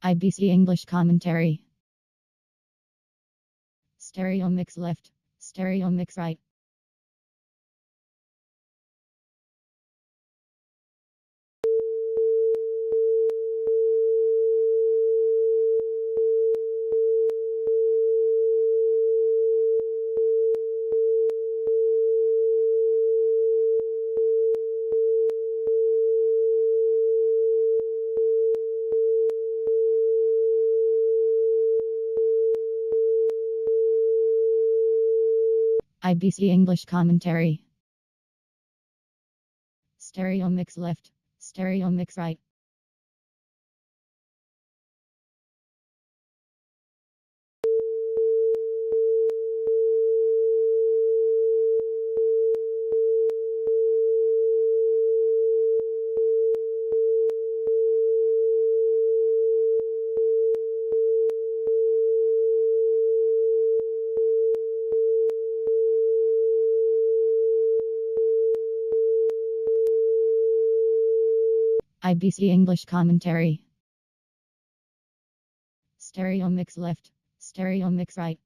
IBC English commentary. Stereo mix left, stereo mix right. IBC English commentary. Stereo mix left, stereo mix right. IBC English commentary. Stereo mix left, stereo mix right.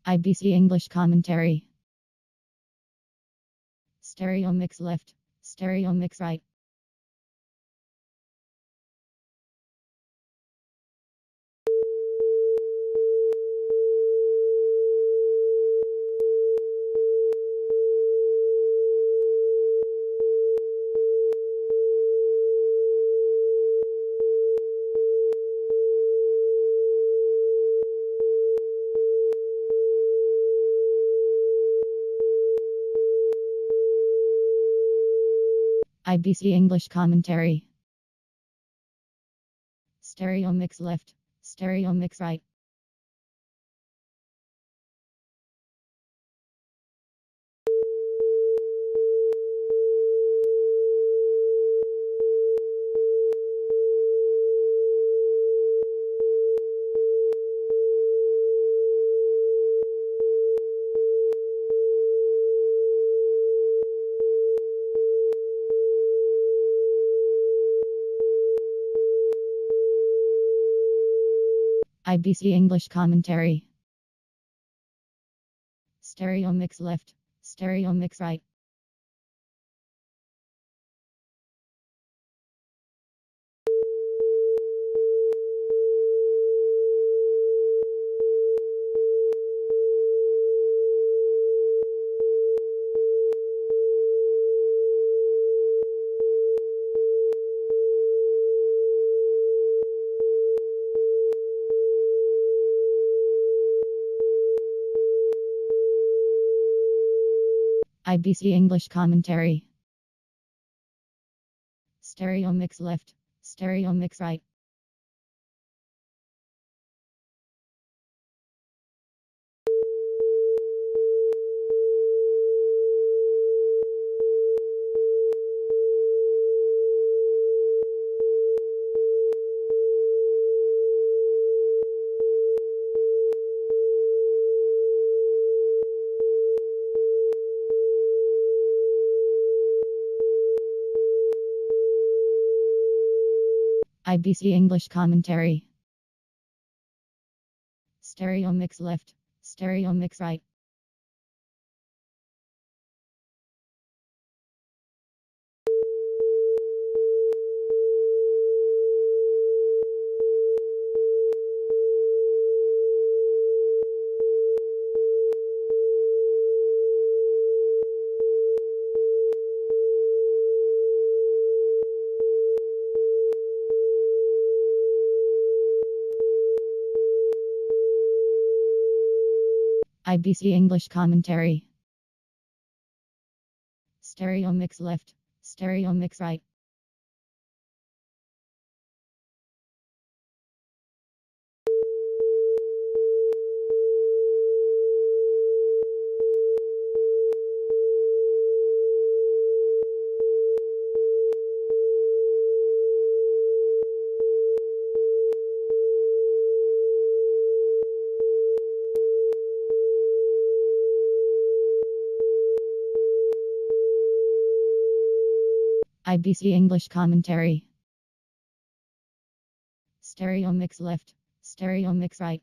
IBC English commentary. Stereo mix left, stereo mix right. IBC English commentary. Stereo mix left, stereo mix right. IBC English commentary. Stereo mix left, stereo mix right. IBC English commentary. Stereo mix left, stereo mix right. IBC English commentary. Stereo mix left, stereo mix right. IBC English commentary. Stereo mix left, stereo mix right. IBC English commentary. Stereo mix left, stereo mix right.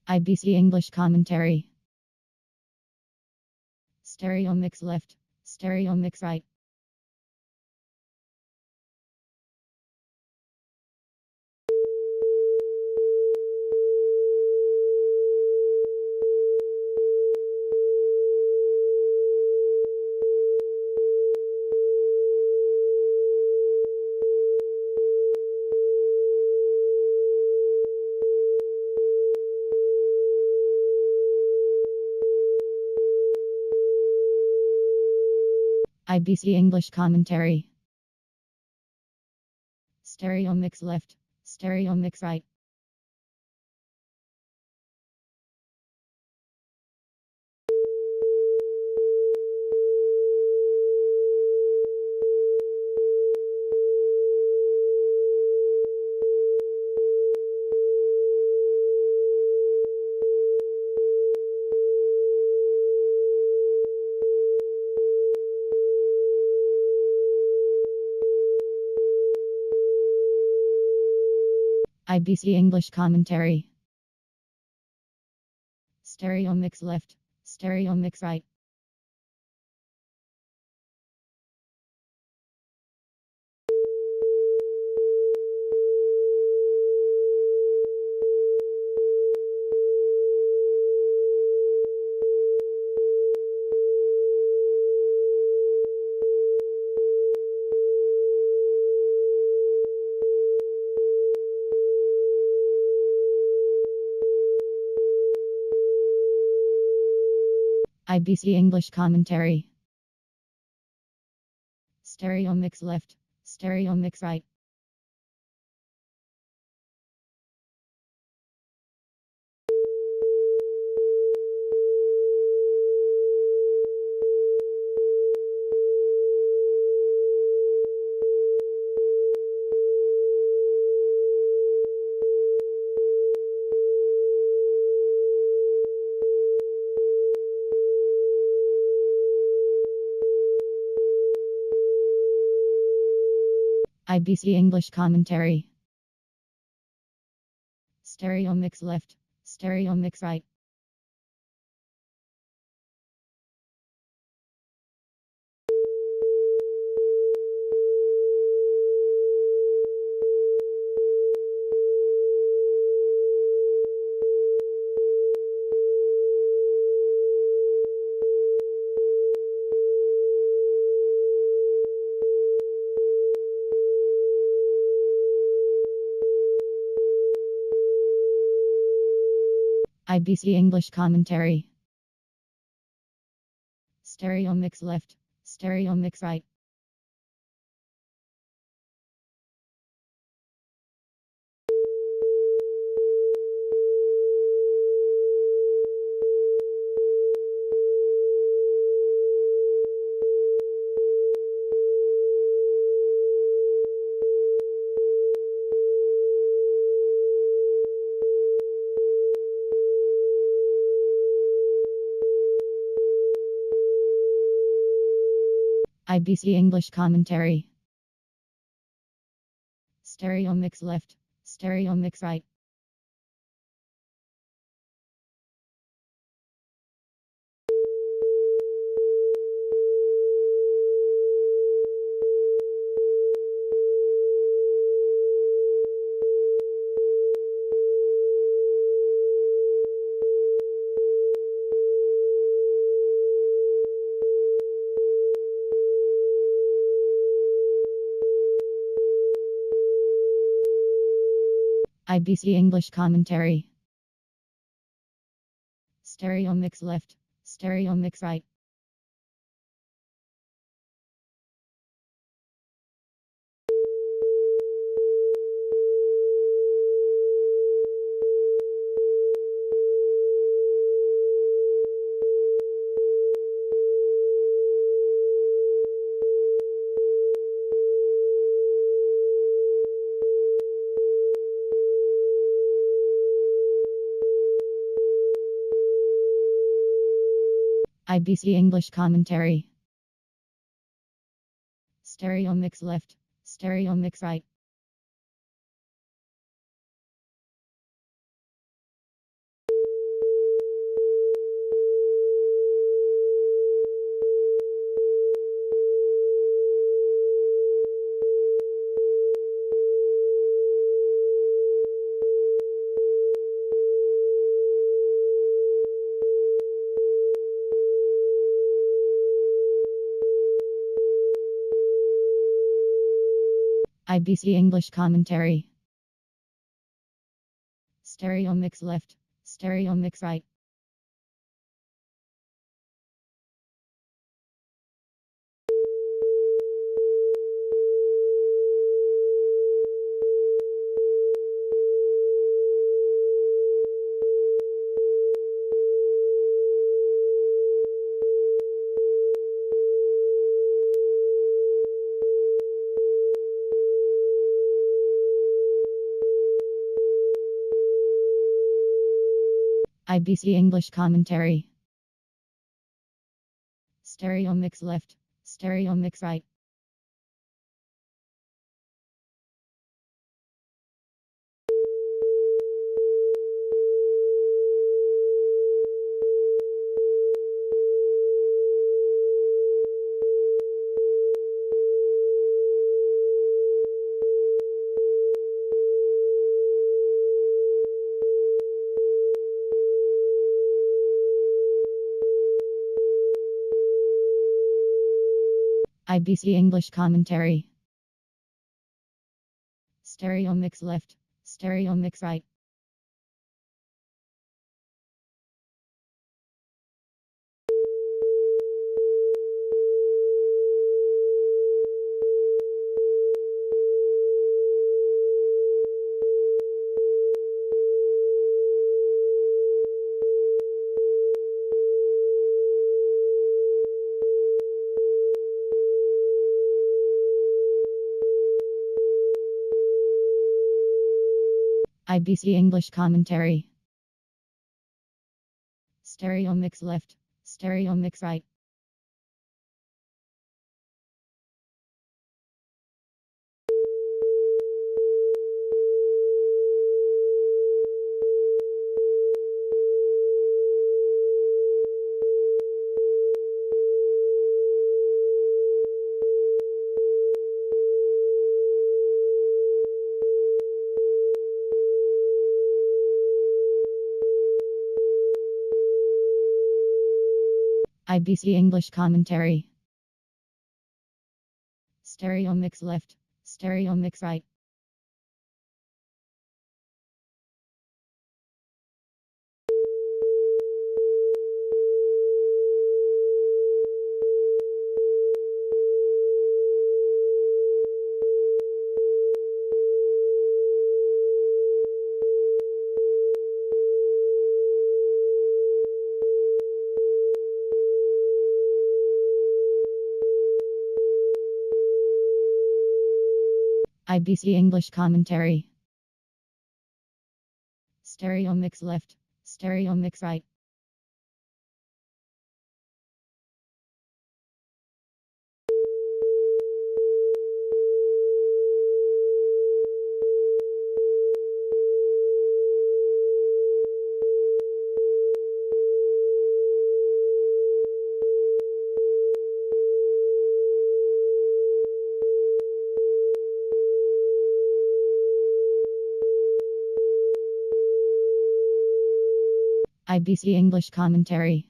IBC English commentary. Stereo mix left, stereo mix right. IBC English commentary. Stereo mix left, stereo mix right. IBC English commentary. Stereo mix left, stereo mix right. IBC English commentary. Stereo mix left, stereo mix right. IBC English commentary. Stereo mix left, stereo mix right. IBC English commentary. Stereo mix left, stereo mix right. IBC English commentary. Stereo mix left, stereo mix right. IBC English commentary. Stereo mix left, stereo mix right. IBC English commentary. Stereo mix left, stereo mix right. IBC English commentary. Stereo mix left, stereo mix right. IBC English commentary. Stereo mix left, stereo mix right. IBC English commentary. Stereo mix left, stereo mix right. IBC English commentary. Stereo mix left, stereo mix right. IBC English commentary. Stereo mix left, stereo mix right. IBC English commentary. Stereo mix left, stereo mix right. IBC English commentary.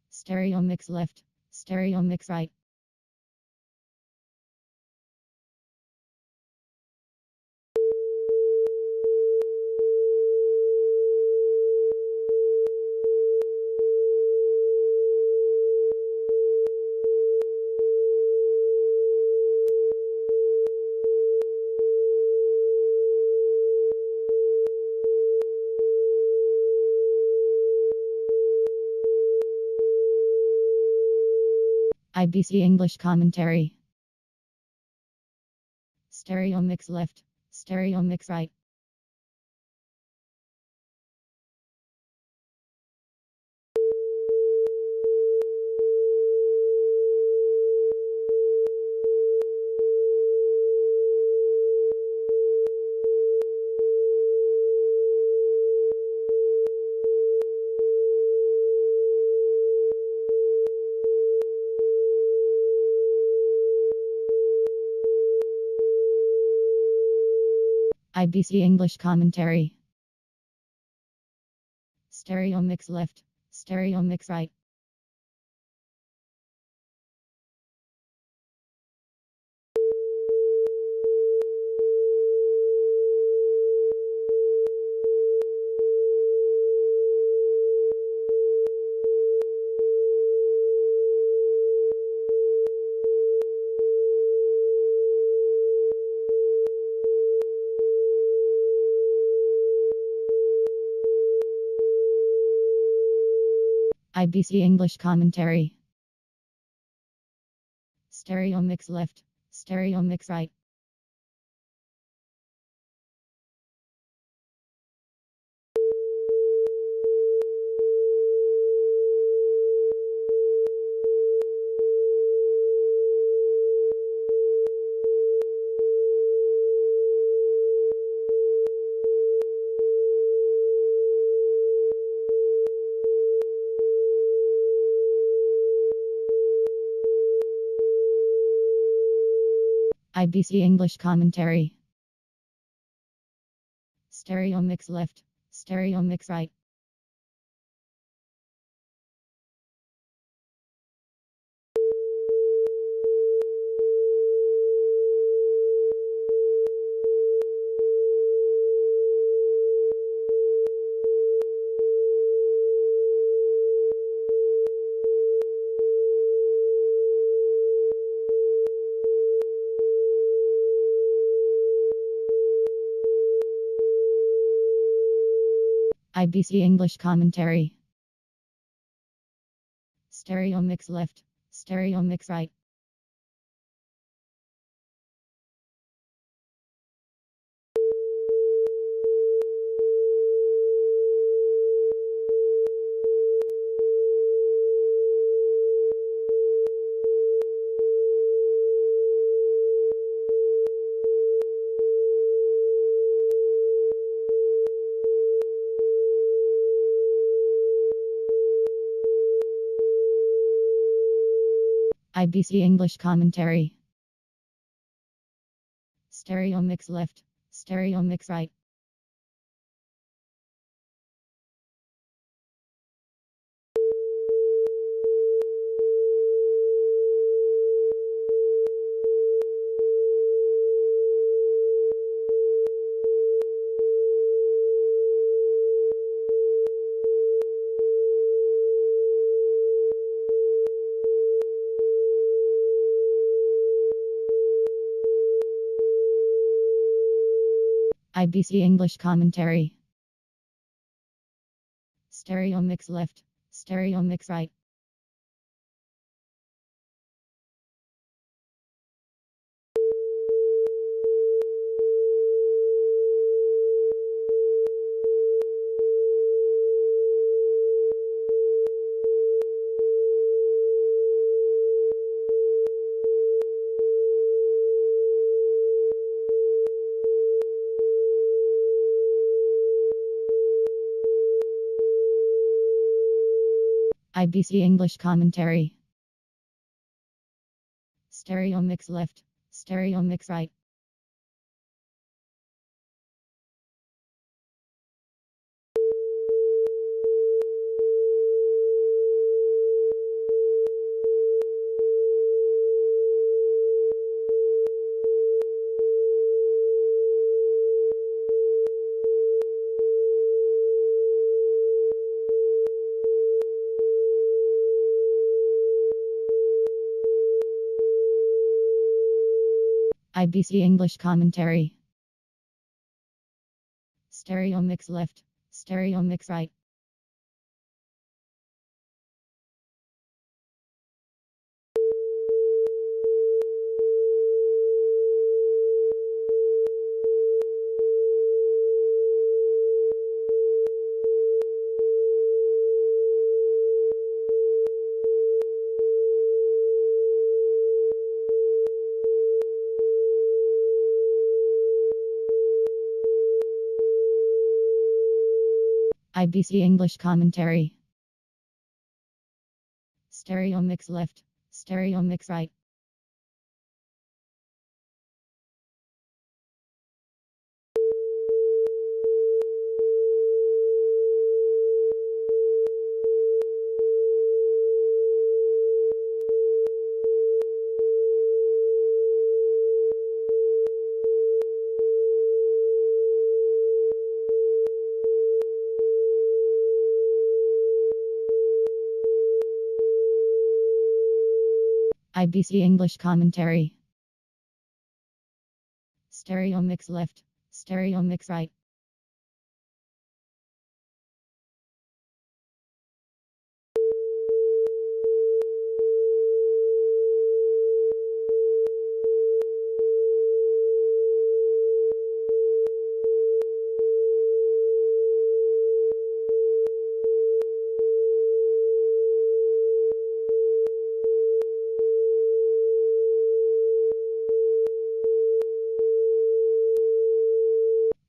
Stereo mix left, stereo mix right. IBC English commentary. Stereo mix left, stereo mix right. IBC English commentary. Stereo mix left, stereo mix right. IBC English commentary. Stereo mix left, stereo mix right. IBC English commentary. Stereo mix left, stereo mix right. IBC English commentary. Stereo mix left, stereo mix right. IBC English commentary. Stereo mix left, stereo mix right. IBC English commentary. Stereo mix left, stereo mix right. IBC English commentary. Stereo mix left, stereo mix right. IBC English commentary. Stereo mix left, stereo mix right. IBC English commentary. Stereo mix left, stereo mix right. IBC English commentary. Stereo mix left, stereo mix right.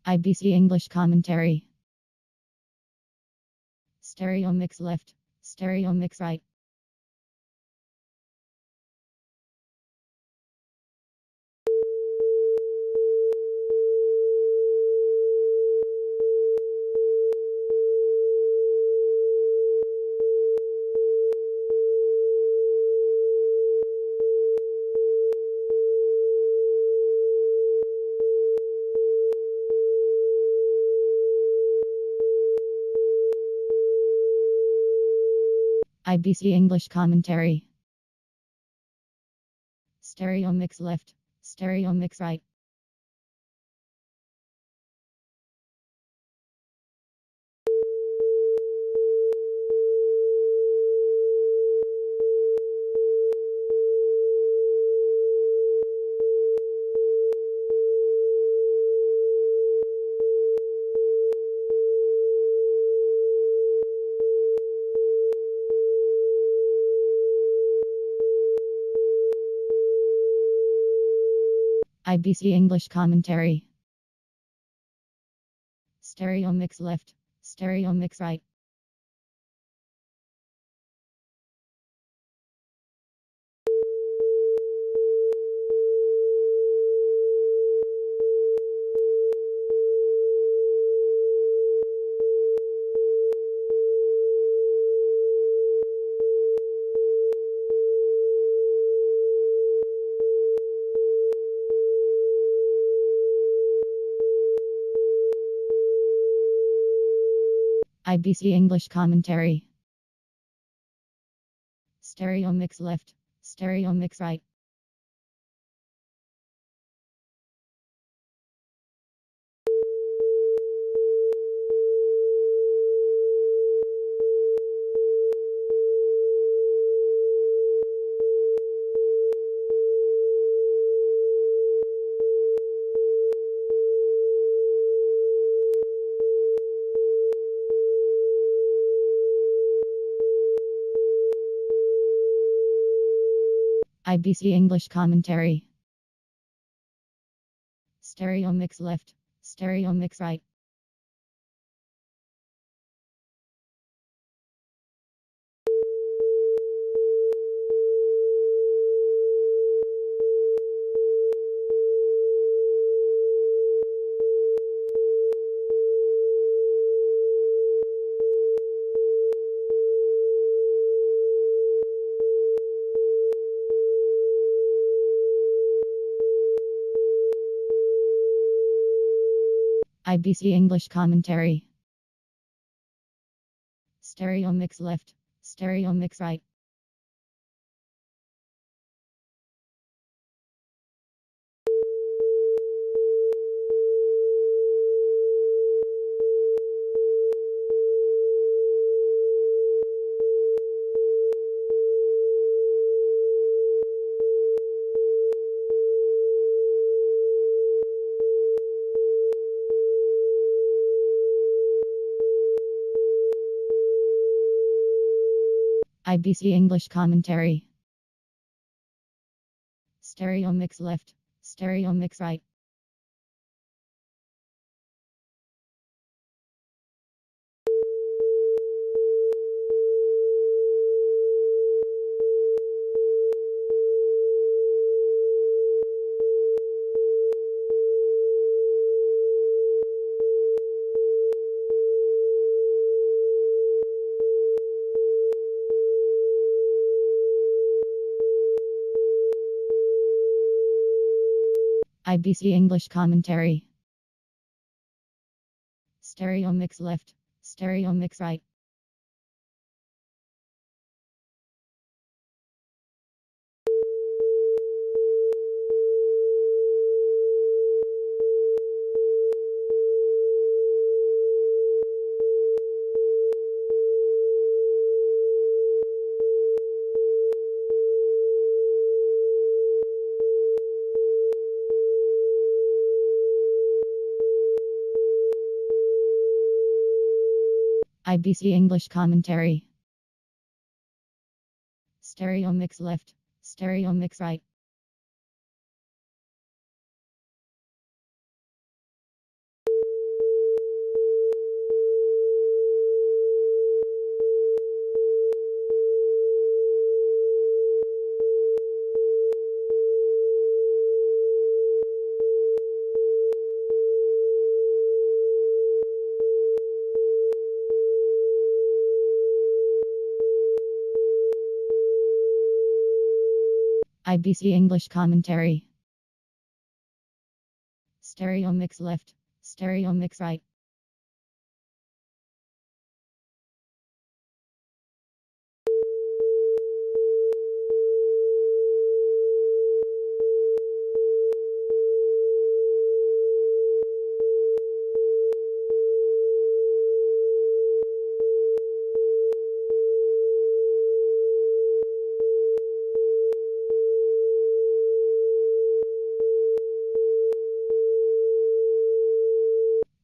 IBC English commentary. Stereo mix left, stereo mix right. IBC English commentary. Stereo mix left, stereo mix right. IBC English commentary. Stereo mix left, stereo mix right. IBC English commentary. Stereo mix left, stereo mix right. IBC English commentary. Stereo mix left, stereo mix right. IBC English commentary. Stereo mix left, stereo mix right. IBC English commentary. Stereo mix left, stereo mix right. IBC English commentary. Stereo mix left, stereo mix right. IBC English commentary. Stereo mix left, stereo mix right. IBC English commentary. Stereo mix left, stereo mix right.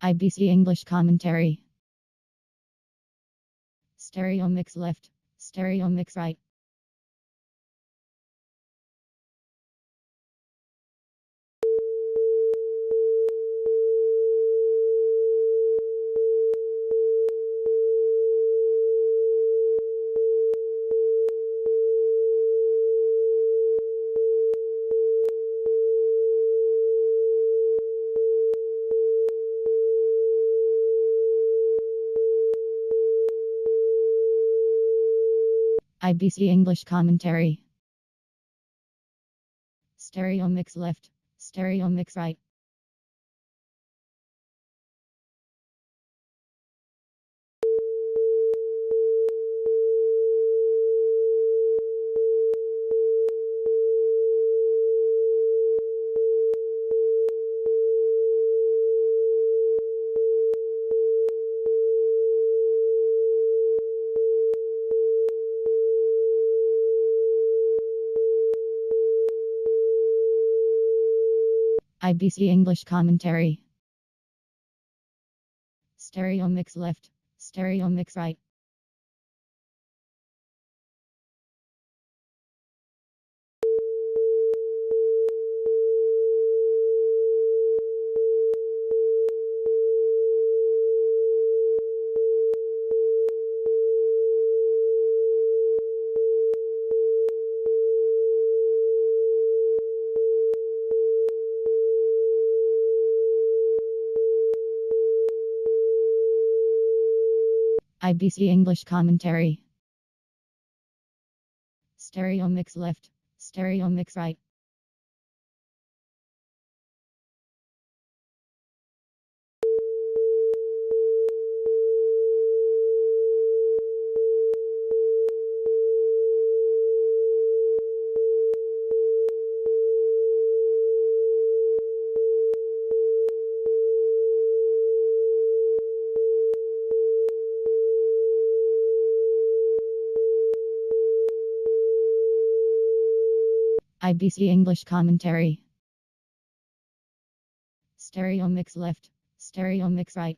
IBC English commentary. Stereo mix left, stereo mix right. IBC English commentary. Stereo mix left, stereo mix right. IBC English commentary. Stereo mix left, stereo mix right. IBC English commentary. Stereo mix left, stereo mix right. IBC English commentary. Stereo mix left, stereo mix right.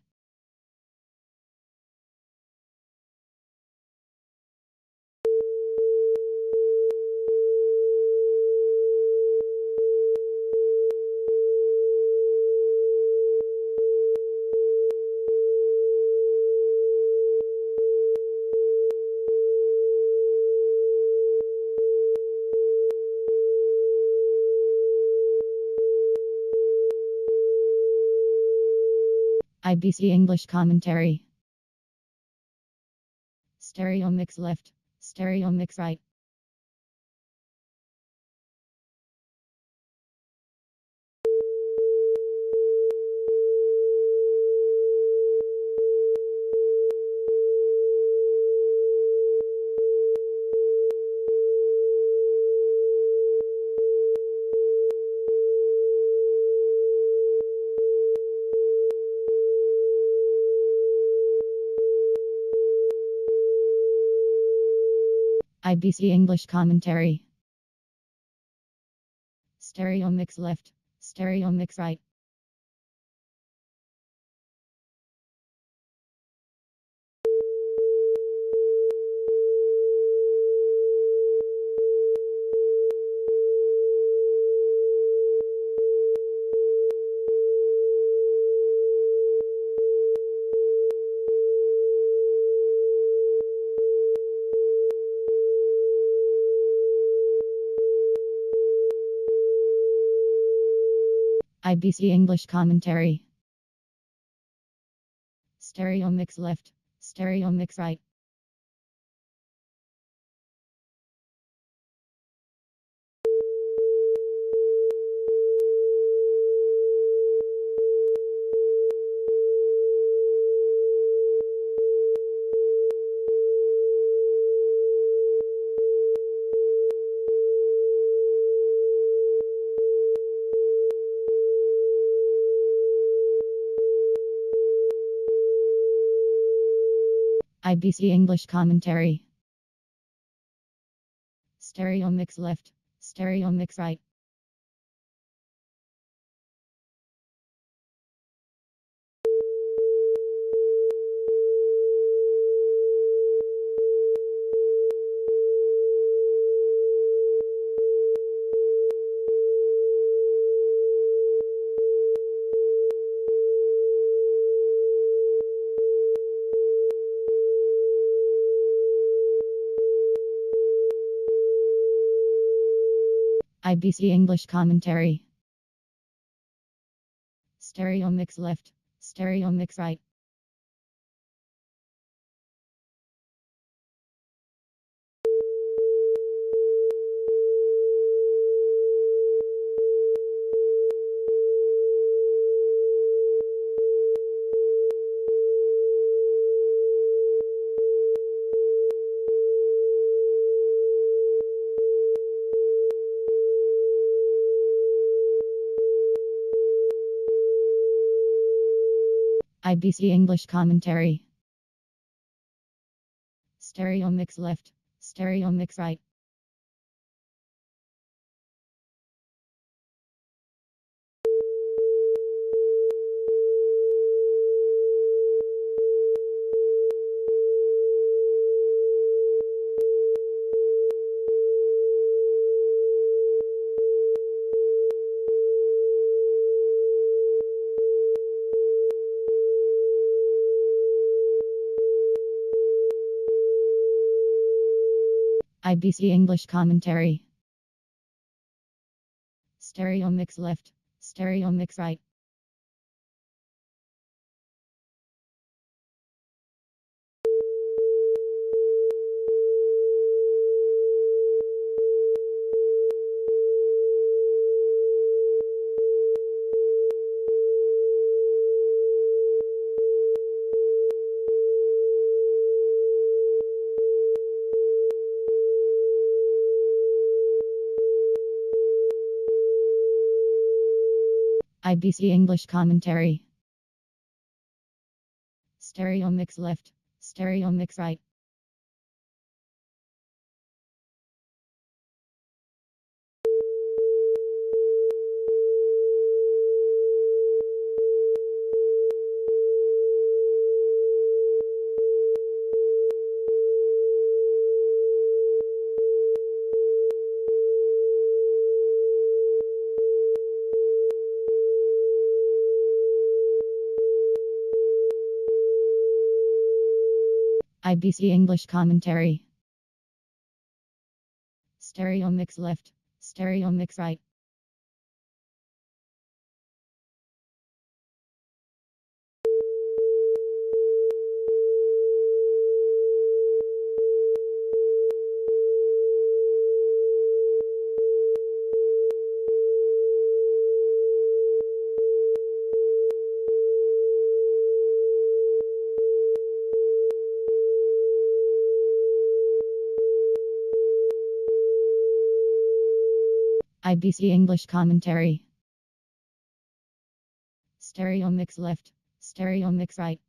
IBC English commentary. Stereo mix left, stereo mix right. IBC English commentary. Stereo mix left, stereo mix right. IBC English commentary. Stereo mix left, stereo mix right. IBC English commentary. Stereo mix left, stereo mix right. IBC English commentary. Stereo mix left, stereo mix right. IBC English commentary. Stereo mix left, stereo mix right. IBC English commentary. Stereo mix left, stereo mix right. IBC English commentary. Stereo mix left, stereo mix right. IBC English commentary. Stereo mix left, stereo mix right. IBC English commentary. Stereo mix left, stereo mix right.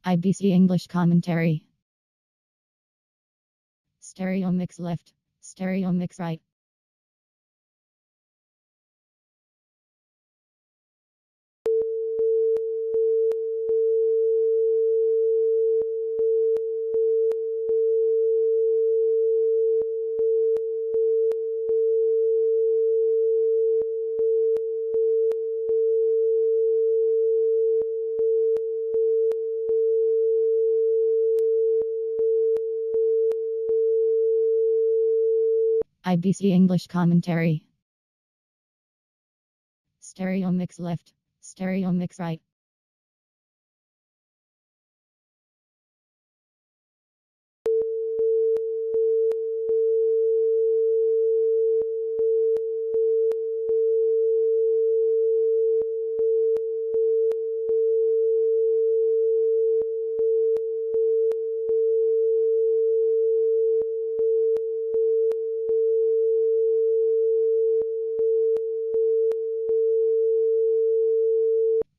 IBC English commentary. Stereo mix left, stereo mix right. IBC English commentary. Stereo mix left, stereo mix right.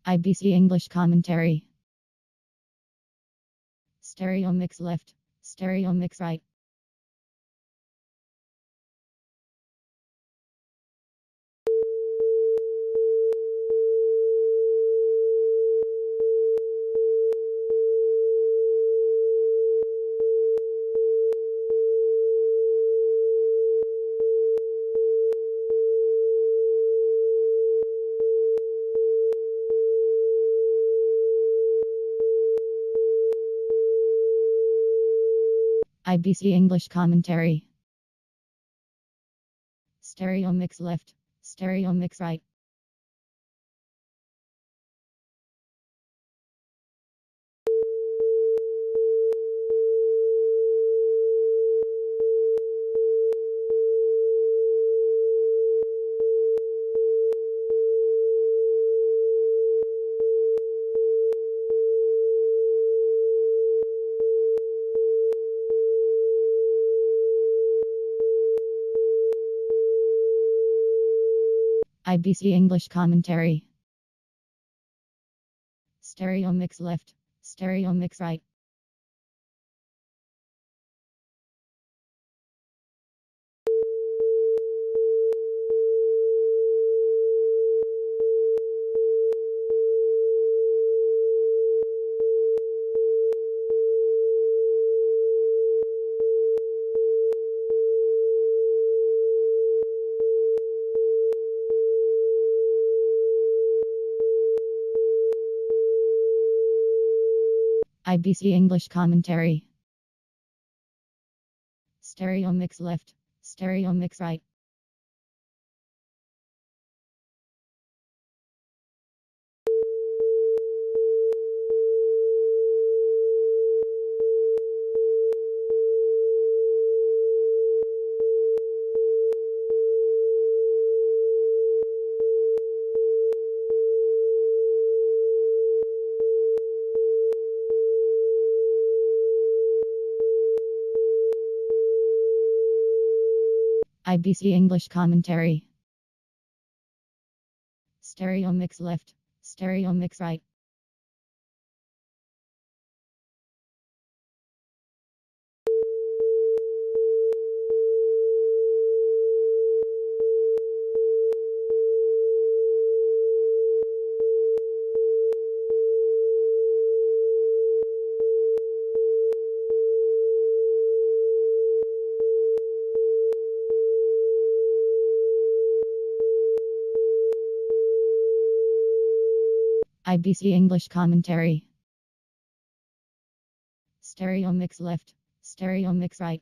IBC English commentary. Stereo mix left, stereo mix right. IBC English commentary. Stereo mix left, stereo mix right. IBC English commentary. Stereo mix left, stereo mix right. IBC English commentary. Stereo mix left, stereo mix right. IBC English commentary. Stereo mix left, stereo mix right. IBC English commentary. Stereo mix left, stereo mix right.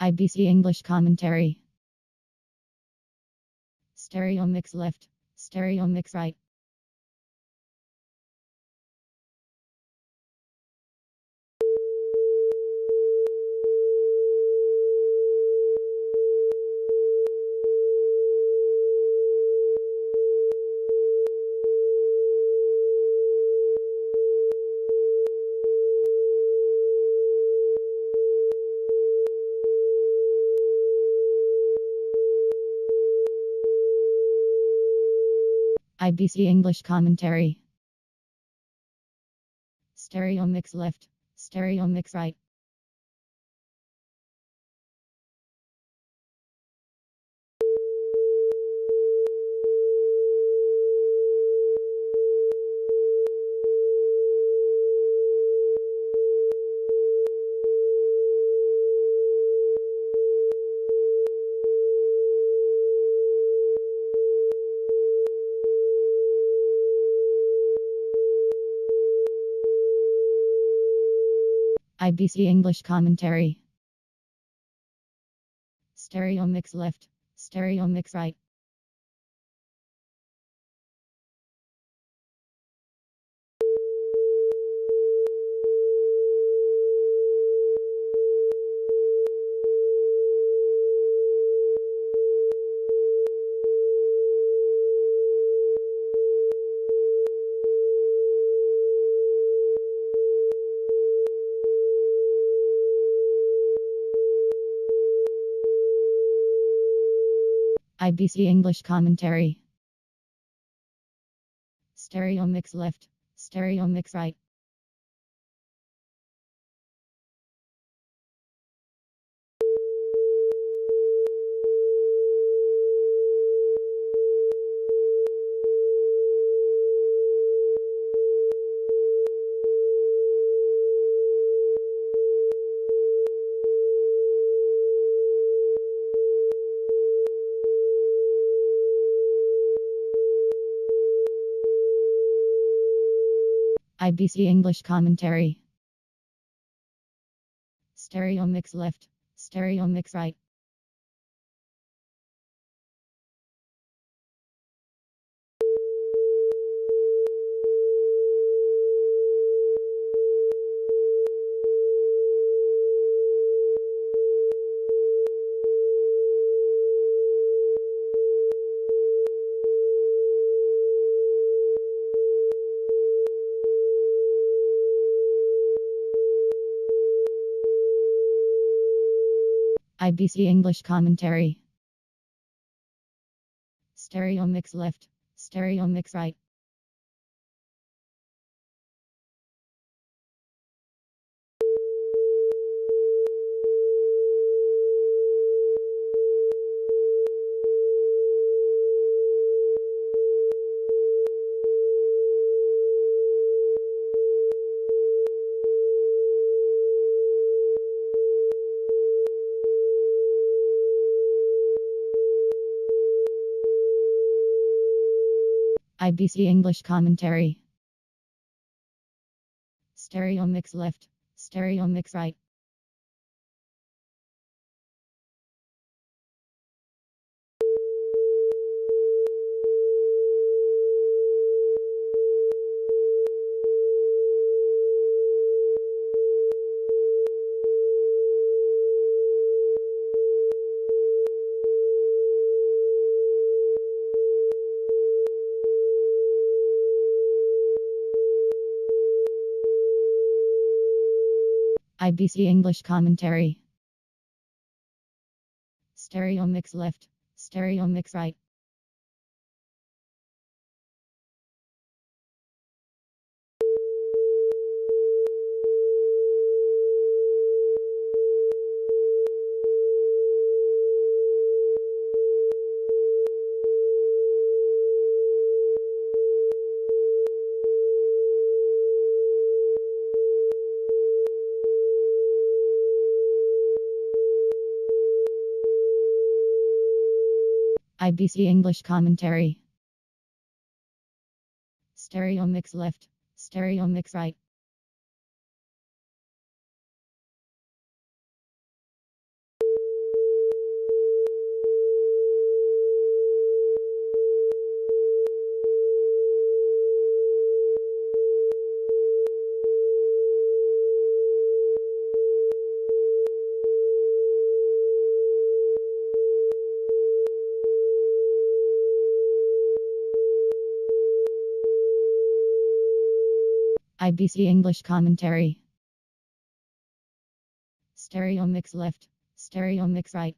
IBC English commentary. Stereo mix left, stereo mix right. IBC English commentary. Stereo mix left, stereo mix right. IBC English commentary. Stereo mix left, stereo mix right. IBC English commentary. Stereo mix left, stereo mix right. IBC English commentary. Stereo mix left, stereo mix right. IBC English commentary. Stereo mix left, stereo mix right. IBC English commentary. Stereo mix left, stereo mix right. IBC English commentary. Stereo mix left, stereo mix right. IBC English commentary. Stereo mix left, stereo mix right. IBC English commentary. Stereo mix left, stereo mix right.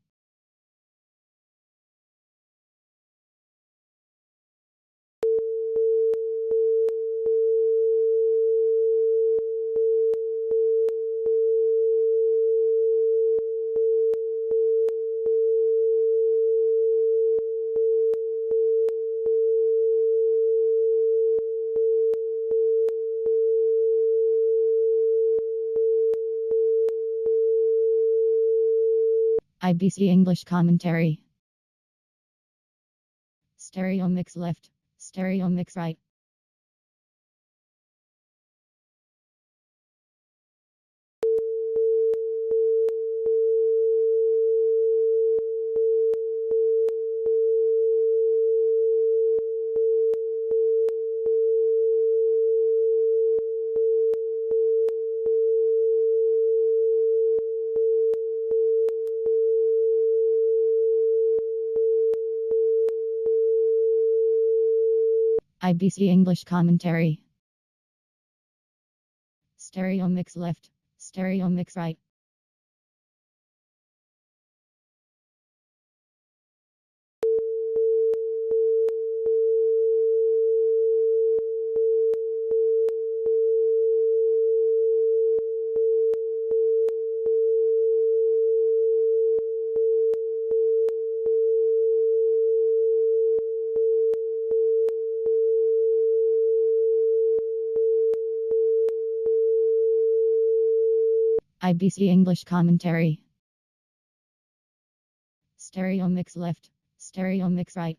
IBC English commentary. Stereo mix left, stereo mix right. IBC English commentary. Stereo mix left, stereo mix right. IBC English commentary. Stereo mix left, stereo mix right.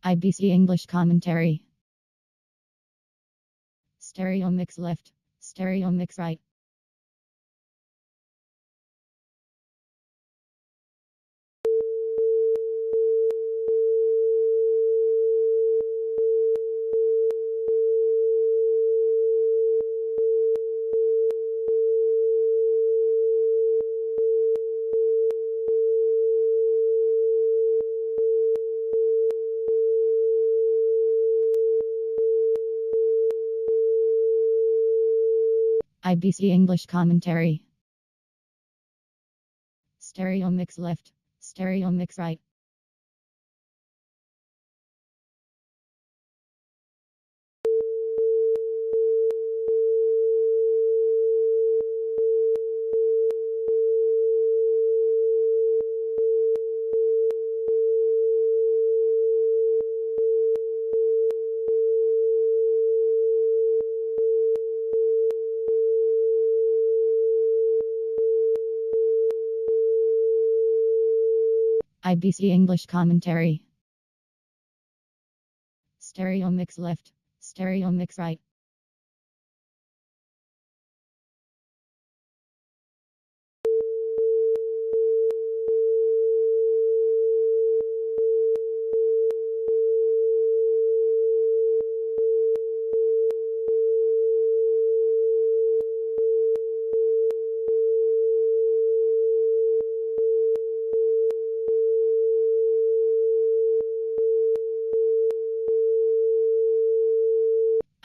IBC English commentary. Stereo mix left, stereo mix right. IBC English commentary. Stereo mix left, stereo mix right. IBC English commentary. Stereo mix left, stereo mix right.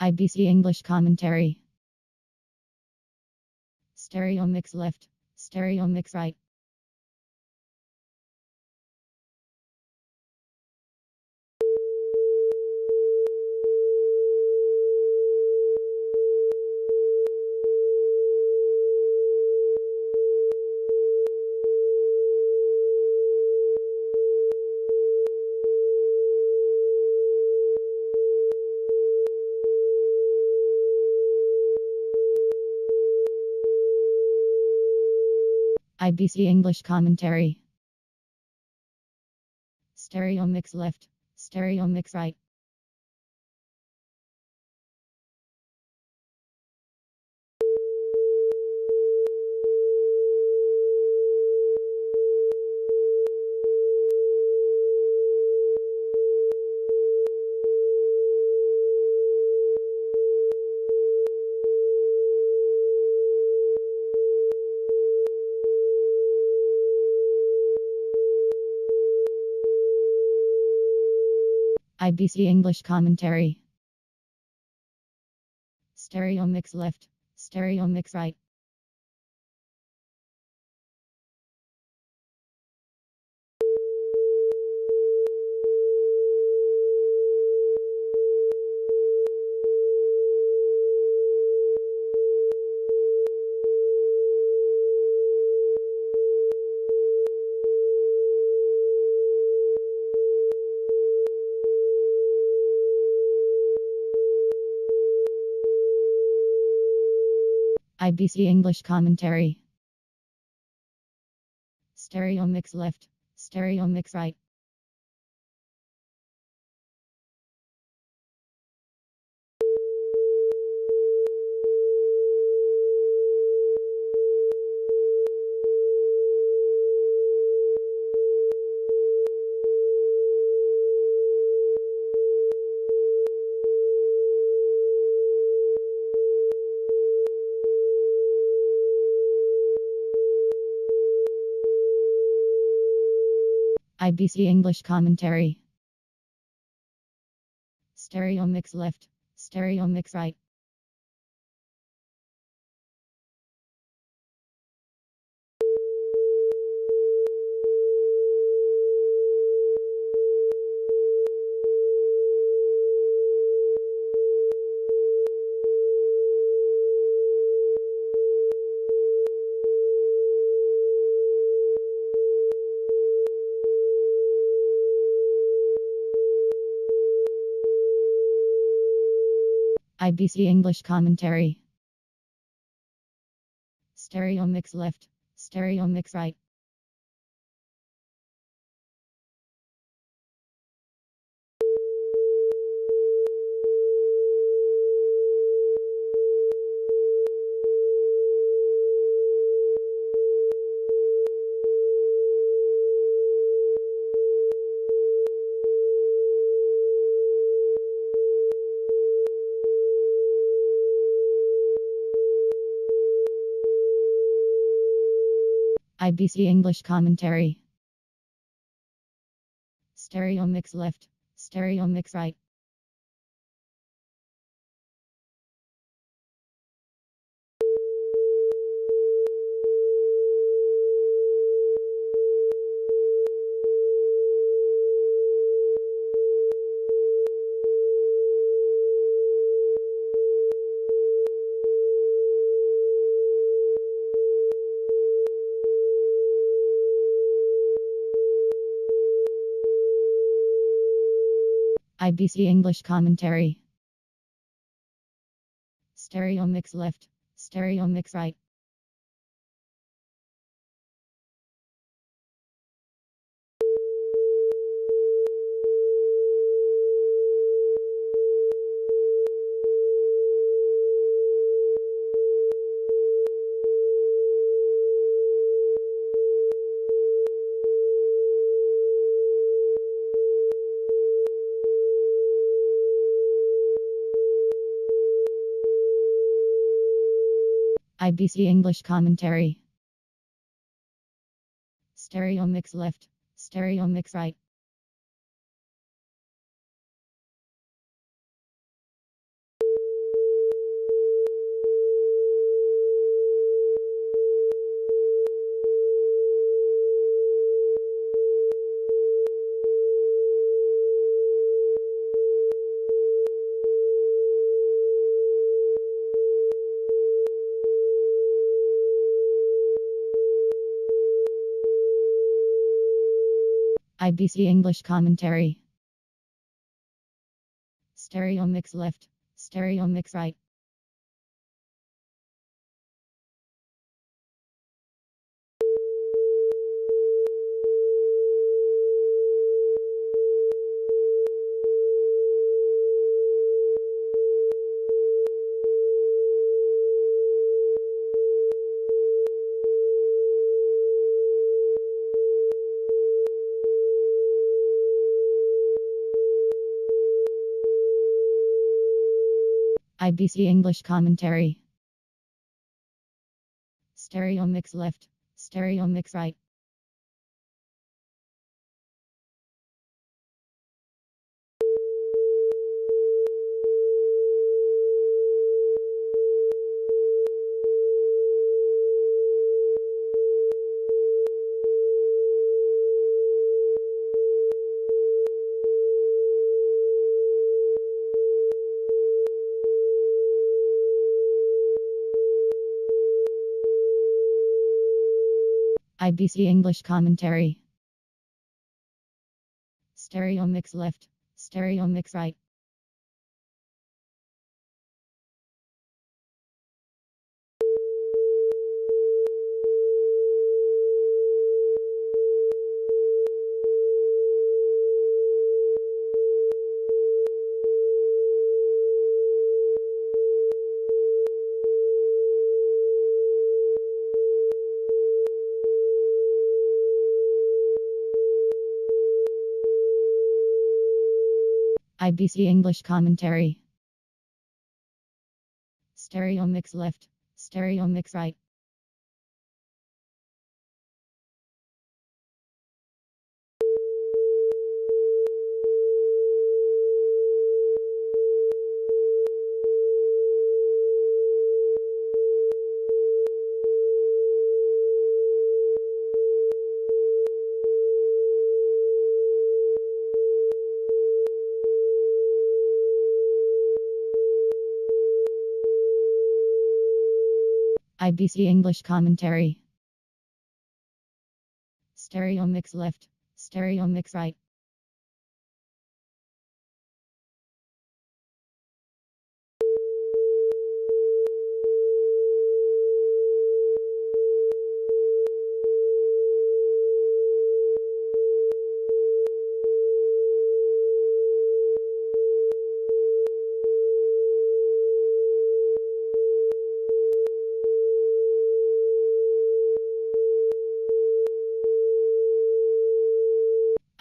IBC English commentary. Stereo mix left, stereo mix right. IBC English commentary. Stereo mix left, stereo mix right. IBC English commentary. Stereo mix left, stereo mix right. IBC English commentary. Stereo mix left, stereo mix right. IBC English commentary. Stereo mix left, stereo mix right. IBC English commentary. Stereo mix left, stereo mix right. IBC English commentary. Stereo mix left, stereo mix right. IBC English commentary. Stereo mix left, stereo mix right. IBC English commentary. Stereo mix left, stereo mix right. IBC English commentary. Stereo mix left, stereo mix right. IBC English commentary. Stereo mix left, stereo mix right. IBC English commentary. Stereo mix left, stereo mix right. IBC English commentary. Stereo mix left, stereo mix right. IBC English commentary. Stereo mix left, stereo mix right.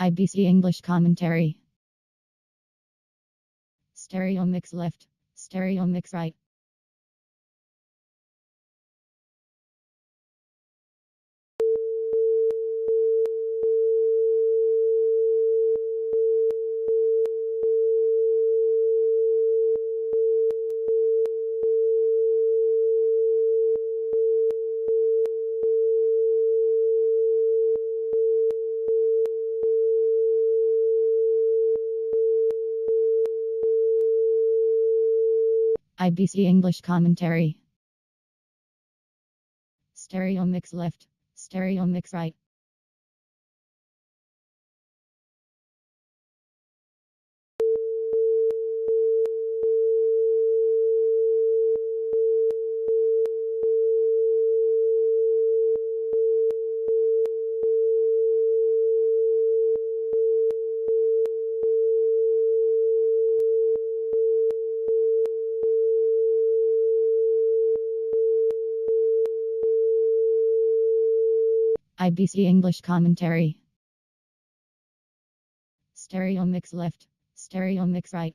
IBC English commentary. Stereo mix left, stereo mix right. IBC English commentary. Stereo mix left, stereo mix right. IBC English commentary. Stereo mix left, stereo mix right.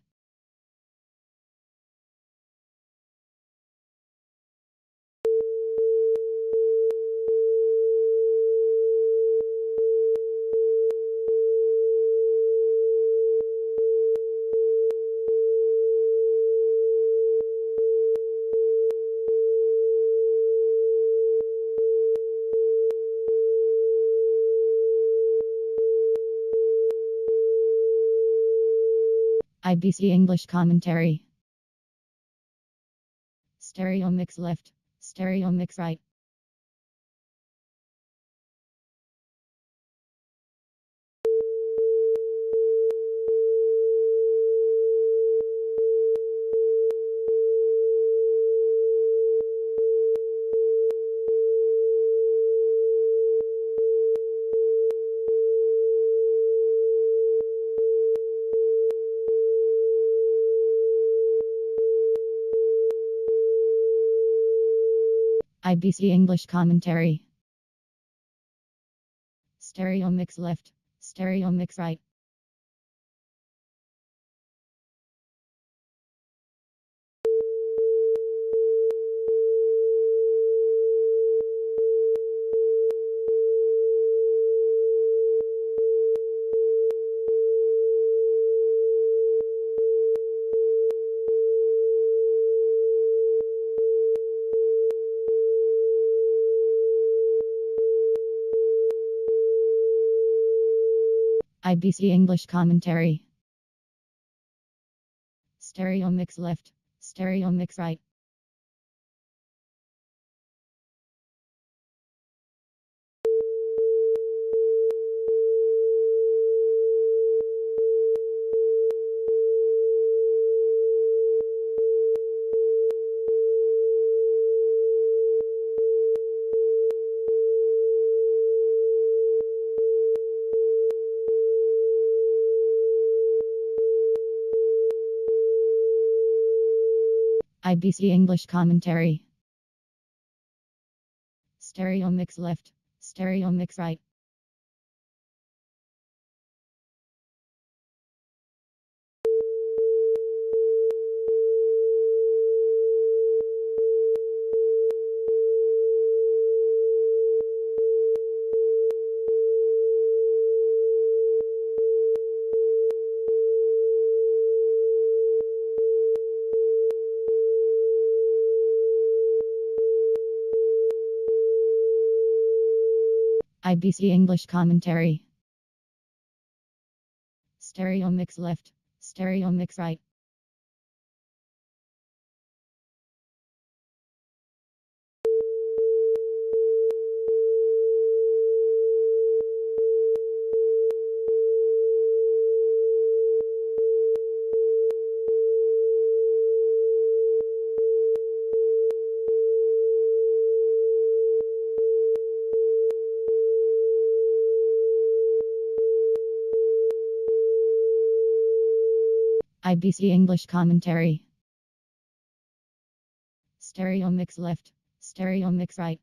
IBC English commentary. Stereo mix left, stereo mix right. IBC English commentary. Stereo mix left, stereo mix right. IBC English commentary. Stereo mix left, stereo mix right. IBC English commentary. Stereo mix left, stereo mix right. IBC English commentary. Stereo mix left, stereo mix right. IBC English commentary. Stereo mix left, stereo mix right.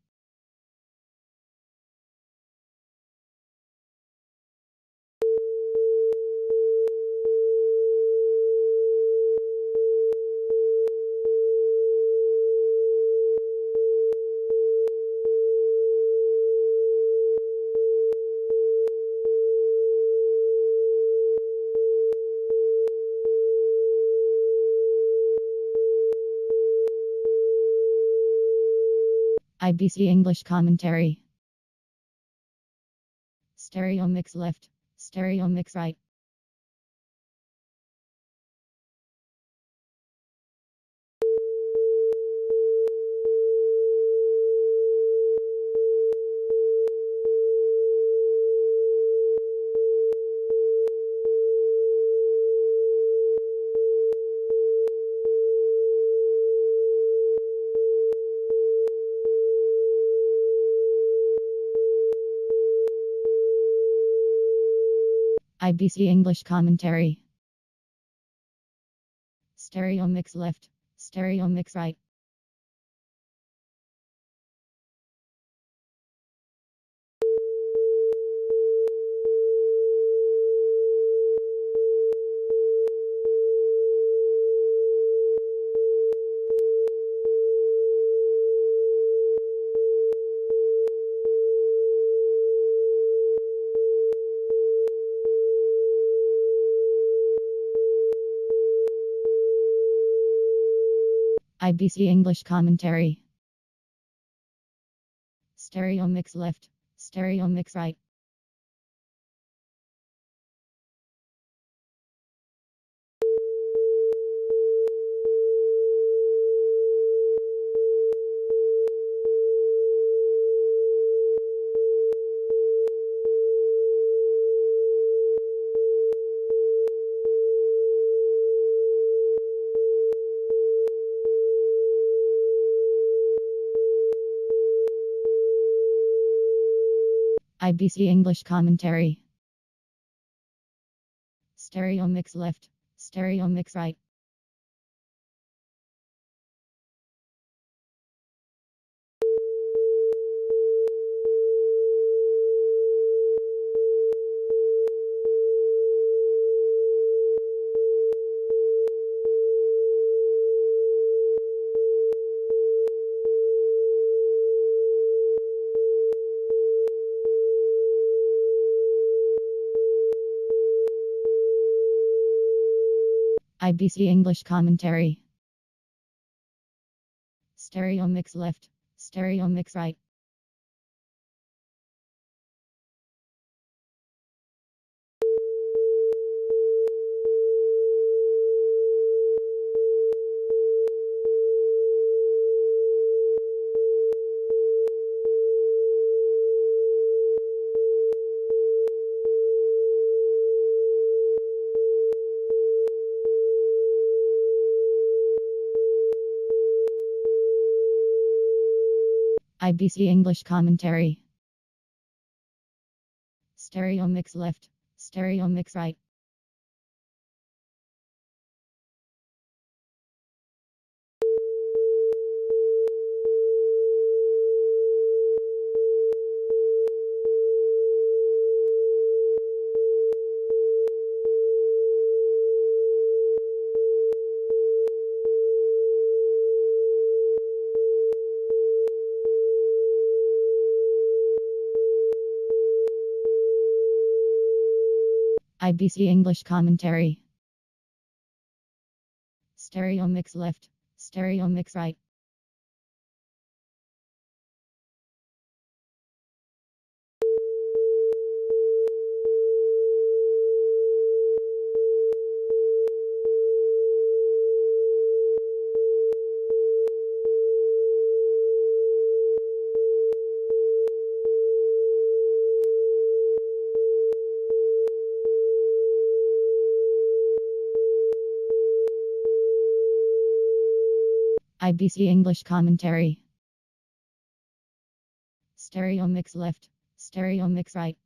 IBC English commentary. Stereo mix left, stereo mix right. IBC English commentary. Stereo mix left, stereo mix right. IBC English commentary. Stereo mix left, stereo mix right. IBC English commentary. Stereo mix left, stereo mix right. IBC English commentary. Stereo mix left, stereo mix right. IBC English commentary. Stereo mix left, stereo mix right. IBC English commentary. Stereo mix left, stereo mix right. IBC English commentary. Stereo mix left, stereo mix right.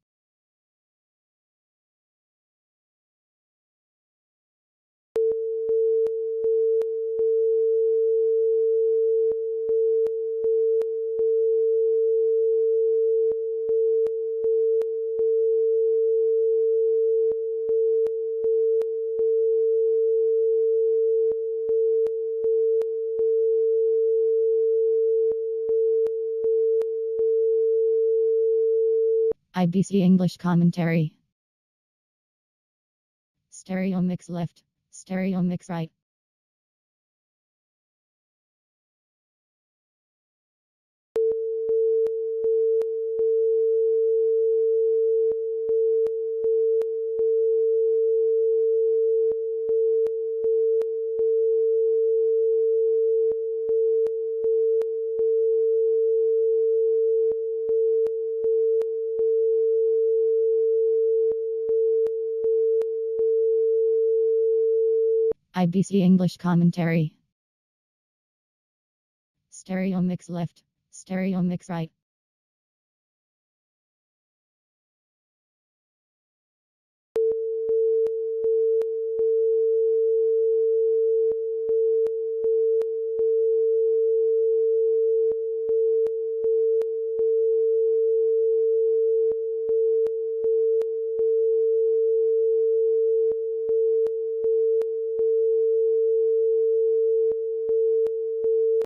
IBC English commentary. Stereo mix left, stereo mix right. IBC English commentary. Stereo mix left, stereo mix right.